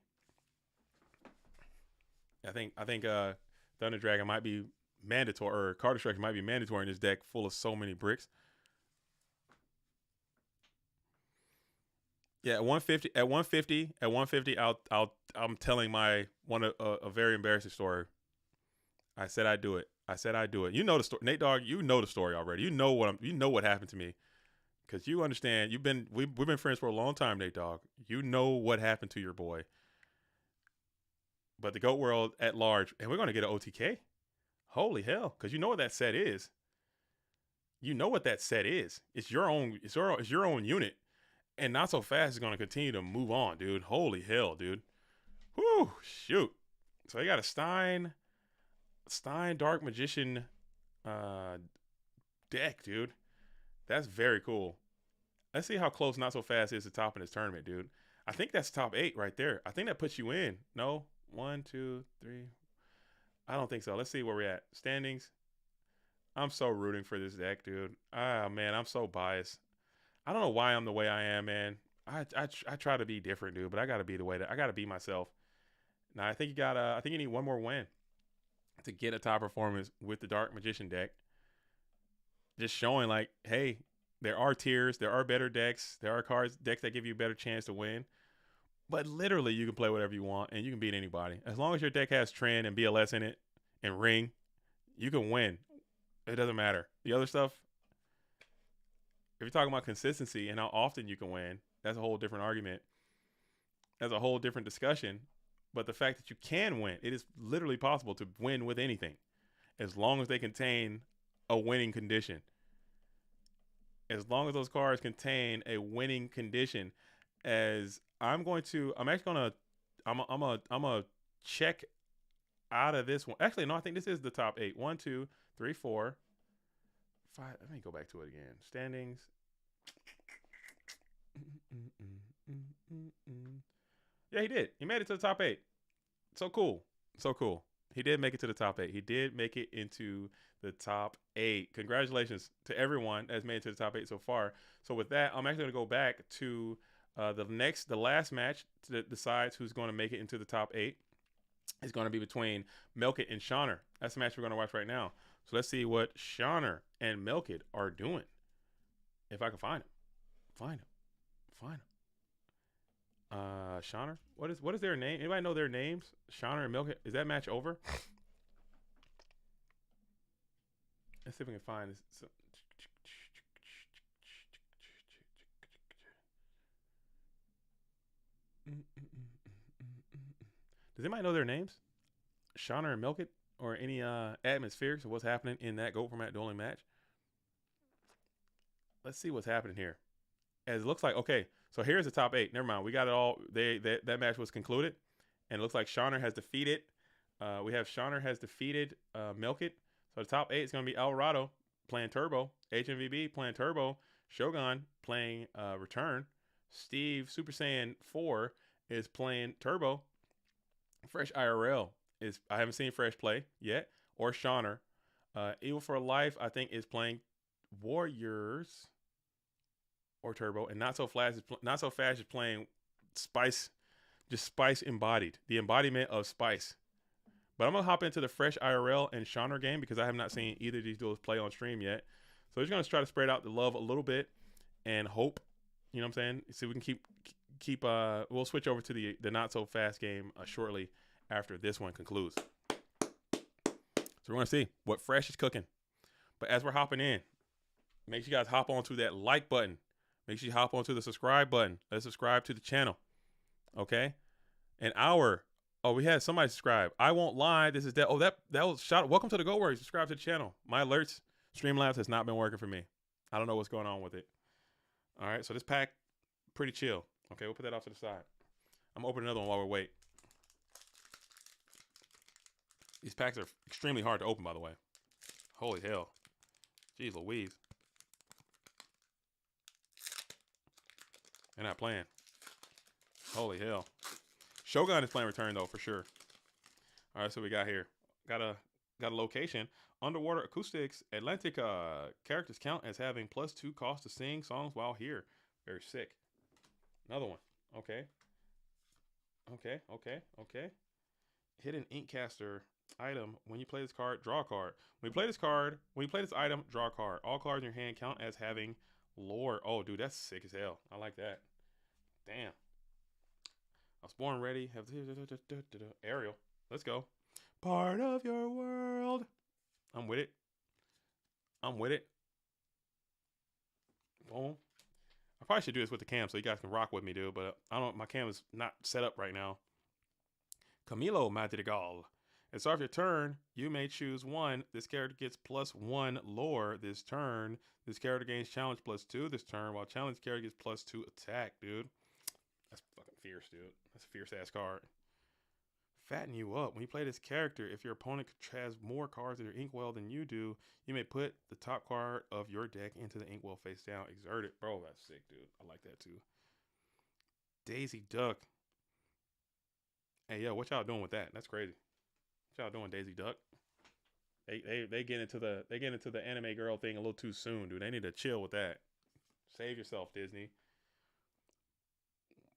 I think Thunder Dragon might be mandatory, or Card Destruction might be mandatory in this deck full of so many bricks. Yeah, at 150, I'm telling a very embarrassing story. I said I'd do it. You know the story, Nate Dogg. You know the story already. You know what happened to me, because you understand. We've been friends for a long time, Nate Dogg. You know what happened to your boy. But the GOAT world at large, and we're gonna get an OTK. Holy hell! Because you know what that set is. You know what that set is. It's your own. It's your own unit. And Not So Fast is going to continue to move on, dude. Holy hell, dude. Whew, shoot. So they got a Stein Dark Magician deck, dude. That's very cool. Let's see how close Not So Fast is to top in this tournament, dude. I think that's top 8 right there. I think that puts you in. No? 1, 2, 3. I don't think so. Let's see where we're at. Standings. I'm so rooting for this deck, dude. Ah, man, I'm so biased. I don't know why I'm the way I am, man. I try to be different, dude, but I gotta be the way that I gotta be myself. Now I think you need one more win to get a top performance with the Dark Magician deck. Just showing like, hey, there are tiers, there are better decks, there are decks that give you a better chance to win. But literally, you can play whatever you want and you can beat anybody as long as your deck has Trend and BLS in it and Ring. You can win. It doesn't matter. The other stuff. If you're talking about consistency and how often you can win, that's a whole different argument. That's a whole different discussion. But the fact that you can win, it is literally possible to win with anything as long as they contain a winning condition. As long as those cards contain a winning condition, I'm actually gonna check out of this one. Actually, no, I think this is the top 8. 1, 2, 3, 4. 5. Let me go back to it again. Standings. Yeah, he did. He made it to the top 8. So cool. He did make it to the top 8. He did make it into the top 8. Congratulations to everyone that's made it to the top 8 so far. So with that, I'm actually going to go back to the last match that decides who's going to make it into the top 8. It's going to be between Melkit and Shawner. That's the match we're going to watch right now. So let's see what Shawner and Melkit are doing. If I can find him. Shawner? What is their name? Anybody know their names? Shawner and Melkit. Is that match over? Let's see if we can find this. Does anybody know their names? Shawner and Melkit? Or any atmospherics of what's happening in that GOAT format dueling match? Let's see what's happening here. As it looks like, okay, so here's the top 8. Never mind, we got it all. That match was concluded, and it looks like Shawner has defeated. We have Shawner has defeated Melkit. So the top 8 is going to be Alvarado playing Turbo, Hmbb playing Turbo, Shogun playing Return. Steve Super Saiyan 4 is playing Turbo. Fresh IRL is I haven't seen Fresh play yet, or Shauner. Evil for Life I think is playing Warriors or Turbo, and Not So Fast is playing Spice, just Spice embodied, the embodiment of Spice. But I'm gonna hop into the Fresh IRL and Shauner game because I have not seen either of these duels play on stream yet. So we're just gonna try to spread out the love a little bit and hope, you know what I'm saying? See if we can keep. We'll switch over to the Not So Fast game shortly after this one concludes. So we're gonna see what Fresh is cooking. But as we're hopping in, make sure you guys hop onto that like button. Make sure you hop onto the subscribe button. Let's subscribe to the channel. Okay? We had somebody subscribe. I won't lie. This is that. Oh, that was shout. Welcome to the Go Worry. Subscribe to the channel. My alerts, Streamlabs has not been working for me. I don't know what's going on with it. All right. So this pack, pretty chill. Okay, we'll put that off to the side. I'm gonna open another one while we wait. These packs are extremely hard to open, by the way. Holy hell. Jeez Louise. They're not playing. Holy hell. Shogun is playing Return though, for sure. All right, so we got here. Got a location. Underwater acoustics. Atlantic characters count as having +2 cost to sing songs while here. Very sick. Another one. Okay. Hidden Inkcaster item. When you play this card, draw a card. When you play this item, draw a card. All cards in your hand count as having lore. Oh, dude, that's sick as hell. I like that. Damn. I was born ready. Have Ariel. Let's go. Part of your world. I'm with it. Boom. I probably should do this with the cam so you guys can rock with me, dude. But my cam is not set up right now. Camilo Madrigal. At the start of your turn, you may choose one. This character gets +1 lore this turn. This character gains challenge +2 this turn, while challenge character gets +2 attack, dude. That's fucking fierce, dude. That's a fierce ass card. Fatten you up. When you play this character, if your opponent has more cards in your inkwell than you do, you may put the top card of your deck into the inkwell face down. Exert it. Bro, that's sick, dude. I like that too. Daisy Duck. Hey, yo, what y'all doing with that? That's crazy. What y'all doing, Daisy Duck? They get into the anime girl thing a little too soon, dude. They need to chill with that. Save yourself, Disney.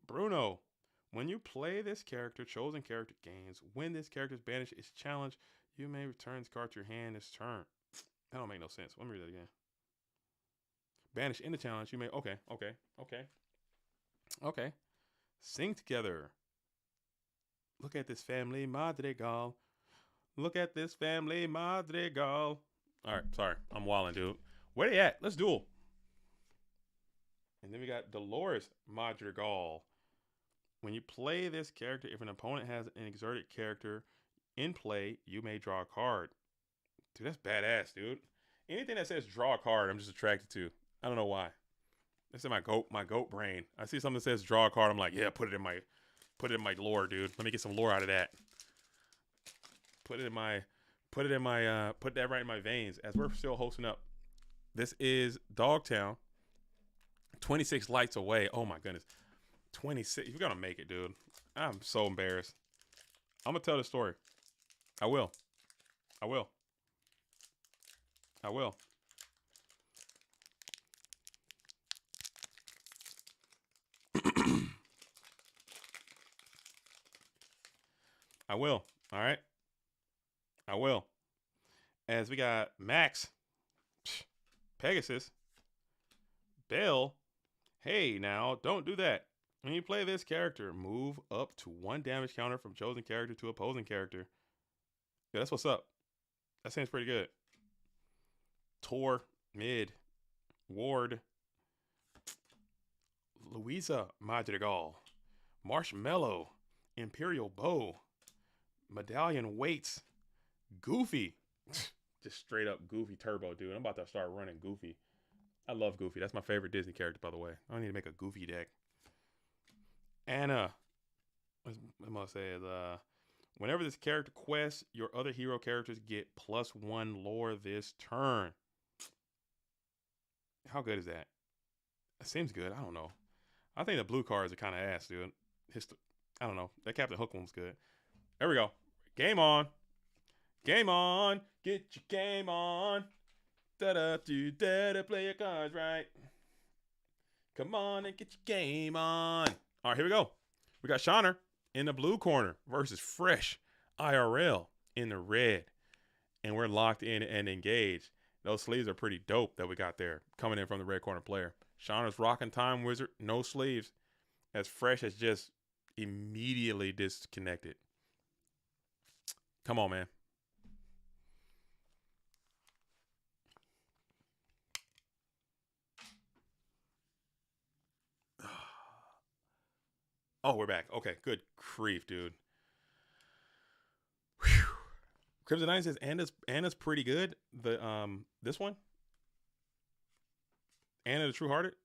Bruno. When you play this character, chosen character gains. When this character's banished is challenged, you may return this card to your hand this turn. That don't make no sense. Let me read that again. Banish in the challenge, you may. Okay. Sing together. Look at this family madrigal. Look at this family madrigal. All right, sorry. I'm wilding, dude. Where they at? Let's duel. And then we got Dolores Madrigal. When you play this character, if an opponent has an exerted character in play, you may draw a card. Dude, that's badass, dude. Anything that says draw a card, I'm just attracted to. I don't know why. That's in my goat brain. I see something that says draw a card, I'm like, yeah, put it in my lore, dude. Let me get some lore out of that. Put that right in my veins. As we're still hosting up, this is Dogtown. 26 lights away. Oh my goodness. 26. You're gonna make it, dude. I'm so embarrassed. I'm gonna tell the story. I will. I will. All right. I will. As we got Max, Pegasus, Bell. Hey, now don't do that. When you play this character, move up to 1 damage counter from chosen character to opposing character. Yeah, that's what's up. That seems pretty good. Tor, mid, Ward, Louisa Madrigal, Marshmallow, Imperial Bow, Medallion Waits, Goofy. Just straight up Goofy Turbo, dude. I'm about to start running Goofy. I love Goofy. That's my favorite Disney character, by the way. I need to make a Goofy deck. Anna. I'm going to say is, whenever this character quests, your other hero characters get +1 lore this turn. How good is that? It seems good. I don't know. I think the blue cards are kind of ass, dude. I don't know. That Captain Hook one's good. There we go. Game on. Game on. Get your game on. Da-da, do da-da, play your cards right. Come on and get your game on. All right, here we go. We got Shawner in the blue corner versus Fresh IRL in the red. And we're locked in and engaged. Those sleeves are pretty dope that we got there coming in from the red corner player. Shawner's rocking Time Wizard, no sleeves. As Fresh as just immediately disconnected. Come on, man. Oh, we're back. Okay, good grief, dude. Whew. Crimson Knight says Anna's pretty good. The this one, Anna the True Hearted.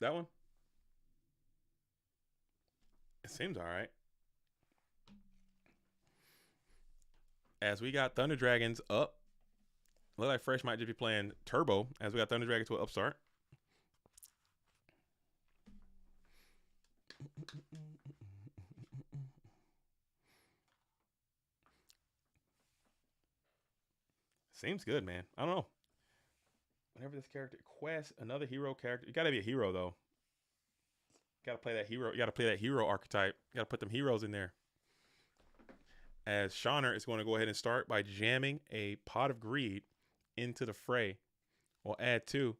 That one. It seems all right. As we got Thunder Dragons up. Look like Fresh might just be playing Turbo as we got Thunder Dragons to an upstart. Seems good, man. I don't know. Whenever this character quest, another hero character. You gotta be a hero though. Gotta play that hero. You gotta play that hero archetype. You gotta put them heroes in there. As Shawner is going to go ahead and start by jamming a Pot of Greed into the fray. We'll add 2.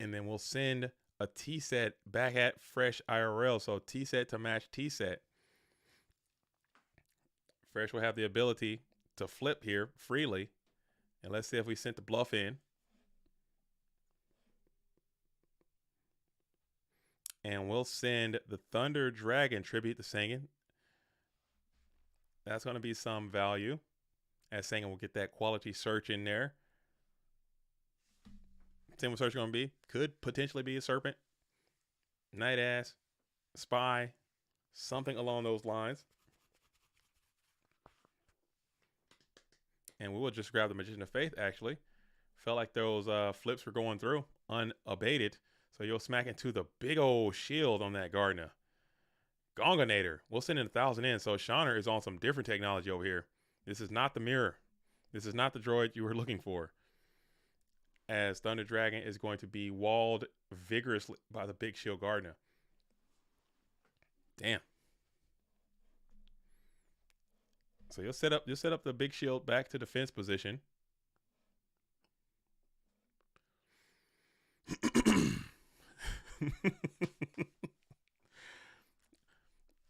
And then we'll send a T set back at Fresh IRL. So T set to match T set. Fresh will have the ability to flip here freely. And let's see if we sent the bluff in. And we'll send the Thunder Dragon tribute to Sangin. That's going to be some value. As Sangin will get that quality search in there. Same what search going to be. Could potentially be a Serpent. Night Ass. Spy. Something along those lines. And we will just grab the Magician of Faith, actually. Felt like those flips were going through unabated. So you'll smack into the big old shield on that Gardener. Gonganator. We'll send in 1,000 in. So Shawner is on some different technology over here. This is not the mirror. This is not the droid you were looking for. As Thunder Dragon is going to be walled vigorously by the big shield Gardener. Damn. So you'll set up the big shield back to defense position.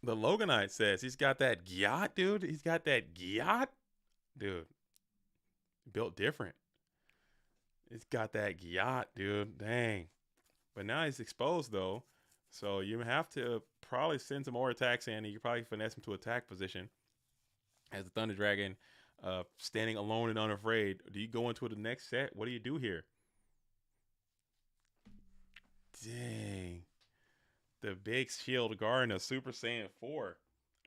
The Loganite says he's got that gyat, dude. He's got that gyat, dude. Built different. He's got that gyat, dude. Dang. But now he's exposed though, so you have to probably send some more attacks in. And you can probably finesse him to attack position. As the Thunder Dragon, standing alone and unafraid. Do you go into the next set? What do you do here? Dang. The big shield guarding a Super Saiyan 4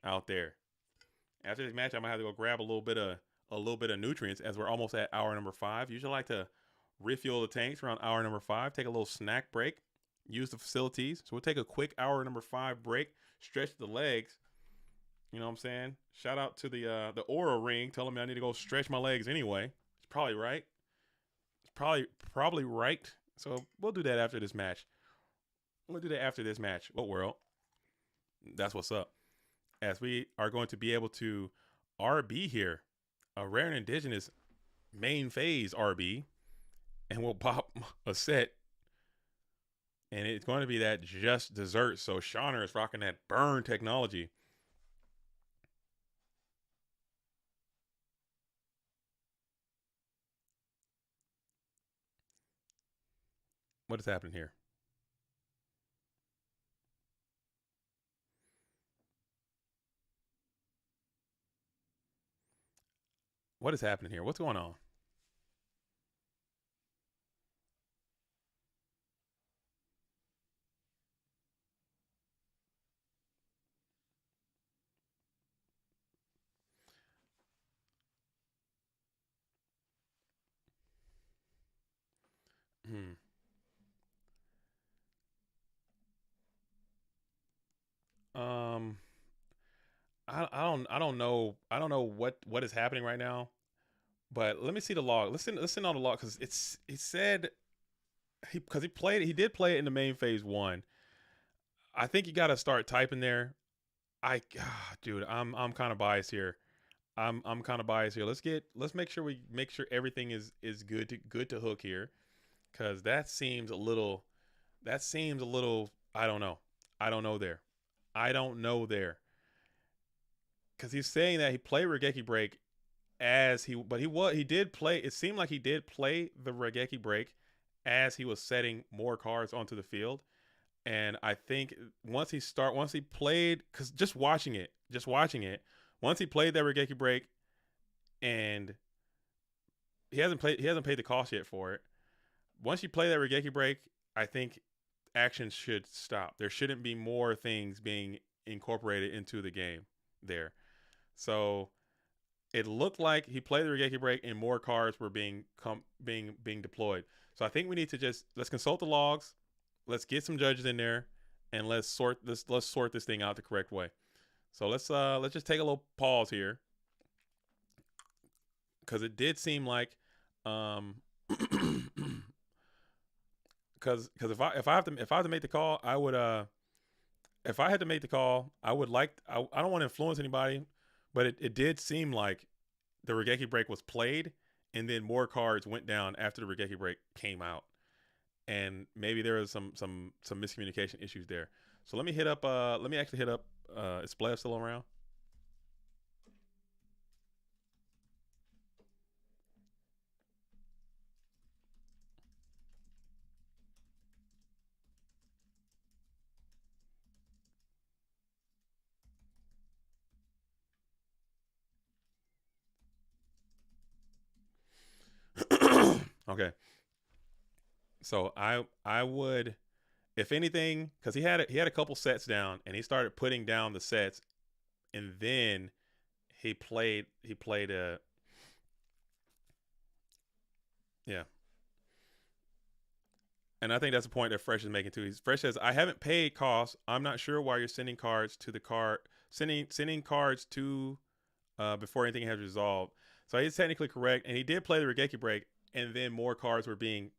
out there. After this match, I might have to go grab a little bit of nutrients as we're almost at hour number 5. Usually like to refuel the tanks around hour number 5. Take a little snack break. Use the facilities. So we'll take a quick hour number 5 break. Stretch the legs. You know what I'm saying? Shout out to the Aura Ring telling me I need to go stretch my legs anyway. It's probably right. It's probably right. So we'll do that after this match. We'll do that after this match. What world? That's what's up. As we are going to be able to RB here. A rare and indigenous main phase RB. And we'll pop a set. And it's going to be that just dessert. So Shawner is rocking that burn technology. What is happening here? What is happening here? What's going on? I don't know what is happening right now. But let me see the log. Listen on the log because it said he did play it in the main phase one. I think you got to start typing there. Dude, I'm kind of biased here. I'm kind of biased here. Let's make sure everything is good to hook here, because that seems a little I don't know. I don't know there. I don't know there because he's saying that he played Regeki Break as he did play. It seemed like he did play the Regeki Break as he was setting more cards onto the field. And I think once he played, because just watching it, once he played that Regeki Break, and he hasn't paid the cost yet for it. Once you play that Regeki Break, I think action should stop. There shouldn't be more things being incorporated into the game there. So it looked like he played the Regeki Break and more cards were being deployed. So I think we need to let's consult the logs, let's get some judges in there, and let's sort this thing out the correct way. So let's just take a little pause here, because it did seem like because if I have to make the call, I would if I had to make the call, I would I don't want to influence anybody, but it did seem like the Regeki Break was played and then more cards went down after the Regeki Break came out, and maybe there was some miscommunication issues there. So let me actually hit up is Splev still around? Okay. So I would, if anything, because he had a couple sets down and he started putting down the sets, and then he played a yeah. And I think that's the point that Fresh is making too. Fresh says, "I haven't paid costs. I'm not sure why you're sending cards to the card, sending cards to before anything has resolved." So he's technically correct, and he did play the Regeki Break, and then more cards were being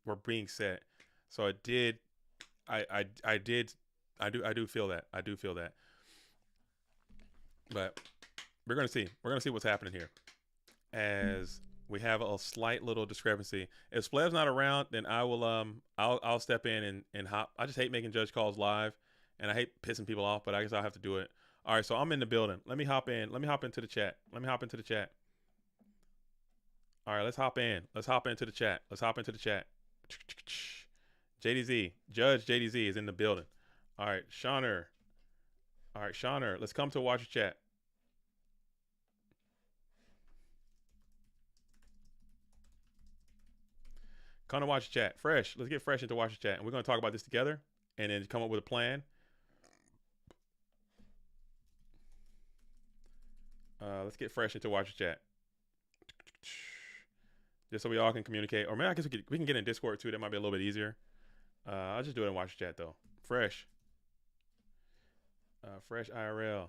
set. So it did. I did. I do feel that. I do feel that. But we're gonna see. We're gonna see what's happening here, as we have a slight little discrepancy. If Splev's not around, then I'll step in and hop. I just hate making judge calls live, and I hate pissing people off, but I guess I'll have to do it. All right, so I'm in the building. Let me hop in. Let me hop into the chat. Let me hop into the chat. All right, let's hop in. Let's hop into the chat. Let's hop into the chat. JDZ, Judge JDZ is in the building. All right, Shauner. All right, Shauner, let's come to watch the chat. Come to watch the chat. Fresh, let's get Fresh into watch the chat, and we're going to talk about this together, and then come up with a plan. Let's get Fresh into watch the chat, just so we all can communicate. Or maybe I guess we can get in Discord too. That might be a little bit easier. I'll just do it in watch the chat though. Fresh. Fresh IRL.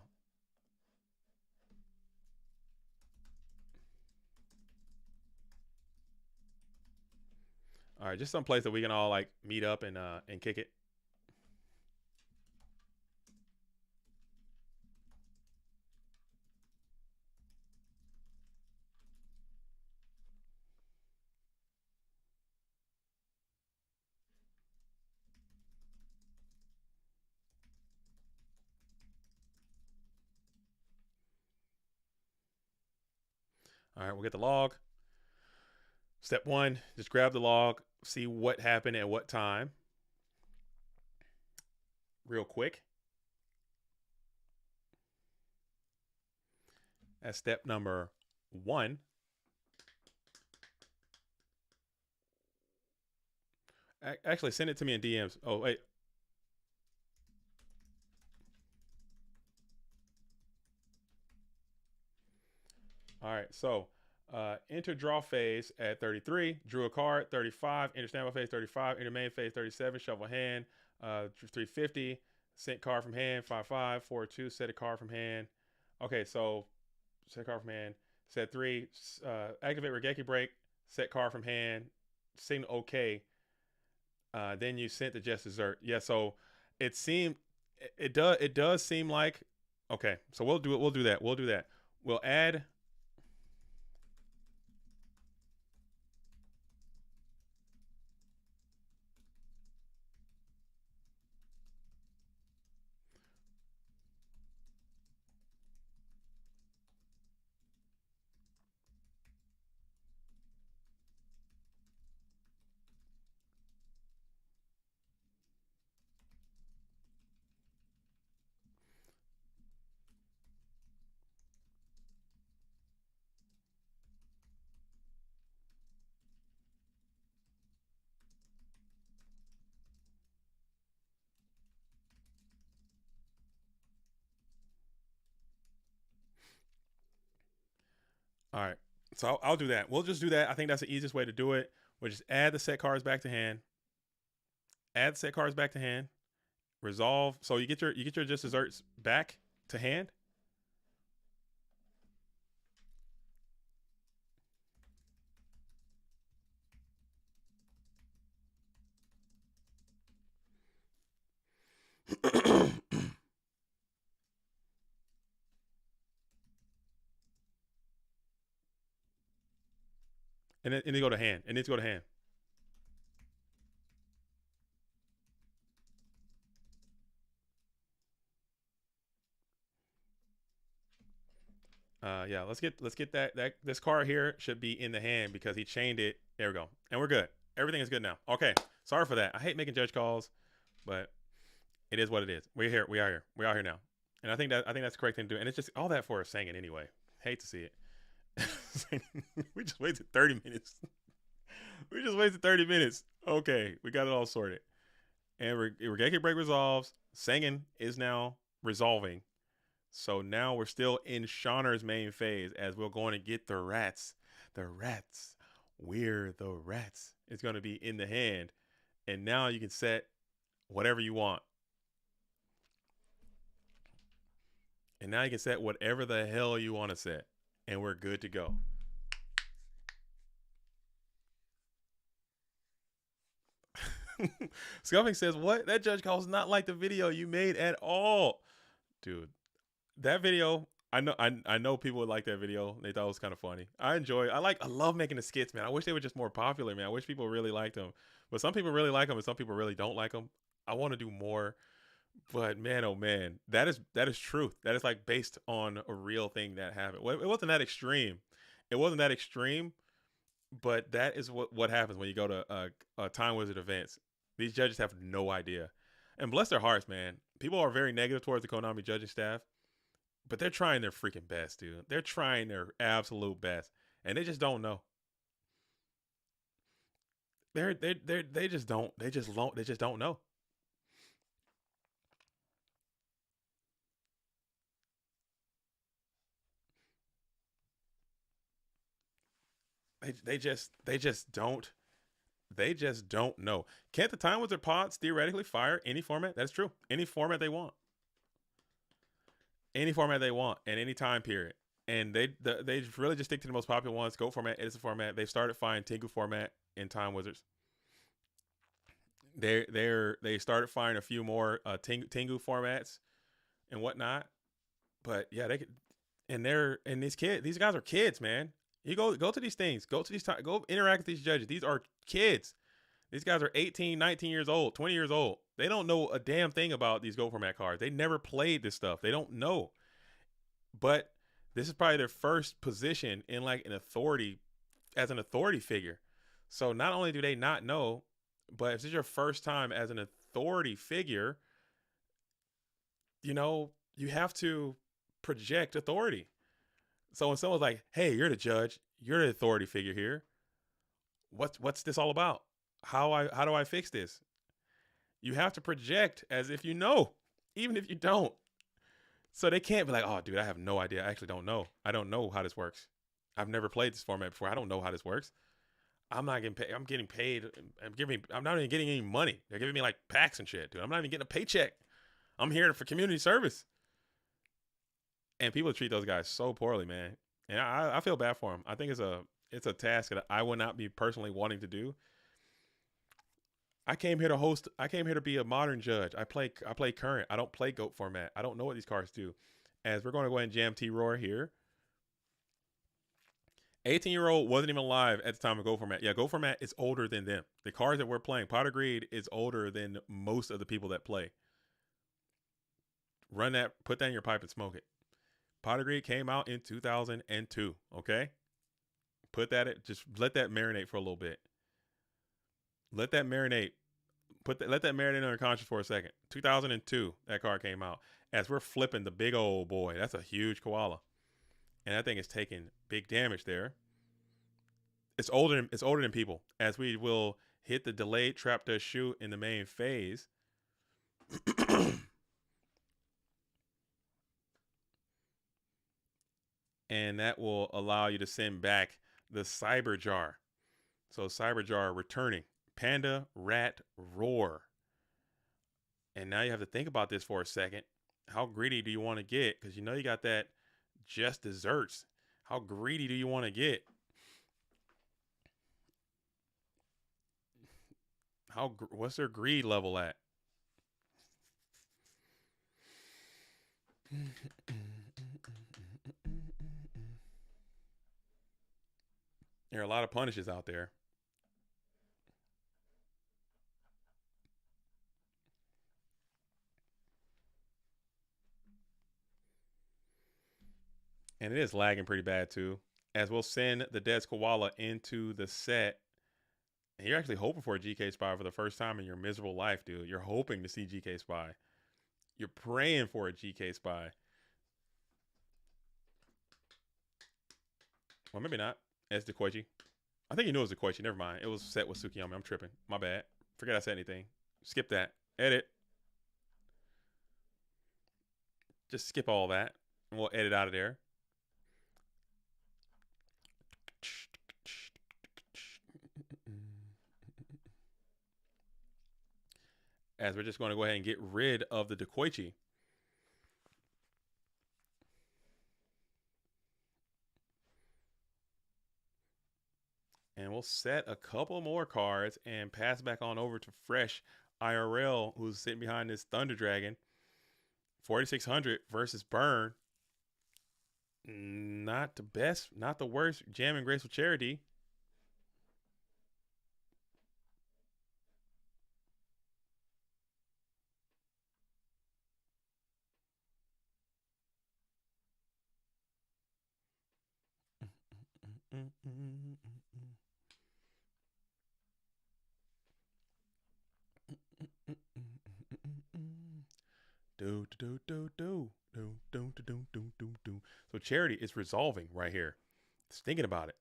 All right, just some place that we can all like meet up and kick it. All right, we'll get the log. Step one, just grab the log, see what happened at what time. Real quick. That's step number one. Actually, send it to me in DMs. Oh, wait. All right, so enter draw phase at 33, drew a card, 35, enter standby phase 35, enter main phase 37, shuffle hand, 350, sent card from hand, 5-5, 4-2, set a card from hand. Okay, so set card from hand. Set three. Activate Regeki break. Set card from hand. Signal OK. Then you sent the just dessert. Yeah. So it seemed it does seem like okay. So we'll do it. We'll do that. We'll do that. We'll add. All right. So I'll do that. We'll just do that. I think that's the easiest way to do it. We'll just add the set cards back to hand. Add set cards back to hand. Resolve. So you get your just desserts back to hand. and then go to hand. It needs to go to hand. Yeah, let's get that this card here should be in the hand because he chained it. There we go, and we're good. Everything is good now. Okay, sorry for that. I hate making judge calls, but it is what it is. We're here. We are here. We are here now, and I think that's the correct thing to do. And it's just all that for a singing anyway. Hate to see it. we just wasted 30 minutes. we just wasted 30 minutes. Okay, we got it all sorted. And Regeki break resolves. Singing is now resolving. So now we're still in Shauner's main phase as we're going to get the rats. The rats. We're the rats. It's going to be in the hand. And now you can set whatever you want. And now you can set whatever the hell you want to set. And we're good to go. Scuffing says, what? That judge call is not like the video you made at all. Dude, that video, I know people would like that video. They thought it was kind of funny. I love making the skits, man. I wish they were just more popular, man. I wish people really liked them. But some people really like them and some people really don't like them. I want to do more. But man, oh man, that is truth. That is like based on a real thing that happened. Well, it wasn't that extreme. It wasn't that extreme, but that is what happens when you go to Time Wizard events. These judges have no idea, and bless their hearts, man. People are very negative towards the Konami judging staff, but they're trying their freaking best, dude. They're trying their absolute best, and they just don't know. They just don't. They just don't know. They just don't. They just don't know. Can't the Time Wizard pods theoretically fire any format? That's true. Any format they want. Any format they want and any time period. And they really just stick to the most popular ones. Go format, Edison format. They've started finding Tengu format in Time Wizards. They started finding a few more Tengu formats and whatnot. But yeah, they could, and these guys are kids, man. You go to these things, go interact with these judges. These are kids. These guys are 18, 19 years old, 20 years old. They don't know a damn thing about these Go format cards. They never played this stuff. They don't know. But this is probably their first position in like an authority as an authority figure. So not only do they not know, but if this is your first time as an authority figure, you have to project authority. So when someone's like, "Hey, you're the judge, you're the authority figure here. What's this all about? How do I fix this?" You have to project as if you know, even if you don't. So they can't be like, "Oh, dude, I have no idea. I actually don't know. I don't know how this works. I've never played this format before. I don't know how this works. I'm not getting paid. I'm getting paid. I'm not even getting any money. They're giving me like packs and shit, dude. I'm not even getting a paycheck. I'm here for community service." And people treat those guys so poorly, man. And I feel bad for them. I think it's a task that I would not be personally wanting to do. I came here to host. I came here to be a modern judge. I play current. I don't play GOAT format. I don't know what these cards do. As we're going to go ahead and jam T-Roar here. 18-year-old wasn't even alive at the time of GOAT format. Yeah, GOAT format is older than them. The cards that we're playing, Pot of Greed is older than most of the people that play. Run that, put that in your pipe and smoke it. Pot of Greed came out in 2002. Okay, put that. Just let that marinate for a little bit. Let that marinate. Let that marinate on your conscience for a second. 2002, that card came out. As we're flipping the big old boy, that's a huge koala, and that thing is taking big damage there. It's older than people. As we will hit the delayed trap to shoot in the main phase. And that will allow you to send back the Cyber Jar. So Cyber Jar returning. Panda, Rat, Roar. And now you have to think about this for a second. How greedy do you want to get? Because you know you got that just desserts. How greedy do you want to get? What's their greed level at? There are a lot of punishes out there. And it is lagging pretty bad too. As we'll send the Dead Koala into the set. And you're actually hoping for a GK Spy for the first time in your miserable life, dude. You're hoping to see GK Spy. You're praying for a GK Spy. Well, maybe not. It's Dekoichi. I think you knew it was Dekoichi. Never mind. It was set with Tsukiyami. I'm tripping. My bad. Forget I said anything. Skip that. Edit. Just skip all that. And we'll edit out of there. As we're just going to go ahead and get rid of the Dekoichi. And we'll set a couple more cards and pass back on over to Fresh IRL, who's sitting behind this Thunder Dragon. 4,600 versus Burn. Not the best, not the worst. Jam and Graceful Charity. So Charity is resolving right here. Just thinking about it.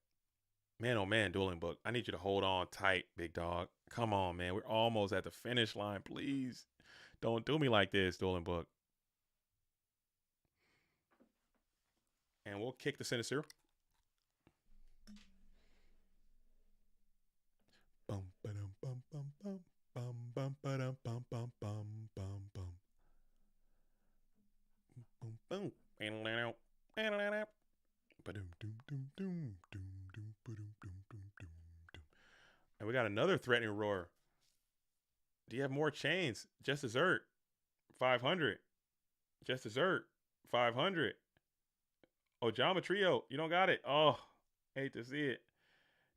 Man, oh man, Dueling Book. I need you to hold on tight, big dog. Come on, man. We're almost at the finish line. Please don't do me like this, Dueling Book. And we'll kick the Sinister. Bum ba-dum bum bum bum bum bum ba-dum bum bum bum bum bum. Boom boom. And we got another threatening roar. Do you have more chains? Just dessert. 500. Just dessert. 500. Ojama Trio. You don't got it. Oh, hate to see it.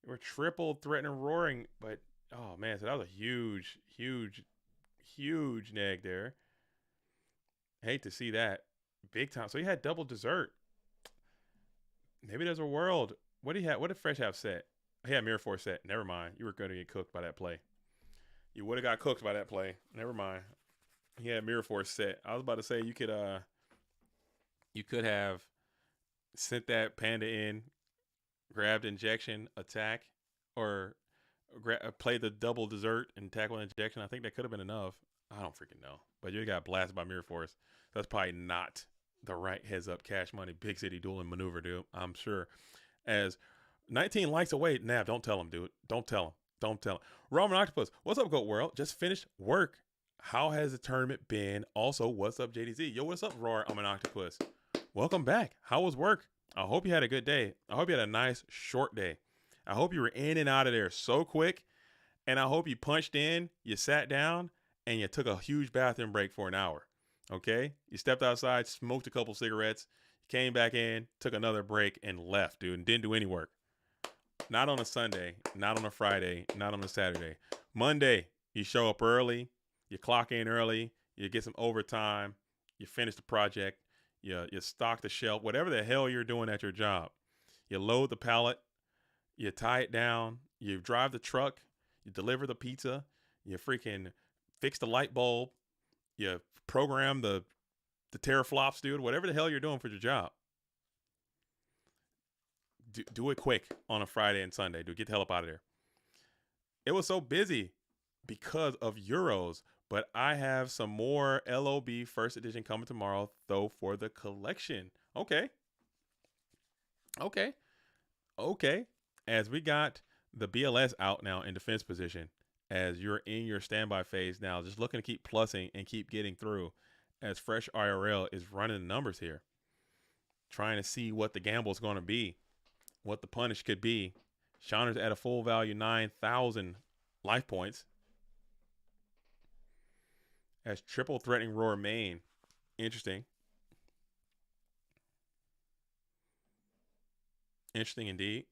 We're triple threatening roaring, but oh man, so that was a huge, huge, huge neg there. Hate to see that. Big time. So he had double dessert. Maybe there's a world. What do you have? What did Fresh have set? He had Mirror Force set. Never mind. You were going to get cooked by that play. You would have got cooked by that play. Never mind. He had Mirror Force set. I was about to say you could have sent that Panda in, grabbed injection, attack, or play the double dessert and tackle injection. I think that could have been enough. I don't freaking know. But you got blasted by Mirror Force. So that's probably not the right heads up cash money big city dueling maneuver, dude. I'm sure. As 19 likes away. Nav, don't tell him, dude. Don't tell him. Don't tell him. Ramen Octopus, what's up, GOAT World? Just finished work. How has the tournament been? Also, what's up, JDZ? Yo, what's up, Roar? I'm an Octopus. Welcome back. How was work? I hope you had a good day. I hope you had a nice short day. I hope you were in and out of there so quick. And I hope you punched in, you sat down, and you took a huge bathroom break for an hour. Okay? You stepped outside, smoked a couple cigarettes, came back in, took another break, and left, dude, and didn't do any work. Not on a Sunday, not on a Friday, not on a Saturday. Monday, you show up early, you clock in early, you get some overtime, you finish the project, you stock the shelf, whatever the hell you're doing at your job. You load the pallet, you tie it down, you drive the truck, you deliver the pizza, you freaking fix the light bulb, you program the teraflops, dude, whatever the hell you're doing for your job. Do it quick on a Friday and Sunday, dude. Get the hell up out of there. It was so busy because of Euros, but I have some more LOB first edition coming tomorrow, though, for the collection. Okay. As we got the BLS out now in defense position, as you're in your standby phase now, just looking to keep plussing and keep getting through, as Fresh IRL is running the numbers here, trying to see what the gamble is going to be, what the punish could be. Shauner's at a full value 9,000 life points. As triple threatening roar main. Interesting. Interesting indeed.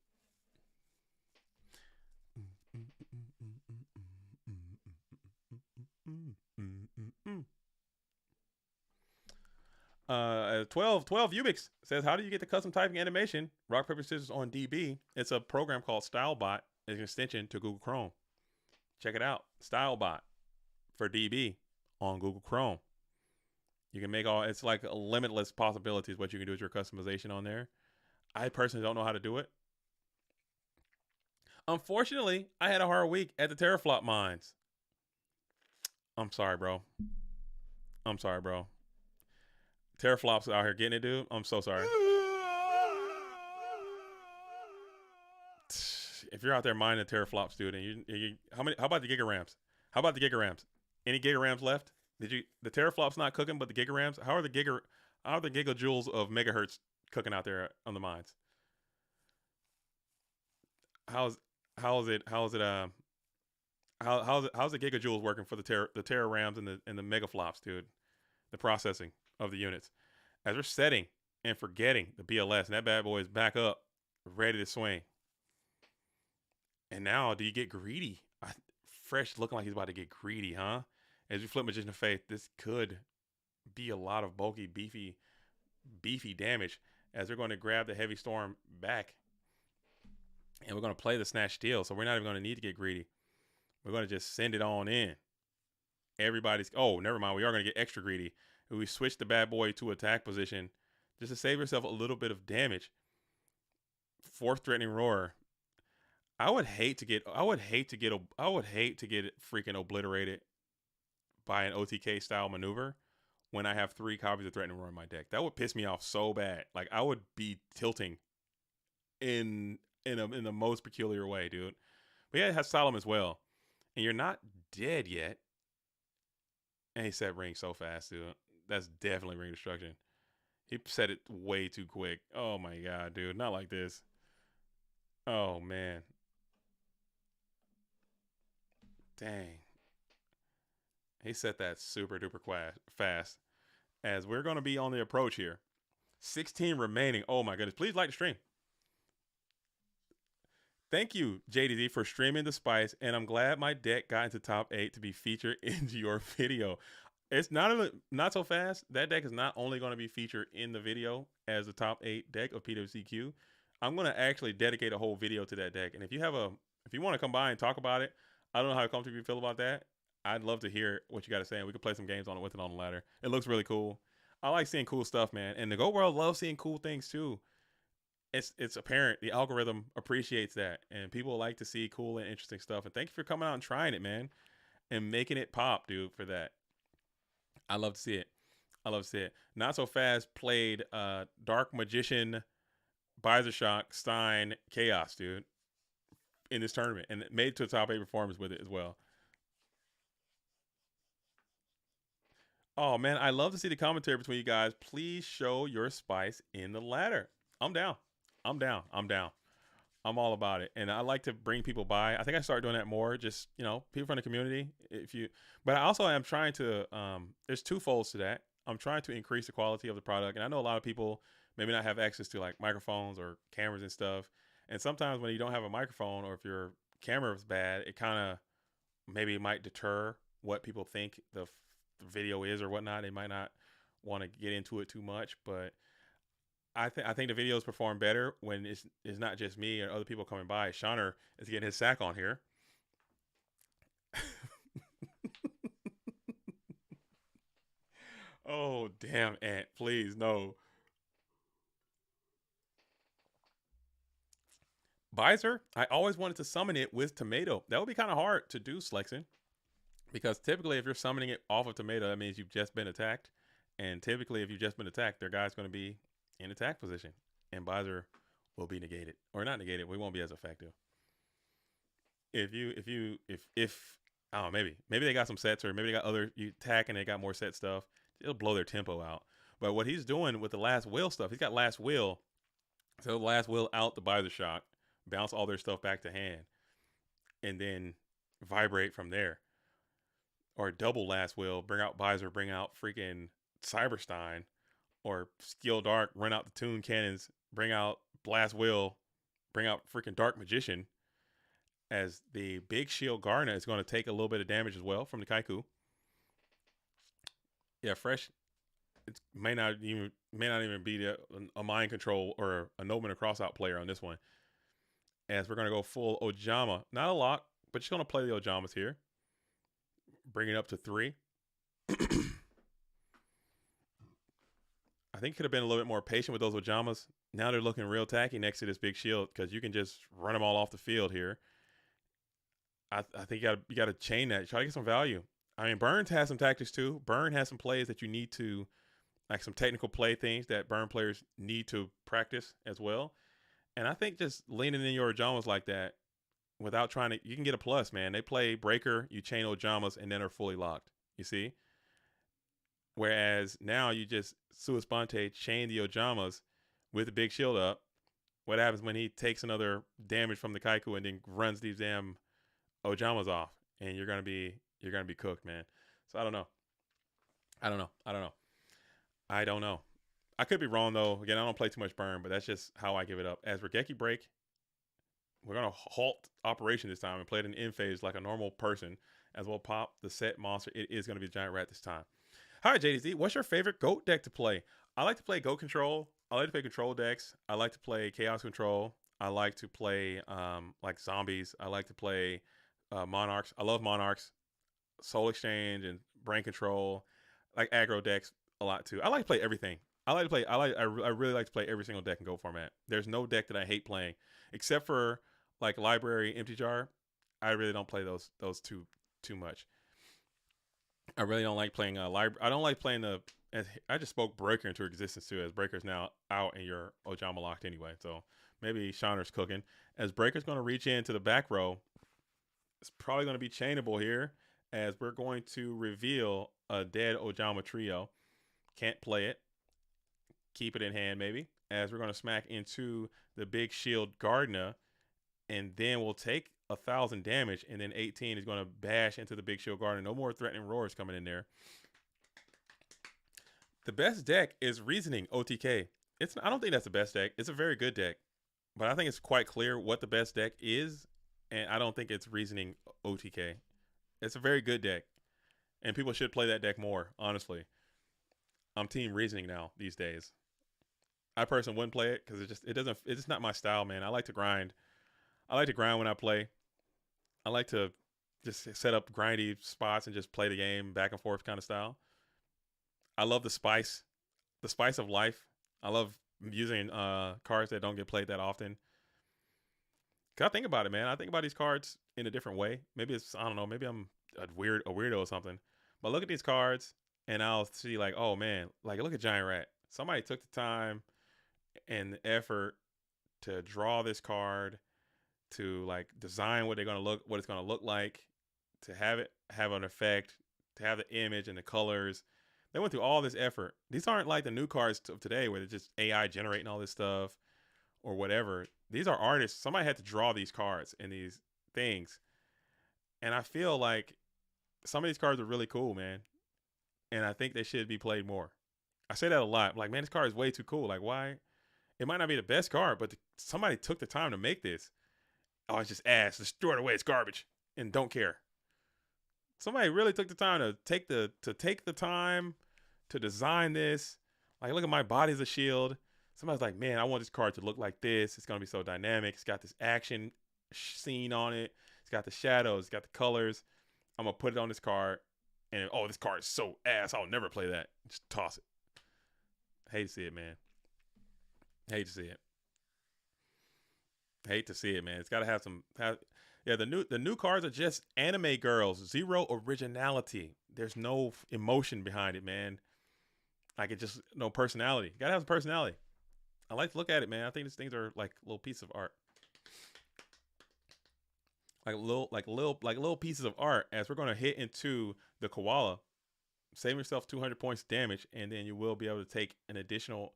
Uh, 12 Ubix says, how do you get the custom typing animation rock paper scissors on DB? It's a program called StyleBot. It's an extension to Google Chrome. Check it out. StyleBot for DB on Google Chrome. You can make it's like a limitless possibilities what you can do with your customization on there. I personally don't know how to do it. Unfortunately, I had a hard week at the teraflop mines. I'm sorry, bro. Teraflops out here getting it, dude. I'm so sorry. If you're out there mining the teraflops, dude, and you how about the gigarams? Any gigarams left? The teraflops not cooking, but the gigarams? How are the gigajoules of megahertz cooking out there on the mines? How's the gigajoules working for the terarams and the megaflops, dude? The processing of the units. As we're setting and forgetting the BLS, and that bad boy is back up, ready to swing. And now, do you get greedy? Fresh looking like he's about to get greedy, huh? As you flip Magician of Faith, this could be a lot of bulky, beefy damage, as they're going to grab the Heavy Storm back. And we're going to play the Snatch Steal, so we're not even going to need to get greedy. We're going to just send it on in. Never mind. We are going to get extra greedy. We switch the bad boy to attack position just to save yourself a little bit of damage. Fourth threatening roar. I would hate to get freaking obliterated by an OTK style maneuver when I have 3 copies of threatening roar in my deck. That would piss me off so bad. Like, I would be tilting in the most peculiar way, dude. But yeah, it has Solemn as well. And you're not dead yet. And he said ring so fast, dude. That's definitely ring destruction. He said it way too quick. Oh my god, dude. Not like this. Oh man. Dang. He said that super duper fast. As we're going to be on the approach here. 16 remaining. Oh my goodness. Please like the stream. Thank you, JDZ, for streaming the spice, and I'm glad my deck got into top 8 to be featured into your video. It's not so fast. That deck is not only going to be featured in the video as the top 8 deck of PWCQ. I'm going to actually dedicate a whole video to that deck. And if you want to come by and talk about it, I don't know how comfortable you feel about that. I'd love to hear what you got to say, and we could play some games on it with it on the ladder. It looks really cool. I like seeing cool stuff, man. And the Go World loves seeing cool things too. It's apparent the algorithm appreciates that, and people like to see cool and interesting stuff. And thank you for coming out and trying it, man, and making it pop, dude, for that. I love to see it. Not so fast played Dark Magician, Bizershock, Stein, Chaos, dude, in this tournament, and made it to a top 8 performance with it as well. Oh man, I love to see the commentary between you guys. Please show your spice in the ladder. I'm down. I'm down. I'm down. I'm all about it, and I like to bring people by. I think I start doing that more. Just people from the community. If you, but I also am trying to. There's two folds to that. I'm trying to increase the quality of the product, and I know a lot of people maybe not have access to like microphones or cameras and stuff. And sometimes when you don't have a microphone or if your camera is bad, it kind of maybe it might deter what people think the video is or whatnot. They might not want to get into it too much, but I think the videos perform better when it's not just me or other people coming by. Shauner is getting his sack on here. Oh damn, Ant! Please no. Visor. I always wanted to summon it with tomato. That would be kind of hard to do, Slexin, because typically if you're summoning it off of tomato, that means you've just been attacked, and typically if you've just been attacked, their guy's going to be in attack position, and Visor will be negated or not negated. We won't be as effective. If I don't know, maybe they got some sets or maybe they got other you attack and they got more set stuff. It'll blow their tempo out. But what he's doing with the last will stuff, he's got last will. So last will out the visor shock, bounce all their stuff back to hand, and then vibrate from there. Or double last will, bring out visor, bring out freaking Cyberstein, or Steel Dark, run out the Toon Cannons, bring out Blast Will, bring out freaking Dark Magician, as the big shield Garna is going to take a little bit of damage as well from the Kaiku. Yeah, fresh. It may not even be a mind control or a Nomen or crossout player on this one. As we're going to go full Ojama. Not a lot, but she's going to play the Ojamas here. Bring it up to 3. I think could have been a little bit more patient with those Ojamas. Now they're looking real tacky next to this big shield because you can just run them all off the field here. I think you got to chain that. Try to get some value. I mean, Burns has some tactics too. Burn has some plays that you need to, like some technical play things that Burn players need to practice as well. And I think just leaning in your Ojamas like that without trying to, you can get a plus, man. They play Breaker, you chain Ojamas, and then are fully locked. You see? Whereas now you just sua sponte chain the Ojamas with the big shield up. What happens when he takes another damage from the Kaiku and then runs these damn Ojamas off, and you're gonna be cooked, man. So I don't know. I don't know. I don't know. I don't know. I could be wrong though. Again, I don't play too much burn, but that's just how I give it up. As Regeki break, we're gonna halt operation this time and play it in phase like a normal person. As we'll pop the set monster. It is gonna be Giant Rat this time. Hi JDZ, what's your favorite goat deck to play? I like to play goat control. I like to play control decks. I like to play chaos control. I like to play like zombies. I like to play monarchs. I love monarchs. Soul exchange and brain control. Like aggro decks a lot too. I like to play everything. I really like to play every single deck in Go format. There's no deck that I hate playing except for like library empty jar. I really don't play those too much. I really don't like playing library. I don't like playing the. I just spoke Breaker into existence too, as Breaker's now out and you're Ojama locked anyway. So maybe Shauner's cooking. As Breaker's going to reach into the back row, it's probably going to be chainable here, as we're going to reveal a dead Ojama trio. Can't play it. Keep it in hand maybe, as we're going to smack into the big shield Gardner, and then we'll take 1,000 damage, and then 18 is going to bash into the big shield Gardner. No more threatening roars coming in there. The best deck is Reasoning OTK. I don't think that's the best deck. It's a very good deck, but I think it's quite clear what the best deck is, and I don't think it's Reasoning OTK. It's a very good deck, and people should play that deck more, honestly. I'm team Reasoning now these days. I personally wouldn't play it because it's just not my style, man. I like to grind. I like to grind when I play. I like to just set up grindy spots and just play the game back and forth kind of style. I love the spice of life. I love using cards that don't get played that often. Cause I think about it, man. I think about these cards in a different way. Maybe I don't know. Maybe I'm a weirdo or something. But look at these cards, and I'll see like, oh man, like look at Giant Rat. Somebody took the time and the effort to draw this card, to like design what it's gonna look like, to have it have an effect, to have the image and the colors. They went through all this effort. These aren't like the new cards of today where they're just AI generating all this stuff or whatever. These are artists. Somebody had to draw these cards and these things. And I feel like some of these cards are really cool, man. And I think they should be played more. I say that a lot. I'm like, man, this card is way too cool. Like, why? It might not be the best card, but somebody took the time to make this. Oh, it's just ass. Just throw it away. It's garbage, and don't care. Somebody really took the time to take the time to design this. Like, look at my body as a shield. Somebody's like, man, I want this card to look like this. It's gonna be so dynamic. It's got this action scene on it. It's got the shadows. It's got the colors. I'm gonna put it on this card, and oh, this card is so ass. I'll never play that. Just toss it. Hate to see it, man. Hate to see it. Hate to see it, man. It's got to have some. Yeah, the new cards are just anime girls. Zero originality. There's no emotion behind it, man. Like it just no personality. Gotta have some personality. I like to look at it, man. I think these things are like little pieces of art. Like little pieces of art. As we're gonna hit into the koala, save yourself 200 points damage, and then you will be able to take an additional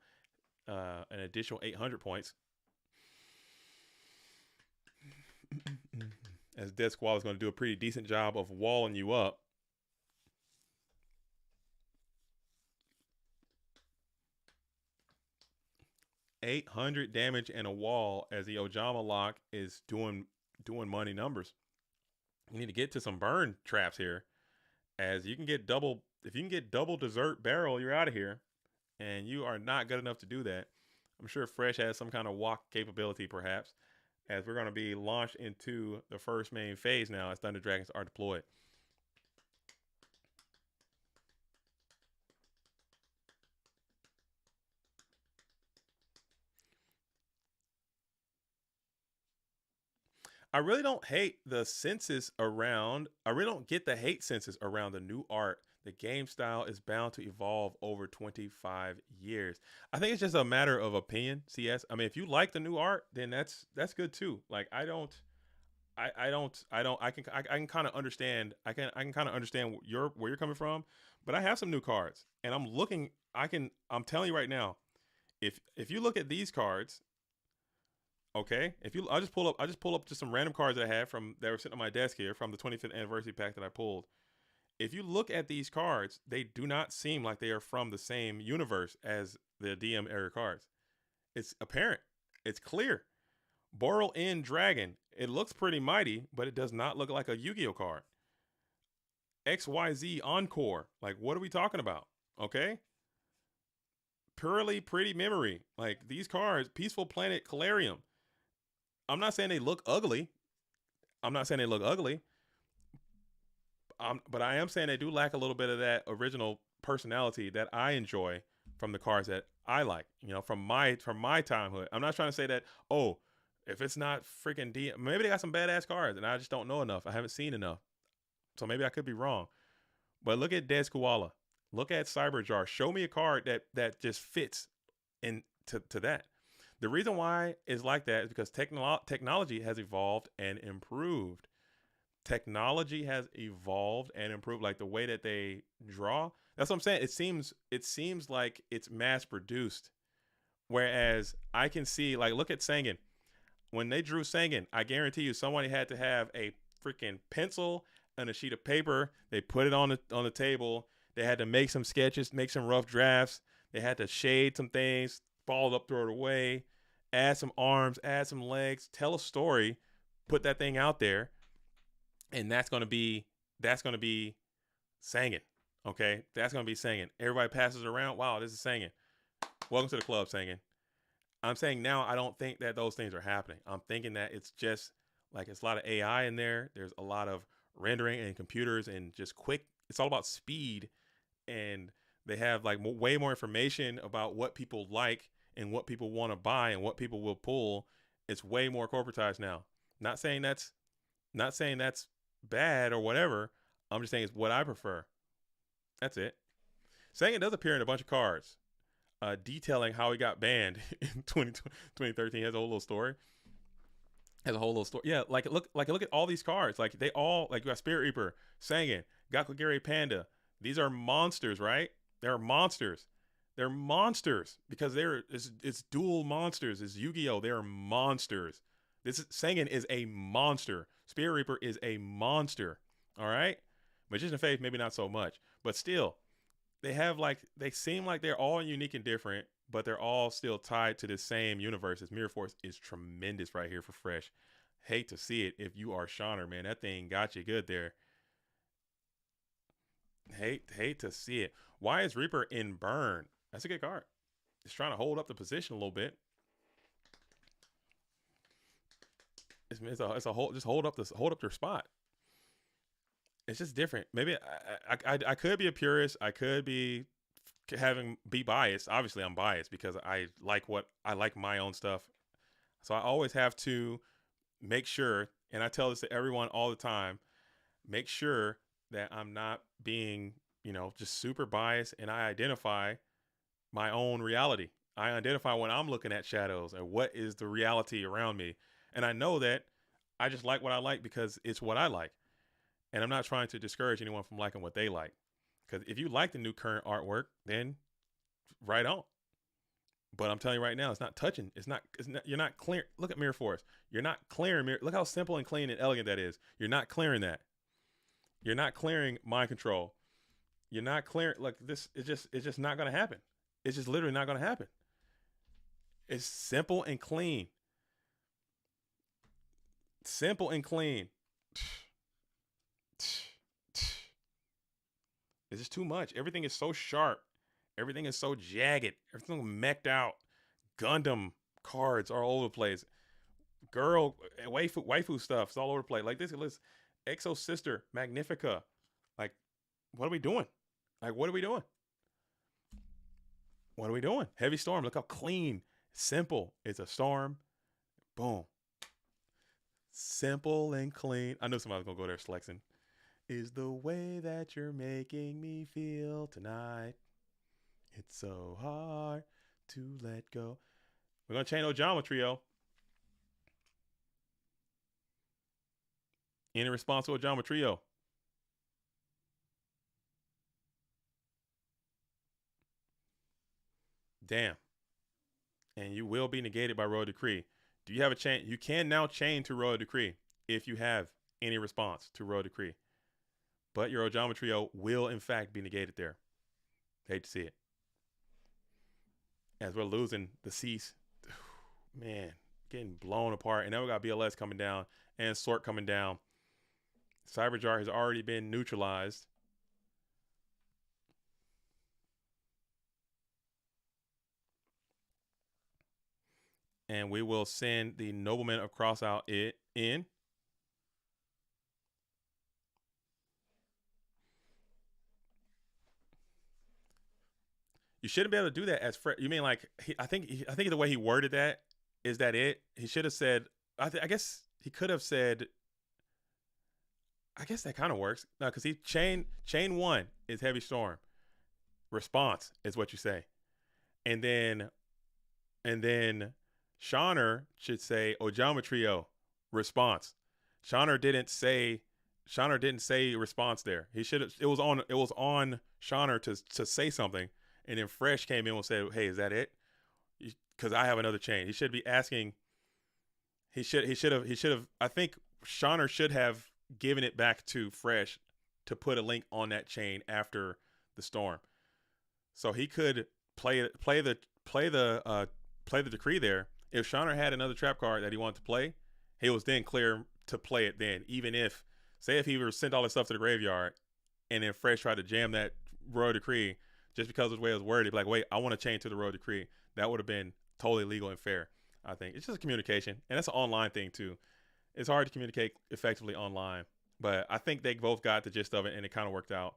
800 points. As Dead Squall is going to do a pretty decent job of walling you up. $800 damage and a wall as the Ojama lock is doing money numbers. You need to get to some burn traps here, as you can get double. If you can get double dessert barrel, you're out of here, and you are not good enough to do that. I'm sure Fresh has some kind of walk capability, perhaps, as we're going to be launched into the first main phase now as Thunder Dragons are deployed. I really don't hate the senses around. I really don't get the hate senses around the new art. The game style is bound to evolve over 25 years. I think it's just a matter of opinion. CS. I mean, if you like the new art, then that's good too. Like I can kind of understand. I can kind of understand where you're coming from. But I have some new cards, and I'm looking. I'm telling you right now, if you look at these cards. Okay, I just pull up just some random cards that I had that were sitting on my desk here from the 25th anniversary pack that I pulled. If you look at these cards, they do not seem like they are from the same universe as the DM era cards. It's apparent. It's clear. Boral End Dragon. It looks pretty mighty, but it does not look like a Yu-Gi-Oh card. XYZ Encore. Like, what are we talking about? Okay. Purely Pretty Memory. Like, these cards, Peaceful Planet Calarium. I'm not saying they look ugly. But I am saying they do lack a little bit of that original personality that I enjoy from the cards that I like, from my childhood. I'm not trying to say that, if it's not freaking maybe they got some badass cards and I just don't know enough. I haven't seen enough. So maybe I could be wrong. But look at Dead Koala. Look at Cyberjar. Show me a card that just fits into that. The reason why it's like that is because technology has evolved and improved. Technology has evolved and improved, like the way that they draw. That's what I'm saying. It seems like it's mass produced. Whereas I can see, like, look at Sangan. When they drew Sangan, I guarantee you somebody had to have a freaking pencil and a sheet of paper. They put it on the table. They had to make some sketches, make some rough drafts. They had to shade some things, ball it up, throw it away, add some arms, add some legs, tell a story, put that thing out there, and that's gonna be Sangan. Okay, that's gonna be Sangan. Everybody passes around. Wow, this is Sangan. Welcome to the club, Sangan. I'm saying now I don't think that those things are happening. I'm thinking that it's just like it's a lot of AI in there. There's a lot of rendering and computers and just quick. It's all about speed, and they have like way more information about what people like and what people want to buy and what people will pull. It's way more corporatized now. Not saying that's bad or whatever. I'm just saying it's what I prefer. That's it. Saying it does appear in a bunch of cards, detailing how he got banned in 2013. He has a whole little story. Yeah, look at all these cards. Like they all, like you got Spirit Reaper, Sangan, Gakugiri Panda. These are monsters, right? They're monsters. They're monsters because it's dual monsters. It's Yu-Gi-Oh. They're monsters. This is Sengen is a monster. Spirit Reaper is a monster. All right. Magician of Faith maybe not so much, but still they seem like they're all unique and different, but they're all still tied to the same universe. As Mirror Force is tremendous right here for Fresh. Hate to see it if you are Shawner, man. That thing got you good there. Hate to see it. Why is Reaper in Burn? That's a good card. It's trying to hold up the position a little bit. It's a hold. Just hold up their spot. It's just different. Maybe I could be a purist. I could be be biased. Obviously, I'm biased because I like my own stuff. So I always have to make sure, and I tell this to everyone all the time, make sure that I'm not being, just super biased, and I identify my own reality. I identify when I'm looking at shadows and what is the reality around me. And I know that I just like what I like because it's what I like. And I'm not trying to discourage anyone from liking what they like. Because if you like the new current artwork, then right on. But I'm telling you right now, it's not touching. You're not clear. Look at Mirror Force. You're not clearing Mirror. Look how simple and clean and elegant that is. You're not clearing that. You're not clearing mind control. You're not clearing, like this. It's just not going to happen. It's just literally not going to happen. It's simple and clean. Simple and clean. It's just too much. Everything is so sharp. Everything is so jagged. Everything mecked out. Gundam cards are all over the place. Girl, waifu stuff is all over the place. Like this, Exo Sister, Magnifica. Like, what are we doing? What are we doing? What are we doing? Heavy Storm. Look how clean, simple. It's a storm. Boom. Simple and clean. I know somebody's going to go there flexing. Is the way that you're making me feel tonight. It's so hard to let go. We're going to chain Ojama Trio. Any response to Ojama Trio? Damn. And you will be negated by Royal Decree. Do you have a chain? You can now chain to Royal Decree if you have any response to Royal Decree. But your Ojama Trio will, in fact, be negated there. Hate to see it. As we're losing the Cease. Man, getting blown apart. And then we got BLS coming down and Sort coming down. Cyberjar has already been neutralized. And we will send the Nobleman of Crossout in. You shouldn't be able to do that as you mean like I think the way he worded that is that it. He should have said. I guess he could have said. I guess that kind of works. No, because he chain 1 is Heavy Storm. Response is what you say, and then Shawner should say Ojama Trio. Response. Shawner didn't say response there. He should have. It was on Shawner to say something. And then Fresh came in and said, "Hey, is that it? Because I have another chain." He should be asking. He should have. I think Shawner should have given it back to Fresh to put a link on that chain after the storm, so he could play the decree there. If Shawner had another trap card that he wanted to play, he was then clear to play it. Then, even if he were sent all this stuff to the graveyard, and then Fresh tried to jam that Royal Decree. Just because of the way it was worded, like, wait, I want to change to the Royal Decree. That would have been totally legal and fair, I think. It's just a communication. And that's an online thing, too. It's hard to communicate effectively online. But I think they both got the gist of it, and it kind of worked out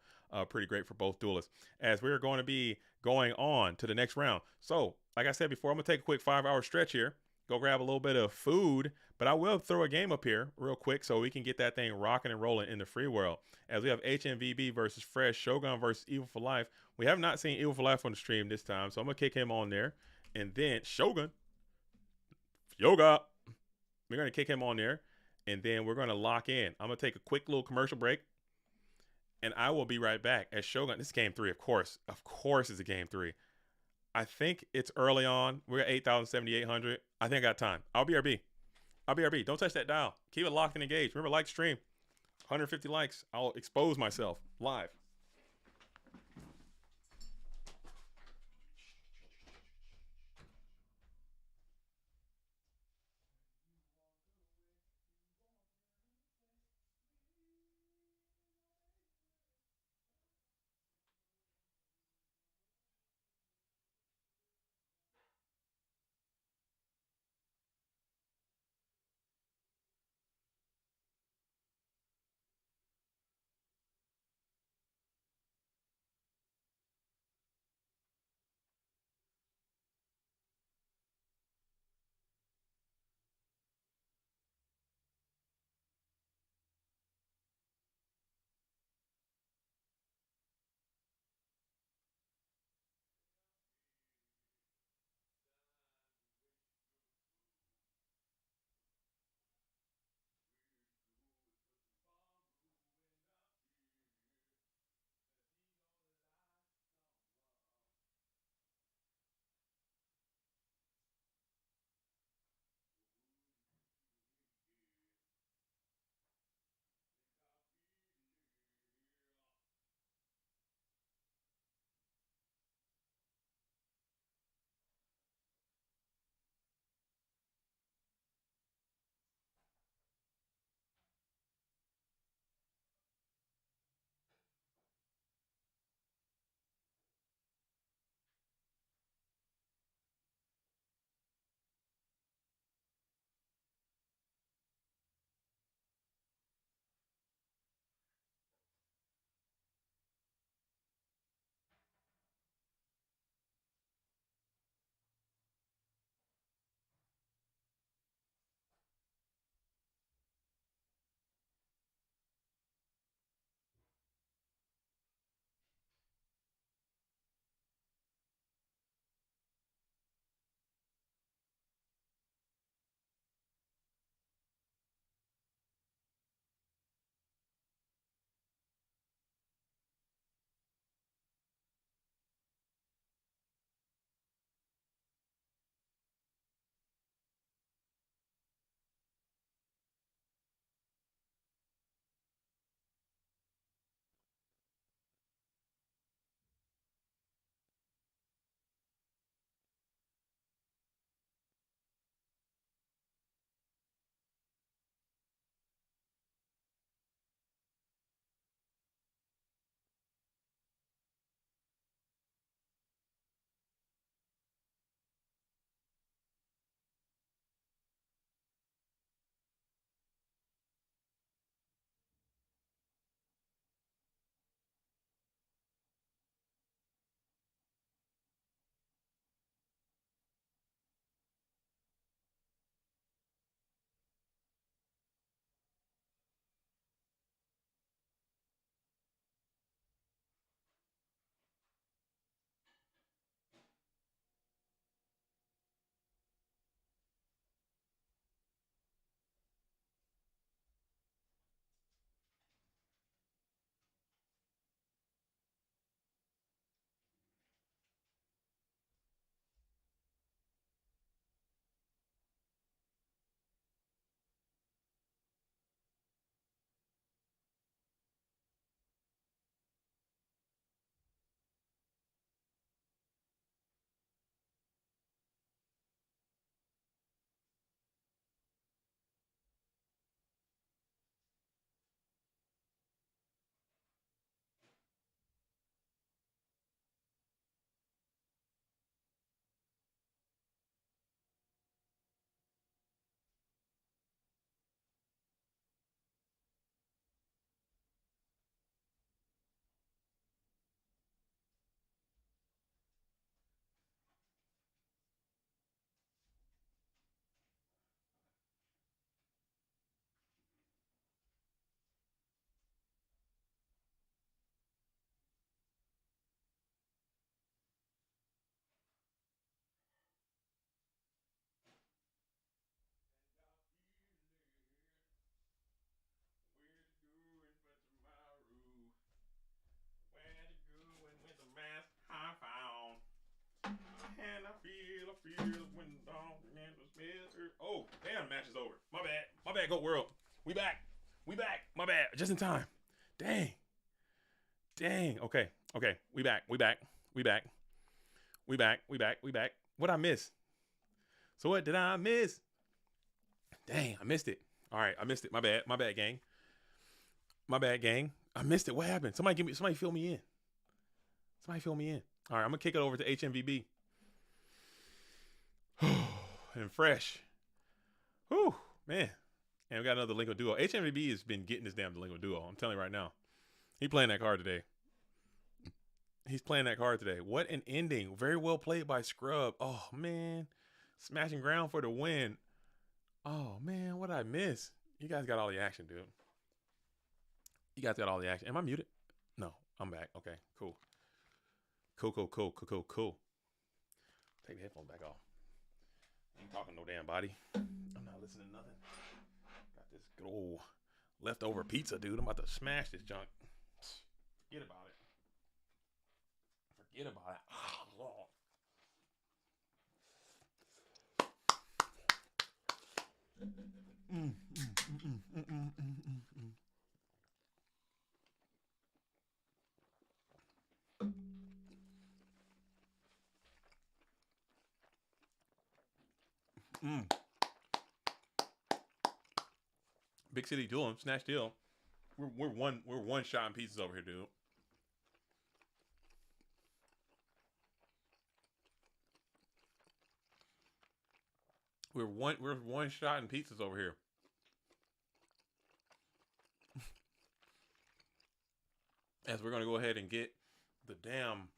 pretty great for both duelists. As we're going to be going on to the next round. So, like I said before, I'm going to take a quick 5-hour stretch here. Go grab a little bit of food. But I will throw a game up here real quick so we can get that thing rocking and rolling in the free world. As we have Hmbb versus Fresh, Shogun versus Evil for Life. We have not seen Evil for Life on the stream this time, so I'm going to kick him on there. And then Shogun, Yoga, we're going to kick him on there. And then we're going to lock in. I'm going to take a quick little commercial break. and I will be right back as Shogun. This is game three, of course. Of course, it's a game three. I think it's early on. We're at 8,700. I think I got time. I'll BRB. I'll BRB. Don't touch that dial. Keep it locked and engaged. Remember, like stream. 150 likes. I'll expose myself live. Oh, damn, match is over. My bad. My bad, Goat World. We back. We back. My bad. Just in time. Dang. Dang. Okay. Okay. We back. We back. We back. We back. We back. We back. What I miss? So what did I miss? Dang, I missed it. All right, I missed it. My bad. My bad, gang. My bad, gang. I missed it. What happened? Somebody fill me in. Somebody fill me in. All right, I'm gonna kick it over to Hmbb. And fresh. Whew, man. And we got another Delinquent duo. Hmbb has been getting this damn Delinquent duo. I'm telling you right now. He playing that card today. He's playing that card today. What an ending. Very well played by Scrub. Oh, man. Smashing ground for the win. Oh, man. What did I miss? You guys got all the action, dude. You guys got all the action. Am I muted? No, I'm back. Okay, cool. Cool. Take the headphones back off. Ain't talking no damn body. I'm not listening to nothing. Got this good old leftover pizza, dude. I'm about to smash this junk. Forget about it. Forget about it. Oh, Lord. Big City Duel, Snatch Deal. We're one shot in pieces over here, dude. We're one shot in pizzas over here. As we're gonna go ahead and get the damn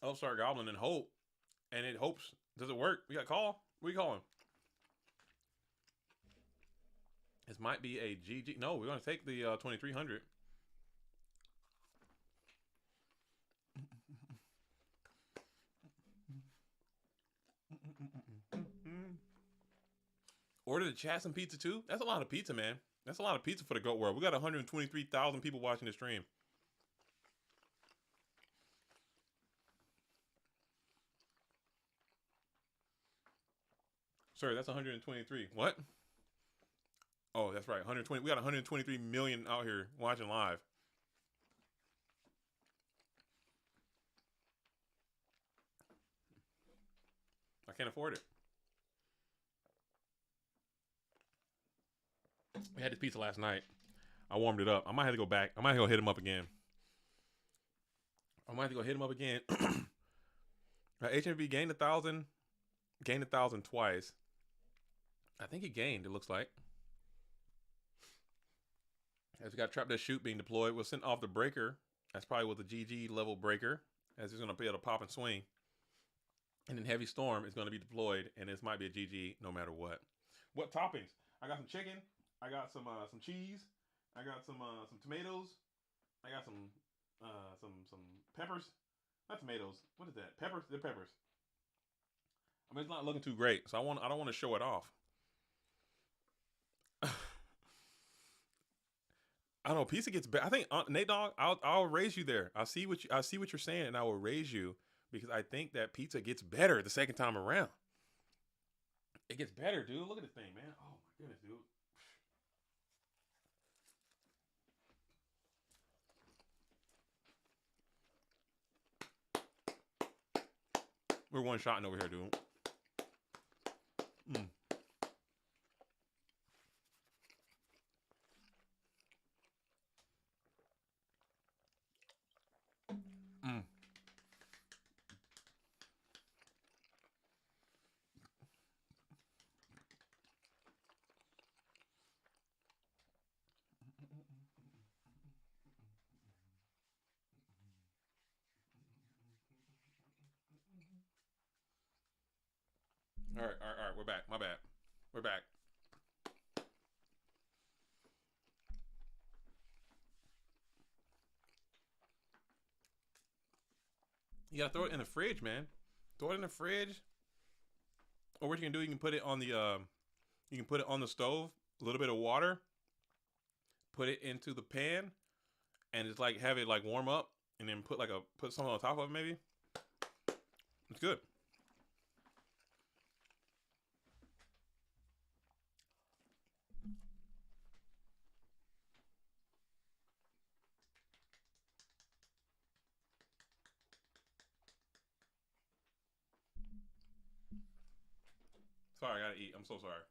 Upstart Goblin and hope. And it hopes. Does it work? We got call? What are you calling? This might be a GG. No, we're gonna take the 2300. Order the chat some pizza too? That's a lot of pizza, man. That's a lot of pizza for the GOAT World. We got 123,000 people watching the stream. Sorry, that's 123. What? Oh, that's right. 120. We got 123 million out here watching live. I can't afford it. We had this pizza last night. I warmed it up. I might have to go back. I might have to go hit him up again. Hmbb gained 1,000. Gained 1,000 twice. I think he gained, it looks like. As we got Trap That Shoot being deployed, we'll send off the breaker. That's probably with the GG level breaker, as he's going to be able to pop and swing. And then Heavy Storm is going to be deployed, and this might be a GG no matter what. What toppings? I got some chicken. I got some cheese. I got some tomatoes. I got some peppers. Not tomatoes. What is that? Peppers? They're peppers. I mean, it's not looking too great, so I don't want to show it off. I don't know. Pizza gets better. I think Nate Dogg, I'll raise you there. I see what you're saying, and I will raise you because I think that pizza gets better the second time around. It gets better, dude. Look at this thing, man. Oh my goodness, dude. We're one shotting over here, dude. All right. We're back. My bad. We're back. You gotta throw it in the fridge, man. Throw it in the fridge. Or what you can do, you can put it on the stove, a little bit of water, put it into the pan, and just like have it like warm up, and then put something on top of it maybe. It's good. Sorry, I gotta eat. I'm so sorry.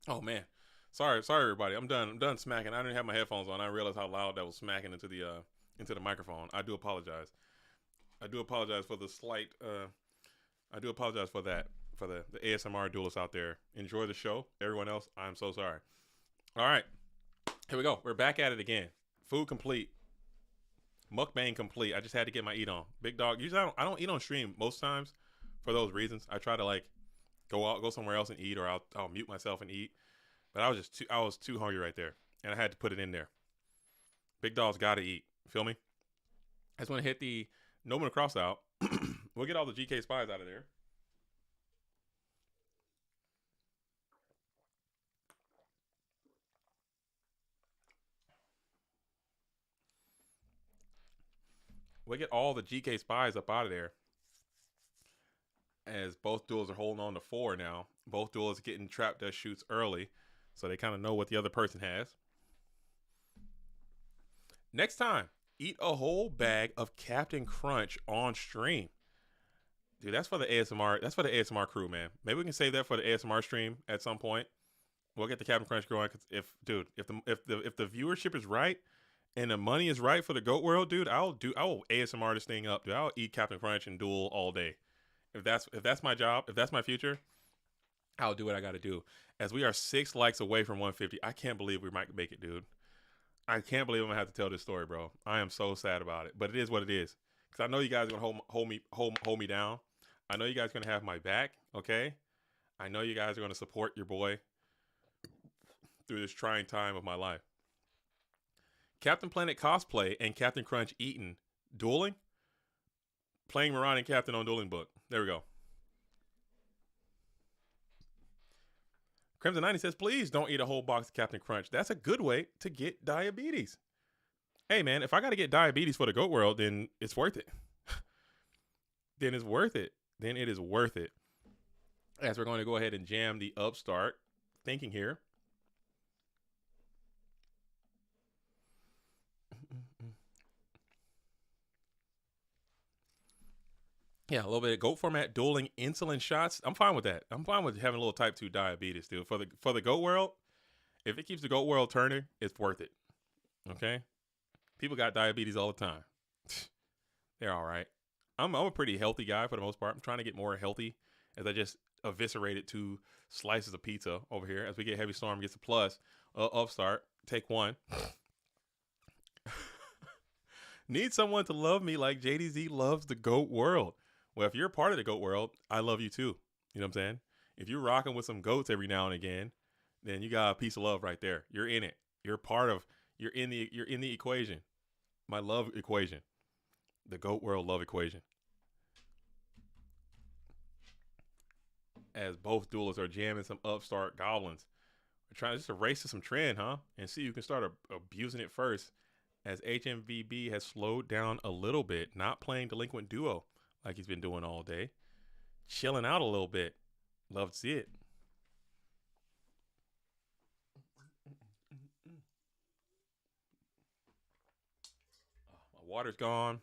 Oh man, sorry everybody. I'm done. I'm done smacking. I didn't have my headphones on. I realized how loud that was smacking into the microphone. I do apologize. I do apologize for the slight. I do apologize for that for the ASMR duelists out there. Enjoy the show. Everyone else, I'm so sorry. All right, here we go. We're back at it again. Food complete. Mukbang complete. I just had to get my eat on. Big dog. Usually I don't eat on stream most times for those reasons. I try to like go somewhere else and eat, or I'll mute myself and eat. But I was too hungry right there, and I had to put it in there. Big dog's got to eat. Feel me? I just want to hit the no one cross out. We'll get all the GK spies out of there. We'll get all the GK spies up out of there. As both duels are holding on to 4 now. Both duels getting trap dust shoots early, so they kind of know what the other person has. Next time, eat a whole bag of Captain Crunch on stream. Dude, that's for the ASMR. That's for the ASMR crew, man. Maybe we can save that for the ASMR stream at some point. We'll get the Captain Crunch going. Cause if the viewership is right and the money is right for the Goat World, dude, I will ASMR this thing up, dude. I'll eat Captain Crunch and duel all day. If that's my job, if that's my future, I'll do what I got to do. As we are 6 likes away from 150, I can't believe we might make it, dude. I can't believe I'm gonna have to tell this story, bro. I am so sad about it, but it is what it is. Cause I know you guys are gonna hold me down. I know you guys are gonna have my back. Okay. I know you guys are gonna support your boy through this trying time of my life. Captain Planet cosplay and Captain Crunch eating dueling, playing Moran and Captain on dueling book. There we go. Crimson 90 says, please don't eat a whole box of Captain Crunch. That's a good way to get diabetes. Hey, man, if I got to get diabetes for the Goat World, then it's worth it. Then it's worth it. Then it is worth it. As we're going to go ahead and jam the upstart thinking here. Yeah, a little bit of goat format dueling insulin shots. I'm fine with that. I'm fine with having a little type 2 diabetes, dude. For the goat world, if it keeps the goat world turning, it's worth it. Okay? People got diabetes all the time. They're all right. I'm a pretty healthy guy for the most part. I'm trying to get more healthy as I just eviscerated 2 slices of pizza over here. As we get Heavy Storm gets a plus. Upstart. Take 1. Need someone to love me like JDZ loves the goat world. Well, if you're a part of the goat world, I love you too. You know what I'm saying? If you're rocking with some goats every now and again, then you got a piece of love right there. You're in it. You're in the equation. My love equation. The goat world love equation. As both duelists are jamming some upstart goblins. We're trying to just race to some trend, huh? And see who can start abusing it first. As Hmbb has slowed down a little bit, not playing Delinquent Duo like he's been doing all day. Chilling out a little bit. Love to see it. My water's gone.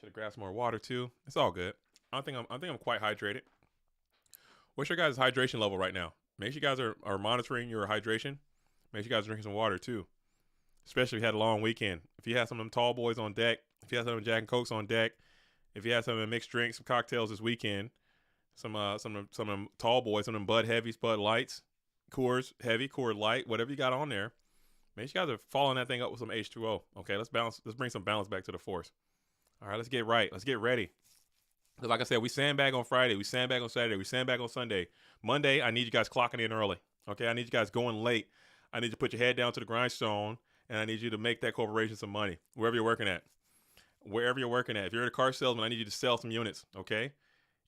Should have grabbed some more water too. It's all good. I think I'm quite hydrated. What's your guys' hydration level right now? Make sure you guys are monitoring your hydration. Make sure you guys are drinking some water too. Especially if you had a long weekend. If you had some of them tall boys on deck, if you had some of them Jack and Cokes on deck, if you had some of them mixed drinks, some cocktails this weekend, some of them tall boys, some of them Bud Heavies, Bud Lights, Coors Heavy, Coors Light, whatever you got on there, make sure you guys are following that thing up with some H2O. Okay, let's bring some balance back to the force. All right, let's get right. Let's get ready. Because like I said, we sandbag on Friday, we sandbag on Saturday, we sandbag on Sunday. Monday, I need you guys clocking in early. Okay, I need you guys going late. I need you to put your head down to the grindstone, and I need you to make that corporation some money, wherever you're working at. Wherever you're working at. If you're a car salesman, I need you to sell some units, okay?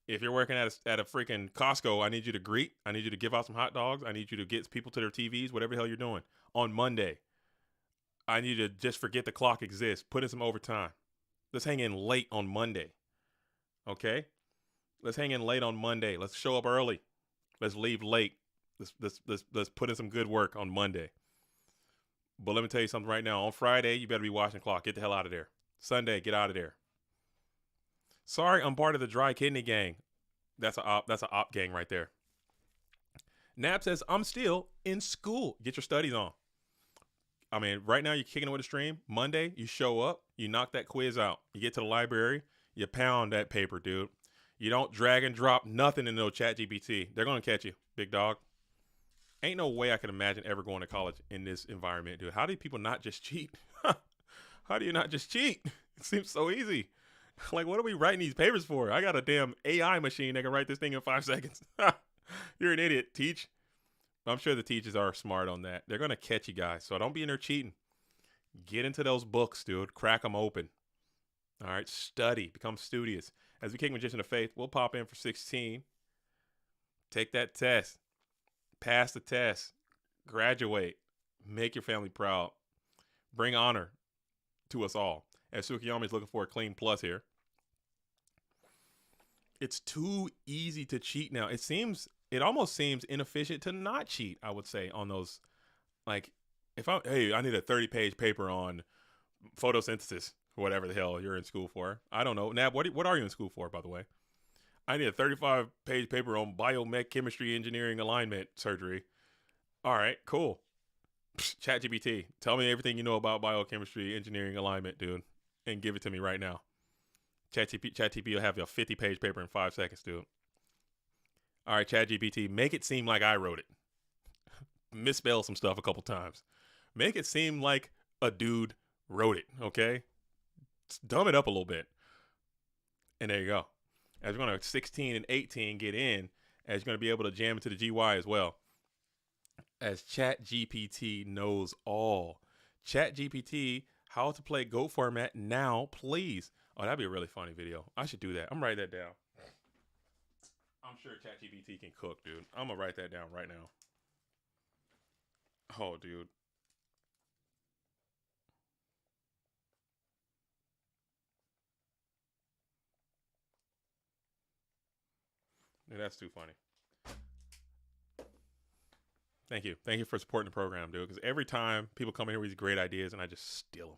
If you're working at a freaking Costco, I need you to greet. I need you to give out some hot dogs. I need you to get people to their TVs, whatever the hell you're doing. On Monday, I need you to just forget the clock exists. Put in some overtime. Let's hang in late on Monday, okay? Let's hang in late on Monday. Let's show up early. Let's leave late. Let's put in some good work on Monday. But let me tell you something right now. On Friday, you better be watching the clock. Get the hell out of there. Sunday, get out of there. Sorry, I'm part of the dry kidney gang. That's a op gang right there. Nap says, I'm still in school. Get your studies on. I mean, right now you're kicking it with a stream. Monday, you show up, you knock that quiz out. You get to the library, you pound that paper, dude. You don't drag and drop nothing in no ChatGPT. They're going to catch you, big dog. Ain't no way I can imagine ever going to college in this environment, dude. How do people not just cheat? How do you not just cheat? It seems so easy. Like, what are we writing these papers for? I got a damn AI machine that can write this thing in 5 seconds. You're an idiot, teach. I'm sure the teachers are smart on that. They're going to catch you guys, so don't be in there cheating. Get into those books, dude. Crack them open. All right, study. Become studious. As we kick Magician of Faith, we'll pop in for 16. Take that test. Pass the test. Graduate. Make your family proud. Bring honor to us all. As Sukiyami is looking for a clean plus here. It's too easy to cheat now. It almost seems inefficient to not cheat, I would say, on those. Like, I need a 30-page paper on photosynthesis, whatever the hell you're in school for. I don't know. Nab, what are you in school for, by the way? I need a 35-page paper on biomech chemistry engineering alignment surgery. All right, cool. ChatGPT, tell me everything you know about biochemistry engineering alignment, dude, and give it to me right now. ChatGPT will have a 50-page paper in 5 seconds, dude. All right, ChatGPT, make it seem like I wrote it. Misspell some stuff a couple times. Make it seem like a dude wrote it, okay? Just dumb it up a little bit. And there you go. As we're going to 16 and 18 get in, as you're going to be able to jam into the GY as well. As ChatGPT knows all. ChatGPT, how to play GOAT format now, please. Oh, that'd be a really funny video. I should do that. I'm writing that down. I'm sure ChatGPT can cook, dude. I'm going to write that down right now. Oh, dude. Dude, that's too funny. Thank you. Thank you for supporting the program, dude. Because every time people come in here with these great ideas and I just steal them.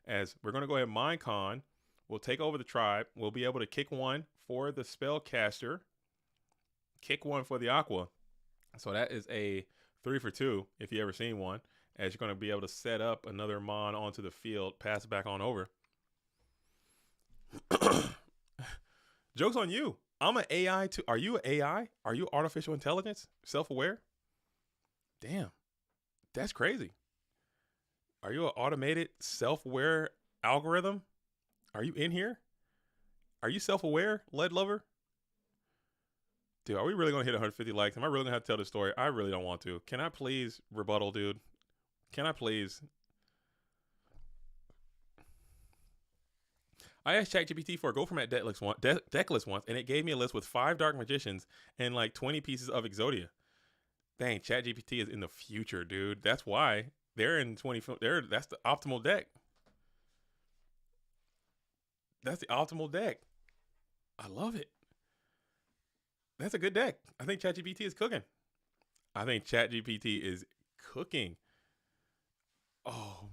As we're going to go ahead and Minecon. We'll take over the tribe. We'll be able to kick one for the spellcaster. Kick one for the Aqua. So that is a 3 for 2 if you ever seen one. As you're going to be able to set up another Mon onto the field. Pass it back on over. Joke's on you. I'm an AI too. Are you an AI? Are you artificial intelligence? Self-aware? Damn. That's crazy. Are you an automated self-aware algorithm? Are you in here? Are you self-aware, lead lover? Dude, are we really going to hit 150 likes? Am I really going to have to tell this story? I really don't want to. Can I please rebuttal, dude? Can I please? I asked ChatGPT for a Go Format deck list once, and it gave me a list with 5 Dark Magicians and like 20 pieces of Exodia. Dang, ChatGPT is in the future, dude. That's why they're in 20. That's the optimal deck. That's the optimal deck. I love it. That's a good deck. I think ChatGPT is cooking. I think ChatGPT is cooking. Oh.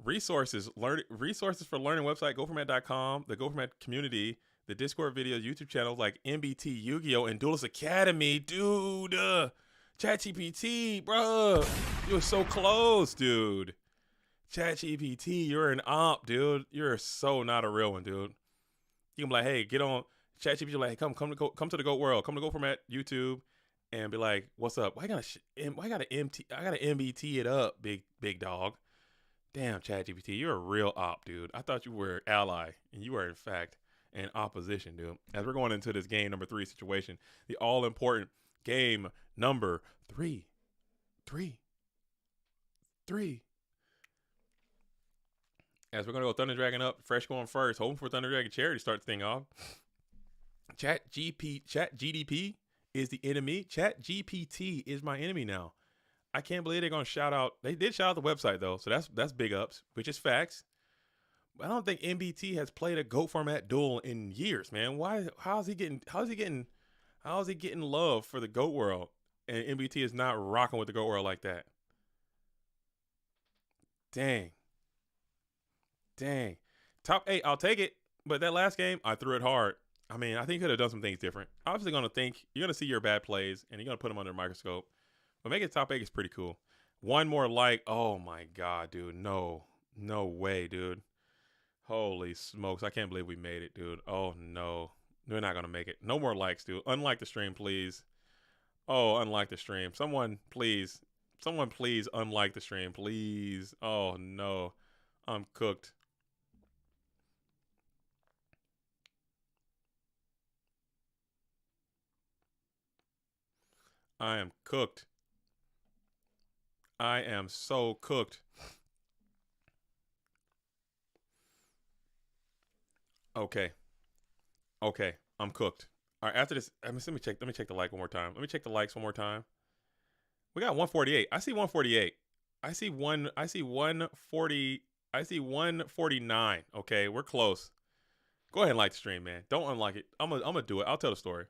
Resources for learning website, GoFormat.com, the GoFormat community, the Discord videos, YouTube channels like MBT, Yu-Gi-Oh, and Duelist Academy. Dude, ChatGPT, bro. You were so close, dude. ChatGPT, you're an op, dude. You're so not a real one, dude. You can be like, hey, get on ChatGPT. Like, come to the GOAT world. Come to GOAT Format YouTube, and be like, what's up? I gotta MBT it up, big dog. Damn, ChatGPT, you're a real op, dude. I thought you were ally, and you are in fact in opposition, dude. As we're going into this game number 3 situation, the all important game number 3. As we're gonna go Thunder Dragon up, fresh going first, hoping for Thunder Dragon Charity to start the thing off. Chat GDP is the enemy. Chat GPT is my enemy now. I can't believe they're gonna shout out. They did shout out the website though, so that's big ups, which is facts. But I don't think MBT has played a GOAT format duel in years, man. Why? How's he getting love for the GOAT world? And MBT is not rocking with the GOAT world like that. Dang. Top 8, I'll take it. But that last game, I threw it hard. I mean, I think you could have done some things different. Obviously, you're gonna see your bad plays, and you're gonna put them under a microscope. But making top 8 is pretty cool. One more like, oh my god, dude, no way, dude. Holy smokes, I can't believe we made it, dude. Oh no, we're not gonna make it. No more likes, dude. Unlike the stream, please. Oh, unlike the stream. Someone please unlike the stream, please. Oh no, I'm cooked. I am cooked. I am so cooked. Okay. I'm cooked. All right, after this, let me check the like one more time. Let me check the likes one more time. We got 148. I see 148. I see 140. I see 149. Okay, we're close. Go ahead and like the stream, man. Don't unlike it. I'm gonna do it. I'll tell the story.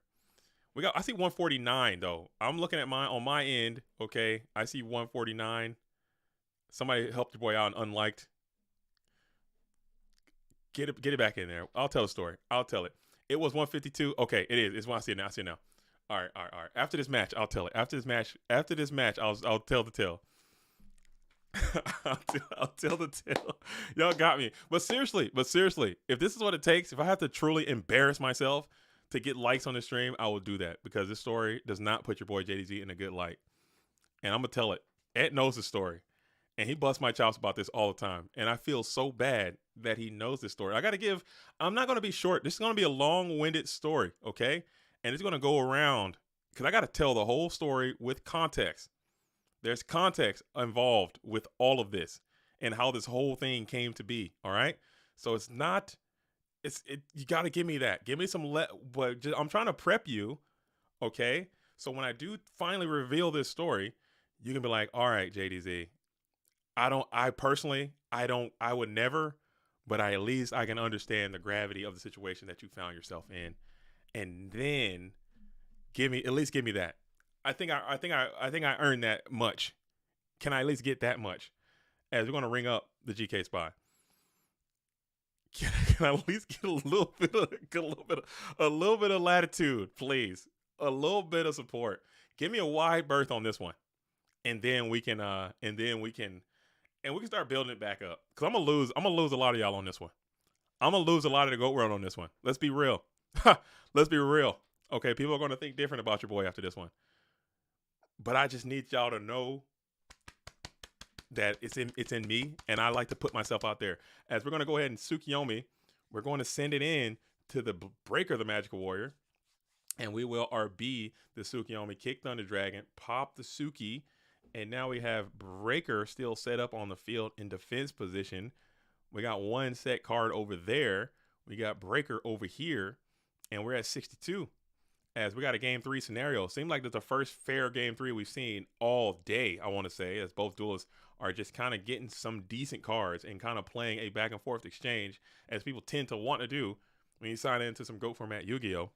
I see 149 though. I'm looking at on my end. Okay, I see 149. Somebody helped your boy out and unliked. Get it back in there. I'll tell the story. I'll tell it. It was 152. Okay, it is. It's when I see it now. All right. After this match, I'll tell it. After this match, I'll tell the tale. I'll tell the tale. Y'all got me. But seriously, if this is what it takes, if I have to truly embarrass myself to get likes on the stream, I will do that, because this story does not put your boy JDZ in a good light. And I'm gonna tell it. Ed knows the story, and he busts my chops about this all the time. And I feel so bad that he knows this story. I'm not gonna be short. This is gonna be a long-winded story, okay? And it's gonna go around, because I gotta tell the whole story with context. There's context involved with all of this and how this whole thing came to be. All right. So you got to give me that. Give me some, I'm trying to prep you. Okay. So when I do finally reveal this story, you can be like, all right, JDZ, I would never, but at least I can understand the gravity of the situation that you found yourself in. And then give me that. I think I earned that much. Can I at least get that much? As we're gonna ring up the GK spy. Can I at least get a little bit of latitude, please? A little bit of support. Give me a wide berth on this one, and then we can start building it back up. Cause I'm gonna lose a lot of y'all on this one. I'm gonna lose a lot of the GOAT world on this one. Let's be real. Let's be real. Okay, people are gonna think different about your boy after this one. But I just need y'all to know that it's in me, and I like to put myself out there. As we're going to go ahead and Tsukiyomi, we're going to send it in to the Breaker, the Magical Warrior, and we will RB the Tsukiyomi, kick Thunder Dragon, pop the Suki, and now we have Breaker still set up on the field in defense position. We got one set card over there. We got Breaker over here, and we're at 62. As we got a game 3 scenario. Seems like that's the first fair game 3 we've seen all day, I want to say, as both duelists are just kind of getting some decent cards and kind of playing a back and forth exchange, as people tend to want to do when you sign into some GOAT format Yu-Gi-Oh!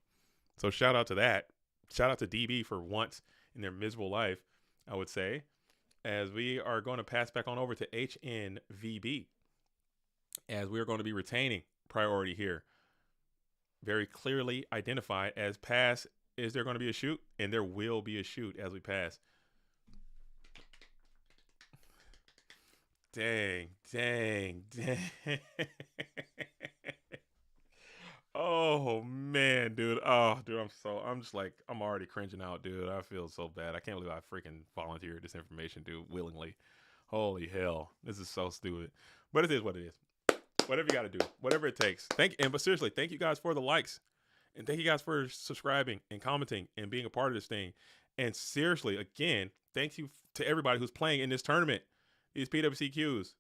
So shout out to that. Shout out to DB for once in their miserable life, I would say, as we are going to pass back on over to Hmbb, as we are going to be retaining priority here. Very clearly identified as pass. Is there going to be a shoot? And there will be a shoot as we pass. Dang. Oh man, dude. Oh, dude, I'm already cringing out, dude. I feel so bad. I can't believe I freaking volunteered this information, dude, willingly. Holy hell. This is so stupid. But it is what it is. Whatever you got to do, whatever it takes. But seriously, thank you guys for the likes, and thank you guys for subscribing and commenting and being a part of this thing. And seriously, again, thank you to everybody who's playing in this tournament, these PWCQs.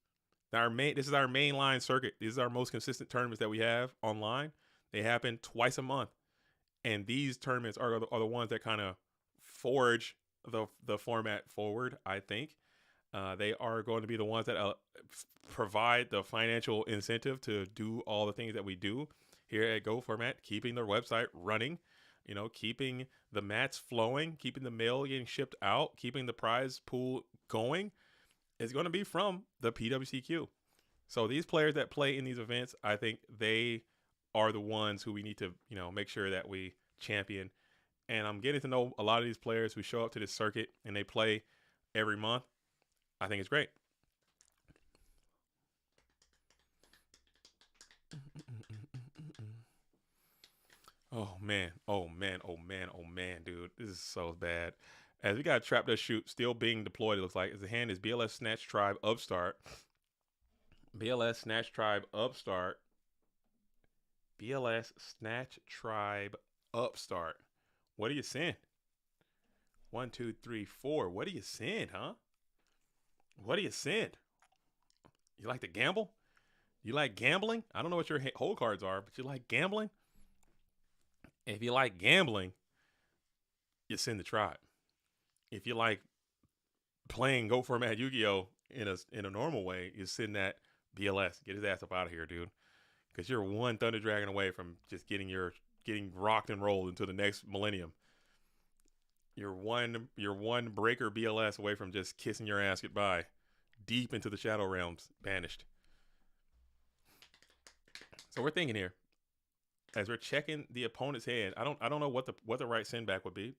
This is our mainline circuit. These are our most consistent tournaments that we have online. They happen twice a month, and these tournaments are the ones that kind of forge the format forward. I think they are going to be the ones that provide the financial incentive to do all the things that we do here at Go Format, keeping their website running, keeping the mats flowing, keeping the mail getting shipped out, keeping the prize pool going. Is going to be from the PWCQ. So these players that play in these events, I think they are the ones who we need to, make sure that we champion. And I'm getting to know a lot of these players who show up to this circuit and they play every month. I think it's great. Oh man, dude. This is so bad. As we got Trap Does Shoot still being deployed, it looks like. As the hand is BLS Snatch Tribe Upstart. BLS Snatch Tribe Upstart. BLS Snatch Tribe Upstart. What do you send? 1, 2, 3, 4. What do you send, huh? What do you send? You like to gamble? You like gambling? I don't know what your hold cards are, but you like gambling? If you like gambling, you send the tribe. If you like playing Go Format Yu-Gi-Oh in a normal way, you send that BLS. Get his ass up out of here, dude. Because you're one Thunder Dragon away from just getting rocked and rolled into the next millennium. You're one breaker BLS away from just kissing your ass goodbye, deep into the Shadow Realms, banished. So we're thinking here, as we're checking the opponent's hand, I don't know what the right send back would be.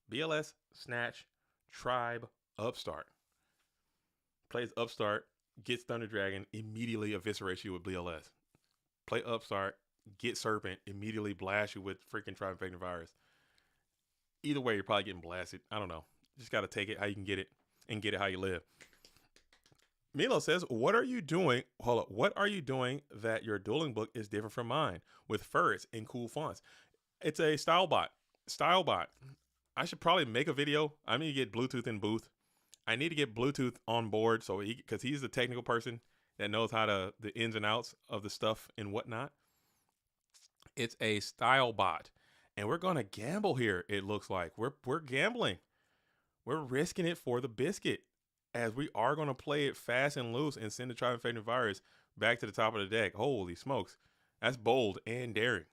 BLS Snatch Tribe Upstart. Plays Upstart, gets Thunder Dragon, immediately eviscerates you with BLS. Play Upstart, get Serpent, immediately blast you with freaking Tribe Infected Virus. Either way, you're probably getting blasted. I don't know. Just got to take it how you can get it and get it how you live. Milo says, what are you doing? Hold up. What are you doing that your dueling book is different from mine with furs and cool fonts? It's a style bot. Style bot. I should probably make a video. I need to get Bluetooth in booth. I need to get Bluetooth on board because he's the technical person that knows how the ins and outs of the stuff and whatnot. It's a style bot. And we're going to gamble here, it looks like. We're gambling. We're risking it for the biscuit, as we are going to play it fast and loose and send the Tribe Infected Virus back to the top of the deck. Holy smokes. That's bold and daring.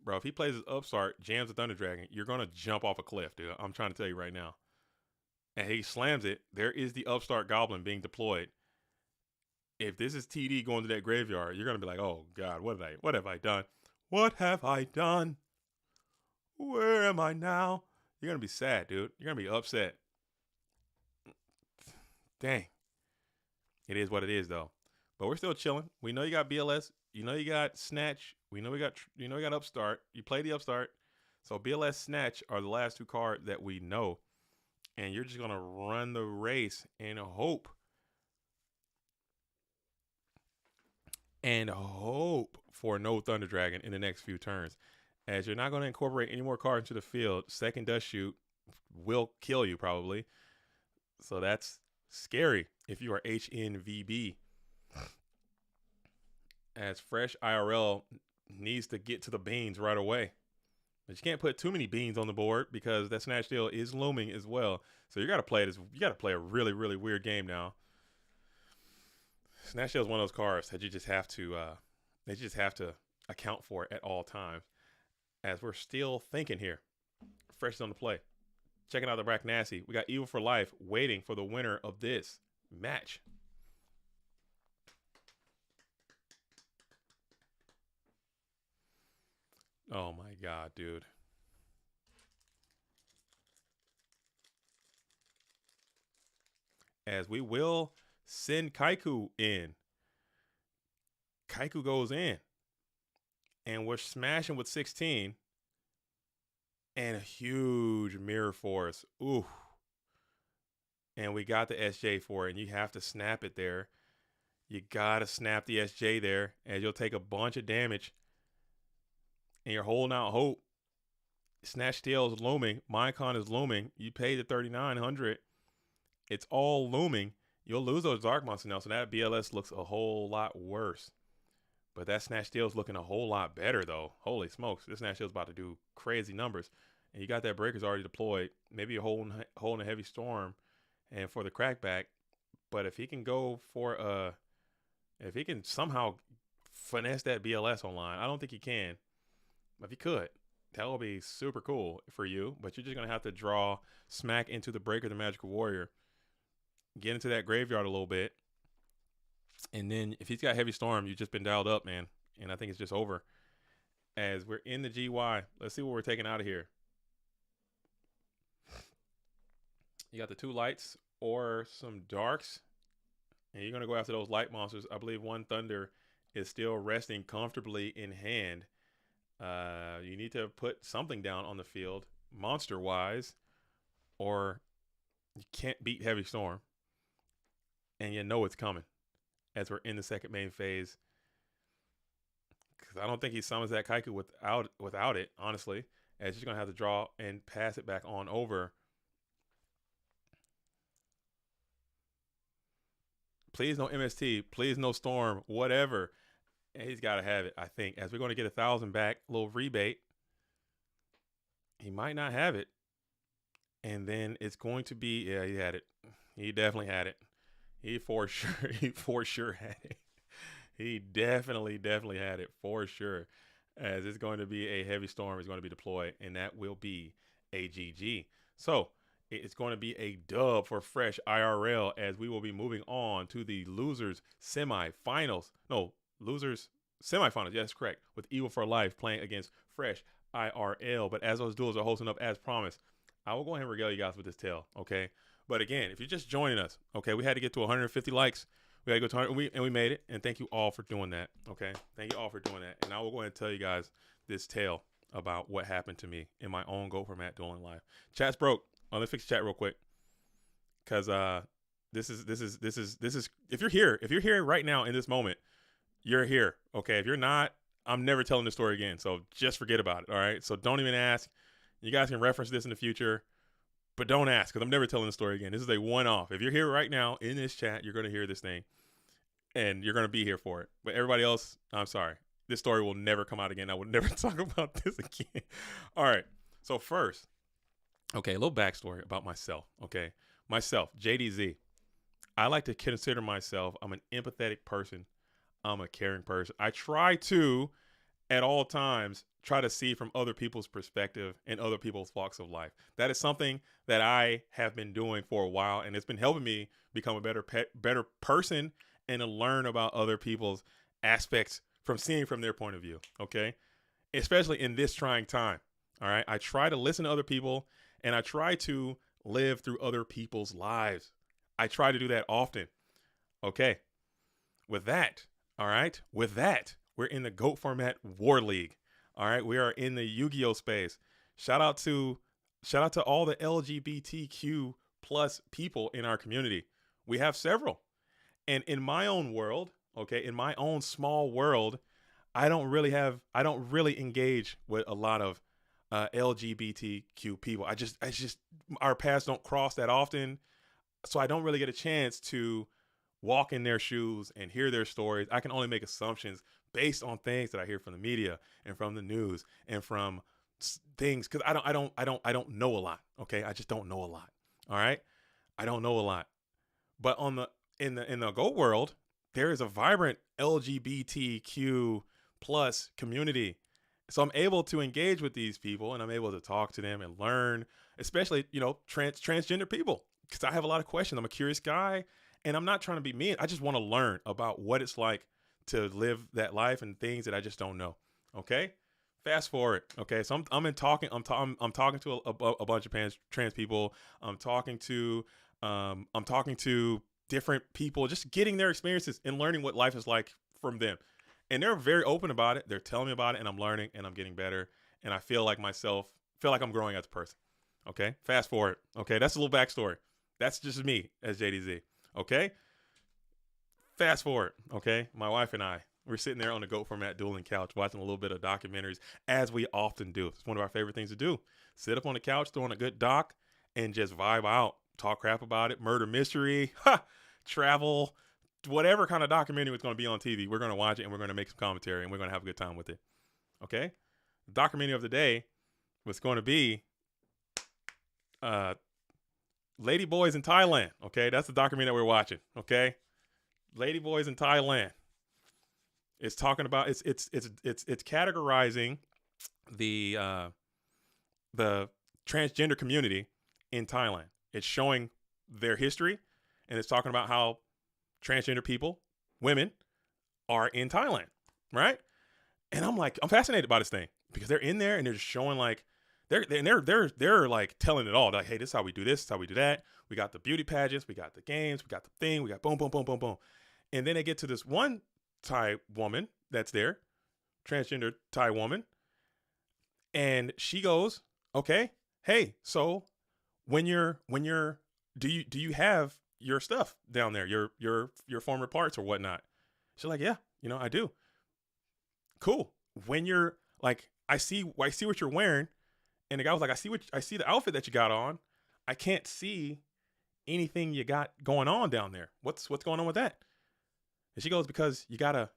Bro, if he plays his Upstart, jams the Thunder Dragon, you're going to jump off a cliff, dude. I'm trying to tell you right now. And he slams it. There is the Upstart Goblin being deployed. If this is TD going to that graveyard, you're going to be like, oh, God, what have I done? What have I done? Where am I now? You're going to be sad, dude. You're going to be upset. Dang. It is what it is, though. But we're still chilling. We know you got BLS. You know you got Snatch. We know we got Upstart. You play the Upstart. So BLS Snatch are the last two cards that we know. And you're just going to run the race and hope. And hope for no Thunder Dragon in the next few turns. As you're not going to incorporate any more cards into the field, second Dust Shoot will kill you probably. So that's scary if you are Hmbb. As Fresh IRL needs to get to the beans right away. But you can't put too many beans on the board because that Snatch Deal is looming as well. So you got to play a really, really weird game now. Snatch Deal is one of those cards that you just have to account for at all times. As we're still thinking here. Fresh is on the play. Checking out the Brack Nasty. We got Evil for Life waiting for the winner of this match. Oh my God, dude. As we will send Kaiku in. Kaiku goes in. And we're smashing with 16. And a huge Mirror Force. Ooh. And we got the SJ for it. And you have to snap it there. You got to snap the SJ there. As you'll take a bunch of damage. And you're holding out hope. Snatch Steal is looming. Minecon is looming. You pay the $3,900. It's all looming. you'll lose those dark monsters now. So that BLS looks a whole lot worse. But that Snatch Steel's looking a whole lot better, though. Holy smokes. This Snatch Steel's about to do crazy numbers. And you got that Breakers already deployed. Maybe a holding a Heavy Storm and for the crackback. But if he can go for if he can somehow finesse that BLS online, I don't think he can. But if he could, that would be super cool for you. But you're just going to have to draw smack into the Breaker, the Magical Warrior. Get into that graveyard a little bit. And then if he's got Heavy Storm, you've just been dialed up, man. And I think it's just over. As we're in the GY, let's see what we're taking out of here. You got the 2 lights or some darks. And you're going to go after those light monsters. I believe 1 Thunder is still resting comfortably in hand. You need to put something down on the field, monster-wise, or you can't beat Heavy Storm. And you know it's coming as we're in the second main phase. Because I don't think he summons that Kaiku without it, honestly. As he's going to have to draw and pass it back on over. Please no MST. Please no Storm. Whatever. And he's got to have it, I think. As we're going to get 1,000 back. A little rebate. He might not have it. And then it's going to be... Yeah, he had it. He definitely had it. He for sure had it. He definitely had it for sure. As it's going to be a Heavy Storm is going to be deployed. And that will be a GG. So... it's going to be a dub for Fresh IRL as we will be moving on to the losers semifinals. No, losers semifinals. Yes, correct. With Evil for Life playing against Fresh IRL. But as those duels are hosting up as promised, I will go ahead and regale you guys with this tale, okay? But again, if you're just joining us, okay, we had to get to 150 likes. We had to go to 100, and we made it. And thank you all for doing that, okay? Thank you all for doing that. And I will go ahead and tell you guys this tale about what happened to me in my own Go for Matt dueling life. Chat's broke. Oh, let's fix chat real quick, because this is if you're here right now in this moment, you're here. Okay, if you're not, I'm never telling this story again. So just forget about it. All right. So don't even ask. You guys can reference this in the future, but don't ask because I'm never telling the story again. This is a one-off. If you're here right now in this chat, you're gonna hear this thing, and you're gonna be here for it. But everybody else, I'm sorry. This story will never come out again. I will never talk about this again. All right. So first. Okay, a little backstory about myself, okay? Myself, JDZ. I like to consider myself, I'm an empathetic person. I'm a caring person. I try to, at all times, try to see from other people's perspective and other people's walks of life. That is something that I have been doing for a while, and it's been helping me become a better person and to learn about other people's aspects from seeing from their point of view, okay? Especially in this trying time, all right? I try to listen to other people, and I try to live through other people's lives. I try to do that often. Okay. With that, all right. With that, we're in the GOAT format War League. All right. We are in the Yu-Gi-Oh space. Shout out to all the LGBTQ plus people in our community. We have several. And in my own world, okay, in my own small world, I don't really engage with a lot of LGBTQ people. I just our paths don't cross that often, so I don't really get a chance to walk in their shoes and hear their stories. I can only make assumptions based on things that I hear from the media and from the news and from things because I don't know a lot. Okay, I just don't know a lot. All right, I don't know a lot. But in the GOAT world, there is a vibrant LGBTQ plus community. So I'm able to engage with these people and I'm able to talk to them and learn, especially, transgender people, because I have a lot of questions. I'm a curious guy and I'm not trying to be mean. I just want to learn about what it's like to live that life and things that I just don't know. Okay. Fast forward. Okay. So I'm talking to a bunch of trans people. I'm talking to different people, just getting their experiences and learning what life is like from them. And they're very open about it. They're telling me about it and I'm learning and I'm getting better. And I feel like I'm growing as a person. Okay. Fast forward. Okay. That's a little backstory. That's just me as JDZ. Okay. Fast forward. Okay. My wife and I, we're sitting there on the GOAT format dueling couch, watching a little bit of documentaries as we often do. It's one of our favorite things to do. Sit up on the couch, throwing a good doc and just vibe out, talk crap about it. Murder mystery. travel, whatever kind of documentary it's going to be on TV. We're going to watch it and we're going to make some commentary and we're going to have a good time with it. Okay? The documentary of the day was going to be Lady Boys in Thailand. Okay? That's the documentary that we're watching. Okay? Lady Boys in Thailand. It's talking about it's categorizing the transgender community in Thailand. It's showing their history, and it's talking about how transgender people, women, are in Thailand, right? And I'm fascinated by this thing because they're in there and they're just showing like they're like telling it all. They're like, hey, this is how we do this, this is how we do that. We got the beauty pageants, we got the games, we got the thing, we got boom, boom, boom, boom, boom. And then they get to this one Thai woman that's there, transgender Thai woman, and she goes, okay, hey, so when you're do you have your stuff down there, your former parts or whatnot? She's like, yeah, I do. Cool. When you're like, I see what you're wearing, and the guy was like, I see the outfit that you got on. I can't see anything you got going on down there. What's going on with that? And she goes, because you gotta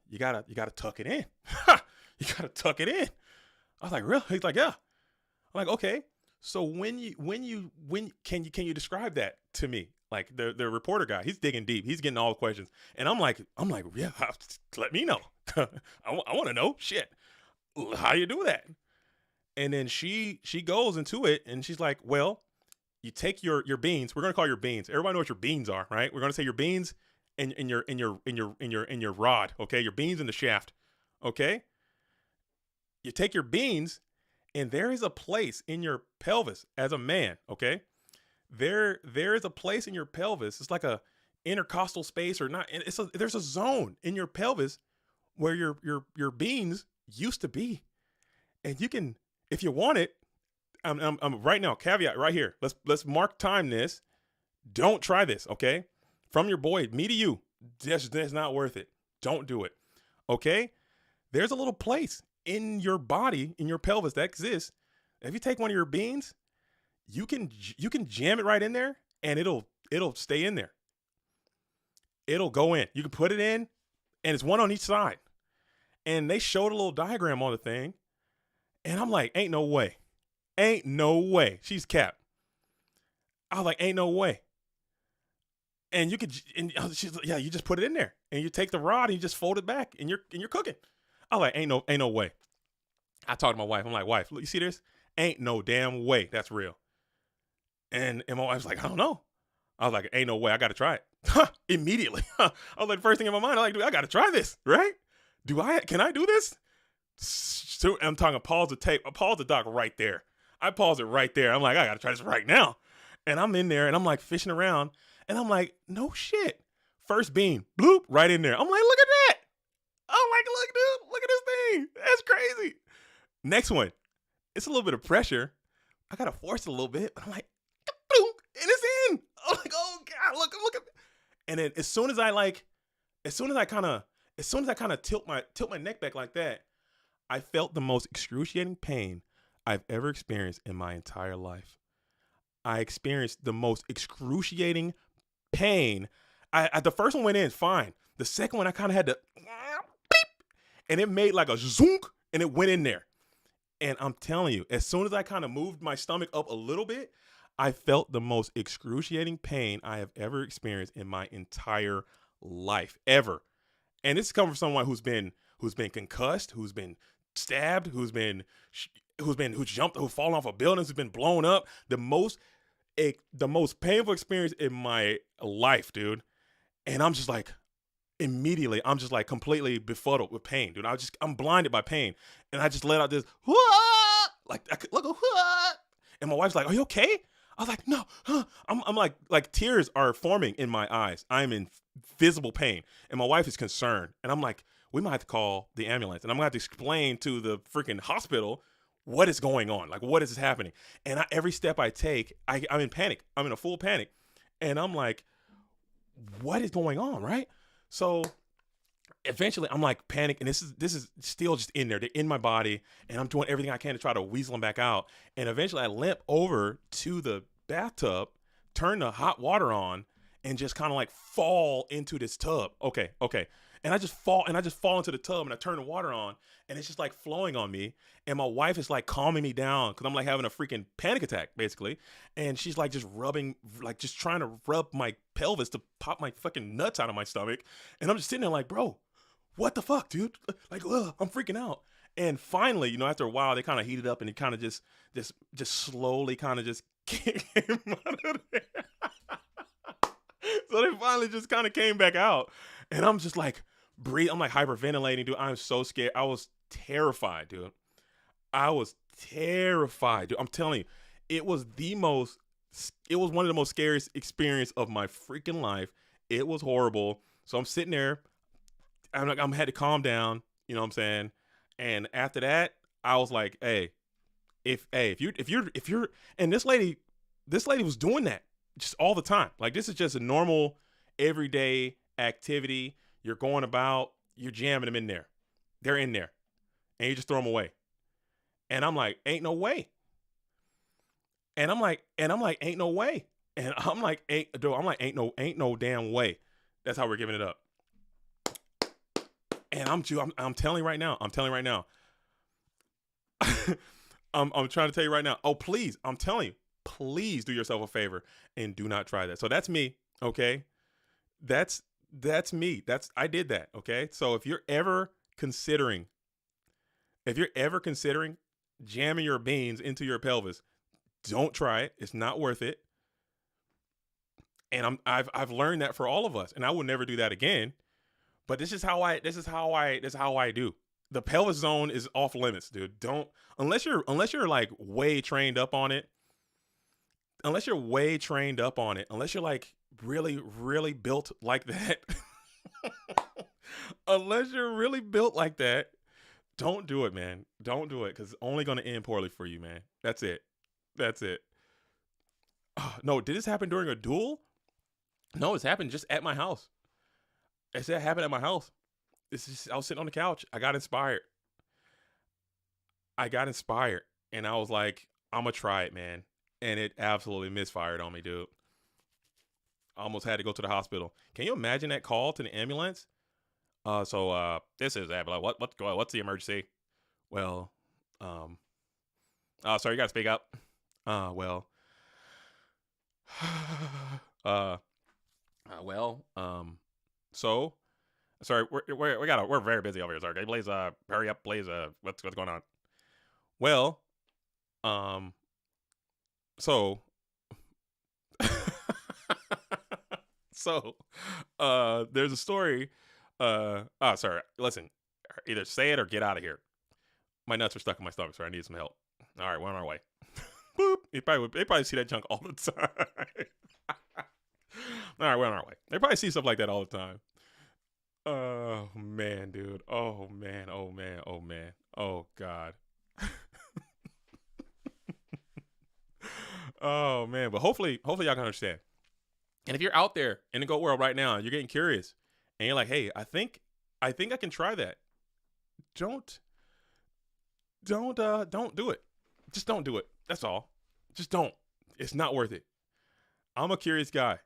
tuck it in. You gotta tuck it in. I was like, really? He's like, yeah. I'm like, okay. So when can you describe that to me? Like the reporter guy, he's digging deep. He's getting all the questions. And I'm like, yeah, let me know. I want to know. Shit. How you do that? And then she goes into it and she's like, well, you take your beans. We're going to call your beans. Everybody knows what your beans are, right? We're going to say your beans in your rod, okay? Your beans in the shaft, okay? You take your beans, and there is a place in your pelvis as a man, okay? There is a place in your pelvis. It's like a intercostal space or not. There's a zone in your pelvis where your beans used to be, and you can, if you want it. I'm right now. Caveat right here. Let's mark time this. Don't try this, okay? From your boy, me to you. That's not worth it. Don't do it, okay? There's a little place in your body, in your pelvis that exists. If you take one of your beans, you can jam it right in there, and it'll stay in there. It'll go in. You can put it in, and it's one on each side. And they showed a little diagram on the thing, and I'm like, ain't no way. Ain't no way. She's capped. I was like, ain't no way. And she's like, yeah, you just put it in there, and you take the rod and you just fold it back, and you're cooking. I was like, ain't no way. I talked to my wife. I'm like, wife, look, you see this? Ain't no damn way that's real. And my wife's like, I don't know. I was like, ain't no way. I got to try it. Immediately. I was like, first thing in my mind, I'm like, dude, I got to try this, right? Can I do this? So I'm talking, pause the tape. I pause the doc right there. I pause it right there. I'm like, I got to try this right now. And I'm in there and I'm like fishing around and I'm like, no shit. First bean, bloop, right in there. I'm like, look at that. I'm like, look, dude, look at this thing. That's crazy. Next one. It's a little bit of pressure. I got to force it a little bit, but I'm like, bloop, and it's in. I'm like, oh God, look at. And then as soon as I kind of tilt my neck back like that, I felt the most excruciating pain I've ever experienced in my entire life. I experienced the most excruciating pain. The first one went in fine. The second one, I kind of had to beep, and it made like a zounk, and it went in there. And I'm telling you, as soon as I kind of moved my stomach up a little bit, I felt the most excruciating pain I have ever experienced in my entire life, ever. And this is coming from someone who's been concussed, who's been stabbed, who's fallen off of buildings, who's been blown up. The most painful experience in my life, dude. And I'm just like, immediately, I'm just like completely befuddled with pain, dude. I'm blinded by pain. And I just let out this, like, I could look, and my wife's like, are you okay? I was like, no, I'm like tears are forming in my eyes. I'm in visible pain. And my wife is concerned. And I'm like, we might have to call the ambulance. And I'm going to have to explain to the freaking hospital what is going on. Like, what is happening? And every step I take, I'm in panic. I'm in a full panic. And I'm like, what is going on, right? So eventually I'm like panic, and this is still just in there. They're in my body, and I'm doing everything I can to try to weasel them back out. And eventually I limp over to the bathtub, turn the hot water on, and just kind of like fall into this tub. Okay. And I just fall into the tub, and I turn the water on, and it's just like flowing on me. And my wife is like calming me down because I'm like having a freaking panic attack basically. And she's like just rubbing, like just trying to rub my pelvis to pop my fucking nuts out of my stomach. And I'm just sitting there like, bro, what the fuck, dude? Like, I'm freaking out. And finally, after a while, they kind of heated up, and it kind of just slowly kind of just came out of there. So they finally just kind of came back out, and I'm just like breathe. I'm like hyperventilating, dude. I'm so scared. I was terrified, dude. I'm telling you, it was one of the most scariest experience of my freaking life. It was horrible. So I'm sitting there. I'm had to calm down. You know what I'm saying? And after that, I was like, hey, if you're, and this lady was doing that just all the time. Like, this is just a normal everyday activity. You're going about, you're jamming them in there. They're in there, and you just throw them away. And I'm like, ain't no way. And I'm like, ain't no way. And I'm like, ain't no damn way. That's how we're giving it up. And I'm telling you right now. I'm trying to tell you right now. Oh, please. I'm telling you. Please do yourself a favor and do not try that. So that's me. Okay. That's me. I did that. Okay. So if you're ever considering jamming your beans into your pelvis, don't try it. It's not worth it. And I've learned that for all of us, and I will never do that again. But this is how I do. The pelvis zone is off limits, dude. Don't, unless you're like way trained up on it. Unless you're like really, really built like that. Unless you're really built like that, don't do it, man. Don't do it, because it's only going to end poorly for you, man. That's it. Oh, no, did this happen during a duel? No, it's happened just at my house. It happened at my house. I was sitting on the couch. I got inspired. And I was like, I'm going to try it, man. And it absolutely misfired on me, dude. I almost had to go to the hospital. Can you imagine that call to the ambulance? So this is ambulance. What's the emergency? Well, sorry, you got to speak up. So, sorry, we're very busy over here. Sorry, please, hurry up, please. What's going on? Well, so there's a story. Sorry, listen, either say it or get out of here. My nuts are stuck in my stomach, so I need some help. All right, we're on our way. Boop. They probably see that junk all the time. All right, we're on our way. They probably see stuff like that all the time. Oh, man, dude. Oh, man. Oh, God. Oh, man. But hopefully y'all can understand. And if you're out there in the GOAT world right now and you're getting curious and you're like, hey, I think I can try that. Don't do it. Just don't do it. That's all. Just don't. It's not worth it. I'm a curious guy.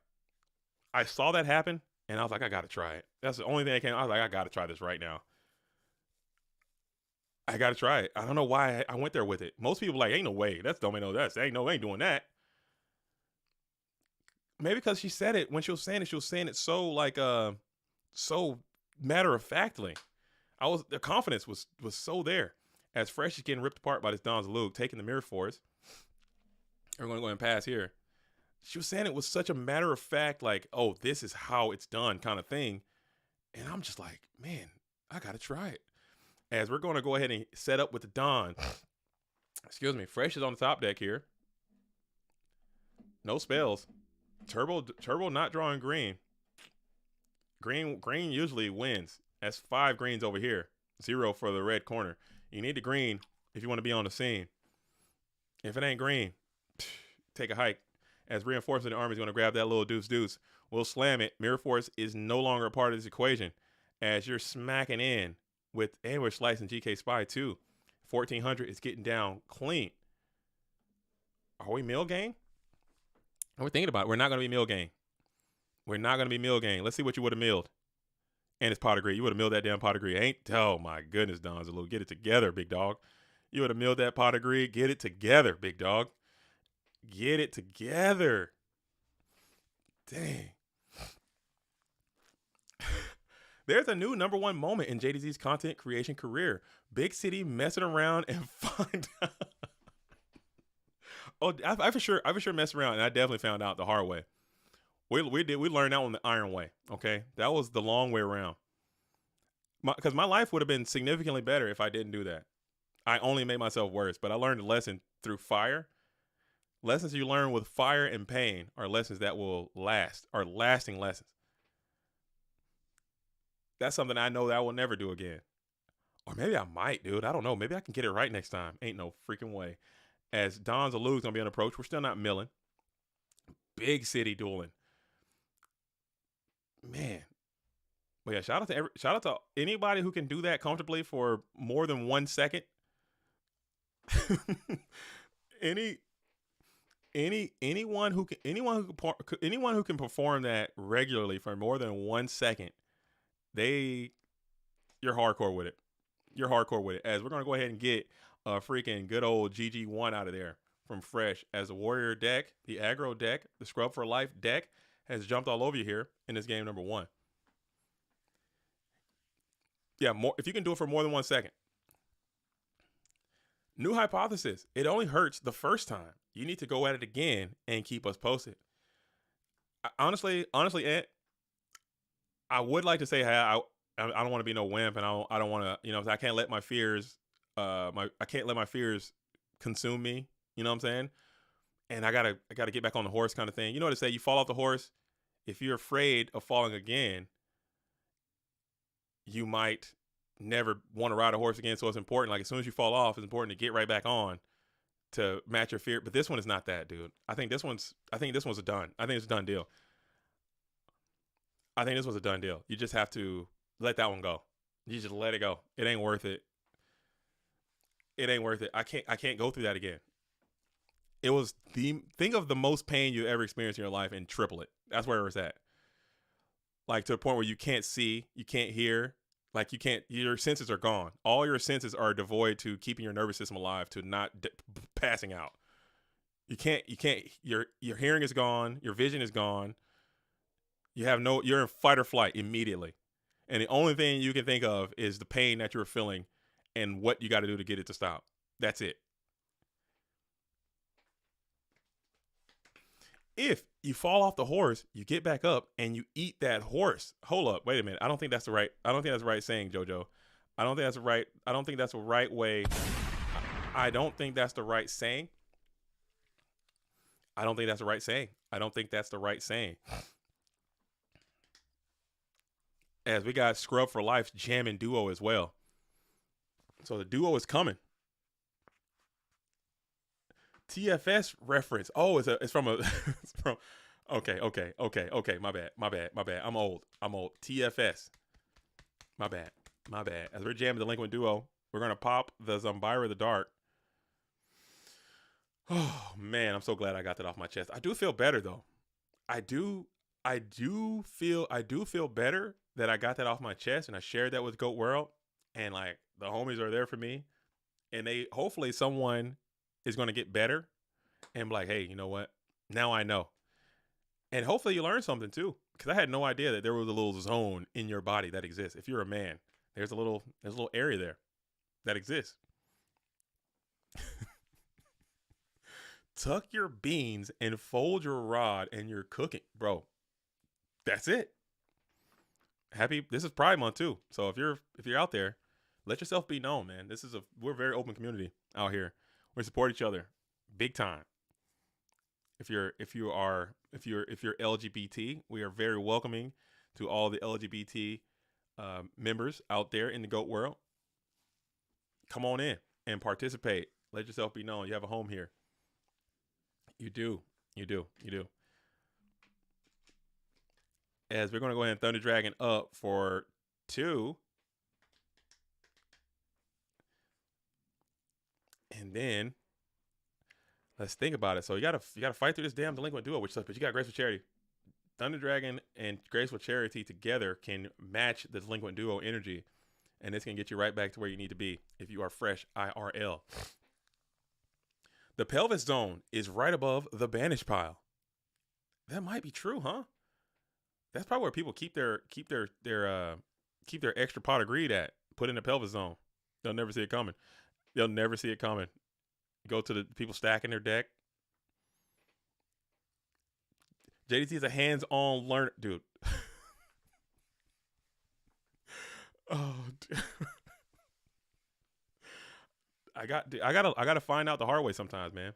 I saw that happen, and I was like, I got to try it. That's the only thing I was like, I got to try this right now. I got to try it. I don't know why I went there with it. Most people are like, ain't no way. That's don't make no sense. Ain't doing that. Maybe because she said it when she was saying it so like so matter of factly. The confidence was so there. As Fresh is getting ripped apart by this Don's Luke, taking the mirror force. We're going to go and pass here. She was saying it was such a matter of fact, like, oh, this is how it's done kind of thing. And I'm just like, man, I got to try it. As we're going to go ahead and set up with the Don. Excuse me. Fresh is on the top deck here. No spells. Turbo not drawing green. Green usually wins. That's 5 greens over here. 0 for the red corner. You need the green if you want to be on the scene. If it ain't green, take a hike. As reinforcement of the army is going to grab that little deuce. We'll slam it. Mirror Force is no longer a part of this equation. As you're smacking in with Ambush Slice and GK Spy 2. 1400 is getting down clean. Are we mill gang? We're thinking about it. We're not going to be mill gang. We're not going to be meal gang. Let's see what you would have milled. And it's pot of greed. You would have milled that damn pot of greed. Oh, my goodness, Don Zalou. Get it together, big dog. You would have milled that pot of greed. Get it together, big dog. Get it together. Dang. There's a new #1 moment in JDZ's content creation career. Big city messing around and find out. Oh, I for sure messed around, and I definitely found out the hard way. We learned that one the iron way. Okay, that was the long way around. Because my life would have been significantly better if I didn't do that. I only made myself worse, but I learned a lesson through fire. Lessons you learn with fire and pain are lessons that will last, are lasting lessons. That's something I know that I will never do again. Or maybe I might, dude. I don't know. Maybe I can get it right next time. Ain't no freaking way. As Don Zalou's going to be on approach, we're still not milling. Big city dueling. Man. But yeah, shout out to anybody who can do that comfortably for more than 1 second. anyone who can perform that regularly for more than 1 second, you're hardcore with it. You're hardcore with it. As we're gonna go ahead and get a freaking good old GG1 out of there from Fresh, as the Warrior deck, the aggro deck, the Scrub for Life deck has jumped all over you here in this game #1. Yeah, more if you can do it for more than 1 second. New hypothesis. It only hurts the first time. You need to go at it again and keep us posted. Honestly, Ant, I would like to say, hey, I don't want to be no wimp, and I don't want to, I can't let my fears, I can't let my fears consume me. You know what I'm saying? And I gotta get back on the horse, kind of thing. You know what to say? You fall off the horse. If you're afraid of falling again, you might never want to ride a horse again. So it's important. Like as soon as you fall off, it's important to get right back on to match your fear. But this one is not that, dude. I think this one's a done. I think it's a done deal. I think this was a done deal. You just have to let that one go. You just let it go. It ain't worth it. It ain't worth it. I can't go through that again. It was think of the most pain you ever experienced in your life and triple it. That's where it was at. Like to the point where you can't see, you can't hear, like your senses are gone. All your senses are devoid to keeping your nervous system alive, to not passing out. Your hearing is gone. Your vision is gone. You're in fight or flight immediately. And the only thing you can think of is the pain that you're feeling and what you got to do to get it to stop. That's it. If you fall off the horse, you get back up and you eat that horse. Hold up, wait a minute. I don't think that's the right saying, JoJo. I don't think that's the right way. I don't think that's the right saying. As we got Scrub for Life's jamming duo as well. So the duo is coming. TFS reference. Oh, it's from okay. My bad. I'm old. TFS. My bad. As we're jamming Delinquent duo, we're gonna pop the Zombira the Dark. Oh man, I'm so glad I got that off my chest. I do feel better though. I do feel better that I got that off my chest and I shared that with Goat World, and like the homies are there for me, and hopefully someone is going to get better and be like, hey, you know what? Now I know. And hopefully you learn something too, because I had no idea that there was a little zone in your body that exists. If you're a man, there's a little area there that exists. Tuck your beans and fold your rod and you're cooking, bro. That's it. This is Pride Month too. So if you're out there, let yourself be known, man. We're a very open community out here. We support each other big time. If you're LGBT, we are very welcoming to all the LGBT members out there in the GOAT world. Come on in and participate. Let yourself be known. You have a home here. You do. As we're going to go ahead and Thunder Dragon up for 2. And then let's think about it. So you gotta fight through this damn Delinquent duo, which sucks, but you got Grace for Charity. Thunder Dragon and Graceful Charity together can match the Delinquent duo energy, and this can get you right back to where you need to be if you are fresh IRL. The pelvis zone is right above the banish pile. That might be true, huh? That's probably where people keep their extra pot of greed at. Put in the pelvis zone. They'll never see it coming. They'll never see it coming. Go to the people stacking their deck. JDT is a hands-on learner, dude. Oh, dude. I gotta find out the hard way sometimes, man.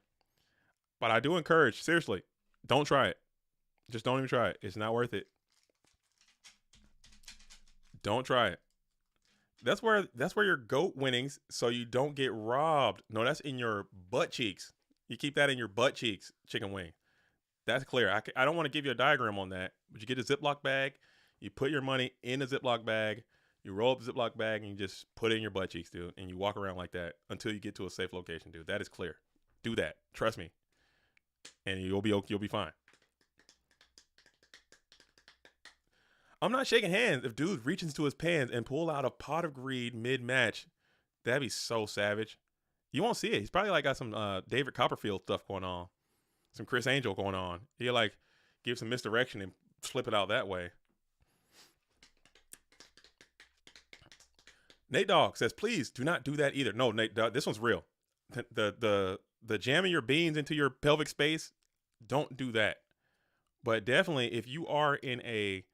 But I do encourage, seriously, don't try it. Just don't even try it. It's not worth it. Don't try it. That's where your goat winnings, so you don't get robbed. No, that's in your butt cheeks. You keep that in your butt cheeks, chicken wing. That's clear. I don't want to give you a diagram on that, but you get a Ziploc bag, you put your money in a Ziploc bag, you roll up the Ziploc bag, and you just put it in your butt cheeks, dude, and you walk around like that until you get to a safe location, dude. That is clear. Do that. Trust me, and you'll be fine. I'm not shaking hands if dude reaches into his pants and pull out a pot of greed mid-match. That'd be so savage. You won't see it. He's probably like got some David Copperfield stuff going on. Some Chris Angel going on. He'll like give some misdirection and slip it out that way. Nate Dogg says, please do not do that either. No, Nate Dogg, this one's real. The jamming your beans into your pelvic space, don't do that. But definitely if you are in a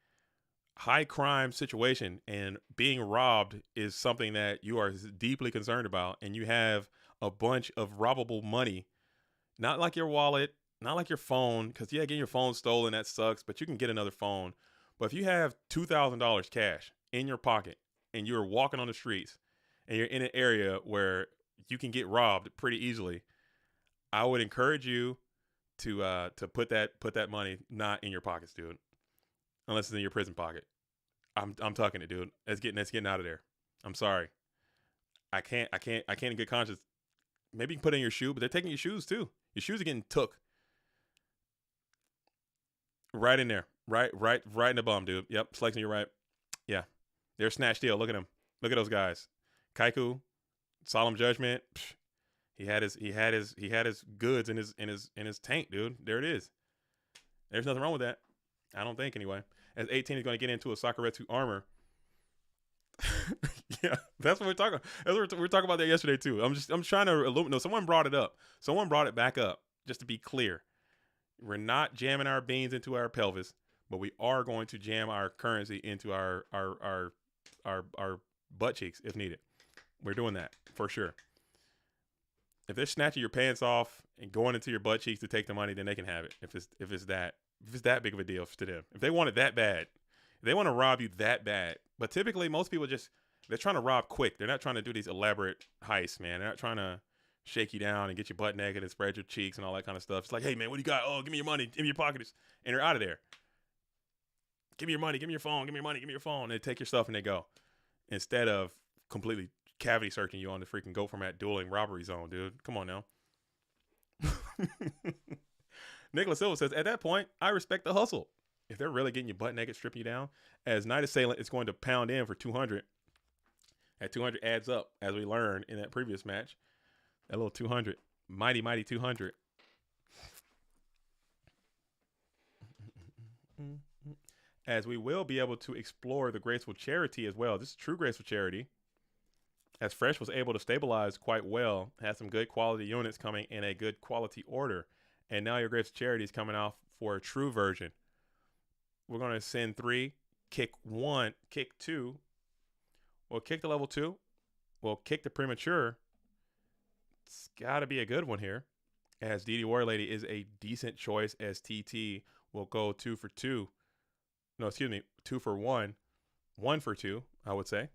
high crime situation and being robbed is something that you are deeply concerned about, and you have a bunch of robbable money, not like your wallet, not like your phone, because yeah, getting your phone stolen, that sucks, but you can get another phone. But if you have $2,000 cash in your pocket and you're walking on the streets and you're in an area where you can get robbed pretty easily, I would encourage you to put that money not in your pockets, dude. Unless it's in your prison pocket. I'm tucking it, dude. That's getting out of there. I'm sorry. I can't in good conscience. Maybe you can put it in your shoe, but they're taking your shoes too. Your shoes are getting took. Right in there. Right in the bum, dude. Yep, flexing your right. Yeah. They're snatch steal. Look at them. Look at those guys. Kaiku, Solemn Judgment. Psh, he had his goods in his tank, dude. There it is. There's nothing wrong with that. I don't think anyway. As 18 is going to get into a Sakuretsu armor. Yeah, that's what we're talking about. We were talking about that yesterday too. I'm trying to illuminate. No, someone brought it up. Someone brought it back up. Just to be clear, we're not jamming our beans into our pelvis, but we are going to jam our currency into our butt cheeks if needed. We're doing that for sure. If they're snatching your pants off and going into your butt cheeks to take the money, then they can have it. If it's that big of a deal to them. If they want it that bad, if they want to rob you that bad. But typically most people they're trying to rob quick. They're not trying to do these elaborate heists, man. They're not trying to shake you down and get you butt naked and spread your cheeks and all that kind of stuff. It's like, hey man, what do you got? Oh, give me your money, give me your pockets, and they're out of there. Give me your money, give me your phone, give me your money, give me your phone. And they take your stuff and they go. Instead of completely cavity searching you on the freaking go format dueling robbery zone, dude. Come on now. Nicholas Silva says, at that point, I respect the hustle. If they're really getting you butt naked, stripping you down, as Night Assailant is going to pound in for 200. That 200 adds up, as we learned in that previous match. That little 200. Mighty 200. As we will be able to explore the Graceful Charity as well. This is true Graceful Charity. As Fresh was able to stabilize quite well, has some good quality units coming in a good quality order. And now your Graceful Charity is coming off for a true version. We're going to send 3, kick 1, kick 2. We'll kick the level 2. We'll kick the premature. It's got to be a good one here. As DD Warrior Lady is a decent choice, as TT will go 2 for 2. No, excuse me, 2 for 1. 1 for 2, I would say.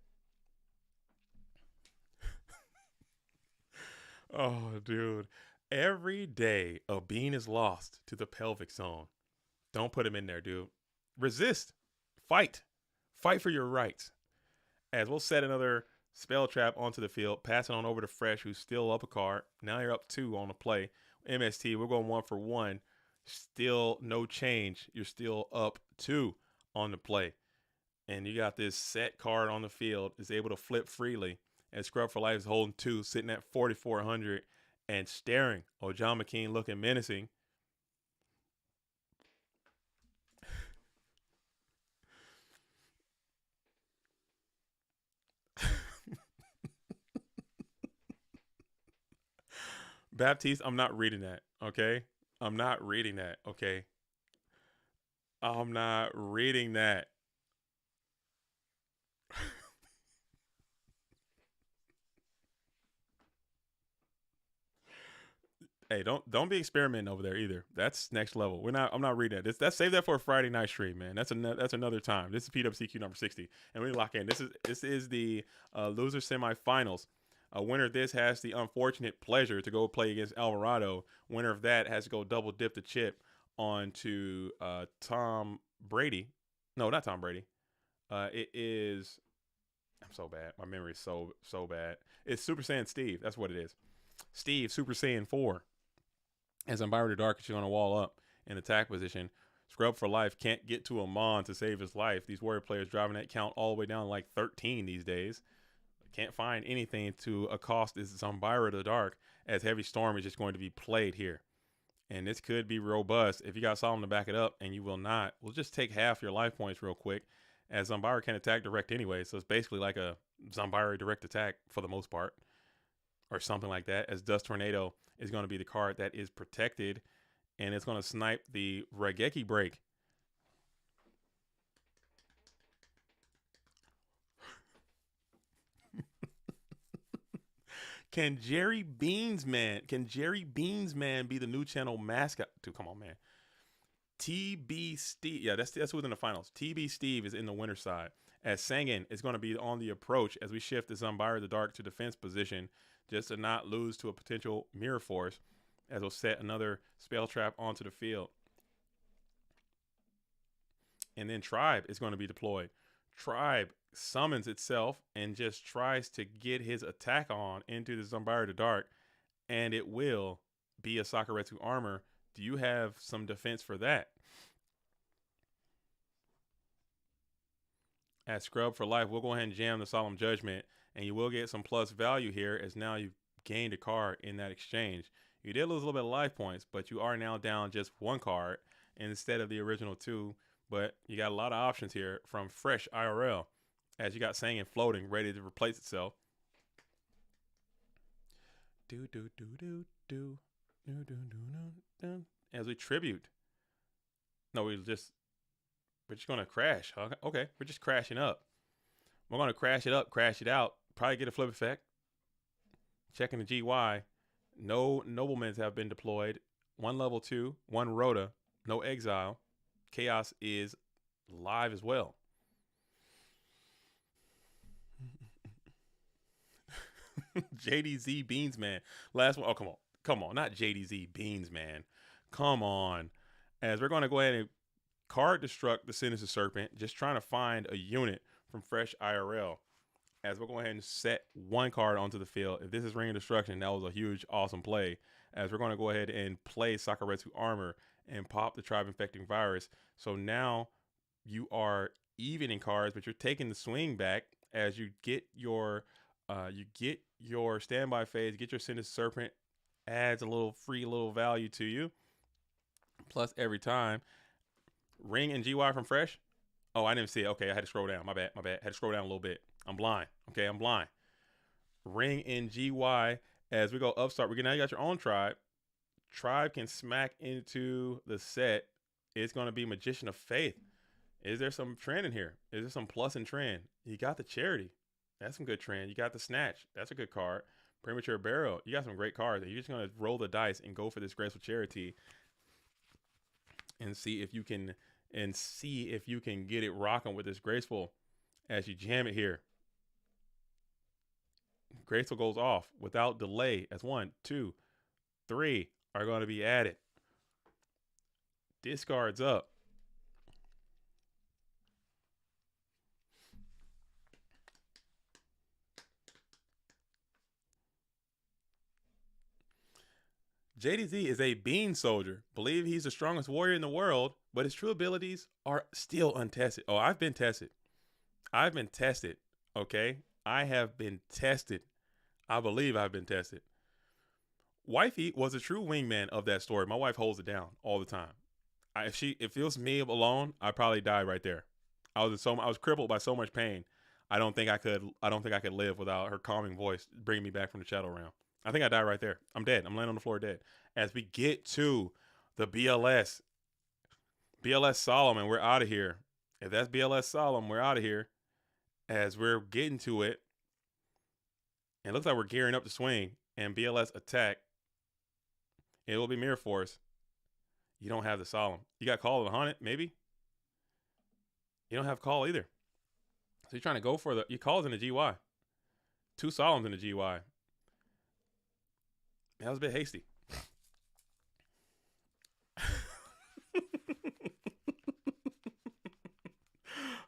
Oh, dude. Every day a bean is lost to the pelvic zone. Don't put him in there, dude. Resist. Fight. Fight for your rights. As we'll set another spell trap onto the field, pass it on over to Fresh, who's still up a card. Now you're up 2 on the play. MST, we're going 1 for 1. Still no change. You're still up 2 on the play. And you got this set card on the field, is able to flip freely. And Scrub for Life is holding 2, sitting at 4,400 and staring. Oh, John McKean looking menacing. Baptiste, I'm not reading that, okay? I'm not reading that, okay? I'm not reading that. Hey, don't be experimenting over there either. That's next level. I'm not reading that. That's save that for a Friday night stream, man. That's another time. This is PWCQ number 60, and we lock in. This is the loser semifinals. A winner of this has the unfortunate pleasure to go play against Alvarado. Winner of that has to go double dip the chip onto Tom Brady. No, not Tom Brady. It is. I'm so bad. My memory is so bad. It's Super Saiyan Steve. That's what it is. Steve Super Saiyan 4. As Umbira the Dark is going to wall up in attack position. Scrub for Life can't get to Amon to save his life. These Warrior players driving that count all the way down to like 13 these days. Can't find anything to accost this Umbira the Dark, as Heavy Storm is just going to be played here. And this could be robust. If you got Solemn to back it up, and you will not, we'll just take half your life points real quick, as Umbira can attack direct anyway. So it's basically like a Umbira direct attack for the most part, or something like that, as Dust Tornado is going to be the card that is protected, and it's going to snipe the Regeki break. Can Jerry Beansman be the new channel mascot? Dude, come on, man. TB Steve, yeah, that's within the finals. TB Steve is in the winner side, as Sangan is going to be on the approach as we shift the Umbira the Dark to defense position, just to not lose to a potential Mirror Force, as we'll set another spell trap onto the field. And then Tribe is going to be deployed. Tribe summons itself and just tries to get his attack on into the Umbira the Dark, and it will be a Sakuretsu armor. Do you have some defense for that? At Scrub for Life, we'll go ahead and jam the Solemn Judgment, and you will get some plus value here, as now you've gained a card in that exchange. You did lose a little bit of life points, but you are now down just 1 card instead of the original 2. But you got a lot of options here from Fresh IRL, as you got Sangin floating, ready to replace itself. Do do do do do do do do do. As we tribute. No, we're just gonna crash. Okay, we're just crashing up. We're gonna crash it up, crash it out. Probably get a flip effect. Checking the GY. No noblemans have been deployed. 1 level 2, 1 Rhoda, no exile. Chaos is live as well. JDZ Beans Man. Last one. Oh, come on. Not JDZ Beans Man. Come on. As we're going to go ahead and card destruct the Sinister Serpent, just trying to find a unit from Fresh IRL. As we'll go ahead and set 1 card onto the field. If this is Ring of Destruction, that was a huge, awesome play. As we're going to go ahead and play Sakuretsu Armor and pop the Tribe Infecting Virus. So now you are even in cards, but you're taking the swing back as you get your standby phase, get your Sinister Serpent, adds a little free little value to you. Plus every time. Ring and GY from Fresh. Oh, I didn't see it. Okay, I had to scroll down. My bad. Had to scroll down a little bit. I'm blind. Okay, I'm blind. Ring and GY as we go upstart. Now you got your own Tribe. Tribe can smack into the set. It's going to be Magician of Faith. Is there some trend in here? Is there some plus in trend? You got the Charity. That's some good trend. You got the Snatch. That's a good card. Premature Burial. You got some great cards. You're just going to roll the dice and go for this Graceful Charity and see if you can get it rocking with this Graceful as you jam it here. Graceful goes off without delay as 1, 2, 3 are going to be added. Discards up. JDZ is a bean soldier. Believe he's the strongest warrior in the world, but his true abilities are still untested. Oh, I've been tested. I've been tested. Okay? I have been tested. I believe I've been tested. Wifey was a true wingman of that story. My wife holds it down all the time. If it was me alone, I'd probably die right there. I was crippled by so much pain. I don't think I could live without her calming voice bringing me back from the shadow realm. I think I die right there. I'm dead. I'm laying on the floor dead. As we get to the BLS Solemn, and we're out of here. If that's BLS Solemn, we're out of here. As we're getting to it, it looks like we're gearing up to swing and BLS attack. It will be Mirror Force. You don't have the Solemn. You got Call of the Haunted, maybe? You don't have Call either. So you're trying to go for you Call's in the GY. 2 Solemns in the GY. That was a bit hasty.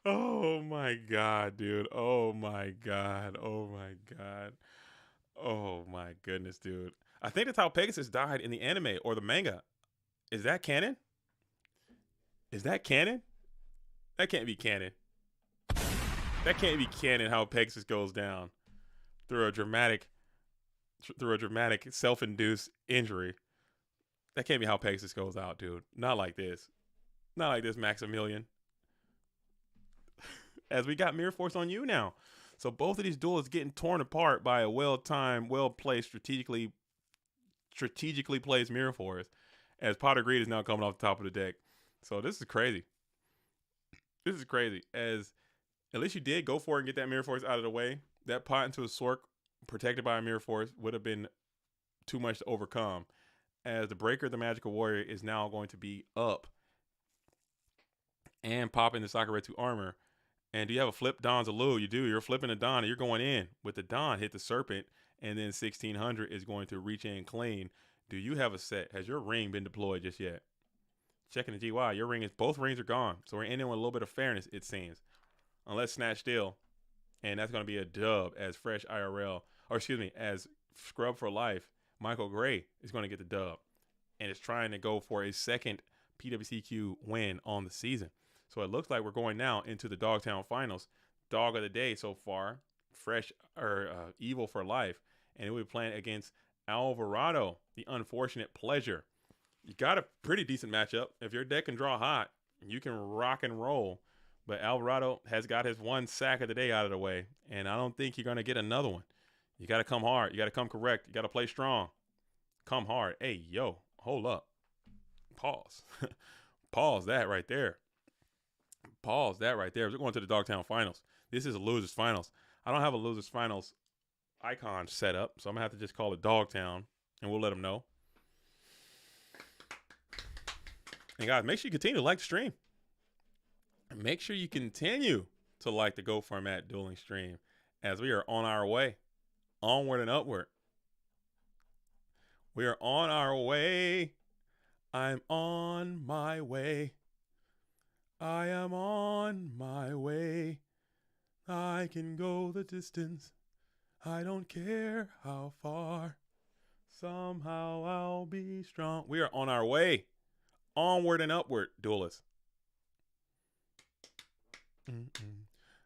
Oh my God, dude. Oh my God. Oh my God. Oh my goodness, dude. I think that's how Pegasus died in the anime or the manga. Is that canon? Is that canon? That can't be canon. That can't be canon how Pegasus goes down through a dramatic self-induced injury. That can't be how Pegasus goes out, dude. Not like this. Not like this, Maximilian. As we got Mirror Force on you now. So both of these duels getting torn apart by a well-timed, well-placed, strategically placed Mirror Force. As Potter Greed is now coming off the top of the deck. So this is crazy. This is crazy. As at least you did go for it and get that Mirror Force out of the way. That pot into a Sork protected by a Mirror Force would have been too much to overcome. As the Breaker, the Magical Warrior, is now going to be up and popping the Sakura 2 armor. And do you have a flip Don's Alu? You do. You're flipping a Don and you're going in. With the Don, hit the Serpent, and then 1600 is going to reach in clean. Do you have a set? Has your ring been deployed just yet? Checking the GY. Your ring both rings are gone. So we're ending with a little bit of fairness, it seems. Unless Snatch Still. And that's going to be a dub as Fresh IRL, as Scrub for Life, Michael Gray is going to get the dub. And is trying to go for a second PWCQ win on the season. So it looks like we're going now into the Dogtown Finals. Dog of the day so far, Evil for Life. And it will be playing against Alvarado, the Unfortunate Pleasure. You got a pretty decent matchup. If your deck can draw hot, you can rock and roll. But Alvarado has got his 1 sack of the day out of the way. And I don't think you're going to get another one. You got to come hard. You got to come correct. You got to play strong. Come hard. Hey, yo, hold up. Pause. Pause that right there. Pause that right there. We're going to the Dogtown Finals. This is a loser's finals. I don't have a loser's finals icon set up, so I'm going to have to just call it Dogtown, and we'll let them know. And guys, make sure you continue to like the stream. And make sure you continue to like the Go Format Dueling stream as we are on our way. Onward and upward. We are on our way. I'm on my way. I am on my way. I can go the distance. I don't care how far. Somehow I'll be strong. We are on our way. Onward and upward, duelists.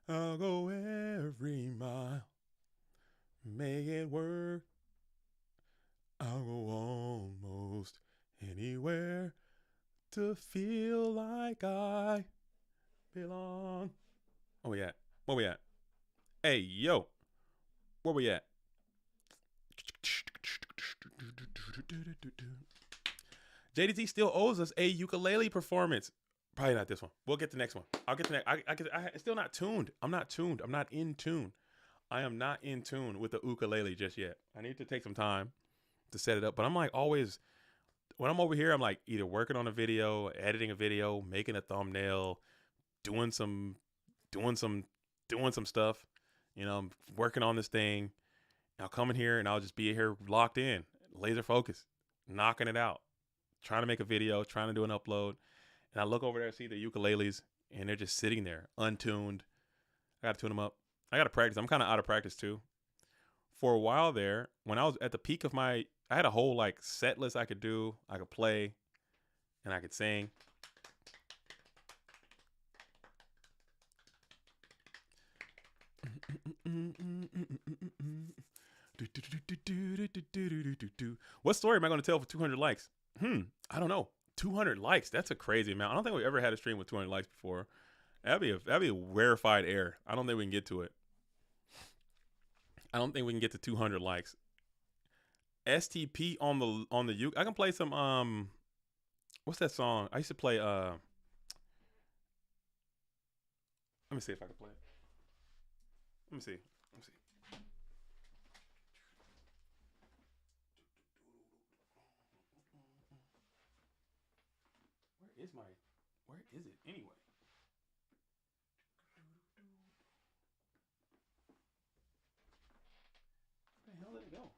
I'll go every mile. Make it work. I'll go almost anywhere to feel like I belong. Where we at? Where we at? Hey, yo. Where we at? JDT still owes us a ukulele performance. Probably not this one. We'll get the next one. I'll get the next. I'm still not tuned. I'm not tuned. I'm not in tune. I am not in tune with the ukulele just yet. I need to take some time to set it up. But I'm like always, when I'm over here, I'm like either working on a video, editing a video, making a thumbnail, doing some stuff. You know, I'm working on this thing. I'll come in here and I'll just be here locked in, laser focused, knocking it out, trying to make a video, trying to do an upload. And I look over there, see the ukuleles, and they're just sitting there, untuned. I got to tune them up. I got to practice. I'm kind of out of practice too. for a while there, when I was at the peak of my, I had a whole like set list I could do. I could play, and I could sing. What story am I going to tell for 200 likes? I don't know. 200 likes. That's a crazy amount. I don't think we've ever had a stream with 200 likes before. That'd be a rarefied air. I don't think we can get to it. I don't think we can get to 200 likes. STP on the uke. I can play some what's that song? I used to play let me see if I can play it. Let me see. Where is it anyway? Where the hell did it go? I'm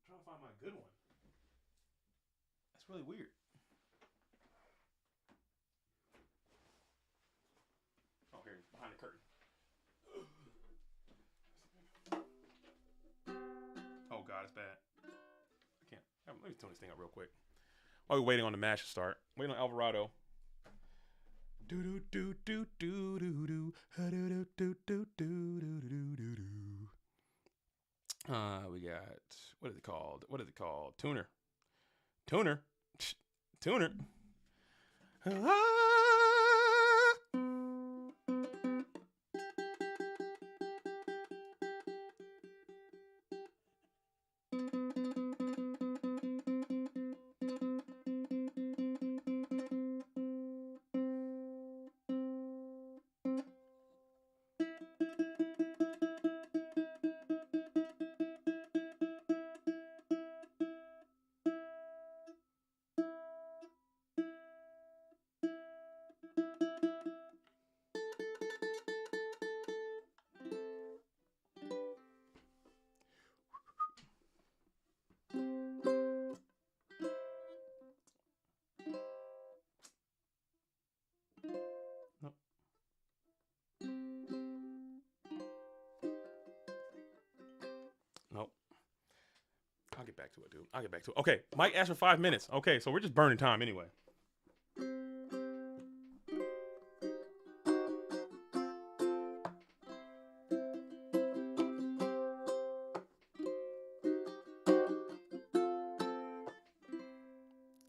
trying to find my good one. That's really weird. Oh, here, behind the curtain. Oh God, it's bad. I can't. Let me tune this thing up real quick. While we're waiting on the match to start, waiting on Alvarado. We got, what is it called? Tuner. Nope. I'll get back to it, dude. Okay, Mike asked for 5 minutes. Okay, so we're just burning time anyway.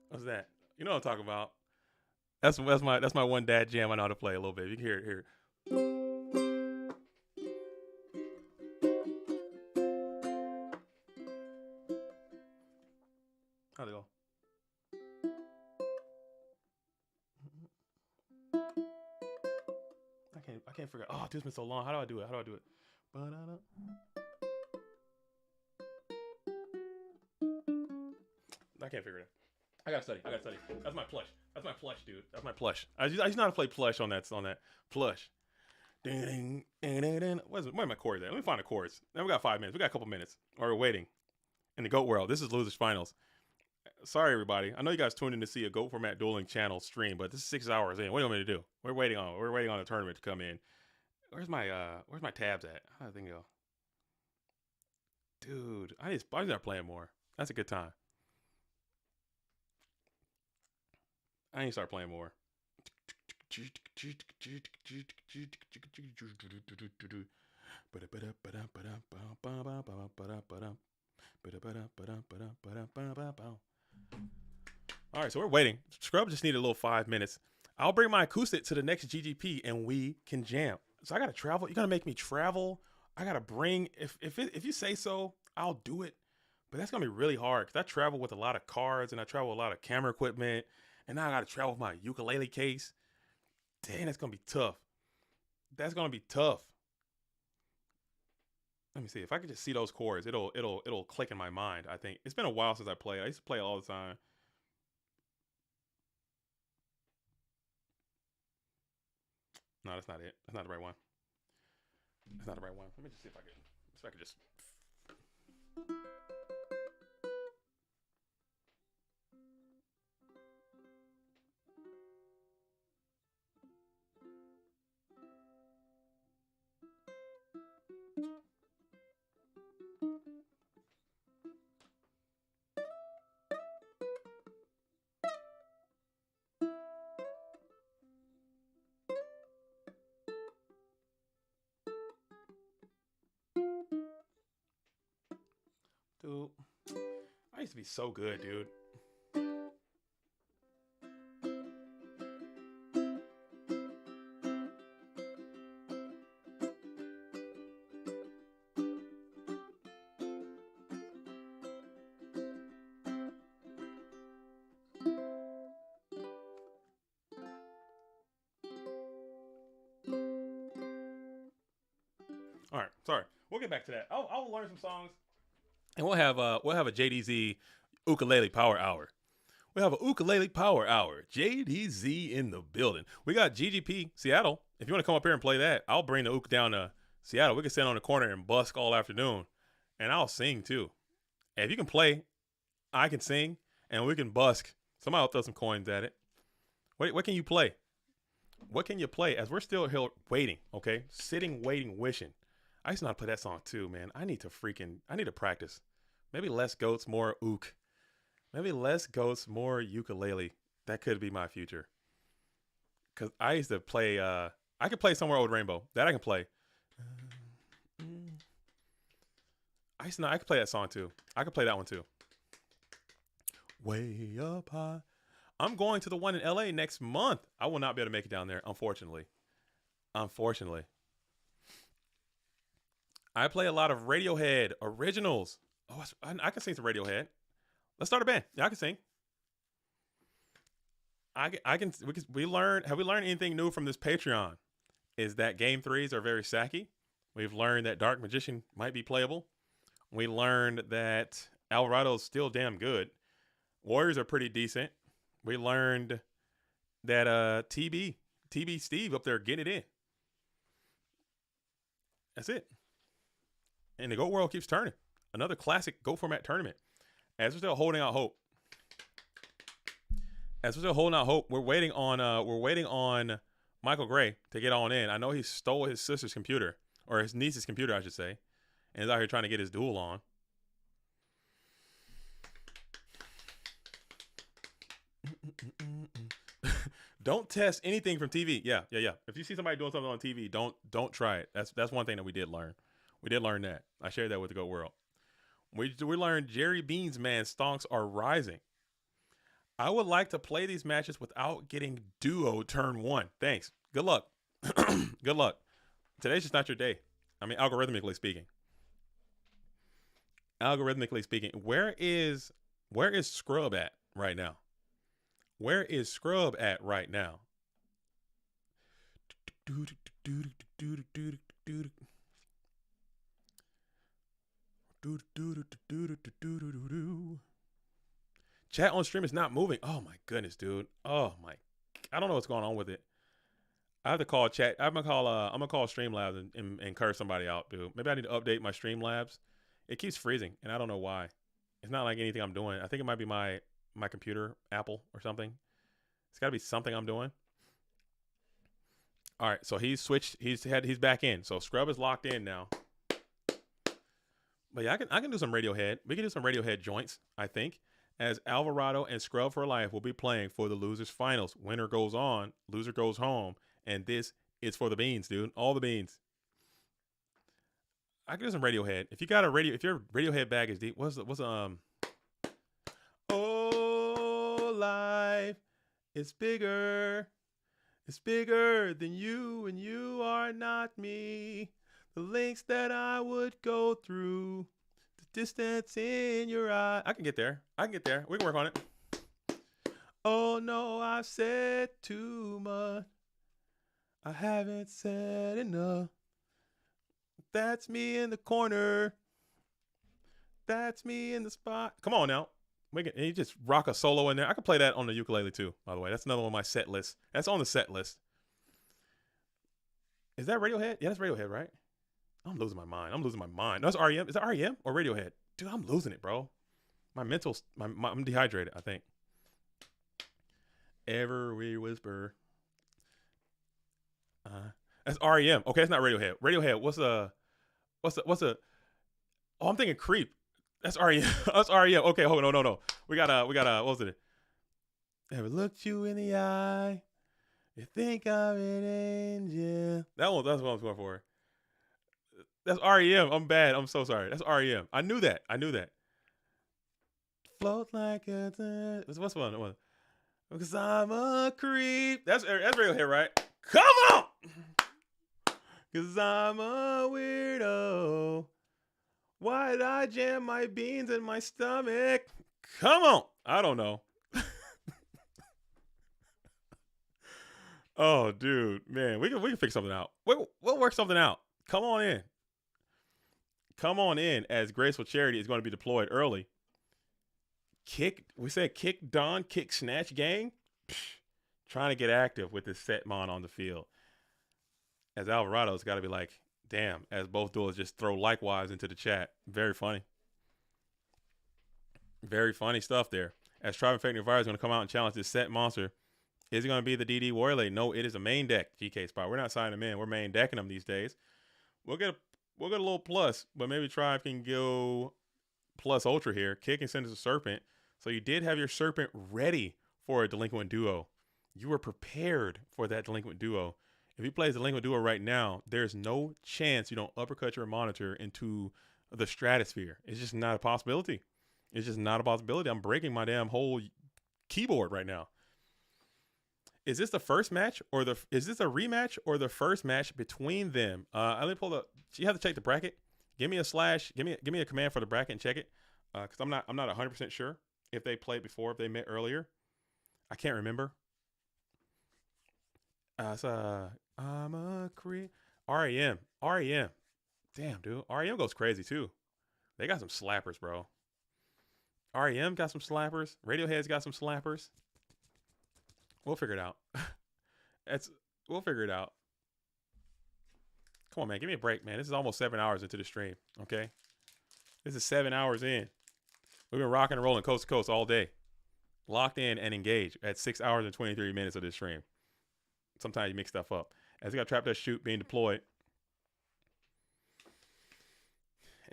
What's that? You know what I'm talking about. That's my one dad jam I know how to play a little bit. You can hear it here. How'd it go? I can't figure out. Oh, dude, it's been so long. How do I do it? I can't figure it out. I gotta study. That's my plush, dude. That's my plush. I just know how to play plush on that plush. Where are my chords at? Let me find the chords. Now we got 5 minutes. We got a couple minutes. Or we're waiting. In the GOAT world, this is Losers Finals. Sorry, everybody. I know you guys tuned in to see a GOAT Format Dueling channel stream, but this is 6 hours in. What do you want me to do? We're waiting on a tournament to come in. Where's my tabs at? How did that thing go? Dude, I need to start playing more. That's a good time. I need to start playing more. All right, so we're waiting. Scrub just needed a little 5 minutes. I'll bring my acoustic to the next GGP and we can jam. So I gotta travel. You're gonna make me travel. I gotta bring. If you say so, I'll do it. But that's gonna be really hard because I travel with a lot of cards and I travel with a lot of camera equipment, and now I gotta travel with my ukulele case. Dang, that's gonna be tough. That's gonna be tough. Let me see if I could just see those chords. It'll click in my mind. I think it's been a while since I played. I used to play all the time. No, that's not it. That's not the right one. That's not the right one. Let me just see if I can just. Dude, I used to be so good, dude. All right, sorry. We'll get back to that. I'll learn some songs, and we'll have a JDZ ukulele power hour. We have a ukulele power hour. JDZ in the building. We got GGP Seattle. If you want to come up here and play that, I'll bring the uk down to Seattle. We can sit on the corner and busk all afternoon, and I'll sing too. And if you can play, I can sing, and we can busk. Somebody will throw some coins at it. What can you play? What can you play? As we're still here waiting, okay? Sitting, waiting, wishing. I used to know how to play that song too, man. I need to practice. Maybe less goats, more ook. Maybe less goats, more ukulele. That could be my future. Cause I used to play. I could play Somewhere Over the Rainbow. That I can play. I used to know I could play that song too. I could play that one too. Way up high. I'm going to the one in LA next month. I will not be able to make it down there, unfortunately. I play a lot of Radiohead originals. Oh, I can sing some Radiohead. Let's start a band. Yeah, I can sing. We learned. Have we learned anything new from this Patreon? Is that game threes are very sacky. We've learned that Dark Magician might be playable. We learned that Alvarado's still damn good. Warriors are pretty decent. We learned that TB Steve up there getting it in. That's it. And the GOAT world keeps turning. Another classic GOAT format tournament. As we're still holding out hope. We're waiting on Michael Gray to get on in. I know he stole his sister's computer, or his niece's computer, I should say, and is out here trying to get his duel on. Don't test anything from TV. Yeah. If you see somebody doing something on TV, don't try it. That's one thing that we did learn. We did learn that. I shared that with the GOAT world. We learned Jerry Beans, man, stonks are rising. I would like to play these matches without getting duo turn one. Thanks. Good luck. Good luck. Today's just not your day. I mean, algorithmically speaking. Where is Scrub at right now? Where is Scrub at right now? Chat on stream is not moving. Oh my goodness, dude. Oh my, I don't know what's going on with it. I have to call chat. I'm gonna call Streamlabs and curse somebody out, dude. Maybe I need to update my Streamlabs. It keeps freezing, and I don't know why. It's not like anything I'm doing. I think it might be my computer, Apple or something. It's got to be something I'm doing. All right, so he's switched. He's back in. So Scrub is locked in now. But yeah, I can do some Radiohead. We can do some Radiohead joints, I think, as Alvarado and Scrub for Life will be playing for the losers finals. Winner goes on, loser goes home, and this is for the beans, dude. All the beans. I can do some Radiohead. If you got if your Radiohead bag is deep, what's oh, life is bigger. It's bigger than you, and you are not me. The lengths that I would go through, the distance in your eye. I can get there. We can work on it. Oh no, I've said too much. I haven't said enough. That's me in the corner. That's me in the spot. Come on now. You just rock a solo in there. I could play that on the ukulele too, by the way. That's another one of my set lists. That's on the set list. Is that Radiohead? Yeah, that's Radiohead, right? I'm losing my mind. No, that's REM. Is that REM or Radiohead? Dude, I'm losing it, bro. I'm dehydrated, I think. Every whisper. That's REM. Okay, that's not Radiohead. Radiohead, what's a oh, I'm thinking Creep. That's REM. That's REM. Okay, hold on, no. We got what was it? Ever looked you in the eye? You think I'm an angel. That's what I was going for. That's REM. I'm bad. I'm so sorry. That's REM. I knew that. Float like a... What's one? Because I'm a creep. That's Radiohead, right? Come on! Because I'm a weirdo. Why did I jam my beans in my stomach? Come on. I don't know. Oh, dude. Man, we can figure something out. We'll work something out. Come on in. Come on in, as Graceful Charity is going to be deployed early. We said kick Don, kick snatch gang. Psh, trying to get active with this Setmon on the field. As Alvarado's got to be like, damn, as both duels just throw likewise into the chat. Very funny. Very funny stuff there. As Tribe Infecting Fire is going to come out and challenge this set monster. Is it going to be the DD Warrior Lady? No, it is a main deck GK spot. We're not signing them in. We're main decking them these days. We'll get a little plus, but maybe Tribe can go plus ultra here. Kick and send us a Serpent. So you did have your Serpent ready for a Delinquent duo. You were prepared for that Delinquent duo. If he plays Delinquent duo right now, there's no chance you don't uppercut your monitor into the stratosphere. It's just not a possibility. It's just not a possibility. I'm breaking my damn whole keyboard right now. Is this the first match is this a rematch or the first match between them? Let me pull up. You have to check the bracket. Give me a slash. Give me a command for the bracket and check it. Because I'm not 100% sure if they played before, if they met earlier. I can't remember. I'm a creep. REM. Damn, dude. REM goes crazy too. They got some slappers, bro. REM got some slappers. Radiohead's got some slappers. We'll figure it out. We'll figure it out. Come on, man. Give me a break, man. This is almost 7 hours into the stream, okay? This is 7 hours in. We've been rocking and rolling coast to coast all day. Locked in and engaged at 6 hours and 23 minutes of this stream. Sometimes you mix stuff up. As we got Trap That Shoot being deployed.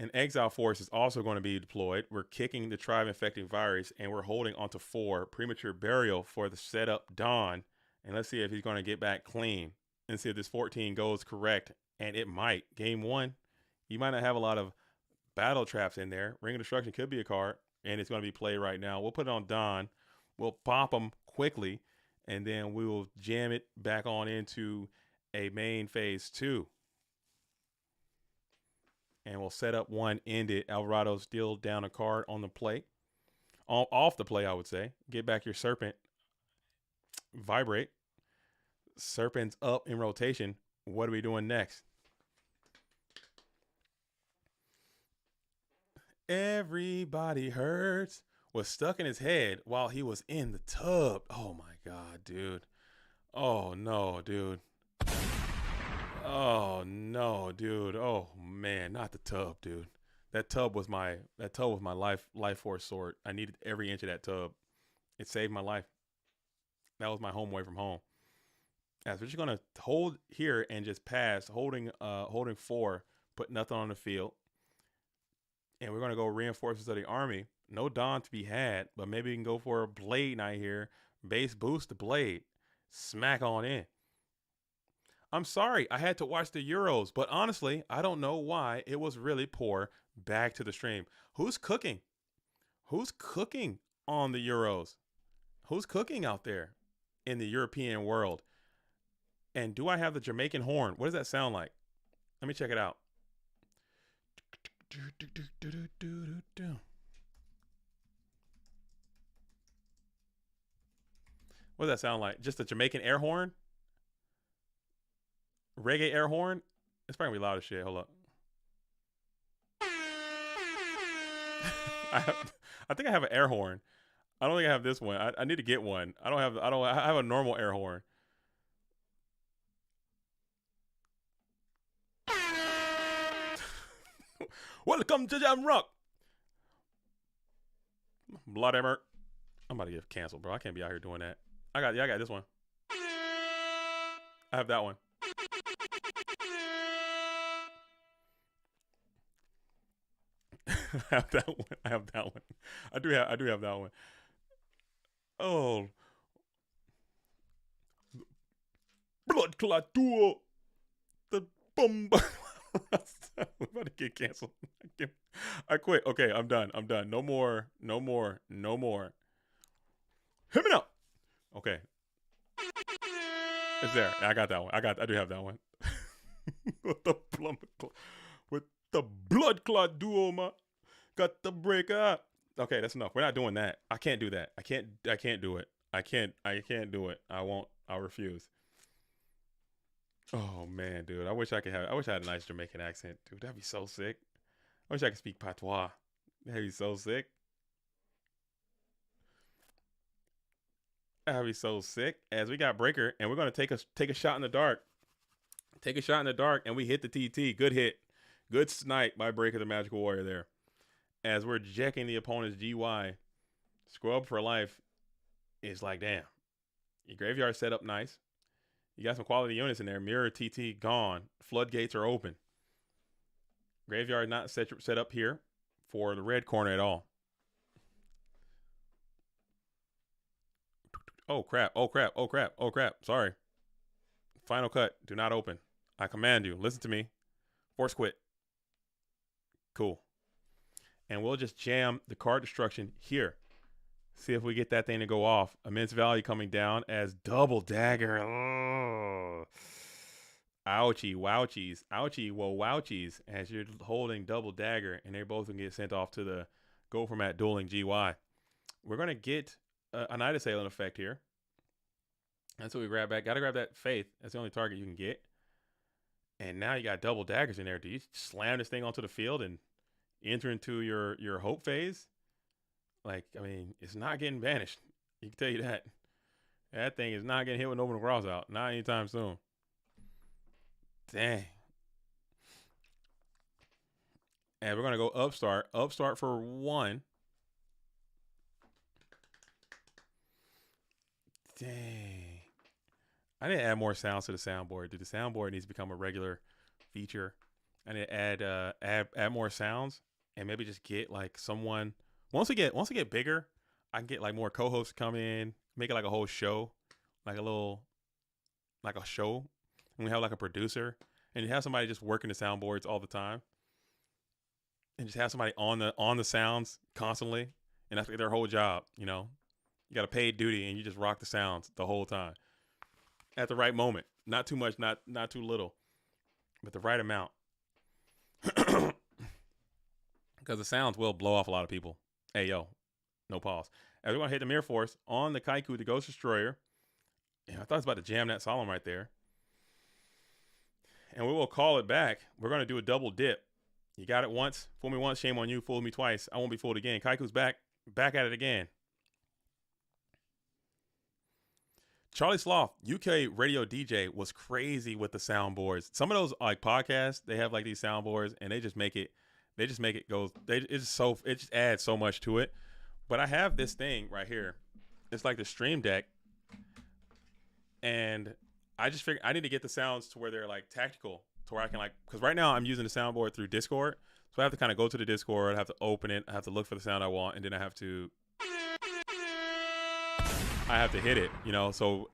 An Exile Force is also going to be deployed. We're kicking the Tribe Infecting Virus, and we're holding onto 4 Premature Burial for the setup Dawn. And let's see if he's going to get back clean and see if this 14 goes correct. And it might. Game 1, you might not have a lot of battle traps in there. Ring of Destruction could be a card, and it's going to be played right now. We'll put it on Dawn. We'll pop them quickly, and then we will jam it back on into a main phase 2. And we'll set up one, end it. Alvarado's still down a card on the play. Off the play, I would say. Get back your Serpent. Vibrate. Serpent's up in rotation. What are we doing next? Everybody Hurts was stuck in his head while he was in the tub. Oh, my God, dude. Oh, no, dude. Oh no, dude. Oh man, not the tub, dude. That tub was my life force sword. I needed every inch of that tub. It saved my life. That was my home away from home. As we're just gonna hold here and just pass, holding 4, put nothing on the field. And we're gonna go reinforcements of the army. No Dawn to be had, but maybe we can go for a Blade Knight here. Base boost the Blade. Smack on in. I'm sorry, I had to watch the Euros, but honestly, I don't know why it was really poor. Back to the stream. Who's cooking? Who's cooking on the Euros? Who's cooking out there in the European world? And do I have the Jamaican horn? What does that sound like? Let me check it out. What does that sound like? Just a Jamaican air horn? Reggae air horn? It's probably gonna be loud as shit. Hold up. I think I have an air horn. I don't think I have this one. I need to get one. I have a normal air horn. Welcome to Jam Rock. Blood Emmer. I'm about to get canceled, bro. I can't be out here doing that. I got this one. I have that one. I have that one. I do have that one. Oh. Blood clot duo. The bomb. We're about to get canceled. I quit. Okay, I'm done. I'm done. No more. No more. No more. Hit me up. Okay, it's there. I got that one. I do have that one. with the plum, with the blood clot duo, ma. Got the break up. Okay, that's enough. We're not doing that. I can't do that. I can't do it. I can't do it. I won't. I'll refuse. Oh man, dude. I wish I had a nice Jamaican accent, dude. That'd be so sick. I wish I could speak patois. That'd be so sick. That'd be so sick. As we got breaker, and we're gonna take a shot in the dark. Take a shot in the dark, and we hit the TT. Good hit. Good snipe by Breaker the Magical Warrior there. As we're jacking the opponent's GY, Scrub for life is like, damn. Your graveyard set up nice. You got some quality units in there. Mirror TT gone. Floodgates are open. Graveyard not set up here for the red corner at all. Oh crap, oh crap, oh crap, oh crap. Sorry. Final cut. Do not open. I command you. Listen to me. Force quit. Cool. And we'll just jam the card destruction here. See if we get that thing to go off. Immense value coming down as double dagger. Oh. Ouchie, wouchies. Ouchie, whoa, wouchies. As you're holding double dagger, and they're both going to get sent off to the go format dueling GY. We're going to get a Night Assailant effect here. That's what we grab back. Got to grab that Faith. That's the only target you can get. And now you got double daggers in there. Do you slam this thing onto the field and enter into your hope phase? Like, I mean, it's not getting banished. You can tell you that. That thing is not getting hit with Nova Cross out. Not anytime soon. Dang. And we're going to go upstart. Upstart for 1. Dang. I need to add more sounds to the soundboard. Dude, the soundboard needs to become a regular feature. I need to add more sounds and maybe just get like someone. Once we get bigger, I can get like more co-hosts come in, make it like a whole show, like a show. And we have like a producer, and you have somebody just working the soundboards all the time, and just have somebody on the sounds constantly, and that's like their whole job. You know, you got a paid duty, and you just rock the sounds the whole time at the right moment. Not too much, not too little, but the right amount. Because the sounds will blow off a lot of people. Hey, yo, no pause. As we're going to hit the Mirror Force on the Kaiku, the Ghost Destroyer. Yeah, I thought I was about to jam that Solemn right there. And we will call it back. We're going to do a double dip. You got it once. Fool me once, shame on you. Fool me twice. I won't be fooled again. Kaiku's back at it again. Charlie Sloth, UK radio DJ, was crazy with the soundboards. Some of those like podcasts, they have like these soundboards, and they just make it go. It just adds so much to it. But I have this thing right here. It's like the Stream Deck, and I just figured I need to get the sounds to where they're like tactical, to where I can like, because right now I'm using the soundboard through Discord, so I have to kind of go to the Discord, I have to open it, I have to look for the sound I want, and then I have to hit it, you know. So,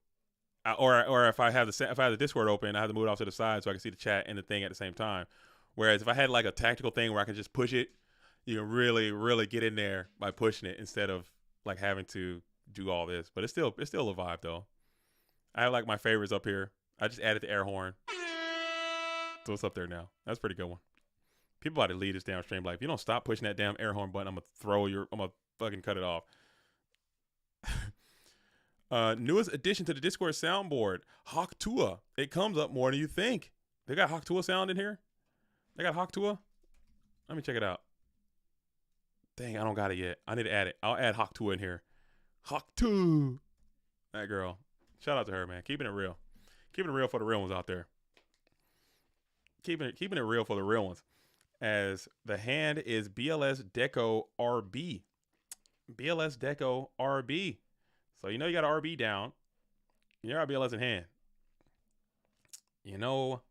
or if I have the Discord open, I have to move it off to the side so I can see the chat and the thing at the same time. Whereas if I had like a tactical thing where I can just push it, you can really, really get in there by pushing it instead of like having to do all this. But it's still a vibe though. I have like my favorites up here. I just added the air horn. So it's up there now. That's a pretty good one. People about to lead this damn stream. Like, if you don't stop pushing that damn air horn button, I'm gonna fucking cut it off. Newest addition to the Discord soundboard, Hawk Tua. It comes up more than you think. They got Hawk Tua sound in here? They got Hawk Tua? Let me check it out. Dang, I don't got it yet. I need to add it. I'll add Hawk Tua in here. Hawk Tua. That girl. Shout out to her, man. Keeping it real. Keeping it real for the real ones out there. Keeping it real for the real ones. As the hand is BLS Deco RB. BLS Deco RB. So you know you got an RB down. You got BLS in hand. You know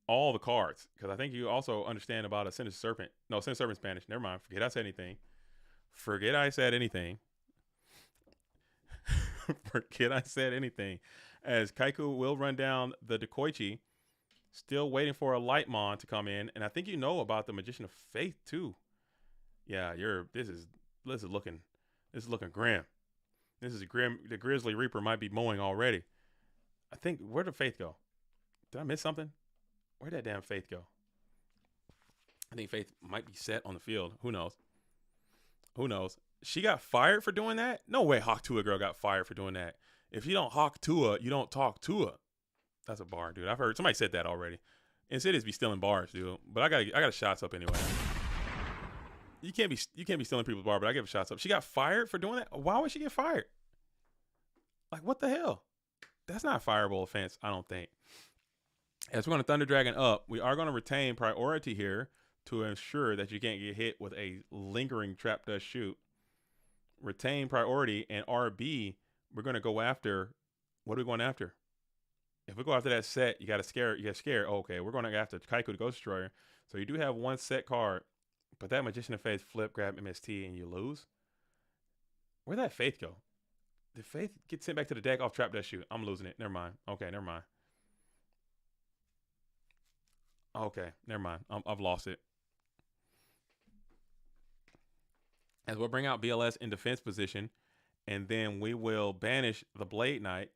all the cards. Because I think you also understand about a Sinister Serpent. No, Sinister Serpent Spanish. Never mind. Forget I said anything. Forget I said anything. As Kaiku will run down the Dekoichi. Still waiting for a Lightmon to come in, and I think you know about the Magician of Faith too. Yeah, this is looking grim. This is grim. The Grizzly Reaper might be mowing already. I think where did Faith go? Did I miss something? Where'd that damn Faith go? I think Faith might be set on the field. Who knows? Who knows? She got fired for doing that? No way Hawk Tua girl got fired for doing that. If you don't Hawk Tua, you don't talk Tua. That's a bar, dude. I've heard somebody said that already. And cities be stealing bars, dude. But I got shots up anyway. You can't be stealing people's bar, but I give shots up. She got fired for doing that? Why would she get fired? Like, what the hell? That's not a fireable offense, I don't think. As we're going to Thunder Dragon up, we are going to retain priority here to ensure that you can't get hit with a lingering trap dust shoot. Retain priority, and RB, we're going to go after. What are we going after? If we go after that set, you got to scare. You got scared. Oh, okay, we're going to go after Kaiku the Ghost Destroyer. So you do have one set card, but that Magician of Faith flip, grab MST, and you lose. Where'd that Faith go? Did Faith get sent back to the deck off trap dust shoot? I'm losing it. Never mind. Okay, never mind. Okay, never mind. I've lost it. As we'll bring out BLS in defense position, and then we will banish the Blade Knight.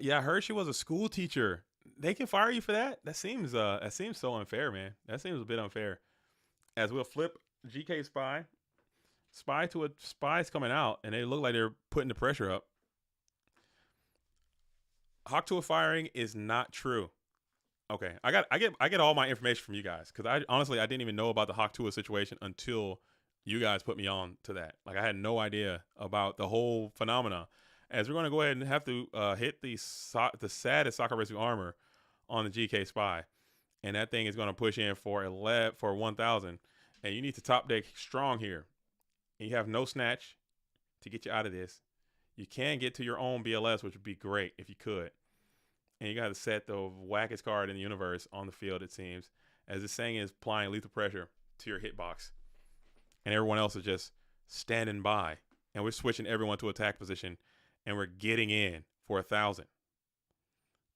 Yeah, I heard she was a school teacher. They can fire you for that? That seems so unfair, man. That seems a bit unfair. As we'll flip GK Spy. Spy's coming out, and they look like they're putting the pressure up. Hawk Tua firing is not true. Okay, I get all my information from you guys, because I didn't even know about the Hawk Tua situation until you guys put me on to that. Like, I had no idea about the whole phenomena. As we're going to go ahead and have to hit the saddest Sakura Rescue armor on the GK Spy, and that thing is going to push in for 1,000, and you need to top deck strong here. And you have no snatch to get you out of this. You can get to your own BLS, which would be great if you could. And you got to set the wackest card in the universe on the field, it seems, as the saying is applying lethal pressure to your hitbox. And everyone else is just standing by. And we're switching everyone to attack position, and we're getting in for 1,000.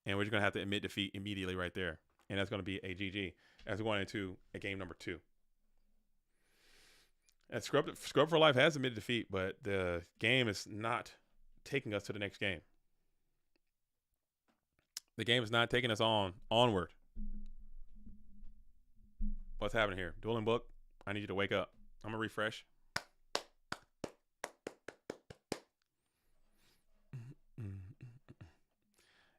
And we're just going to have to admit defeat immediately right there. And that's going to be a GG as we go into a game number 2. And Scrub for Life has admitted defeat, but the game is not taking us to the next game. The game is not taking us onward. What's happening here? Dueling Book, I need you to wake up. I'm going to refresh.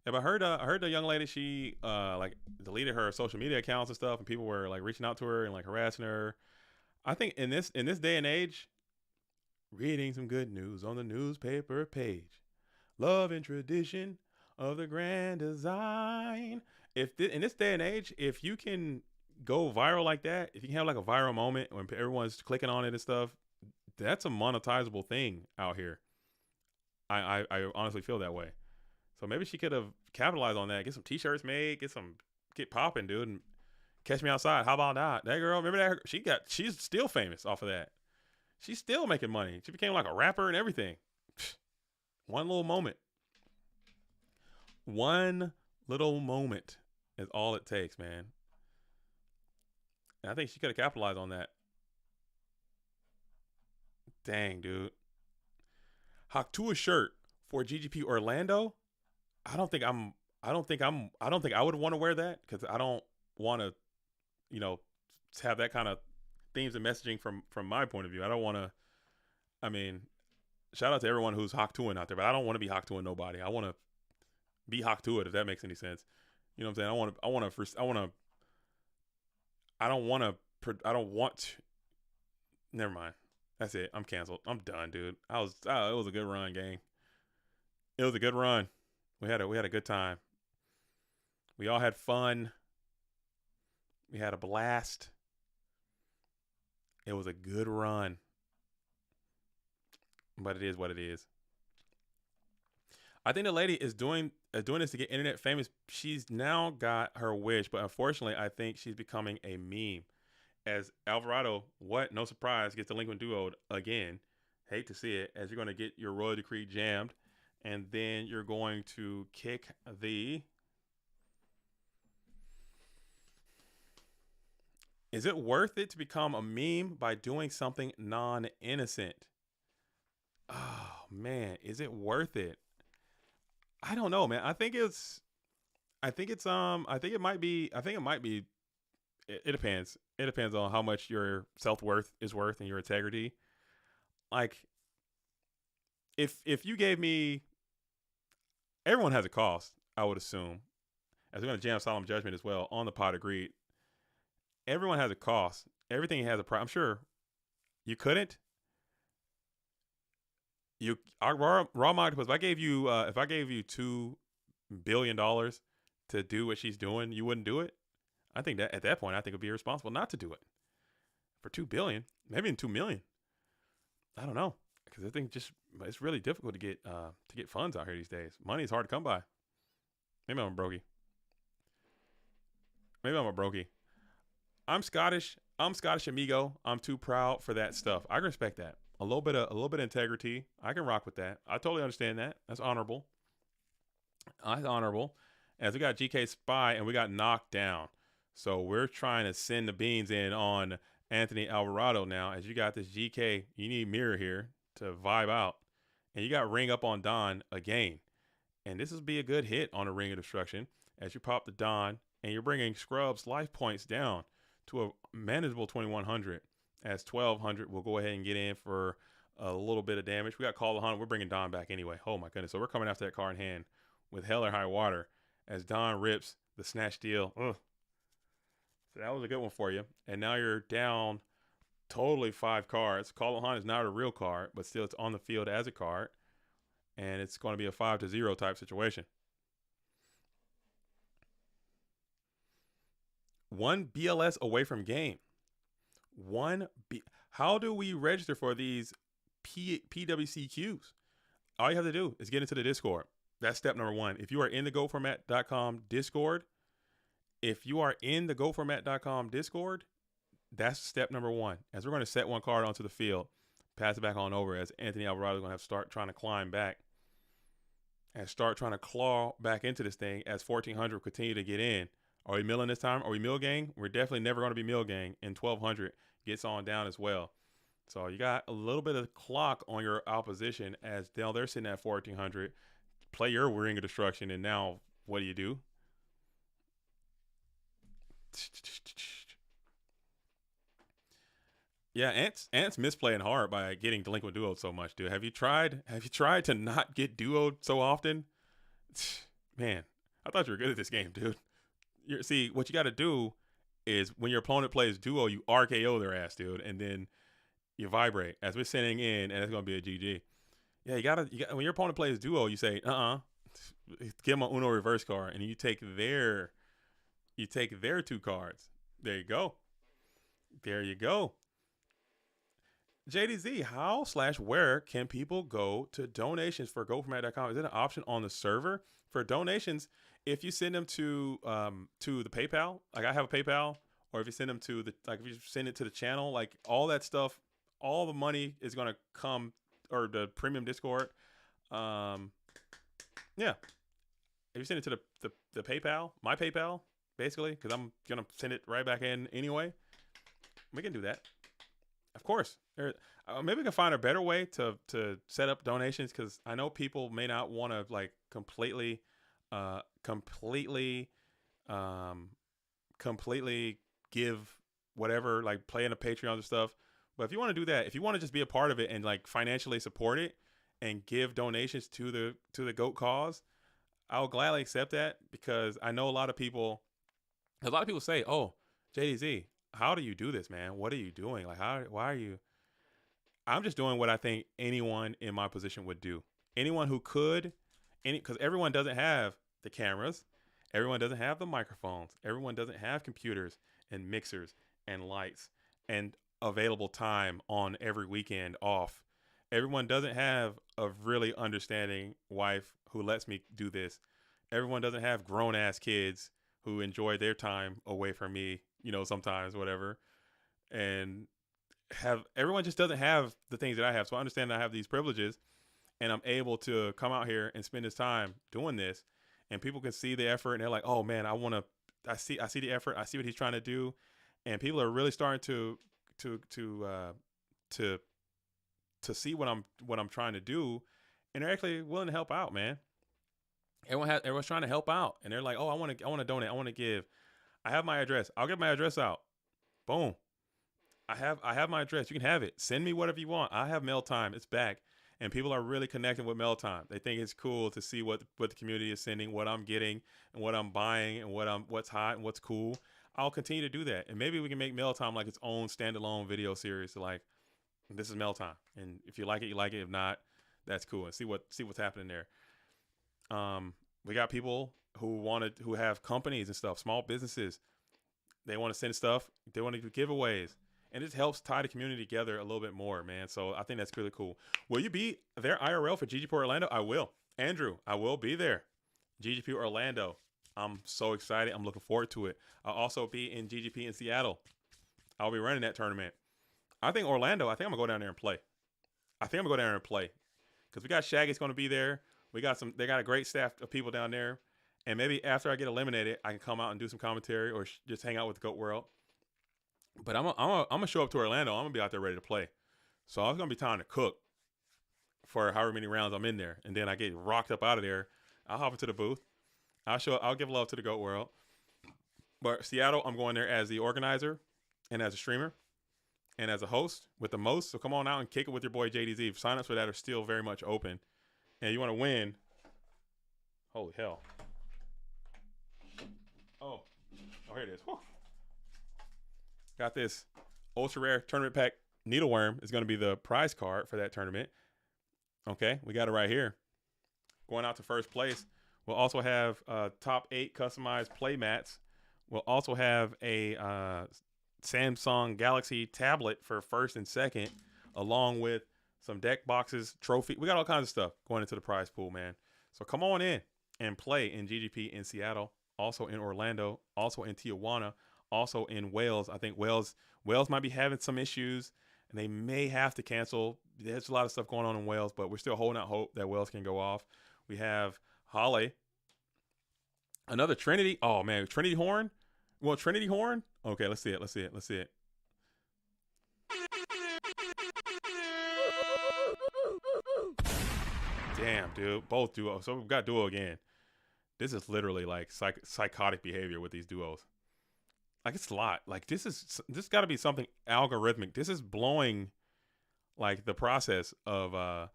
Yeah, but I heard the young lady, she like deleted her social media accounts and stuff, and people were like reaching out to her and like harassing her. I think in this day and age, reading some good news on the newspaper page, love and tradition of the grand design. In this day and age, if you can go viral like that, if you can have like a viral moment when everyone's clicking on it and stuff, that's a monetizable thing out here. I honestly feel that way. So maybe she could have capitalized on that, get some t-shirts made, get popping, dude, and catch me outside. How about that? That girl, remember that? She's still famous off of that. She's still making money. She became like a rapper and everything. One little moment. One little moment is all it takes, man. And I think she could have capitalized on that. Dang, dude. Hawk Tua shirt for GGP Orlando. I don't think I would want to wear that, because I don't want to, have that kind of themes and messaging from my point of view. I don't want to. I mean, shout out to everyone who's Hawk Tuaing out there, but I don't want to be Hawk Tuaing nobody. I want to be Hawk Tua, if that makes any sense. You know what I'm saying? I don't want. Never mind. That's it. I'm canceled. I'm done, dude. It was a good run, gang. It was a good run. We had a good time. We all had fun. We had a blast. It was a good run. But it is what it is. I think the lady is doing this to get internet famous. She's now got her wish, but unfortunately, I think she's becoming a meme. As Alvarado, no surprise, gets Delinquent duoed again. Hate to see it, as you're going to get your Royal Decree jammed. And then you're going to kick the Is it worth it to become a meme by doing something non-innocent? Oh man, is it worth it? I don't know, man. I think it might be. I think it might be. It depends. It depends on how much your self worth is worth and your integrity. Like, if you gave me, everyone has a cost. I would assume, as we're gonna jam solemn judgment as well on the pod. Agreed. Everyone has a cost. Everything has a price. I'm sure you couldn't. You our raw octopus. If I gave you $2 billion to do what she's doing, you wouldn't do it. I think that at that point, I think it'd be irresponsible not to do it for 2 billion, maybe in 2 million. I don't know, because I think just it's really difficult to get funds out here these days. Money is hard to come by. Maybe I'm a brokey. Maybe I'm a brokey. I'm Scottish. I'm Scottish amigo. I'm too proud for that stuff. I respect that. A little bit of integrity. I can rock with that. I totally understand that. That's honorable. That's honorable. As we got GK Spy and we got knocked down. So we're trying to send the beans in on Anthony Alvarado now. As you got this GK, you need Mirror here to vibe out. And you got Ring up on Don again. And this will be a good hit on a Ring of Destruction as you pop the Don and you're bringing Scrub's life points down to a manageable 2100. As 1200 will go ahead and get in for a little bit of damage. We got Call of Hunt. We're bringing Don back anyway. Oh my goodness. So we're coming after that car in hand with Hell or High Water as Don rips the snatch deal. Ugh. So that was a good one for you. And now you're down totally 5 cards. Call of Hunt is not a real card, but still it's on the field as a card. And it's going to be a 5-0 type situation. One BLS away from game. How do we register for these PWCQs? All you have to do is get into the Discord. That's step number 1. If you are in the GoFormat.com Discord, that's step number 1. As we're going to set one card onto the field, pass it back on over as Anthony Alvarado is going to have to start trying to climb back and start trying to claw back into this thing as 1400 continue to get in. Are we milling this time? Are we mill gang? We're definitely never going to be mill gang. And 1200 gets on down as well. So you got a little bit of clock on your opposition as now they're sitting at 1400. Play your Ring of Destruction, and now what do you do? Yeah, Ant's misplaying hard by getting Delinquent duoed so much, dude. Have you tried to not get duoed so often? Man, I thought you were good at this game, dude. See, what you got to do is when your opponent plays duo, you RKO their ass, dude, and then you vibrate as we're sending in, and it's gonna be a GG. Yeah, you gotta when your opponent plays duo, you say, give them an Uno reverse card, and you take their 2 cards. There you go. There you go. JDZ, how/where can people go to donations for GoFormat.com? Is it an option on the server for donations? If you send them to the PayPal, like I have a PayPal, or if you send them to if you send it to the channel, like all that stuff, all the money is gonna come, or the premium Discord. Yeah, if you send it to the PayPal, my PayPal, basically, because I'm gonna send it right back in anyway. We can do that, of course. Maybe we can find a better way to set up donations, because I know people may not want to like completely give whatever, like play in a Patreon and stuff. But if you want to do that, if you want to just be a part of it and like financially support it and give donations to the GOAT cause, I'll gladly accept that, because I know a lot of people say, "Oh, JDZ, how do you do this, man? What are you doing? Like, why are you?" I'm just doing what I think anyone in my position would do. Anyone who could, because everyone doesn't have the cameras, everyone doesn't have the microphones, everyone doesn't have computers and mixers and lights and available time on every weekend off. Everyone doesn't have a really understanding wife who lets me do this. Everyone doesn't have grown ass kids who enjoy their time away from me, sometimes, whatever. And everyone just doesn't have the things that I have. So I understand that I have these privileges, and I'm able to come out here and spend this time doing this, and people can see the effort, and they're like, "Oh man, I see the effort. I see what he's trying to do." and people are really starting to to see what I'm trying to do, and they're actually willing to help out, man. Everyone's trying to help out, and they're like, oh, I want to donate, I want to give. I have my address. I'll get my address out. Boom. I have my address. You can have it. Send me whatever you want. I have mail time. It's back. And people are really connecting with mail time. They think it's cool to see what the community is sending, what I'm getting, and what I'm buying, and what's hot and what's cool. I'll continue to do that. And maybe we can make mail time like its own standalone video series. So like, this is mail time. And if you like it, you like it. If not, that's cool. And see what's happening there. We got people who have companies and stuff, small businesses. They want to send stuff. They want to do giveaways. And it helps tie the community together a little bit more, man. So I think that's really cool. Will you be there IRL for GGP Orlando? I will. Andrew, I will be there. GGP Orlando. I'm so excited. I'm looking forward to it. I'll also be in GGP in Seattle. I'll be running that tournament. I think Orlando, I think I'm going to go down there and play. Because we got Shaggy's going to be there. They got a great staff of people down there. And maybe after I get eliminated, I can come out and do some commentary or just hang out with the GOAT World. But I'm gonna show up to Orlando. I'm gonna be out there ready to play. So it's gonna be time to cook for however many rounds I'm in there, and then I get rocked up out of there. I'll hop into the booth. I'll give love to the GOAT World. But Seattle, I'm going there as the organizer, and as a streamer, and as a host with the most. So come on out and kick it with your boy JDZ. Signups for that are still very much open, and you want to win. Holy hell! Oh, here it is. Whew. Got this ultra rare tournament pack needleworm is going to be the prize card for that tournament. Okay, we got it right here. Going out to first place. We'll also have top 8 customized play mats. We'll also have a Samsung Galaxy tablet for first and second, along with some deck boxes, trophy. We got all kinds of stuff going into the prize pool, man. So come on in and play in GGP in Seattle, also in Orlando, also in Tijuana, also in Wales. I think Wales might be having some issues, and they may have to cancel. There's a lot of stuff going on in Wales, but we're still holding out hope that Wales can go off. We have Holly. Another Trinity. Oh, man. Trinity Horn? Well, Trinity Horn? Okay, let's see it. Damn, dude. Both duo. So we've got duo again. This is literally like psychotic behavior with these duos. Like, it's a lot. Like, this got to be something algorithmic. This is blowing, like, the process of I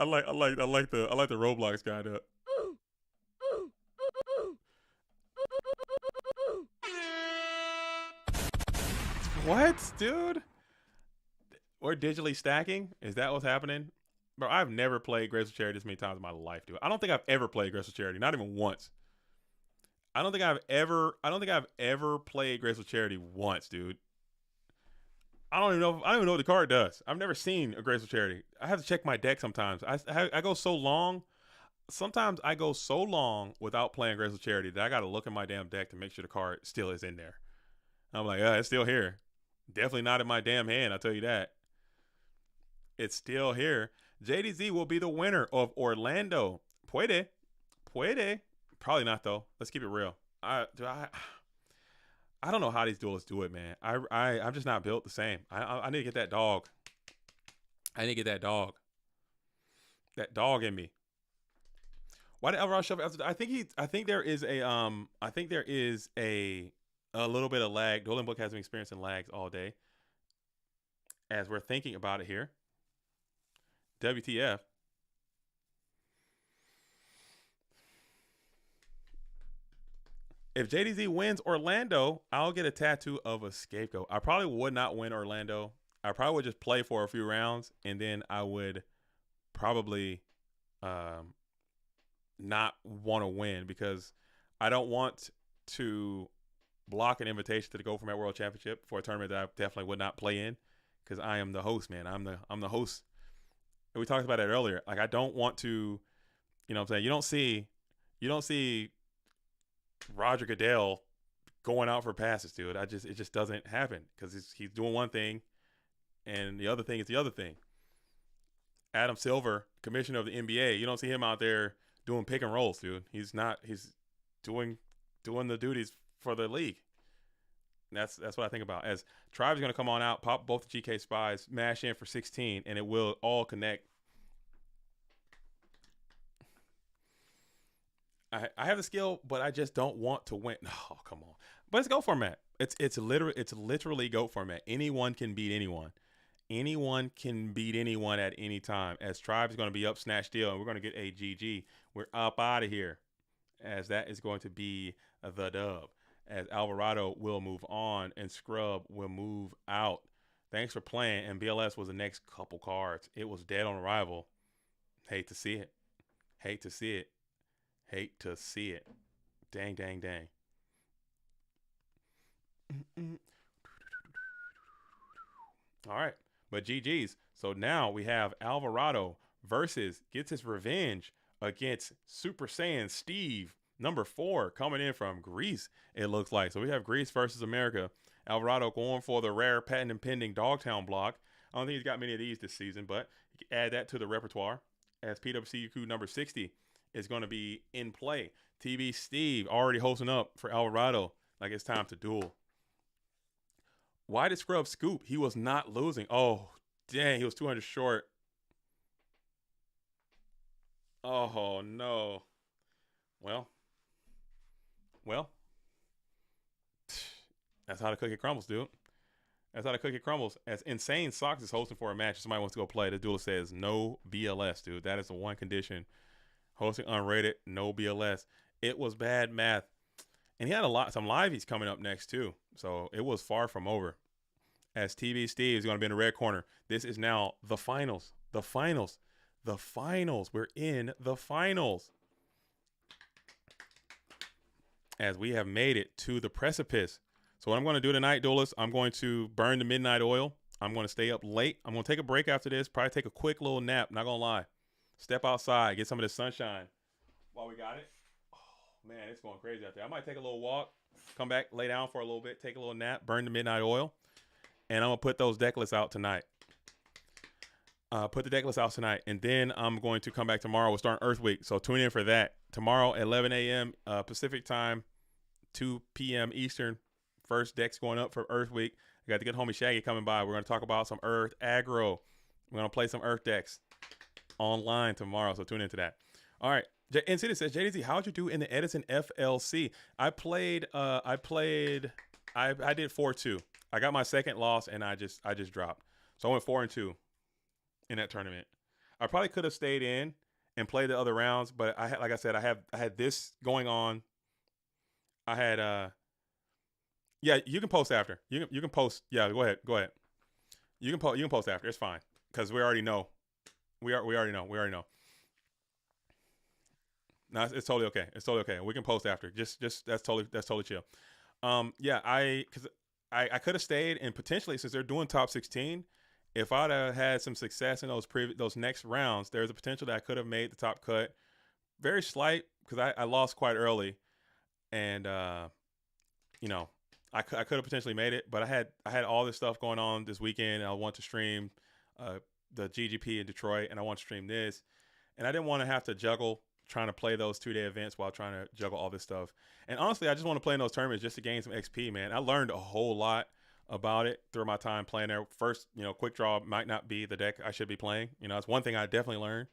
like the Roblox guy to. What, dude? We're digitally stacking? Is that what's happening? Bro, I've never played Graceful Charity this many times in my life, dude. I don't think I've ever played Graceful Charity, not even once. I don't think I've ever played Graceful Charity once, dude. I don't even know what the card does. I've never seen a Graceful Charity. I have to check my deck sometimes. I go so long. Sometimes I go so long without playing Graceful Charity that I got to look at my damn deck to make sure the card still is in there. I'm like, it's still here. Definitely not in my damn hand, I'll tell you that. It's still here. JDZ will be the winner of Orlando. Puede. Probably not, though. Let's keep it real. I don't know how these duelists do it, man. I'm just not built the same. I need to get that dog. That dog in me. Why did Alvarado shove it? I think there is a little bit of lag. Dueling Book has been experiencing lags all day. As we're thinking about it here. WTF. If JDZ wins Orlando, I'll get a tattoo of a scapegoat. I probably would not win Orlando. I probably would just play for a few rounds, and then I would probably not want to win because I don't want to block an invitation to the Go For Met World Championship for a tournament that I definitely would not play in because I am the host, man. I'm the host. And we talked about it earlier. Like, I don't want to, you know what I'm saying? You don't see Roger Goodell going out for passes, dude. It just doesn't happen because he's doing one thing and the other thing is the other thing. Adam Silver, commissioner of the NBA. You don't see him out there doing pick and rolls, dude. He's not. He's doing the duties for the league. That's what I think about. As Tribe's going to come on out, pop both the GK spies, mash in for 16, and it will all connect. I have the skill, but I just don't want to win. Oh, come on. But it's GOAT format. It's literally GOAT format. Anyone can beat anyone. Anyone can beat anyone at any time. As Tribe's going to be up, snatch deal, and we're going to get a GG. We're up out of here, as that is going to be the dub. As Alvarado will move on and Scrub will move out. Thanks for playing. And BLS was the next couple cards. It was dead on arrival. Hate to see it. Hate to see it. Hate to see it. Dang, dang, dang. All right. But GG's. So now we have Alvarado versus gets his revenge against Super Saiyan Steve. Number 4 coming in from Greece, it looks like. So we have Greece versus America. Alvarado going for the rare patent and pending Dogtown block. I don't think he's got many of these this season, but you can add that to the repertoire as PWCQ number 60 is going to be in play. TB Steve already hosting up for Alvarado like it's time to duel. Why did Scrub scoop? He was not losing. Oh, dang. He was 200 short. Oh, no. Well, that's how the cookie crumbles, dude. That's how the cookie crumbles. As Insane Socks is hosting for a match, if somebody wants to go play, the duelist says no BLS, dude. That is the one condition. Hosting unrated, no BLS. It was bad math. And he had some liveys coming up next, too. So it was far from over. As TV Steve is going to be in the red corner. This is now the finals. The finals. The finals. We're in the finals. As we have made it to the precipice. So what I'm going to do tonight, duelists, I'm going to burn the midnight oil. I'm going to stay up late. I'm going to take a break after this. Probably take a quick little nap. Not going to lie. Step outside. Get some of the sunshine while we got it. Oh, man, it's going crazy out there. I might take a little walk. Come back, lay down for a little bit. Take a little nap. Burn the midnight oil. And I'm going to put those deck lists out tonight. Put the deck list out tonight. And then I'm going to come back tomorrow. We'll start Earth Week. So tune in for that. Tomorrow at 11 a.m. Pacific time, 2 p.m. Eastern. First deck's going up for Earth Week. I got the good homie Shaggy coming by. We're going to talk about some Earth aggro. We're going to play some Earth decks online tomorrow. So tune into that. All right. NCity says, JDZ, how'd you do in the Edison FLC? I did 4-2. I got my second loss and I just dropped. So I went 4-2 in that tournament. I probably could have stayed in and played the other rounds, but I had this going on. I had yeah, you can post after. You can post. Yeah, go ahead. You can post after. It's fine because we already know. We already know. No, it's totally okay. It's totally okay. We can post after. Just that's totally chill. Yeah, I could have stayed and potentially, since they're doing top 16, if I'd have had some success in those next rounds, there's a potential that I could have made the top cut. Very slight because I lost quite early, and I could have potentially made it, but I had all this stuff going on this weekend. And I want to stream the GGP in Detroit, and I want to stream this, and I didn't want to have to juggle trying to play those 2-day events while trying to juggle all this stuff. And honestly, I just want to play in those tournaments just to gain some XP, man. I learned a whole lot about it through my time playing there. First, quick draw might not be the deck I should be playing. It's one thing I definitely learned.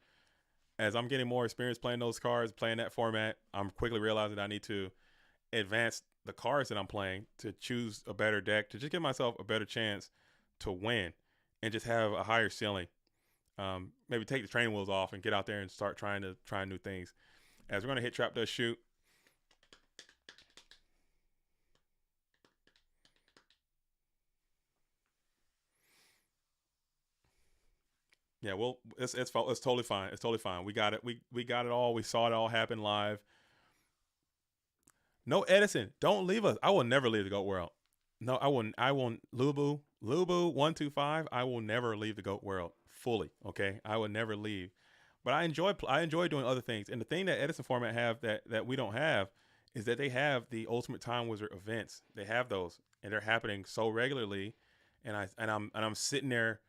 As I'm getting more experience playing those cards, playing that format, I'm quickly realizing I need to advance the cards that I'm playing to choose a better deck, to just give myself a better chance to win and just have a higher ceiling. Maybe take the training wheels off and get out there and start trying new things. As we're going to hit Trap Does Shoot. Yeah, well, it's totally fine. It's totally fine. We got it. We got it all. We saw it all happen live. No, Edison, don't leave us. I will never leave the GOAT world. No, I won't. Lubu 125. I will never leave the GOAT world fully. Okay, I will never leave. But I enjoy doing other things. And the thing that Edison format have that we don't have is that they have the Ultimate Time Wizard events. They have those, and they're happening so regularly. And I'm sitting there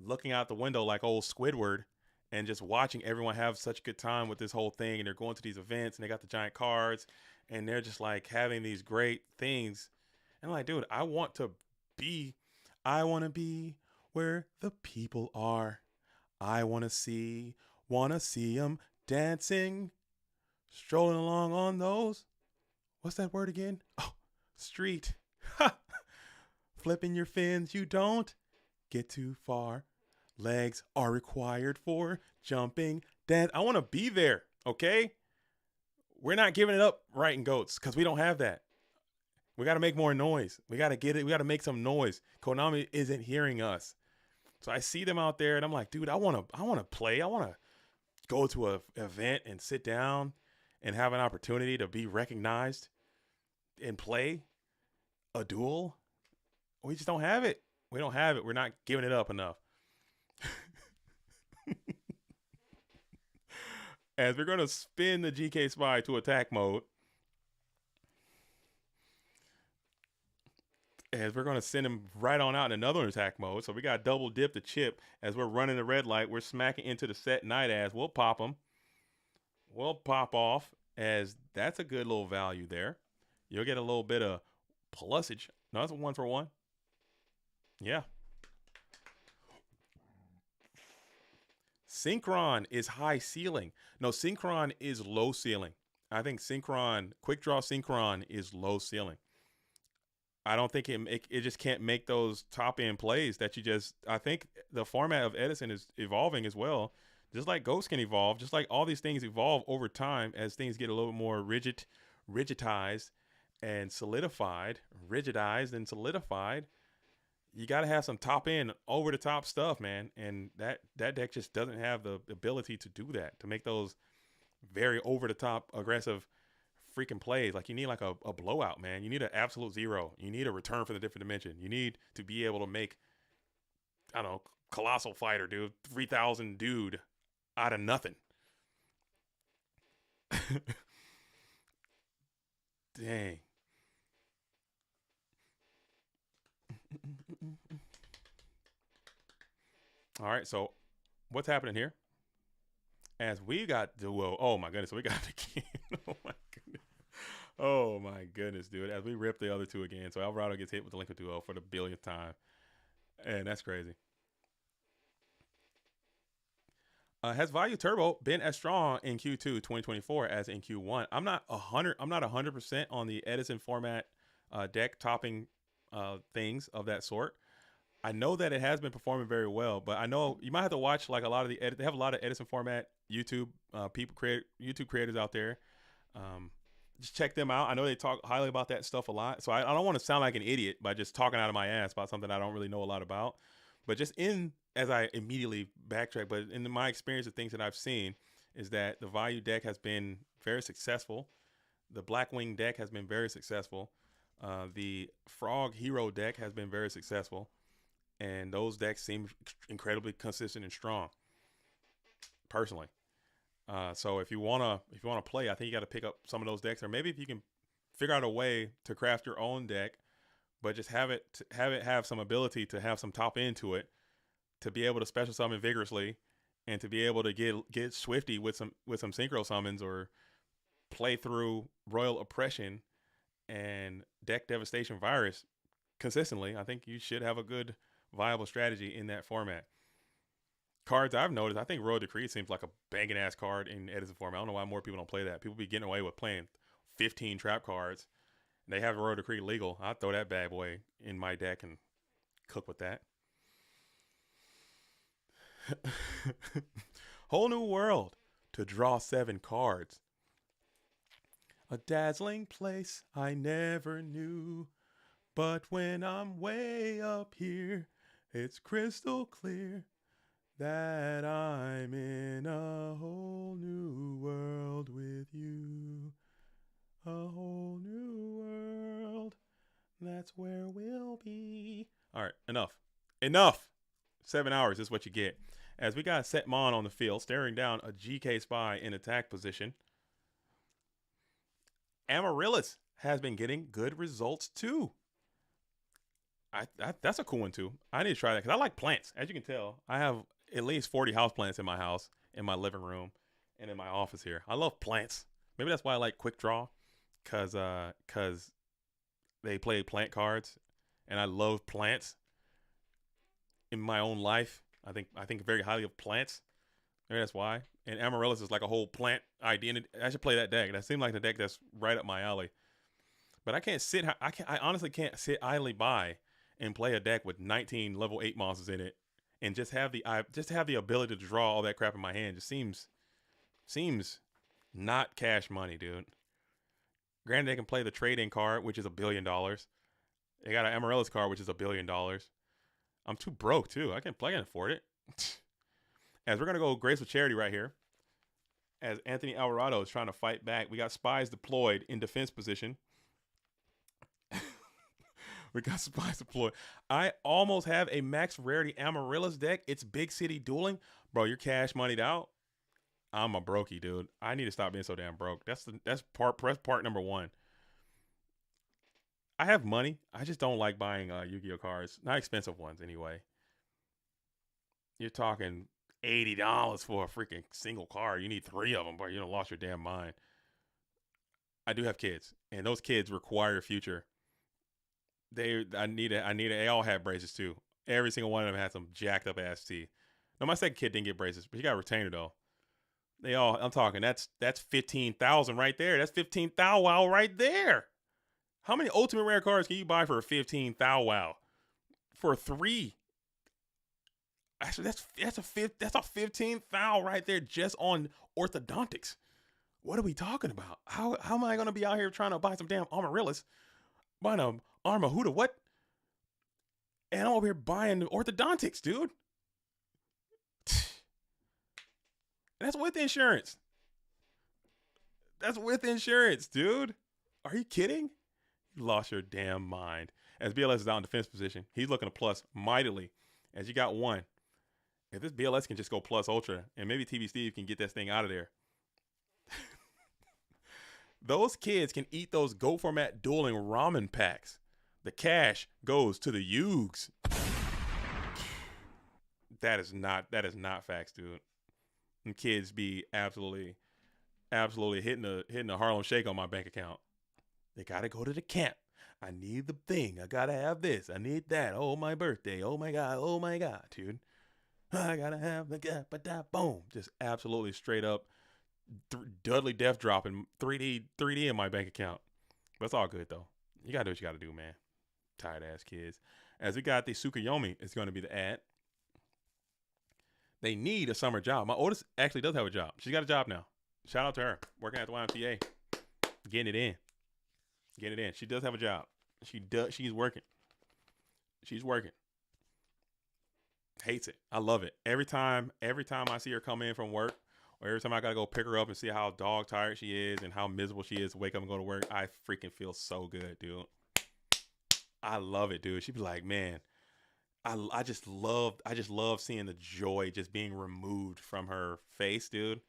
looking out the window like old Squidward and just watching everyone have such a good time with this whole thing. And they're going to these events and they got the giant cards and they're just like having these great things. And I'm like, dude, be, I want to be where the people are. I want to see them dancing, strolling along on those. What's that word again? Oh, street. Flipping your fins, you don't get too far. Legs are required for jumping. Dance. I want to be there, okay? We're not giving it up, right, in goats, because we don't have that. We got to make more noise. We got to get it. We got to make some noise. Konami isn't hearing us. So I see them out there and I'm like, dude, I want to play. I want to go to an event and sit down and have an opportunity to be recognized and play a duel. We just don't have it. We don't have it. We're not giving it up enough. As we're going to spin the GK Spy to attack mode. As we're going to send him right on out in another attack mode. So we got double dip the chip. As we're running the red light, we're smacking into the set night as. We'll pop him. We'll pop off, as that's a good little value there. You'll get a little bit of plusage. No, that's a 1-for-1. Yeah. Synchron is high ceiling. No, Synchron is low ceiling. I think Synchron, quick draw Synchron is low ceiling. I don't think it just can't make those top end plays that you just. I think the format of Edison is evolving as well. Just like Ghost can evolve, just like all these things evolve over time as things get a little more rigidized and solidified. Rigidized and solidified. You got to have some top end, over the top stuff, man. And that deck just doesn't have the ability to do that, to make those very over the top aggressive freaking plays. Like you need like a blowout, man. You need an absolute zero. You need a return for the different dimension. You need to be able to make, I don't know, colossal fighter, dude, 3,000 dude out of nothing. Dang. All right, so what's happening here? As we got duo, oh my goodness, so we got it again. Oh my goodness. Oh my goodness, dude. As we rip the other two again. So Alvarado gets hit with the Delinquent duo for the billionth time. And that's crazy. Has Value Turbo been as strong in Q2 2024 as in Q1? I'm not 100% on the Edison format deck topping things of that sort. I know that it has been performing very well, but I know you might have to watch like a lot of they have a lot of Edison format YouTube YouTube creators out there. Just check them out. I know they talk highly about that stuff a lot. So I don't want to sound like an idiot by just talking out of my ass about something I don't really know a lot about. But just as I immediately backtrack, but in my experience of things that I've seen is that the Value deck has been very successful. The Blackwing deck has been very successful. The Frog Hero deck has been very successful. And those decks seem incredibly consistent and strong, personally. So if you wanna play, I think you got to pick up some of those decks, or maybe if you can figure out a way to craft your own deck, but just have it have some ability to have some top end to it, to be able to special summon vigorously, and to be able to get swifty with some synchro summons, or play through Royal Oppression and deck Devastation Virus consistently. I think you should have a good viable strategy in that format. Cards I've noticed, I think Royal Decree seems like a banging ass card in Edison format. I don't know why more people don't play that. People be getting away with playing 15 trap cards. And they have Royal Decree legal. I'd throw that bad boy in my deck and cook with that. Whole new world to draw 7 cards. A dazzling place I never knew. But when I'm way up here, it's crystal clear that I'm in a whole new world with you. A whole new world, that's where we'll be. All right, enough. 7 hours is what you get. As we got Setmon on the field, staring down a GK Spy in attack position. Amaryllis has been getting good results too. That's a cool one too. I need to try that because I like plants. As you can tell, I have at least 40 houseplants in my house, in my living room and in my office here. I love plants. Maybe that's why I like Quick Draw, cause they play plant cards, and I love plants in my own life. I think very highly of plants. Maybe that's why. And Amaryllis is like a whole plant identity. I should play that deck. That seems like the deck that's right up my alley. But I can't sit. I honestly can't sit idly by and play a deck with 19 level 8 monsters in it, and just have the ability to draw all that crap in my hand. Just seems not cash money, dude. Granted, they can play the trade-in card, which is $1 billion. They got an Amaryllis card, which is $1 billion. I'm too broke too. I can't afford it. As we're gonna go Grace with Charity right here. As Anthony Alvarado is trying to fight back, we got spies deployed in defense position. We got spies deployed. I almost have a max rarity Amaryllis deck. It's big city dueling. Bro, you're cash moneyed out. I'm a brokey, dude. I need to stop being so damn broke. That's part number one. I have money. I just don't like buying Yu-Gi-Oh cards. Not expensive ones, anyway. You're talking $80 for a freaking single card. You need 3 of them, but you don't lost your damn mind. I do have kids, and those kids require a future. They all have braces too. Every single one of them had some jacked up ass teeth. No, my second kid didn't get braces, but he got a retainer though. I'm talking, that's 15,000 right there. That's 15 thou wow right there. How many ultimate rare cards can you buy for a 15 thou wow? For 3. Actually, that's a 15 thou right there just on orthodontics. What are we talking about? How am I gonna be out here trying to buy some damn Amaryllis? Buying a Armahuda, what? And I'm over here buying orthodontics, dude. That's with insurance. That's with insurance, dude. Are you kidding? You lost your damn mind. As BLS is out in defense position, he's looking to plus mightily. As you got 1. If this BLS can just go plus ultra, and maybe TV Steve can get this thing out of there. Those kids can eat those Go format dueling ramen packs. The cash goes to the Yugs. That is not facts, dude. And kids be absolutely hitting a Harlem Shake on my bank account. They gotta go to the camp. I need the thing. I gotta have this. I need that. Oh, my birthday. Oh my god, dude. I gotta have the gap, boom. Just absolutely straight up Dudley Death dropping 3D in my bank account. But it's all good though. You gotta do what you gotta do, man. Tired ass kids. As we got the Tsukuyomi, it's gonna be the ad. They need a summer job. My oldest actually does have a job. She's got a job now. Shout out to her. Working at the YMCA. Getting it in. She does have a job. She's working. Hates it. I love it. Every time I see her come in from work, or every time I gotta go pick her up and see how dog tired she is and how miserable she is to wake up and go to work, I freaking feel so good, dude. I love it, dude. She'd be like, man, I just love seeing the joy just being removed from her face, dude.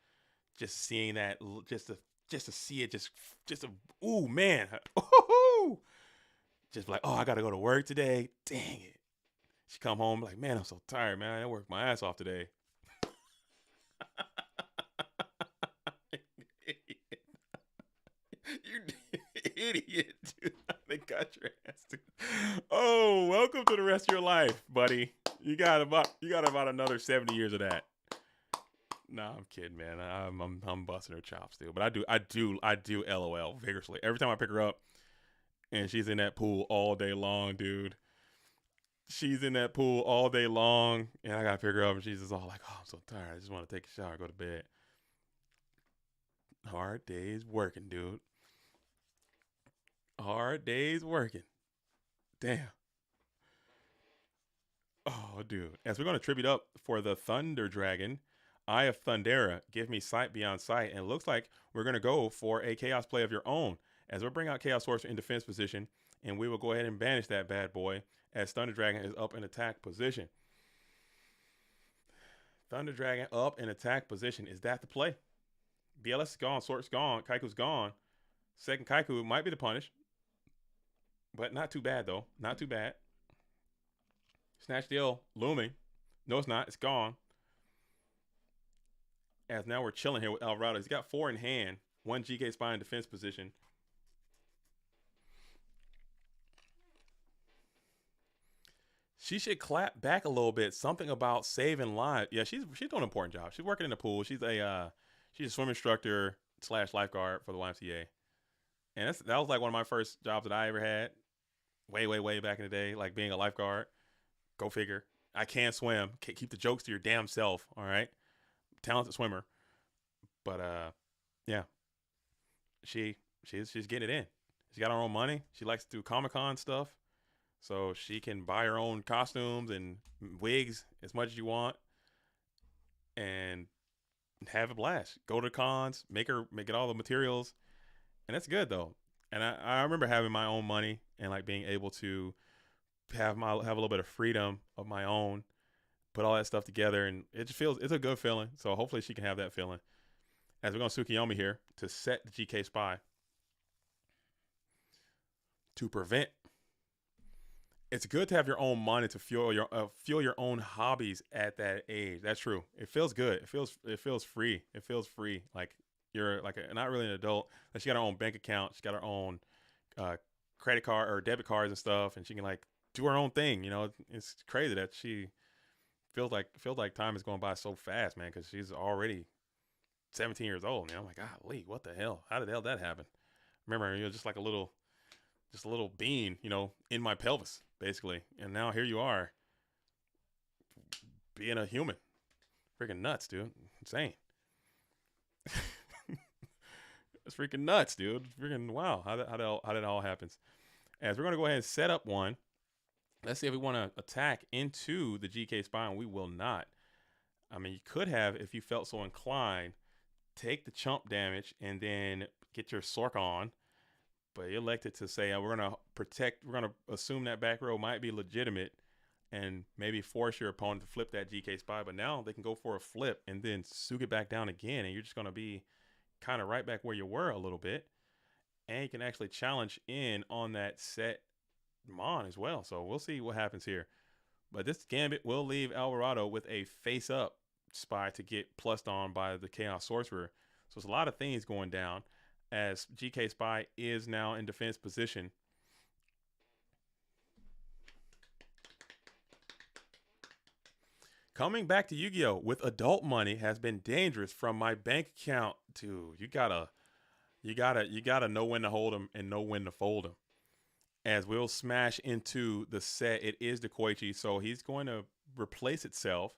Just seeing that, just to see it, ooh, man. Ooh. Just like, oh, I gotta go to work today. Dang it. She come home like, man, I'm so tired, man. I worked my ass off today. You idiot, dude. They got your ass, dude. Oh, welcome to the rest of your life, buddy. You got about another 70 years of that. Nah, I'm kidding, man. I'm busting her chops, dude. But I do LOL vigorously every time I pick her up, and she's in that pool all day long, dude. She's in that pool all day long, and I gotta pick her up, and she's just all like, "Oh, I'm so tired. I just want to take a shower, go to bed." Hard days working, dude. Hard days working. Damn. Oh, dude. As we're gonna tribute up for the Thunder Dragon, Eye of Thundera, give me sight beyond sight, and it looks like we're gonna go for a chaos play of your own. As we'll bring out Chaos Sorcerer in defense position, and we will go ahead and banish that bad boy as Thunder Dragon is up in attack position. Thunder Dragon up in attack position. Is that the play? BLS is gone. Sort's gone. Kaiku's gone. Second Kaiku might be the punish. But not too bad, though. Not too bad. Snatch Deal looming. No, it's not. It's gone. As now we're chilling here with Alvarado. He's got 4 in hand, 1 GK spy in defense position. She should clap back a little bit. Something about saving lives. Yeah, she's doing an important job. She's working in the pool. She's a swim instructor / lifeguard for the YMCA. And that was like one of my first jobs that I ever had. Way back in the day, like being a lifeguard. Go figure. I can't swim. Keep the jokes to your damn self. All right. Talented swimmer. But yeah. She's getting it in. She's got her own money. She likes to do Comic-Con stuff. So she can buy her own costumes and wigs as much as you want and have a blast. Go to cons, make it all the materials. And that's good though. And I remember having my own money and like being able to have a little bit of freedom of my own, put all that stuff together, and it's a good feeling. So hopefully she can have that feeling. As we're going to Tsukiyomi here to set the GK spy to prevent. It's good to have your own money to fuel your own hobbies at that age. That's true. It feels good. It feels free. It feels free. Like you're like not really an adult. She got her own bank account. She got her own credit card or debit cards and stuff, and she can like do her own thing. You know, it's crazy that she feels like time is going by so fast, man. Because she's already 17 years old. Man, I'm like, golly, what the hell? How the hell did that happen? Remember, just like a little bean, in my pelvis, basically. And now here you are, being a human. Freaking nuts, dude. Insane. It's freaking nuts, dude. Freaking wow. How that all happens. As we're going to go ahead and set up one. Let's see if we want to attack into the GK spy, and we will not. I mean, you could have, if you felt so inclined, take the chump damage and then get your Sork on. But you elected to say, we're going to assume that back row might be legitimate and maybe force your opponent to flip that GK spy. But now they can go for a flip and then sook it back down again. And you're just going to be kind of right back where you were a little bit. And you can actually challenge in on that set Mon as well. So we'll see what happens here. But this gambit will leave Alvarado with a face-up spy to get plussed on by the Chaos Sorcerer. So it's a lot of things going down as GK Spy is now in defense position. Coming back to Yu-Gi-Oh! With adult money has been dangerous from my bank account. Dude, you gotta know when to hold them and know when to fold them. As we'll smash into the set, it is the Koichi, so he's going to replace itself.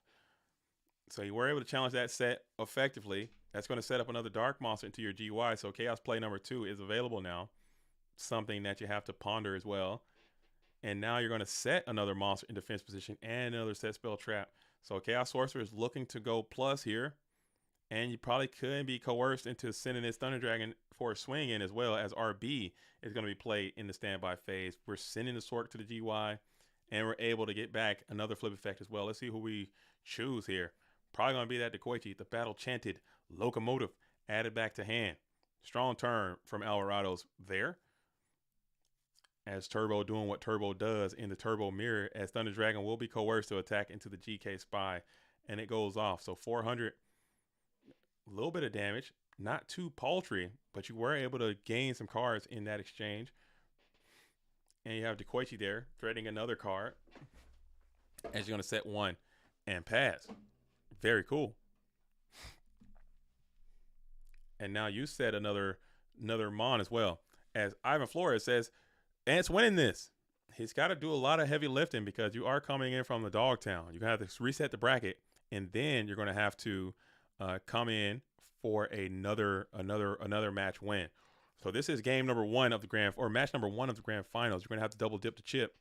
So you were able to challenge that set effectively. That's going to set up another dark monster into your GY. So Chaos Play number 2 is available now. Something that you have to ponder as well. And now you're going to set another monster in defense position and another set spell trap. So Chaos Sorcerer is looking to go plus here. And you probably could be coerced into sending this Thunder Dragon for a swing in as well, as RB is going to be played in the standby phase. We're sending the Sork to the GY, and we're able to get back another flip effect as well. Let's see who we choose here. Probably going to be that Dekoichi, the Battle Chanted Locomotive, added back to hand. Strong turn from Alvarado's there. As Turbo doing what Turbo does in the Turbo Mirror, as Thunder Dragon will be coerced to attack into the GK Spy, and it goes off. So 400, a little bit of damage, not too paltry, but you were able to gain some cards in that exchange. And you have Dekoichi there, threading another card, as you're going to set one and pass. Very cool. And now you set another Mon as well. As Ivan Flores says, Ant's winning this. He's got to do a lot of heavy lifting because you are coming in from the Dogtown. You're going to have to reset the bracket, and then you're going to have to come in for another match win. So this is game number 1 of the match number 1 of the grand finals. You're going to have to double dip the chip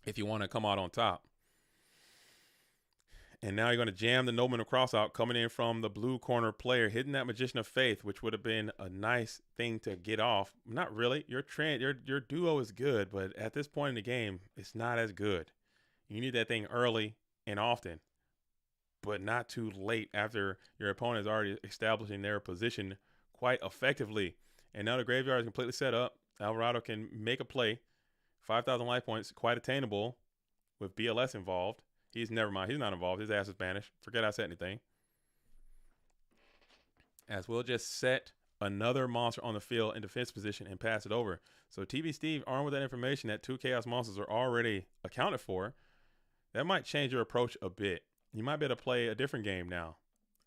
if you want to come out on top. And now you're going to jam the Nobleman of Crossout coming in from the blue corner player, hitting that Magician of Faith, which would have been a nice thing to get off. Not really. Your duo is good, but at this point in the game, it's not as good. You need that thing early and often, but not too late after your opponent is already establishing their position quite effectively. And now the graveyard is completely set up. Alvarado can make a play. 5,000 life points, quite attainable with BLS involved. Never mind. He's not involved. His ass is banished. Forget I said anything. as we'll just set another monster on the field in defense position and pass it over. So TV Steve, armed with that information that 2 Chaos Monsters are already accounted for, that might change your approach a bit. You might be able to play a different game now,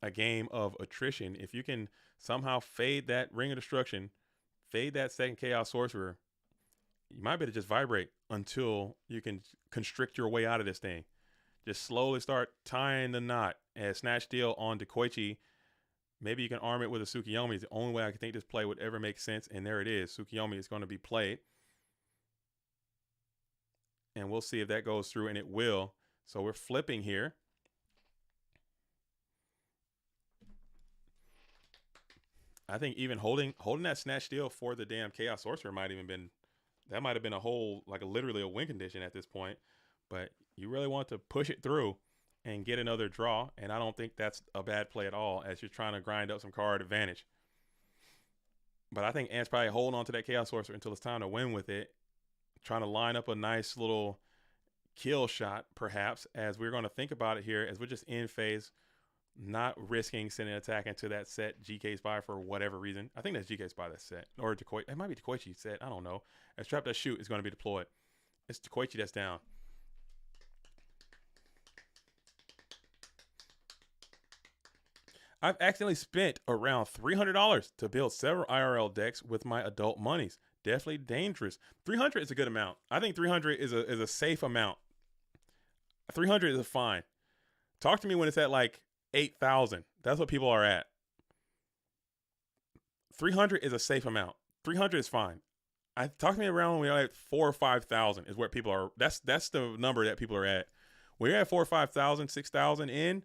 a game of attrition. If you can somehow fade that Ring of Destruction, fade that second Chaos Sorcerer, you might be able to just vibrate until you can constrict your way out of this thing. Just slowly start tying the knot as Snatch Steal on Dekoichi. Maybe you can arm it with a Tsukiyomi. It's the only way I can think this play would ever make sense. And there it is. Tsukiyomi is going to be played. And we'll see if that goes through, and it will. So we're flipping here. I think even holding that Snatch Steal for the damn Chaos Sorcerer might have been a whole, like literally a win condition at this point. But you really want to push it through and get another draw. And I don't think that's a bad play at all as you're trying to grind up some card advantage. But I think Ant's probably holding on to that Chaos Sorcerer until it's time to win with it. Trying to line up a nice little kill shot, perhaps, as we're going to think about it here as we're just in phase, not risking sending an attack into that set GK Spy for whatever reason. I think that's GK Spy that set. Or Dekoichi. It might be Dekoichi set. I don't know. As Trap That Shoot is going to be deployed. It's Dekoichi that's down. I've accidentally spent around $300 to build several IRL decks with my adult monies. Definitely dangerous. 300 is a good amount. I think 300 is a safe amount. 300 is fine. Talk to me when it's at like 8,000. That's what people are at. 300 is a safe amount. 300 is fine. Talk to me around when we're at 4,000 or 5,000 is where people are. That's the number that people are at. When you're at 4,000 or 5,000, 6,000 in,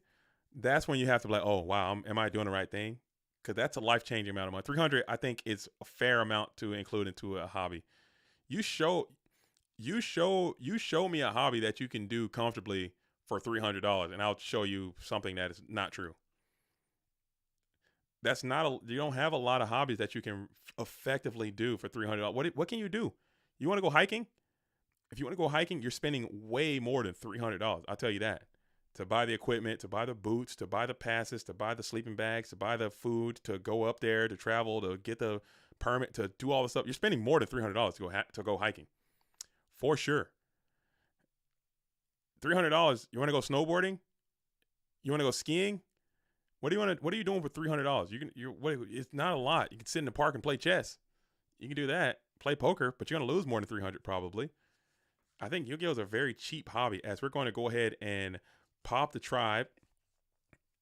that's when you have to be like, oh wow, am I doing the right thing? Because that's a life-changing amount of money. 300, I think, is a fair amount to include into a hobby. You show me a hobby that you can do comfortably for $300, and I'll show you something that is not true. You don't have a lot of hobbies that you can effectively do for $300. What can you do? You want to go hiking? If you want to go hiking, you're spending way more than $300. I'll tell you that. To buy the equipment, to buy the boots, to buy the passes, to buy the sleeping bags, to buy the food, to go up there, to travel, to get the permit, to do all this stuff. You're spending more than $300 to go hiking. For sure. $300, you want to go snowboarding? You want to go skiing? What are you doing for $300? It's not a lot. You can sit in the park and play chess. You can do that. Play poker, but you're going to lose more than $300 probably. I think Yu-Gi-Oh is a very cheap hobby, as we're going to go ahead and pop the tribe,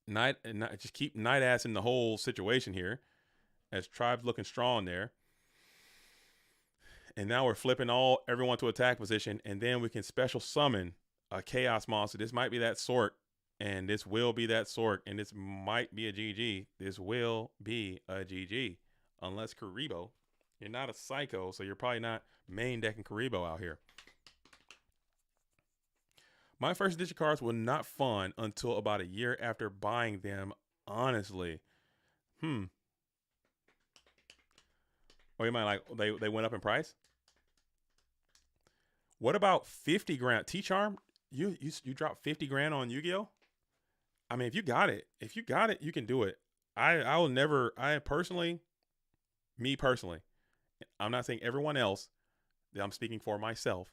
just keep night ass in the whole situation here, as tribe's looking strong there. And now we're flipping everyone to attack position, and then we can special summon a chaos monster. This might be that sort, and this will be that sort, and this might be a GG. This will be a GG, unless Karibo. You're not a psycho, so you're probably not main decking Karibo out here. My first edition cards were not fun until about a year after buying them, honestly. Or you might like, they went up in price? What about 50 grand? T-Charm? You dropped 50 grand on Yu-Gi-Oh? I mean, if you got it, you can do it. Me personally, I'm not saying everyone else, I'm speaking for myself.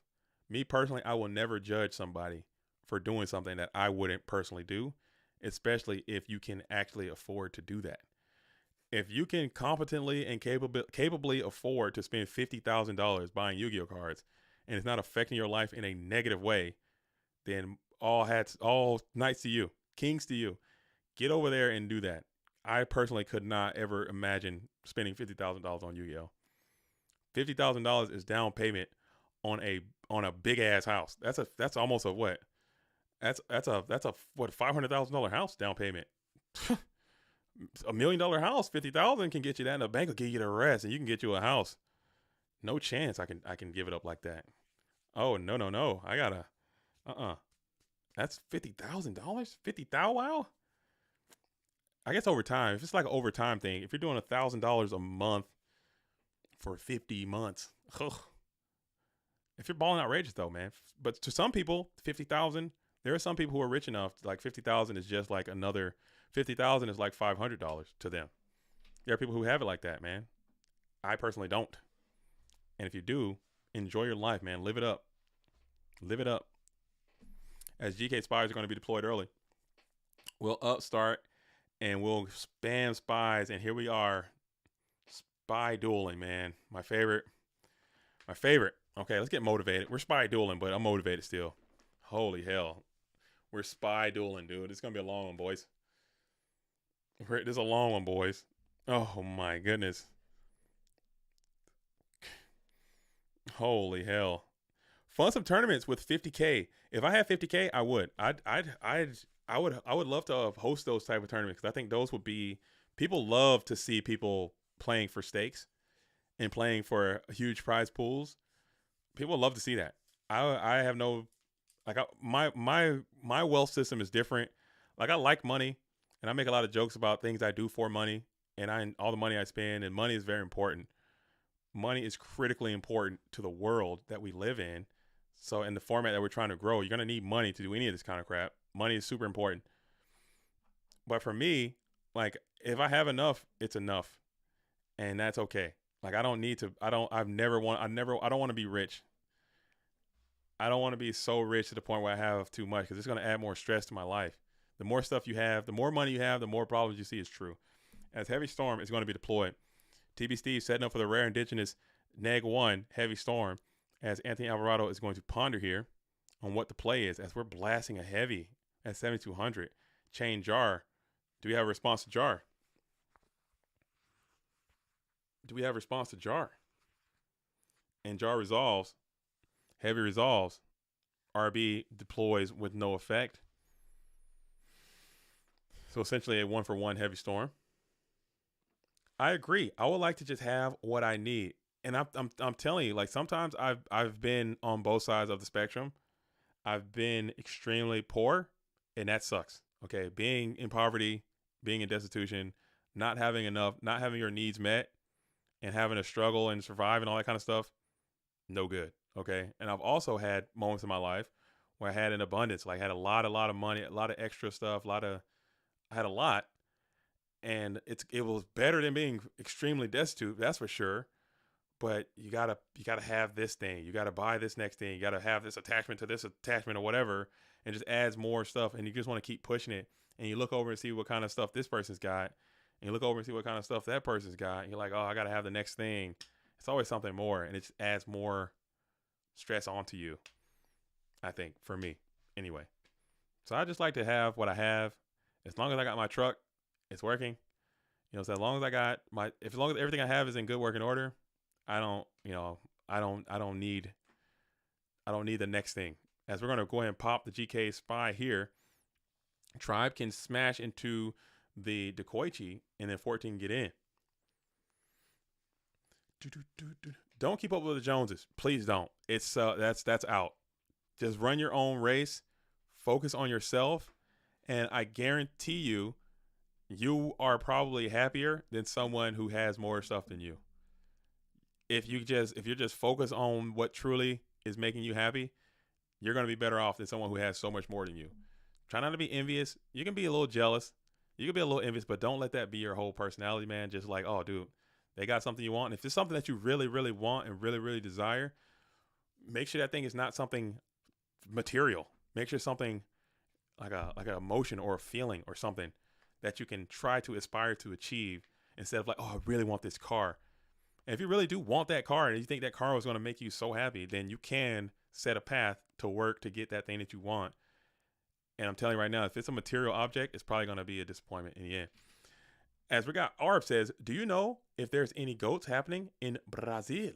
Me personally, I will never judge somebody for doing something that I wouldn't personally do, especially if you can actually afford to do that. If you can competently and capably afford to spend $50,000 buying Yu-Gi-Oh cards, and it's not affecting your life in a negative way, then all nights to you, kings to you. Get over there and do that. I personally could not ever imagine spending $50,000 on Yu-Gi-Oh. $50,000 is down payment on a big ass house. That's almost a what? That's a $500,000 house down payment. $1 million house, 50,000 can get you that, and a bank will give you the rest, and you can get you a house. No chance I can give it up like that. Oh no. I gotta That's $50,000? 50,000 wow? I guess over time, if it's like an overtime thing, if you're doing $1,000 a month for 50 months, if you're balling outrageous though, man. But to some people, 50,000, there are some people who are rich enough, like 50,000 is just like another, 50,000 is like $500 to them. There are people who have it like that, man. I personally don't. And if you do, enjoy your life, man. Live it up. Live it up. As GK spies are going to be deployed early, we'll upstart and we'll spam spies. And here we are. Spy dueling, man. My favorite. My favorite. Okay, let's get motivated. We're spy dueling, but I'm motivated still. Holy hell. We're spy dueling, dude. It's going to be a long one, boys. This is a long one, boys. Oh, my goodness. Holy hell. Fun some tournaments with 50K. If I had 50K, I would. I would love to host those type of tournaments because I think those would be, people love to see people playing for stakes and playing for huge prize pools. People love to see that. I have no, like, my wealth system is different. Like, I like money and I make a lot of jokes about things I do for money and all the money I spend, and money is very important. Money is critically important to the world that we live in. So in the format that we're trying to grow, you're going to need money to do any of this kind of crap. Money is super important. But for me, like, if I have enough, it's enough. And that's okay. Like, I don't need to, I don't want to be rich. I don't want to be so rich to the point where I have too much because it's going to add more stress to my life. The more stuff you have, the more money you have, the more problems you see is true. As Heavy Storm is going to be deployed, TB Steve setting up for the rare indigenous Neg 1 Heavy Storm as Anthony Alvarado is going to ponder here on what the play is as we're blasting a heavy at 7,200. Chain Jar. Do we have a response to Jar? Do we have a response to Jar? And Jar resolves. Heavy resolves. RB deploys with no effect. So essentially a 1-for-1 Heavy Storm. I agree. I would like to just have what I need. And I'm telling you, like, sometimes I've been on both sides of the spectrum. I've been extremely poor, and that sucks. Okay, being in poverty, being in destitution, not having enough, not having your needs met, and having to struggle and survive and all that kind of stuff, no good. Okay, and I've also had moments in my life where I had an abundance, like I had a lot of money, a lot of extra stuff, I had a lot, and it was better than being extremely destitute, that's for sure. But you gotta have this thing. You gotta buy this next thing. You gotta have this attachment to this attachment or whatever, and just adds more stuff. And you just want to keep pushing it. And you look over and see what kind of stuff this person's got, and you look over and see what kind of stuff that person's got. And you're like, oh, I gotta have the next thing. It's always something more, and it just adds more stress onto you. I think for me, anyway. So I just like to have what I have. As long as I got my truck, it's working. You know, so as long as I got as long as everything I have is in good working order, I don't need the next thing. As we're going to go ahead and pop the GK spy here, Tribe can smash into the Dekoichi and then 14 get in. Don't keep up with the Joneses. Please don't. It's that's out. Just run your own race. Focus on yourself. And I guarantee you are probably happier than someone who has more stuff than you. If you're just focused on what truly is making you happy, you're going to be better off than someone who has so much more than you. Try not to be envious. You can be a little jealous. You can be a little envious, but don't let that be your whole personality, man. Just like, oh, dude, they got something you want. And if it's something that you really, really want and really, really desire, make sure that thing is not something material. Make sure something like an emotion or a feeling or something that you can try to aspire to achieve instead of like, oh, I really want this car. And if you really do want that car and you think that car was going to make you so happy, then you can set a path to work to get that thing that you want. And I'm telling you right now, if it's a material object, it's probably going to be a disappointment in the end. As we got, Arb says, do you know if there's any goats happening in Brazil?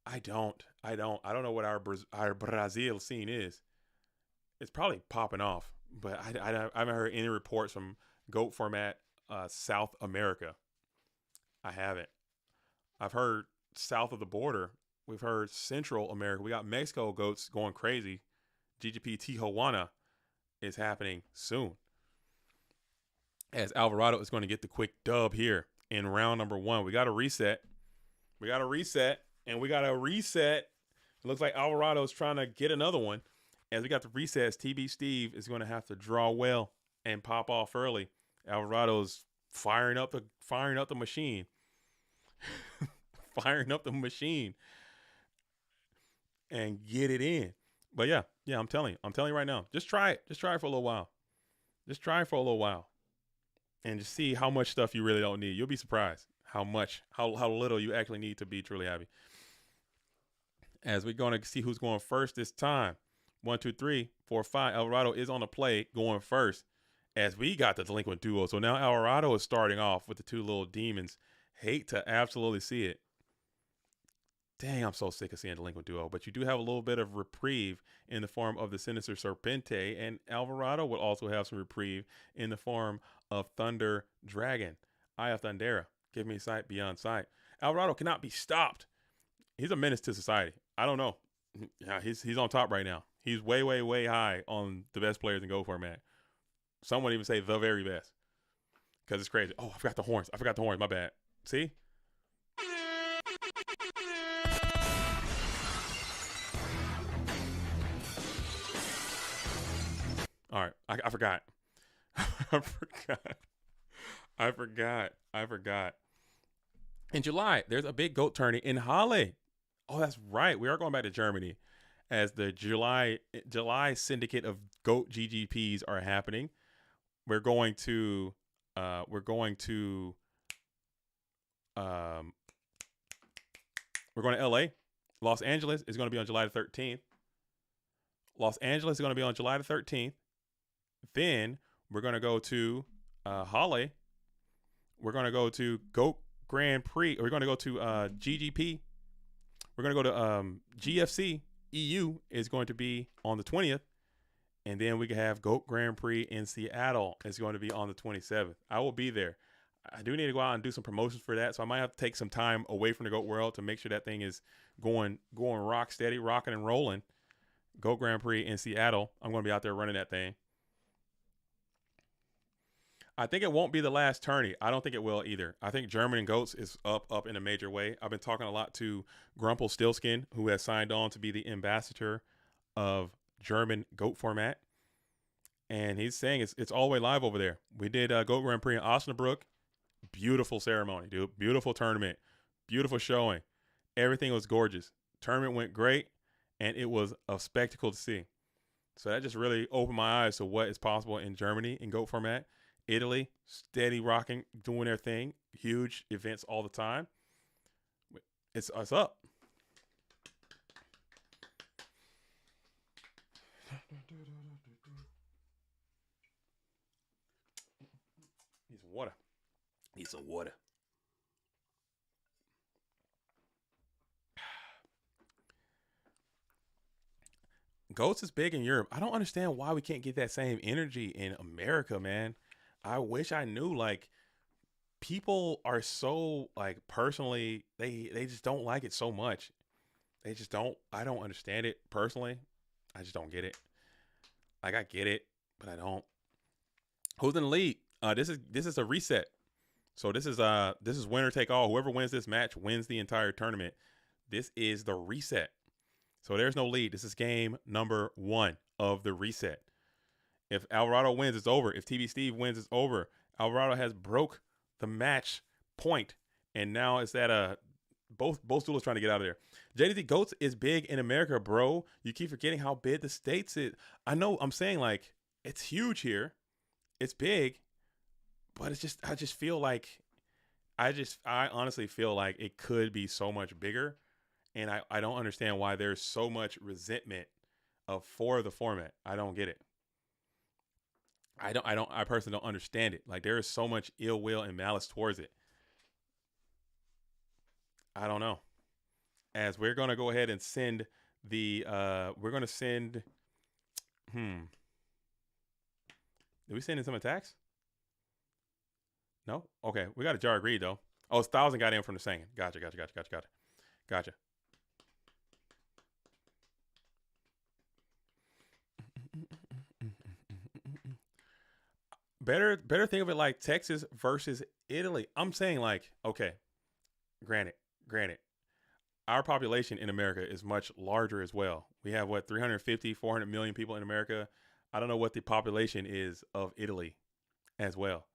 I don't know what our Brazil scene is. It's probably popping off, but I haven't heard any reports from goat format South America. I haven't. I've heard south of the border. We've heard Central America. We got Mexico goats going crazy. GGP Tijuana is happening soon. As Alvarado is going to get the quick dub here in round number 1. We got to reset. And we got to reset. It looks like Alvarado is trying to get another one. As we got the resets, TB Steve is going to have to draw well and pop off early. Alvarado's firing up the machine, firing up the machine, and get it in. But yeah, I'm telling you right now, just try it. Just try it for a little while. Just try it for a little while, and just see how much stuff you really don't need. You'll be surprised how little you actually need to be truly happy. As we're going to see who's going first this time. 1, 2, 3, 4, 5. Alvarado is on the play going first as we got the delinquent duo. So now Alvarado is starting off with the two little demons. Hate to absolutely see it. Dang, I'm so sick of seeing delinquent duo. But you do have a little bit of reprieve in the form of the Sinister Serpente. And Alvarado will also have some reprieve in the form of Thunder Dragon. Eye of Thundera. Give me sight beyond sight. Alvarado cannot be stopped. He's a menace to society. I don't know. Yeah, he's on top right now. He's way, way, way high on the best players in Go format. Someone even say the very best. Because it's crazy. Oh, I forgot the horns. My bad. See? All right. I forgot. I forgot. In July, there's a big goat tourney in Halle. Oh, that's right. We are going back to Germany as the July syndicate of GOAT GGPs are happening. We're going to LA. Los Angeles is going to be on July the 13th. Then we're going to go to Halle. We're going to go to GOAT Grand Prix. We're going to go to GGP. We're going to go to GFC. EU is going to be on the 20th. And then we can have GOAT Grand Prix in Seattle. It's going to be on the 27th. I will be there. I do need to go out and do some promotions for that. So I might have to take some time away from the GOAT world to make sure that thing is going rock steady, rocking and rolling. GOAT Grand Prix in Seattle. I'm going to be out there running that thing. I think it won't be the last tourney. I don't think it will either. I think German and Goats is up in a major way. I've been talking a lot to Grumple Stillskin, who has signed on to be the ambassador of German Goat format. And he's saying it's all the way live over there. We did Goat Grand Prix in Osnabrück. Beautiful ceremony, dude. Beautiful tournament. Beautiful showing. Everything was gorgeous. Tournament went great, and it was a spectacle to see. So that just really opened my eyes to what is possible in Germany in Goat format. Italy, steady rocking, doing their thing. Huge events all the time. It's up. Need some water. Goats is big in Europe. I don't understand why we can't get that same energy in America, man. I wish I knew. Like, people are so, like, personally, they just don't like it so much. They just don't. I don't understand it personally. I just don't get it. Like, I get it, but I don't. Who's in the lead? This is a reset. So this is winner take all. Whoever wins this match wins the entire tournament. This is the reset. So there's no lead. This is game number 1 of the reset. If Alvarado wins, it's over. If TB Steve wins, it's over. Alvarado has broke the match point, and now it's at both duelists trying to get out of there. JDZ Goats is big in America, bro. You keep forgetting how big the States is. I know. I'm saying, like, it's huge here. It's big, but it's just, I honestly feel like it could be so much bigger, and I don't understand why there's so much resentment for the format. I don't get it. I personally don't understand it. Like, there is so much ill will and malice towards it. I don't know. As we're going to go ahead and send did we send in some attacks? No? Okay. We got a Jar Greed, though. Oh, it's 1,000 got in from the singing. Gotcha. Better think of it like Texas versus Italy. I'm saying, like, okay, granted, our population in America is much larger as well. We have, 350, 400 million people in America. I don't know what the population is of Italy as well.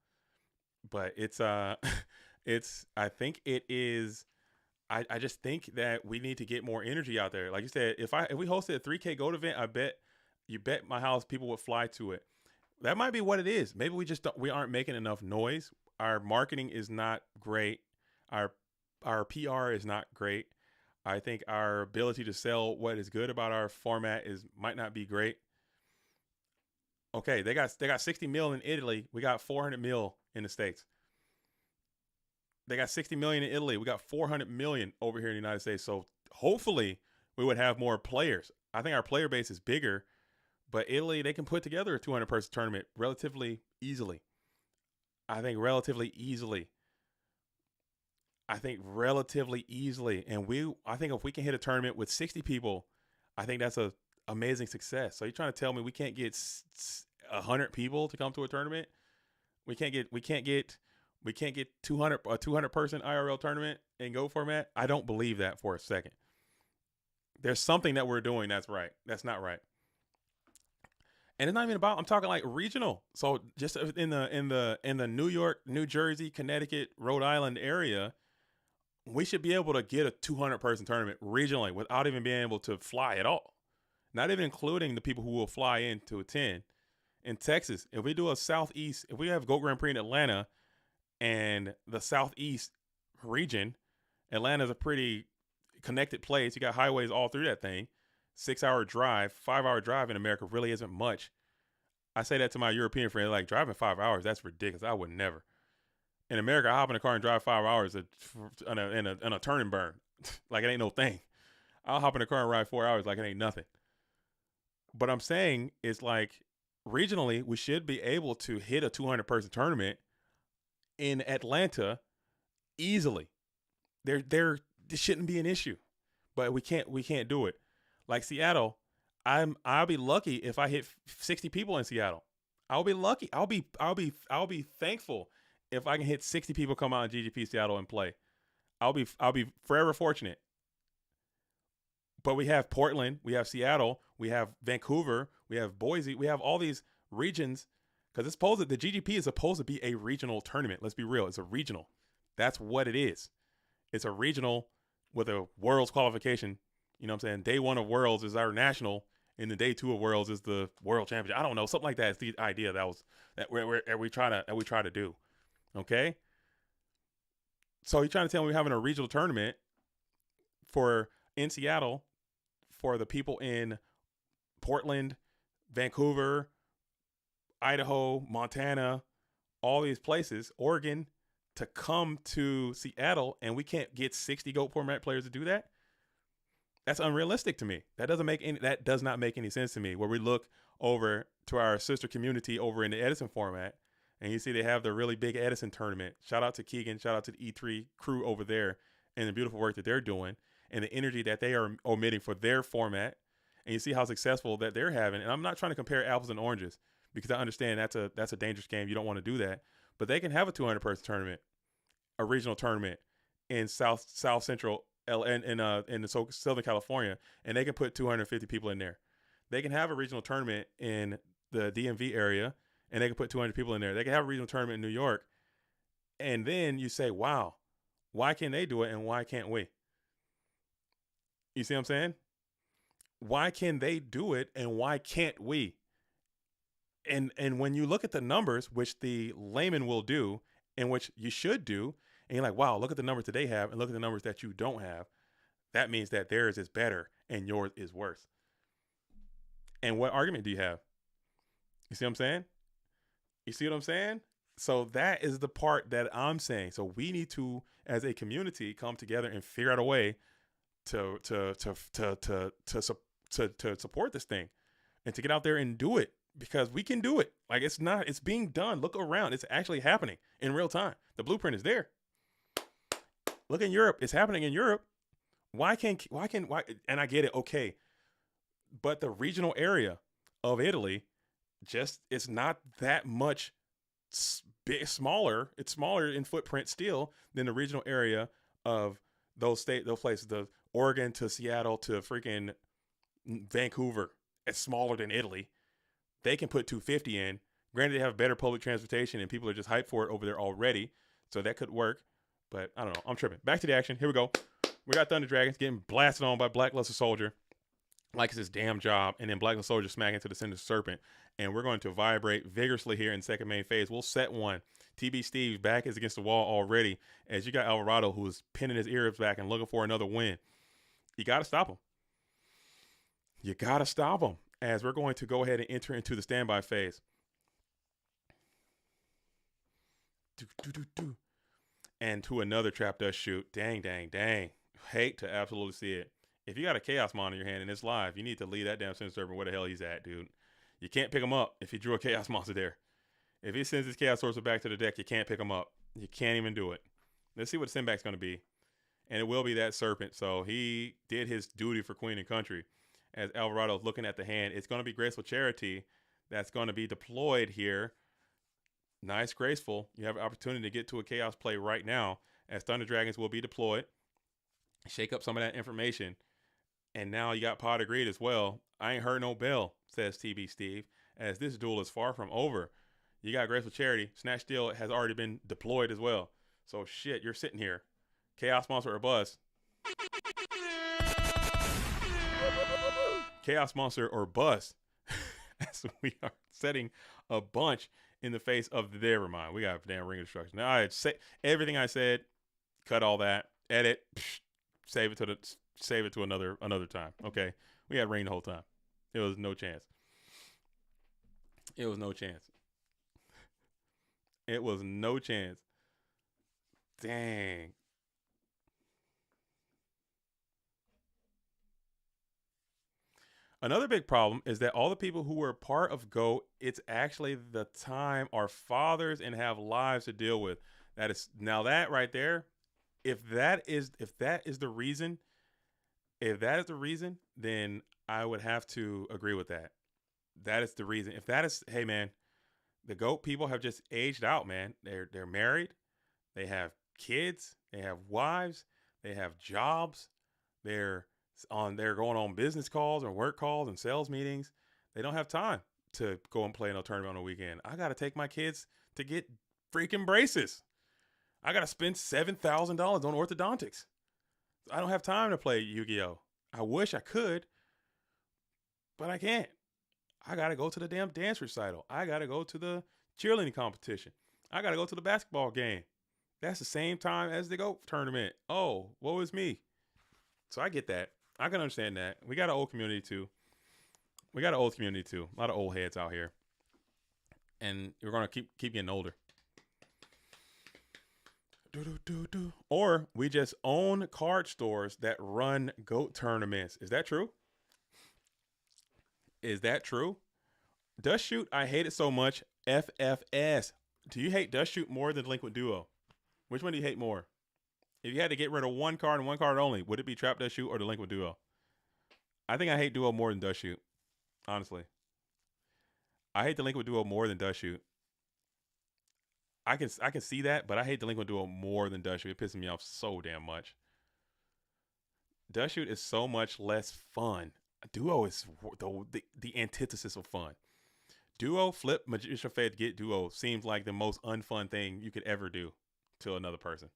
but it's it's I think it is. I just think that we need to get more energy out there. Like you said, if we hosted a 3K goat event, I bet you bet my house people would fly to it. That might be what it is. Maybe we aren't making enough noise. Our marketing is not great. Our our PR is not great. I think our ability to sell what is good about our format is might not be great. Okay, they got 60 mil in Italy. We got 400 mil in the States. They got 60 million in Italy. We got 400 million over here in the United States. So hopefully we would have more players. I think our player base is bigger, but Italy, they can put together a 200 person tournament relatively easily. I think relatively easily. I think relatively easily. And I think if we can hit a tournament with 60 people, I think that's a amazing success. So you're trying to tell me we can't get 100 people to come to a tournament? We can't get 200 a 200 person IRL tournament in Go format. I don't believe that for a second. There's something that we're doing that's right. That's not right. And it's not even about. I'm talking like regional. So just in the New York, New Jersey, Connecticut, Rhode Island area, we should be able to get a 200 person tournament regionally without even being able to fly at all. Not even including the people who will fly in to attend. In Texas, if we do a Southeast, if we have Go Grand Prix in Atlanta and the Southeast region, Atlanta's a pretty connected place. You got highways all through that thing. 6-hour drive, 5-hour drive in America really isn't much. I say that to my European friends, like driving 5 hours, that's ridiculous. I would never. In America, I hop in a car and drive 5 hours in a turn and burn. Like it ain't no thing. I'll hop in a car and ride 4 hours like it ain't nothing. But I'm saying it's like regionally, we should be able to hit a 200 person tournament in Atlanta easily. This shouldn't be an issue, but we can't do it. Like Seattle, I'll be lucky if I hit 60 people in Seattle. I'll be lucky. I'll be thankful if I can hit 60 people come out in GGP Seattle and play. I'll be forever fortunate. But we have Portland, we have Seattle, we have Vancouver, we have Boise, we have all these regions because the GGP is supposed to be a regional tournament. Let's be real, it's a regional. That's what it is. It's a regional with a Worlds qualification. You know what I'm saying? Day one of Worlds is our national, and the day two of Worlds is the World Championship. I don't know, something like that is the idea that we try to do. Okay. So you're trying to tell me we're having a regional tournament in Seattle for the people in Portland, Vancouver, Idaho, Montana, all these places, Oregon, to come to Seattle, and we can't get 60 GOAT format players to do that? That's unrealistic to me. That does not make any sense to me. Where we look over to our sister community over in the Edison format, and you see they have the really big Edison tournament. Shout out to Keegan, shout out to the E3 crew over there, and the beautiful work that they're doing, and the energy that they are omitting for their format. And you see how successful that they're having. And I'm not trying to compare apples and oranges, because I understand that's a dangerous game. You don't want to do that. But they can have a 200 person tournament, a regional tournament in South Central in the Southern California, and they can put 250 people in there. They can have a regional tournament in the DMV area, and they can put 200 people in there. They can have a regional tournament in New York, and then you say, wow, why can they do it and why can't we? You see what I'm saying? Why can they do it and why can't we? And when you look at the numbers, which the layman will do, and which you should do, and you're like, wow, look at the numbers that they have and look at the numbers that you don't have, that means that theirs is better and yours is worse. And what argument do you have? You see what I'm saying? You see what I'm saying? So that is the part that I'm saying. So we need to, as a community, come together and figure out a way to support this thing and to get out there and do it, because we can do it. Like it's being done. Look around. It's actually happening in real time. The blueprint is there. Look in Europe. It's happening in Europe. Why? And I get it. Okay. But the regional area of Italy, it's not that much smaller. It's smaller in footprint still than the regional area of those places, the Oregon to Seattle to freaking Vancouver. It's smaller than Italy. They can put 250 in. Granted, they have better public transportation and people are just hyped for it over there already. So that could work. But I don't know. I'm tripping. Back to the action. Here we go. We got Thunder Dragons getting blasted on by Blackluster Soldier like it's his damn job. And then Blackluster Soldier smacking into the Cinder Serpent. And we're going to vibrate vigorously here in second main phase. We'll set one. TB Steve's back is against the wall already. As you got Alvarado, who's pinning his ears back and looking for another win. You got to stop him. You got to stop him. As we're going to go ahead and enter into the standby phase. And to another trap dust shoot. Dang, dang, dang. Hate to absolutely see it. If you got a Chaos Mon in your hand and it's live, you need to leave that damn Cinder Serpent where the hell he's at, dude. You can't pick him up if he drew a Chaos Monster there. If he sends his Chaos Sorcerer back to the deck, you can't pick him up. You can't even do it. Let's see what the send back's going to be. And it will be that Serpent. So he did his duty for Queen and Country. As Alvarado's looking at the hand, it's going to be Graceful Charity that's going to be deployed here. Nice, Graceful. You have an opportunity to get to a Chaos play right now as Thunder Dragons will be deployed. Shake up some of that information. And now you got Pot of Greed as well. I ain't heard no bell, says TB Steve, as this duel is far from over. You got Graceful Charity. Snatch Steel has already been deployed as well. So shit, you're sitting here. Chaos Monster or bust. Chaos Monster or bust. As we are setting a bunch in the face of the Nevermind. We got damn Ring of Destruction. Now I say everything I said, cut all that, edit, save it to another time. Okay. We had Ring the whole time. It was no chance. It was no chance. It was no chance. Dang. Another big problem is that all the people who were part of GOAT, it's actually the time our fathers and have lives to deal with. That is now that right there. If that is the reason, then I would have to agree with that. That is the reason. If that is, hey man, the GOAT people have just aged out, man. They're married, they have kids, they have wives, they have jobs, they're going on business calls or work calls and sales meetings. They don't have time to go and play in a tournament on the weekend. I got to take my kids to get freaking braces. I got to spend $7,000 on orthodontics. I don't have time to play Yu-Gi-Oh. I wish I could, but I can't. I got to go to the damn dance recital. I got to go to the cheerleading competition. I got to go to the basketball game. That's the same time as the GOAT tournament. Oh, woe is me. So I get that. I can understand that. We got an old community too. A lot of old heads out here. And we're going to keep getting older. Or we just own card stores that run GOAT tournaments. Is that true? Dust Shoot, I hate it so much. FFS. Do you hate Dust Shoot more than Delinquent Duo? Which one do you hate more? If you had to get rid of one card and one card only, would it be Trap Dust Shoot or Delinquent Duo? I think I hate Duo more than Dust Shoot. Honestly. I hate Delinquent Duo more than Dust Shoot. I can see that, but I hate Delinquent Duo more than Dust Shoot. It pisses me off so damn much. Dust Shoot is so much less fun. Duo is the antithesis of fun. Duo, flip, Magician Fed, get Duo seems like the most unfun thing you could ever do to another person.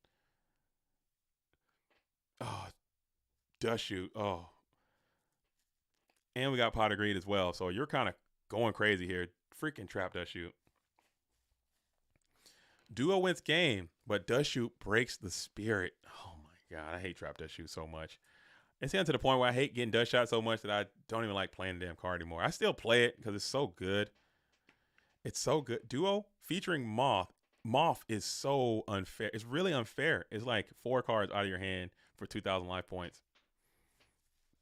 Oh, Dust Shoot. Oh. And we got Pot of Greed as well. So you're kind of going crazy here. Freaking Trap Dust Shoot. Duo wins game, but Dust Shoot breaks the spirit. Oh my God. I hate Trap Dust Shoot so much. It's getting to the point where I hate getting Dust Shot so much that I don't even like playing the damn card anymore. I still play it because it's so good. It's so good. Duo featuring Moth. Moth is so unfair. It's really unfair. It's like 4 cards out of your hand for 2,000 life points.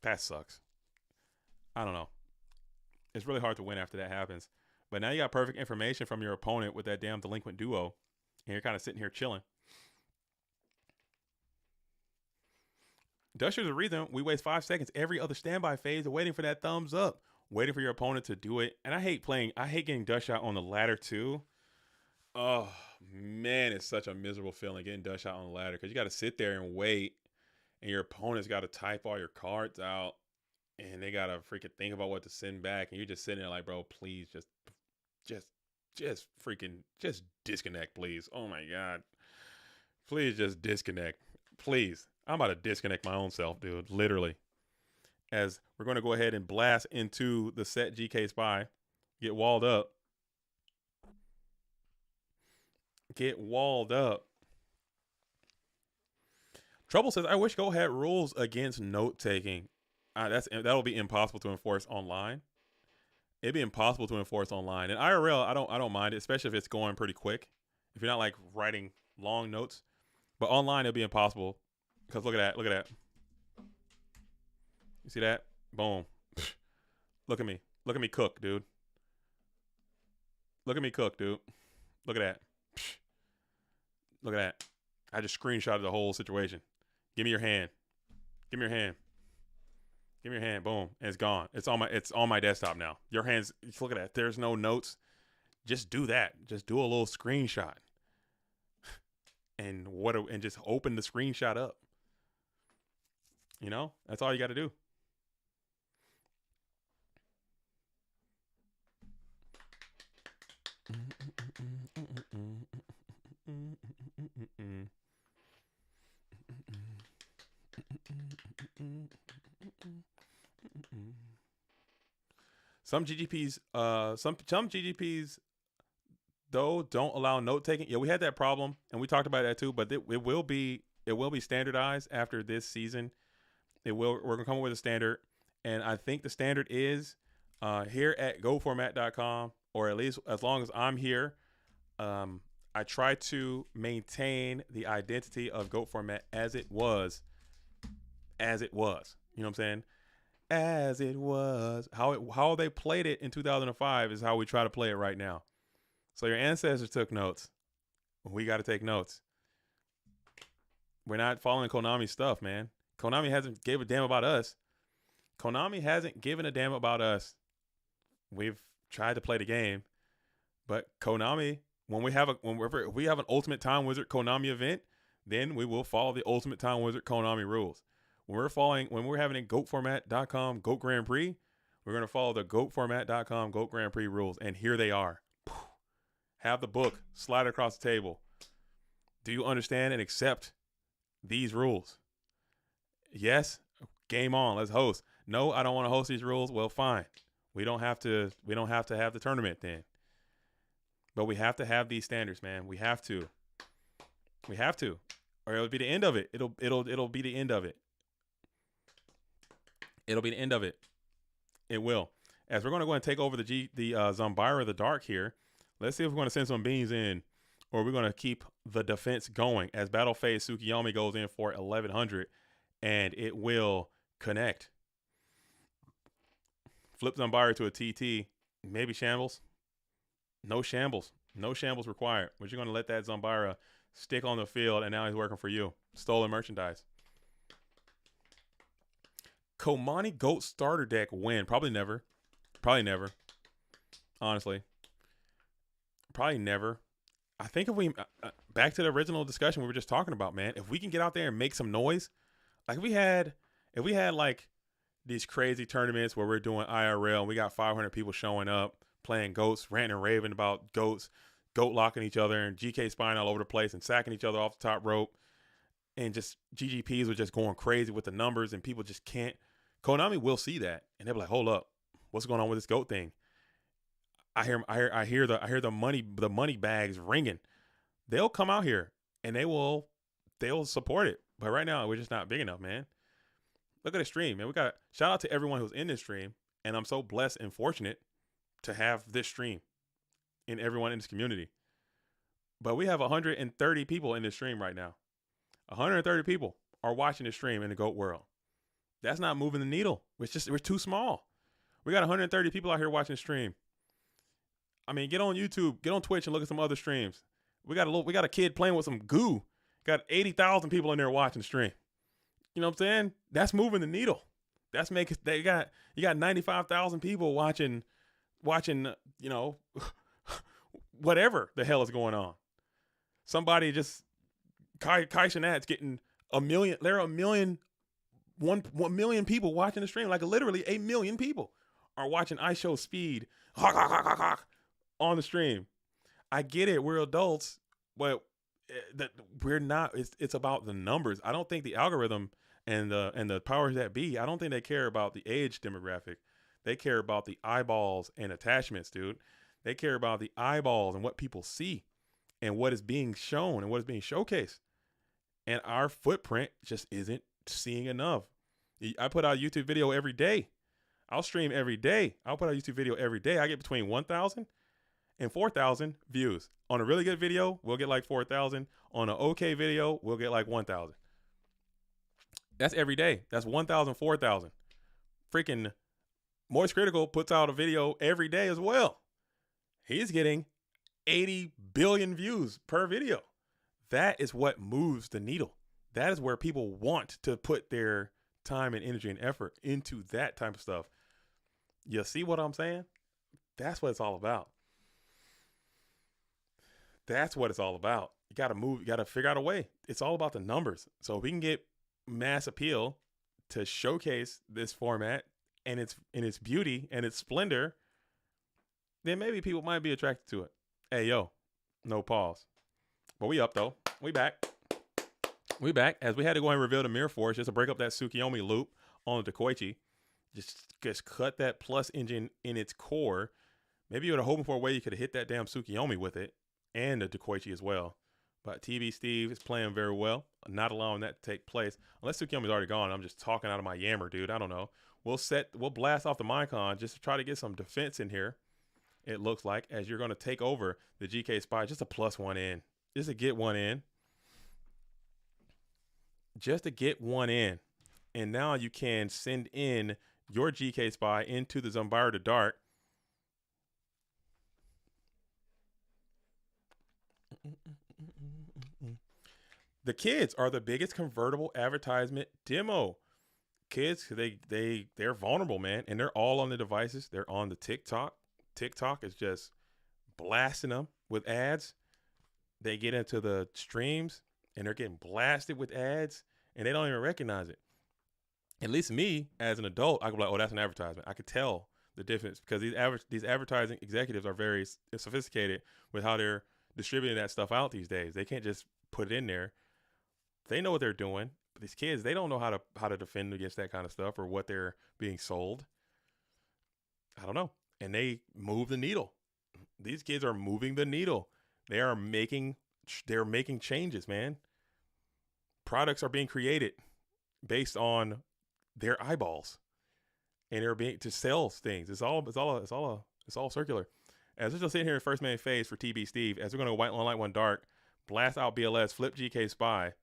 That sucks. I don't know. It's really hard to win after that happens. But now you got perfect information from your opponent with that damn Delinquent Duo. And you're kind of sitting here chilling. Dust Shoot's the reason we waste 5 seconds every other standby phase waiting for that thumbs up. Waiting for your opponent to do it. And I hate getting Dust Shot on the ladder too. Oh, man, it's such a miserable feeling getting Dust Shot on the ladder. Because you got to sit there and wait. And your opponent's got to type all your cards out. And they got to freaking think about what to send back. And you're just sitting there like, bro, please just just disconnect, please. Oh my God. Please just disconnect. Please. I'm about to disconnect my own self, dude. Literally. As we're going to go ahead and blast into the set GK Spy. Get walled up. Get walled up. Trouble says, I wish Go had rules against note taking. That'll be impossible to enforce online. It'd be impossible to enforce online. And IRL, I don't mind it, especially if it's going pretty quick. If you're not like writing long notes. But online it'll be impossible. Because look at that. Look at that. You see that? Boom. Look at me. Look at me cook, dude. Look at me cook, dude. Look at that. Look at that. I just screenshotted the whole situation. Give me your hand. Give me your hand. Give me your hand. Boom. And it's gone. It's on my desktop now. Your hands, look at that. There's no notes. Just do that. Just do a little screenshot. And just open the screenshot up. You know? That's all you got to do. Some GGPs, some GGPs though don't allow note taking. Yeah, we had that problem, and we talked about that too. But it will be standardized after this season. We're gonna come up with a standard, and I think the standard is here at GoFormat.com, or at least as long as I'm here. I try to maintain the identity of Goat Format as it was. You know what I'm saying? As it was. How they played it in 2005 is how we try to play it right now. So your ancestors took notes. We got to take notes. We're not following Konami stuff, man. Konami hasn't gave a damn about us. Konami hasn't given a damn about us. We've tried to play the game, but Konami, when we have an Ultimate Time Wizard Konami event, then we will follow the Ultimate Time Wizard Konami rules. When we're having a GOATformat.com GOAT Grand Prix, we're going to follow the GOATformat.com GOAT Grand Prix rules. And here they are. Have the book, slide it across the table. Do you understand and accept these rules? Yes. Game on. Let's host. No, I don't want to host these rules. Well, fine. We don't have to have the tournament then. But we have to have these standards, man. We have to. Or it'll be the end of it. It'll be the end of it. It'll be the end of it. It will. As we're going to go and take over the Zombira the Dark here, let's see if we're going to send some beans in, or we're going to keep the defense going as Battle Phase Tsukiyomi goes in for 1100, and it will connect. Flip Zombira to a TT. Maybe shambles. No shambles. No shambles required. But you're going to let that Zombira stick on the field, and now he's working for you. Stolen merchandise. Komani Goat starter deck win. Probably never. Honestly. Probably never. I think if we back to the original discussion we were just talking about, man, if we can get out there and make some noise, like if we had like these crazy tournaments where we're doing IRL and we got 500 people showing up playing goats, ranting and raving about goats, goat locking each other and GK spying all over the place and sacking each other off the top rope, and just GGPs were just going crazy with the numbers and people just can't. Konami will see that and they'll be like, hold up, what's going on with this goat thing? I hear the money bags ringing. They'll come out here and they'll support it. But right now we're just not big enough, man. Look at the stream, man. Shout out to everyone who's in this stream, and I'm so blessed and fortunate to have this stream and everyone in this community. But we have 130 people in this stream right now. 130 people are watching this stream in the GOAT world. That's not moving the needle. We're too small. We got 130 people out here watching the stream. I mean, get on YouTube, get on Twitch, and look at some other streams. We got a kid playing with some goo. Got 80,000 people in there watching the stream. You know what I'm saying? That's moving the needle. That's making you got 95,000 people watching, you know, whatever the hell is going on. Somebody just Kai Shanat's getting 1 million. There are 1 million people watching the stream. Like literally 1 million people are watching I Show Speed on the stream. I get it. We're adults, but that we're not. It's about the numbers. I don't think the algorithm and the powers that be, I don't think they care about the age demographic. They care about the eyeballs and attachments, dude. They care about the eyeballs and what people see and what is being shown and what is being showcased. And our footprint just isn't seeing enough. I put out a YouTube video every day. I'll stream every day. I'll put out a YouTube video every day. I get between 1,000 and 4,000 views. On a really good video, we'll get like 4,000. On an okay video, we'll get like 1,000. That's every day. That's 1,000, 4,000. Freaking Moist Critical puts out a video every day as well. He's getting 80 billion views per video. That is what moves the needle. That is where people want to put their time and energy and effort into that type of stuff. You see what I'm saying? That's what it's all about. That's what it's all about. You got to move. You got to figure out a way. It's all about the numbers. So if we can get mass appeal to showcase this format and its beauty and its splendor, then maybe people might be attracted to it. Hey, yo, no pause. But we up, though. We back. We back. As we had to go and reveal the Mirror Force just to break up that Tsukiyomi loop on the Koichi. Just cut that plus engine in its core. Maybe you would have hoping for a way you could have hit that damn Tsukiyomi with it and the Koichi as well. But TB Steve is playing very well, not allowing that to take place. Unless Tsukiyomi's already gone, I'm just talking out of my yammer, dude. I don't know. We'll blast off the Micon just to try to get some defense in here. It looks like as you're going to take over the GK Spy, just a +1 in. Just to get one in. Just to get one in. And now you can send in your GK Spy into the Zumbara to Dart. The kids are the biggest convertible advertisement demo. Kids, they're vulnerable, man. And they're all on the devices. They're on the TikTok. TikTok is just blasting them with ads. They get into the streams and they're getting blasted with ads and they don't even recognize it. At least me as an adult, I could be like, oh, that's an advertisement. I could tell the difference because these advertising executives are very sophisticated with how they're distributing that stuff out these days. They can't just put it in there. They know what they're doing. But these kids, they don't know how to defend against that kind of stuff or what they're being sold. I don't know. And they move the needle. These kids are moving the needle. They're making changes, man. Products are being created based on their eyeballs, and they're being to sell things. It's all circular. As we're just sitting here in first man phase for TB Steve, as we're gonna go white one light one dark, blast out BLS, flip GK Spy,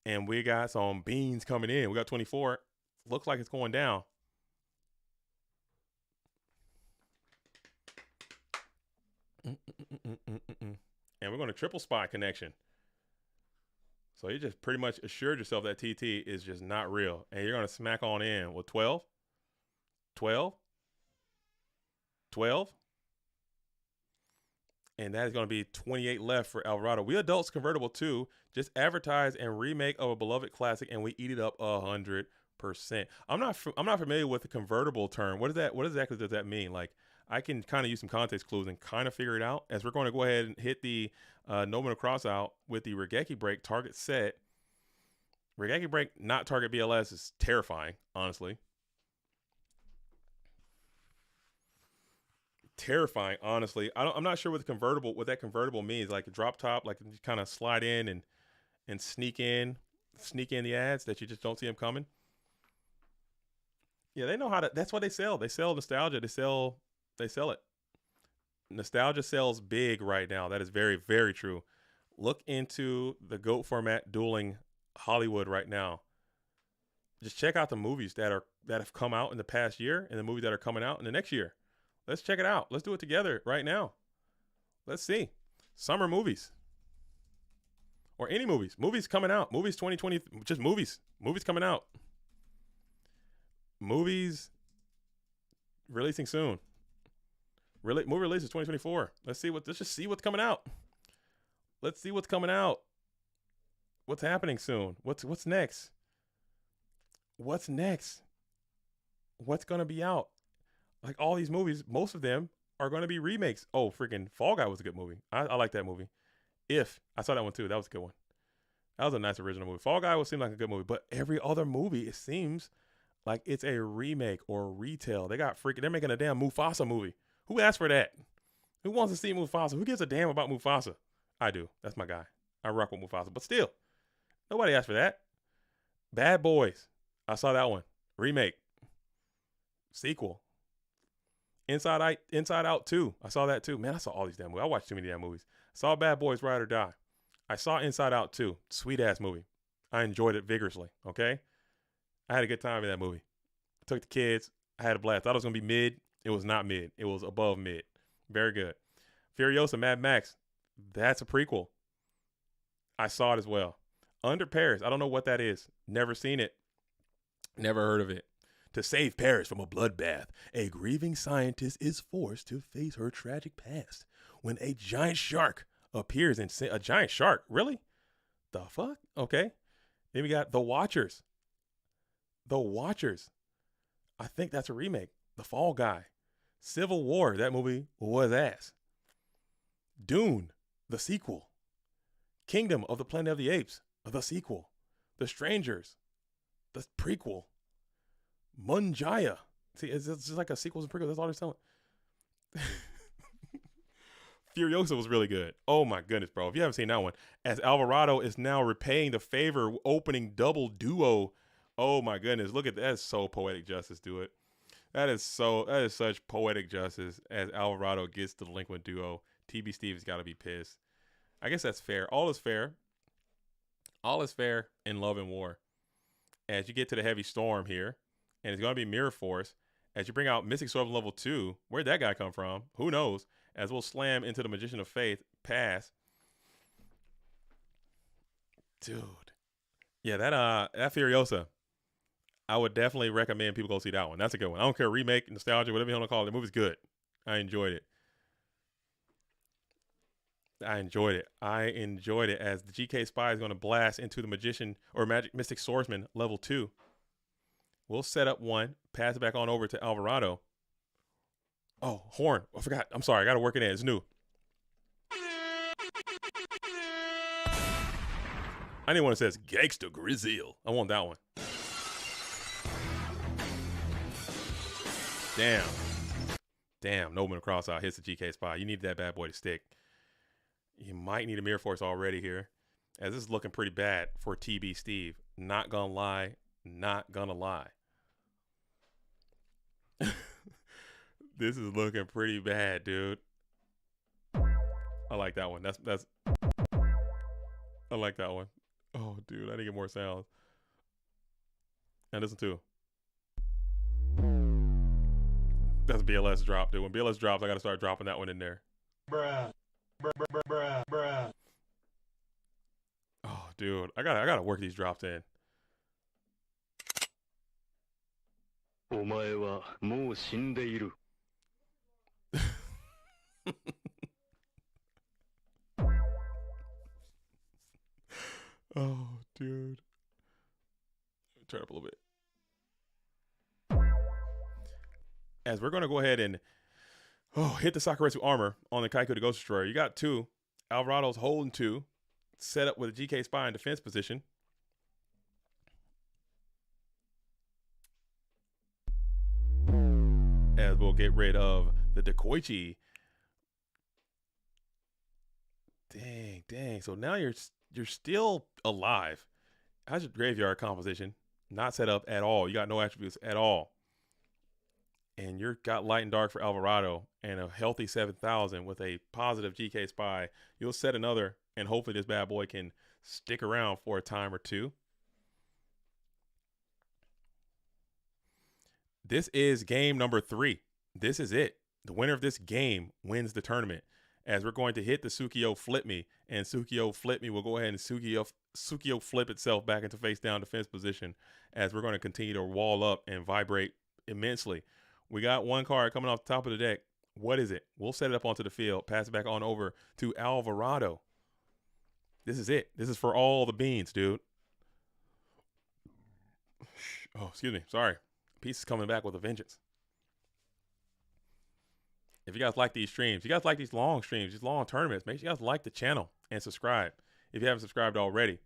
and we got some beans coming in. We got 24. Looks like it's going down. And we're going to triple spy connection. So you just pretty much assured yourself that TT is just not real. And you're going to smack on in with 12, 12, 12. And that is going to be 28 left for Alvarado. We adults convertible too. Just advertise and remake of a beloved classic, and we eat it up 100%. I'm not familiar with the convertible term. What exactly does that mean? Like, I can kind of use some context clues and kind of figure it out. As we're going to go ahead and hit the Nomina cross out with the Regeki break target set. Regeki break, not target BLS, is terrifying, honestly. Terrifying, honestly. I'm not sure what that convertible means. Like a drop top, like you kind of slide in and sneak in the ads that you just don't see them coming. Yeah, they know how to. That's what they sell. They sell nostalgia. They sell it. Nostalgia sells big right now. That is very, very true. Look into the GOAT format dueling Hollywood right now. Just check out the movies that have come out in the past year and the movies that are coming out in the next year. Let's check it out. Let's do it together right now. Let's see. Summer movies. Or any movies. Movies coming out. Movies 2020. Just movies. Movies coming out. Movies releasing soon. Movie releases 2024. Let's just see what's coming out. Let's see what's coming out. What's happening soon? What's next? What's next? What's gonna be out? Like all these movies, most of them are going to be remakes. Oh, freaking Fall Guy was a good movie. I like that movie. If I saw that one too, that was a good one. That was a nice original movie. Fall Guy would seem like a good movie, but every other movie it seems like it's a remake or a retell. They're making a damn Mufasa movie. Who asked for that? Who wants to see Mufasa? Who gives a damn about Mufasa? I do. That's my guy. I rock with Mufasa, but still, nobody asked for that. Bad Boys. I saw that one. Remake. Sequel. Inside Out 2. I saw that too. Man, I saw all these damn movies. I watched too many damn movies. I saw Bad Boys Ride or Die. I saw Inside Out 2. Sweet ass movie. I enjoyed it vigorously. Okay? I had a good time in that movie. I took the kids. I had a blast. Thought it was going to be mid. It was not mid. It was above mid. Very good. Furiosa, Mad Max. That's a prequel. I saw it as well. Under Paris. I don't know what that is. Never seen it. Never heard of it. To save Paris from a bloodbath, a grieving scientist is forced to face her tragic past when a giant shark appears in a giant shark. Really? The fuck? Okay. Then we got The Watchers. The Watchers. I think that's a remake. The Fall Guy. Civil War. That movie was ass. Dune. The sequel. Kingdom of the Planet of the Apes. The sequel. The Strangers. The prequel. Munjaya. See, it's just like a sequel and prequel. That's all they're selling. Furiosa was really good. Oh my goodness, bro. If you haven't seen that one, as Alvarado is now repaying the favor, opening double duo. Oh my goodness. Look at that. That's so poetic justice, do it. That is such poetic justice as Alvarado gets the Delinquent duo. TB Steve's got to be pissed. I guess that's fair. All is fair. All is fair in love and war. As you get to the heavy storm here, and it's going to be Mirror Force, as you bring out Mystic Sword level 2, where'd that guy come from? Who knows? As we'll slam into the Magician of Faith, pass. Dude. Yeah, that Furiosa, I would definitely recommend people go see that one. That's a good one. I don't care, remake, nostalgia, whatever you want to call it. The movie's good. I enjoyed it. I enjoyed it as the GK Spy is going to blast into the Magician or Mystic Swordsman level 2. We'll set up one, pass it back on over to Alvarado. Oh, horn. I forgot. I'm sorry. I got to work it in. It's new. I need one that says Gangsta Grizzle. I want that one. Damn. Nobleman Cross out hits the GK Spy. You need that bad boy to stick. You might need a Mirror Force already here, as this is looking pretty bad for TB Steve. Not gonna lie. This is looking pretty bad, dude. I like that one. That's. I like that one. Oh, dude, I need to get more sounds. And listen too. That's BLS drop, dude. When BLS drops, I gotta start dropping that one in there. Bruh. Oh, dude, I gotta work these drops in. Oh, dude. Turn up a little bit. As we're gonna go ahead and hit the Sakuretsu armor on the Kaiku the Ghost Destroyer. You got 2. Alvarado's holding 2. Set up with a GK Spy in defense position. As we'll get rid of the Dekoichi. Dang. So now you're still alive. How's your graveyard composition? Not set up at all. You got no attributes at all. And you've got light and dark for Alvarado and a healthy 7,000 with a positive GK Spy. You'll set another, and hopefully this bad boy can stick around for a time or two. This is game number 3. This is it. The winner of this game wins the tournament. As we're going to hit the Sukiyo Flip Me, and Sukiyo Flip Me will go ahead and Sukiyo flip itself back into face down defense position, as we're going to continue to wall up and vibrate immensely. We got one card coming off the top of the deck. What is it? We'll set it up onto the field, pass it back on over to Alvarado. This is it. This is for all the beans, dude. Oh, excuse me. Sorry. Piece is coming back with a vengeance. If you guys like these streams, you guys like these long streams, these long tournaments, make sure you guys like the channel and subscribe if you haven't subscribed already.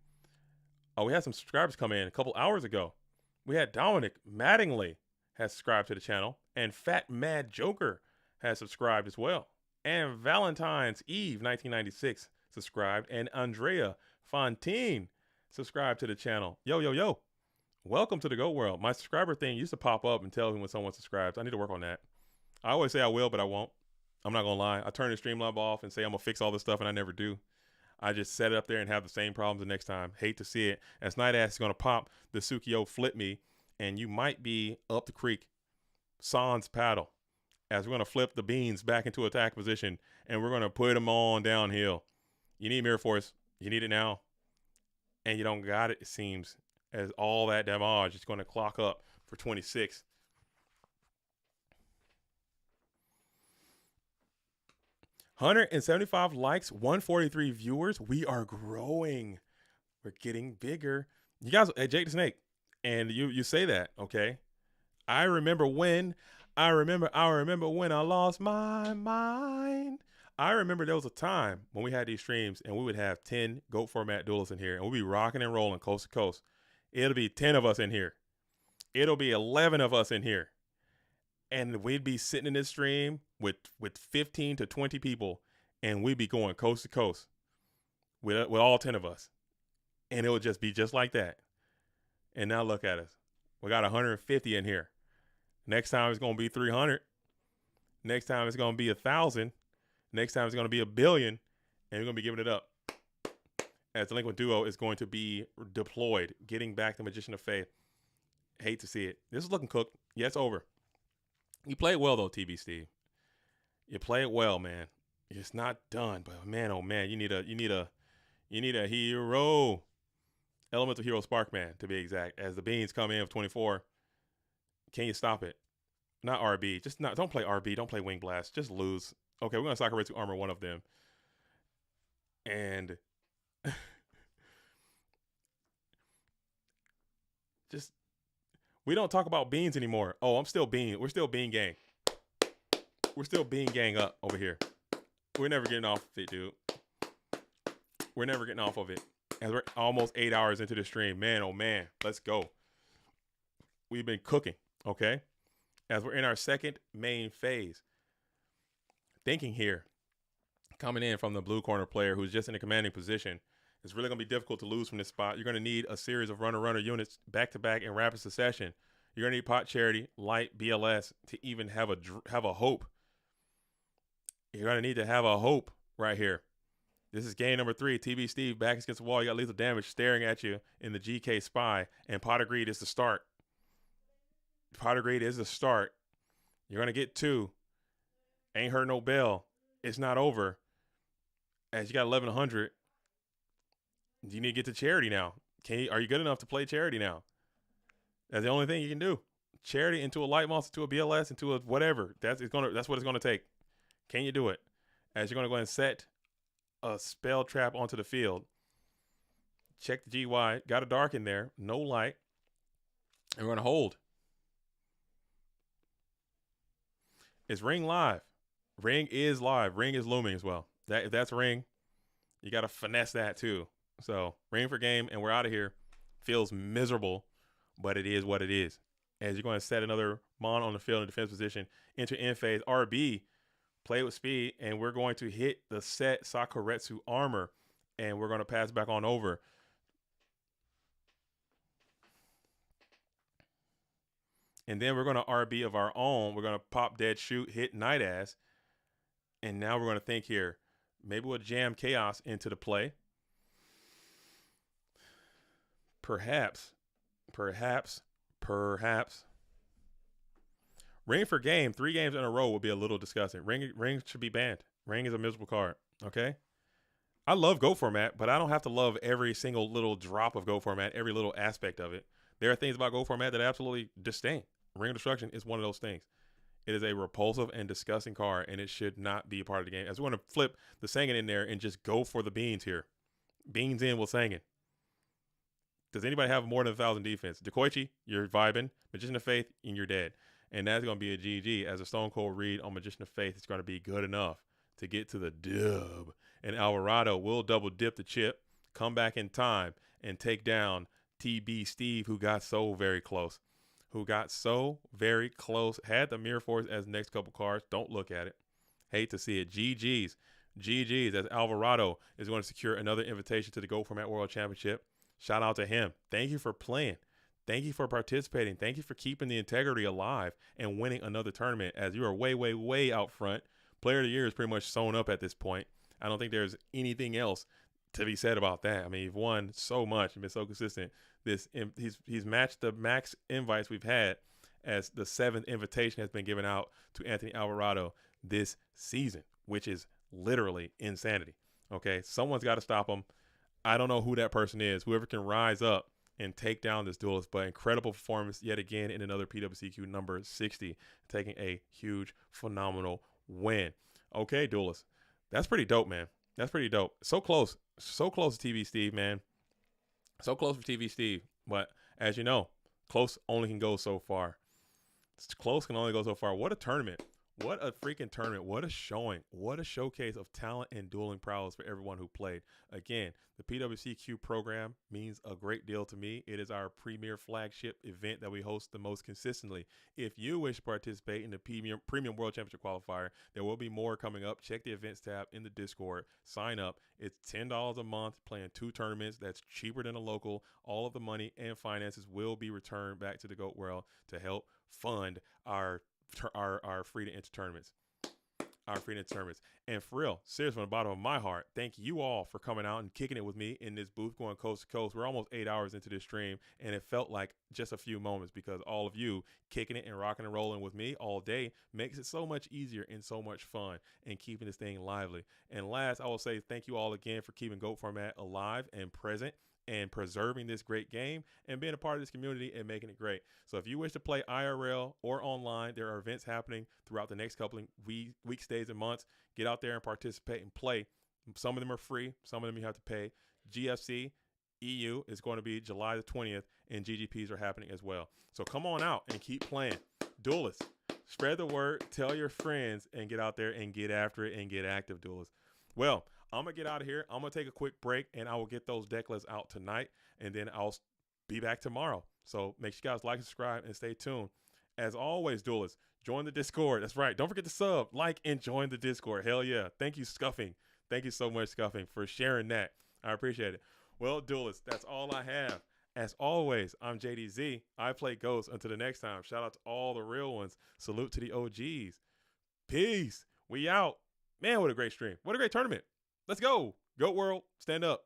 Oh, we had some subscribers come in a couple hours ago. We had Dominic Mattingly has subscribed to the channel, and Fat Mad Joker has subscribed as well. And Valentine's Eve 1996 subscribed, and Andrea Fontaine subscribed to the channel. Yo, yo, yo. Welcome to the Goat World. My subscriber thing used to pop up and tell me when someone subscribes. I need to work on that. I always say I will, but I won't. I'm not going to lie. I turn the Streamlab off and say I'm going to fix all this stuff, and I never do. I just set it up there and have the same problems the next time. Hate to see it. As Night Ass is going to pop the Tsukio Flip Me, and you might be up the creek. Sans paddle. As we're going to flip the beans back into attack position, and we're going to put them on downhill. You need Mirror Force. You need it now. And you don't got it, it seems, as all that damage is going to clock up for 26. $175 likes, 143 viewers. We are growing. We're getting bigger. You guys, hey, Jake the Snake, and you say that, okay? I remember when I lost my mind. I remember there was a time when we had these streams and we would have 10 GOAT format duelists in here, and we'd be rocking and rolling coast to coast. It'll be 10 of us in here. It'll be 11 of us in here. And we'd be sitting in this stream with 15 to 20 people, and we'd be going coast to coast with all 10 of us. And it would just be just like that. And now look at us. We got 150 in here. Next time it's going to be 300. Next time it's going to be 1,000. Next time it's going to be 1 billion. And we're going to be giving it up. As Delinquent Duo is going to be deployed, getting back the Magician of Faith. Hate to see it. This is looking cooked. Yeah, it's over. You play it well, though, TB Steve. You play it well, man. It's not done, but man, oh man, you need a hero. Elemental Hero Sparkman, to be exact. As the beans come in of 24, can you stop it? Not RB. Don't play RB. Don't play Wing Blast. Just lose. Okay, we're gonna Sakura armor one of them. And just we don't talk about beans anymore. Oh, I'm still bean. We're still bean gang. We're still bean gang up over here. We're never getting off of it, dude. We're never getting off of it. As we're almost 8 hours into the stream. Man, oh man, let's go. We've been cooking, okay? As we're in our second main phase. Thinking here, coming in from the blue corner player who's just in a commanding position, it's really going to be difficult to lose from this spot. You're going to need a series of runner units back-to-back in rapid succession. You're going to need Pot Charity, Light, BLS to even have a hope. You're going to need to have a hope right here. This is game number 3. TB Steve back against the wall. You got lethal damage staring at you in the GK Spy, and Pot of Greed is the start. Pot of Greed is the start. You're going to get 2. Ain't heard no bell. It's not over. As you got 1100. You need to get to Charity now. Are you good enough to play Charity now? That's the only thing you can do. Charity into a Light Monster, to a BLS, into a whatever. That's what it's going to take. Can you do it? As you're going to go ahead and set a spell trap onto the field. Check the GY. Got a dark in there. No light. And we're going to hold. Is Ring live? Ring is live. Ring is looming as well. If that's Ring, you got to finesse that too. So Ring for game, and we're out of here. Feels miserable, but it is what it is. As you're going to set another Mon on the field in defense position, enter end phase, RB, play with speed, and we're going to hit the set Sakuretsu armor, and we're going to pass back on over. And then we're going to RB of our own. We're going to pop dead shoot, hit Night Ass. And now we're going to think here. Maybe we'll jam Chaos into the play. Perhaps. Ring for game, 3 games in a row will be a little disgusting. Ring should be banned. Ring is a miserable card, okay? I love Go format, but I don't have to love every single little drop of Go format, every little aspect of it. There are things about Go format that I absolutely disdain. Ring of Destruction is one of those things. It is a repulsive and disgusting card, and it should not be a part of the game. As we want to flip the Sangan in there and just go for the beans here. Beans in with Sangan. Does anybody have more than 1,000 defense? Dekoichi, you're vibing. Magician of Faith, and you're dead. And that's going to be a GG. As a Stone Cold read on Magician of Faith, it's going to be good enough to get to the dub. And Alvarado will double dip the chip, come back in time, and take down TB Steve, who got so very close. Had the Mirror Force as next couple cards. Don't look at it. Hate to see it. GG's as Alvarado is going to secure another invitation to the Goat Format World Championship. Shout out to him. Thank you for playing. Thank you for participating. Thank you for keeping the integrity alive and winning another tournament, as you are way, way, way out front. Player of the Year is pretty much sewn up at this point. I don't think there's anything else to be said about that. I mean, you've won so much and been so consistent. He's matched the max invites we've had, as the 7th invitation has been given out to Anthony Alvarado this season, which is literally insanity. Okay, someone's got to stop him. I don't know who that person is. Whoever can rise up and take down this duelist, but incredible performance yet again in another PWCQ number 60, taking a huge, phenomenal win. Okay, duelist. That's pretty dope, man. That's pretty dope. So close to TV Steve, man. So close for TV Steve. But as you know, close only can go so far. Close can only go so far. What a tournament. What a freaking tournament. What a showing. What a showcase of talent and dueling prowess for everyone who played. Again, the PWCQ program means a great deal to me. It is our premier flagship event that we host the most consistently. If you wish to participate in the Premium World Championship Qualifier, there will be more coming up. Check the events tab in the Discord. Sign up. It's $10 a month, playing 2 tournaments. That's cheaper than a local. All of the money and finances will be returned back to the GOAT World to help fund our free to enter tournaments. And for real, seriously, from the bottom of my heart, thank you all for coming out and kicking it with me in this booth, going coast to coast. We're almost 8 hours into this stream, and it felt like just a few moments, because all of you kicking it and rocking and rolling with me all day makes it so much easier and so much fun, and keeping this thing lively. And last, I will say thank you all again for keeping GOAT Format alive and present, and preserving this great game, and being a part of this community and making it great. So if you wish to play IRL or online, there are events happening throughout the next couple of weeks, days, and months. Get out there and participate and play. Some of them are free. Some of them you have to pay. GFC EU is going to be July the 20th, and GGPs are happening as well. So come on out and keep playing. Duelists, spread the word, tell your friends, and get out there and get after it and get active, duelists. Well, I'm going to get out of here. I'm going to take a quick break, and I will get those deck lists out tonight, and then I'll be back tomorrow. So make sure you guys like and subscribe and stay tuned. As always, duelists, join the Discord. That's right. Don't forget to sub, like, and join the Discord. Hell yeah. Thank you, Scuffing. Thank you so much, Scuffing, for sharing that. I appreciate it. Well, duelists, that's all I have. As always, I'm JDZ. I play Ghost. Until the next time, shout out to all the real ones. Salute to the OGs. Peace. We out. Man, what a great stream. What a great tournament. Let's go. GOAT World, stand up.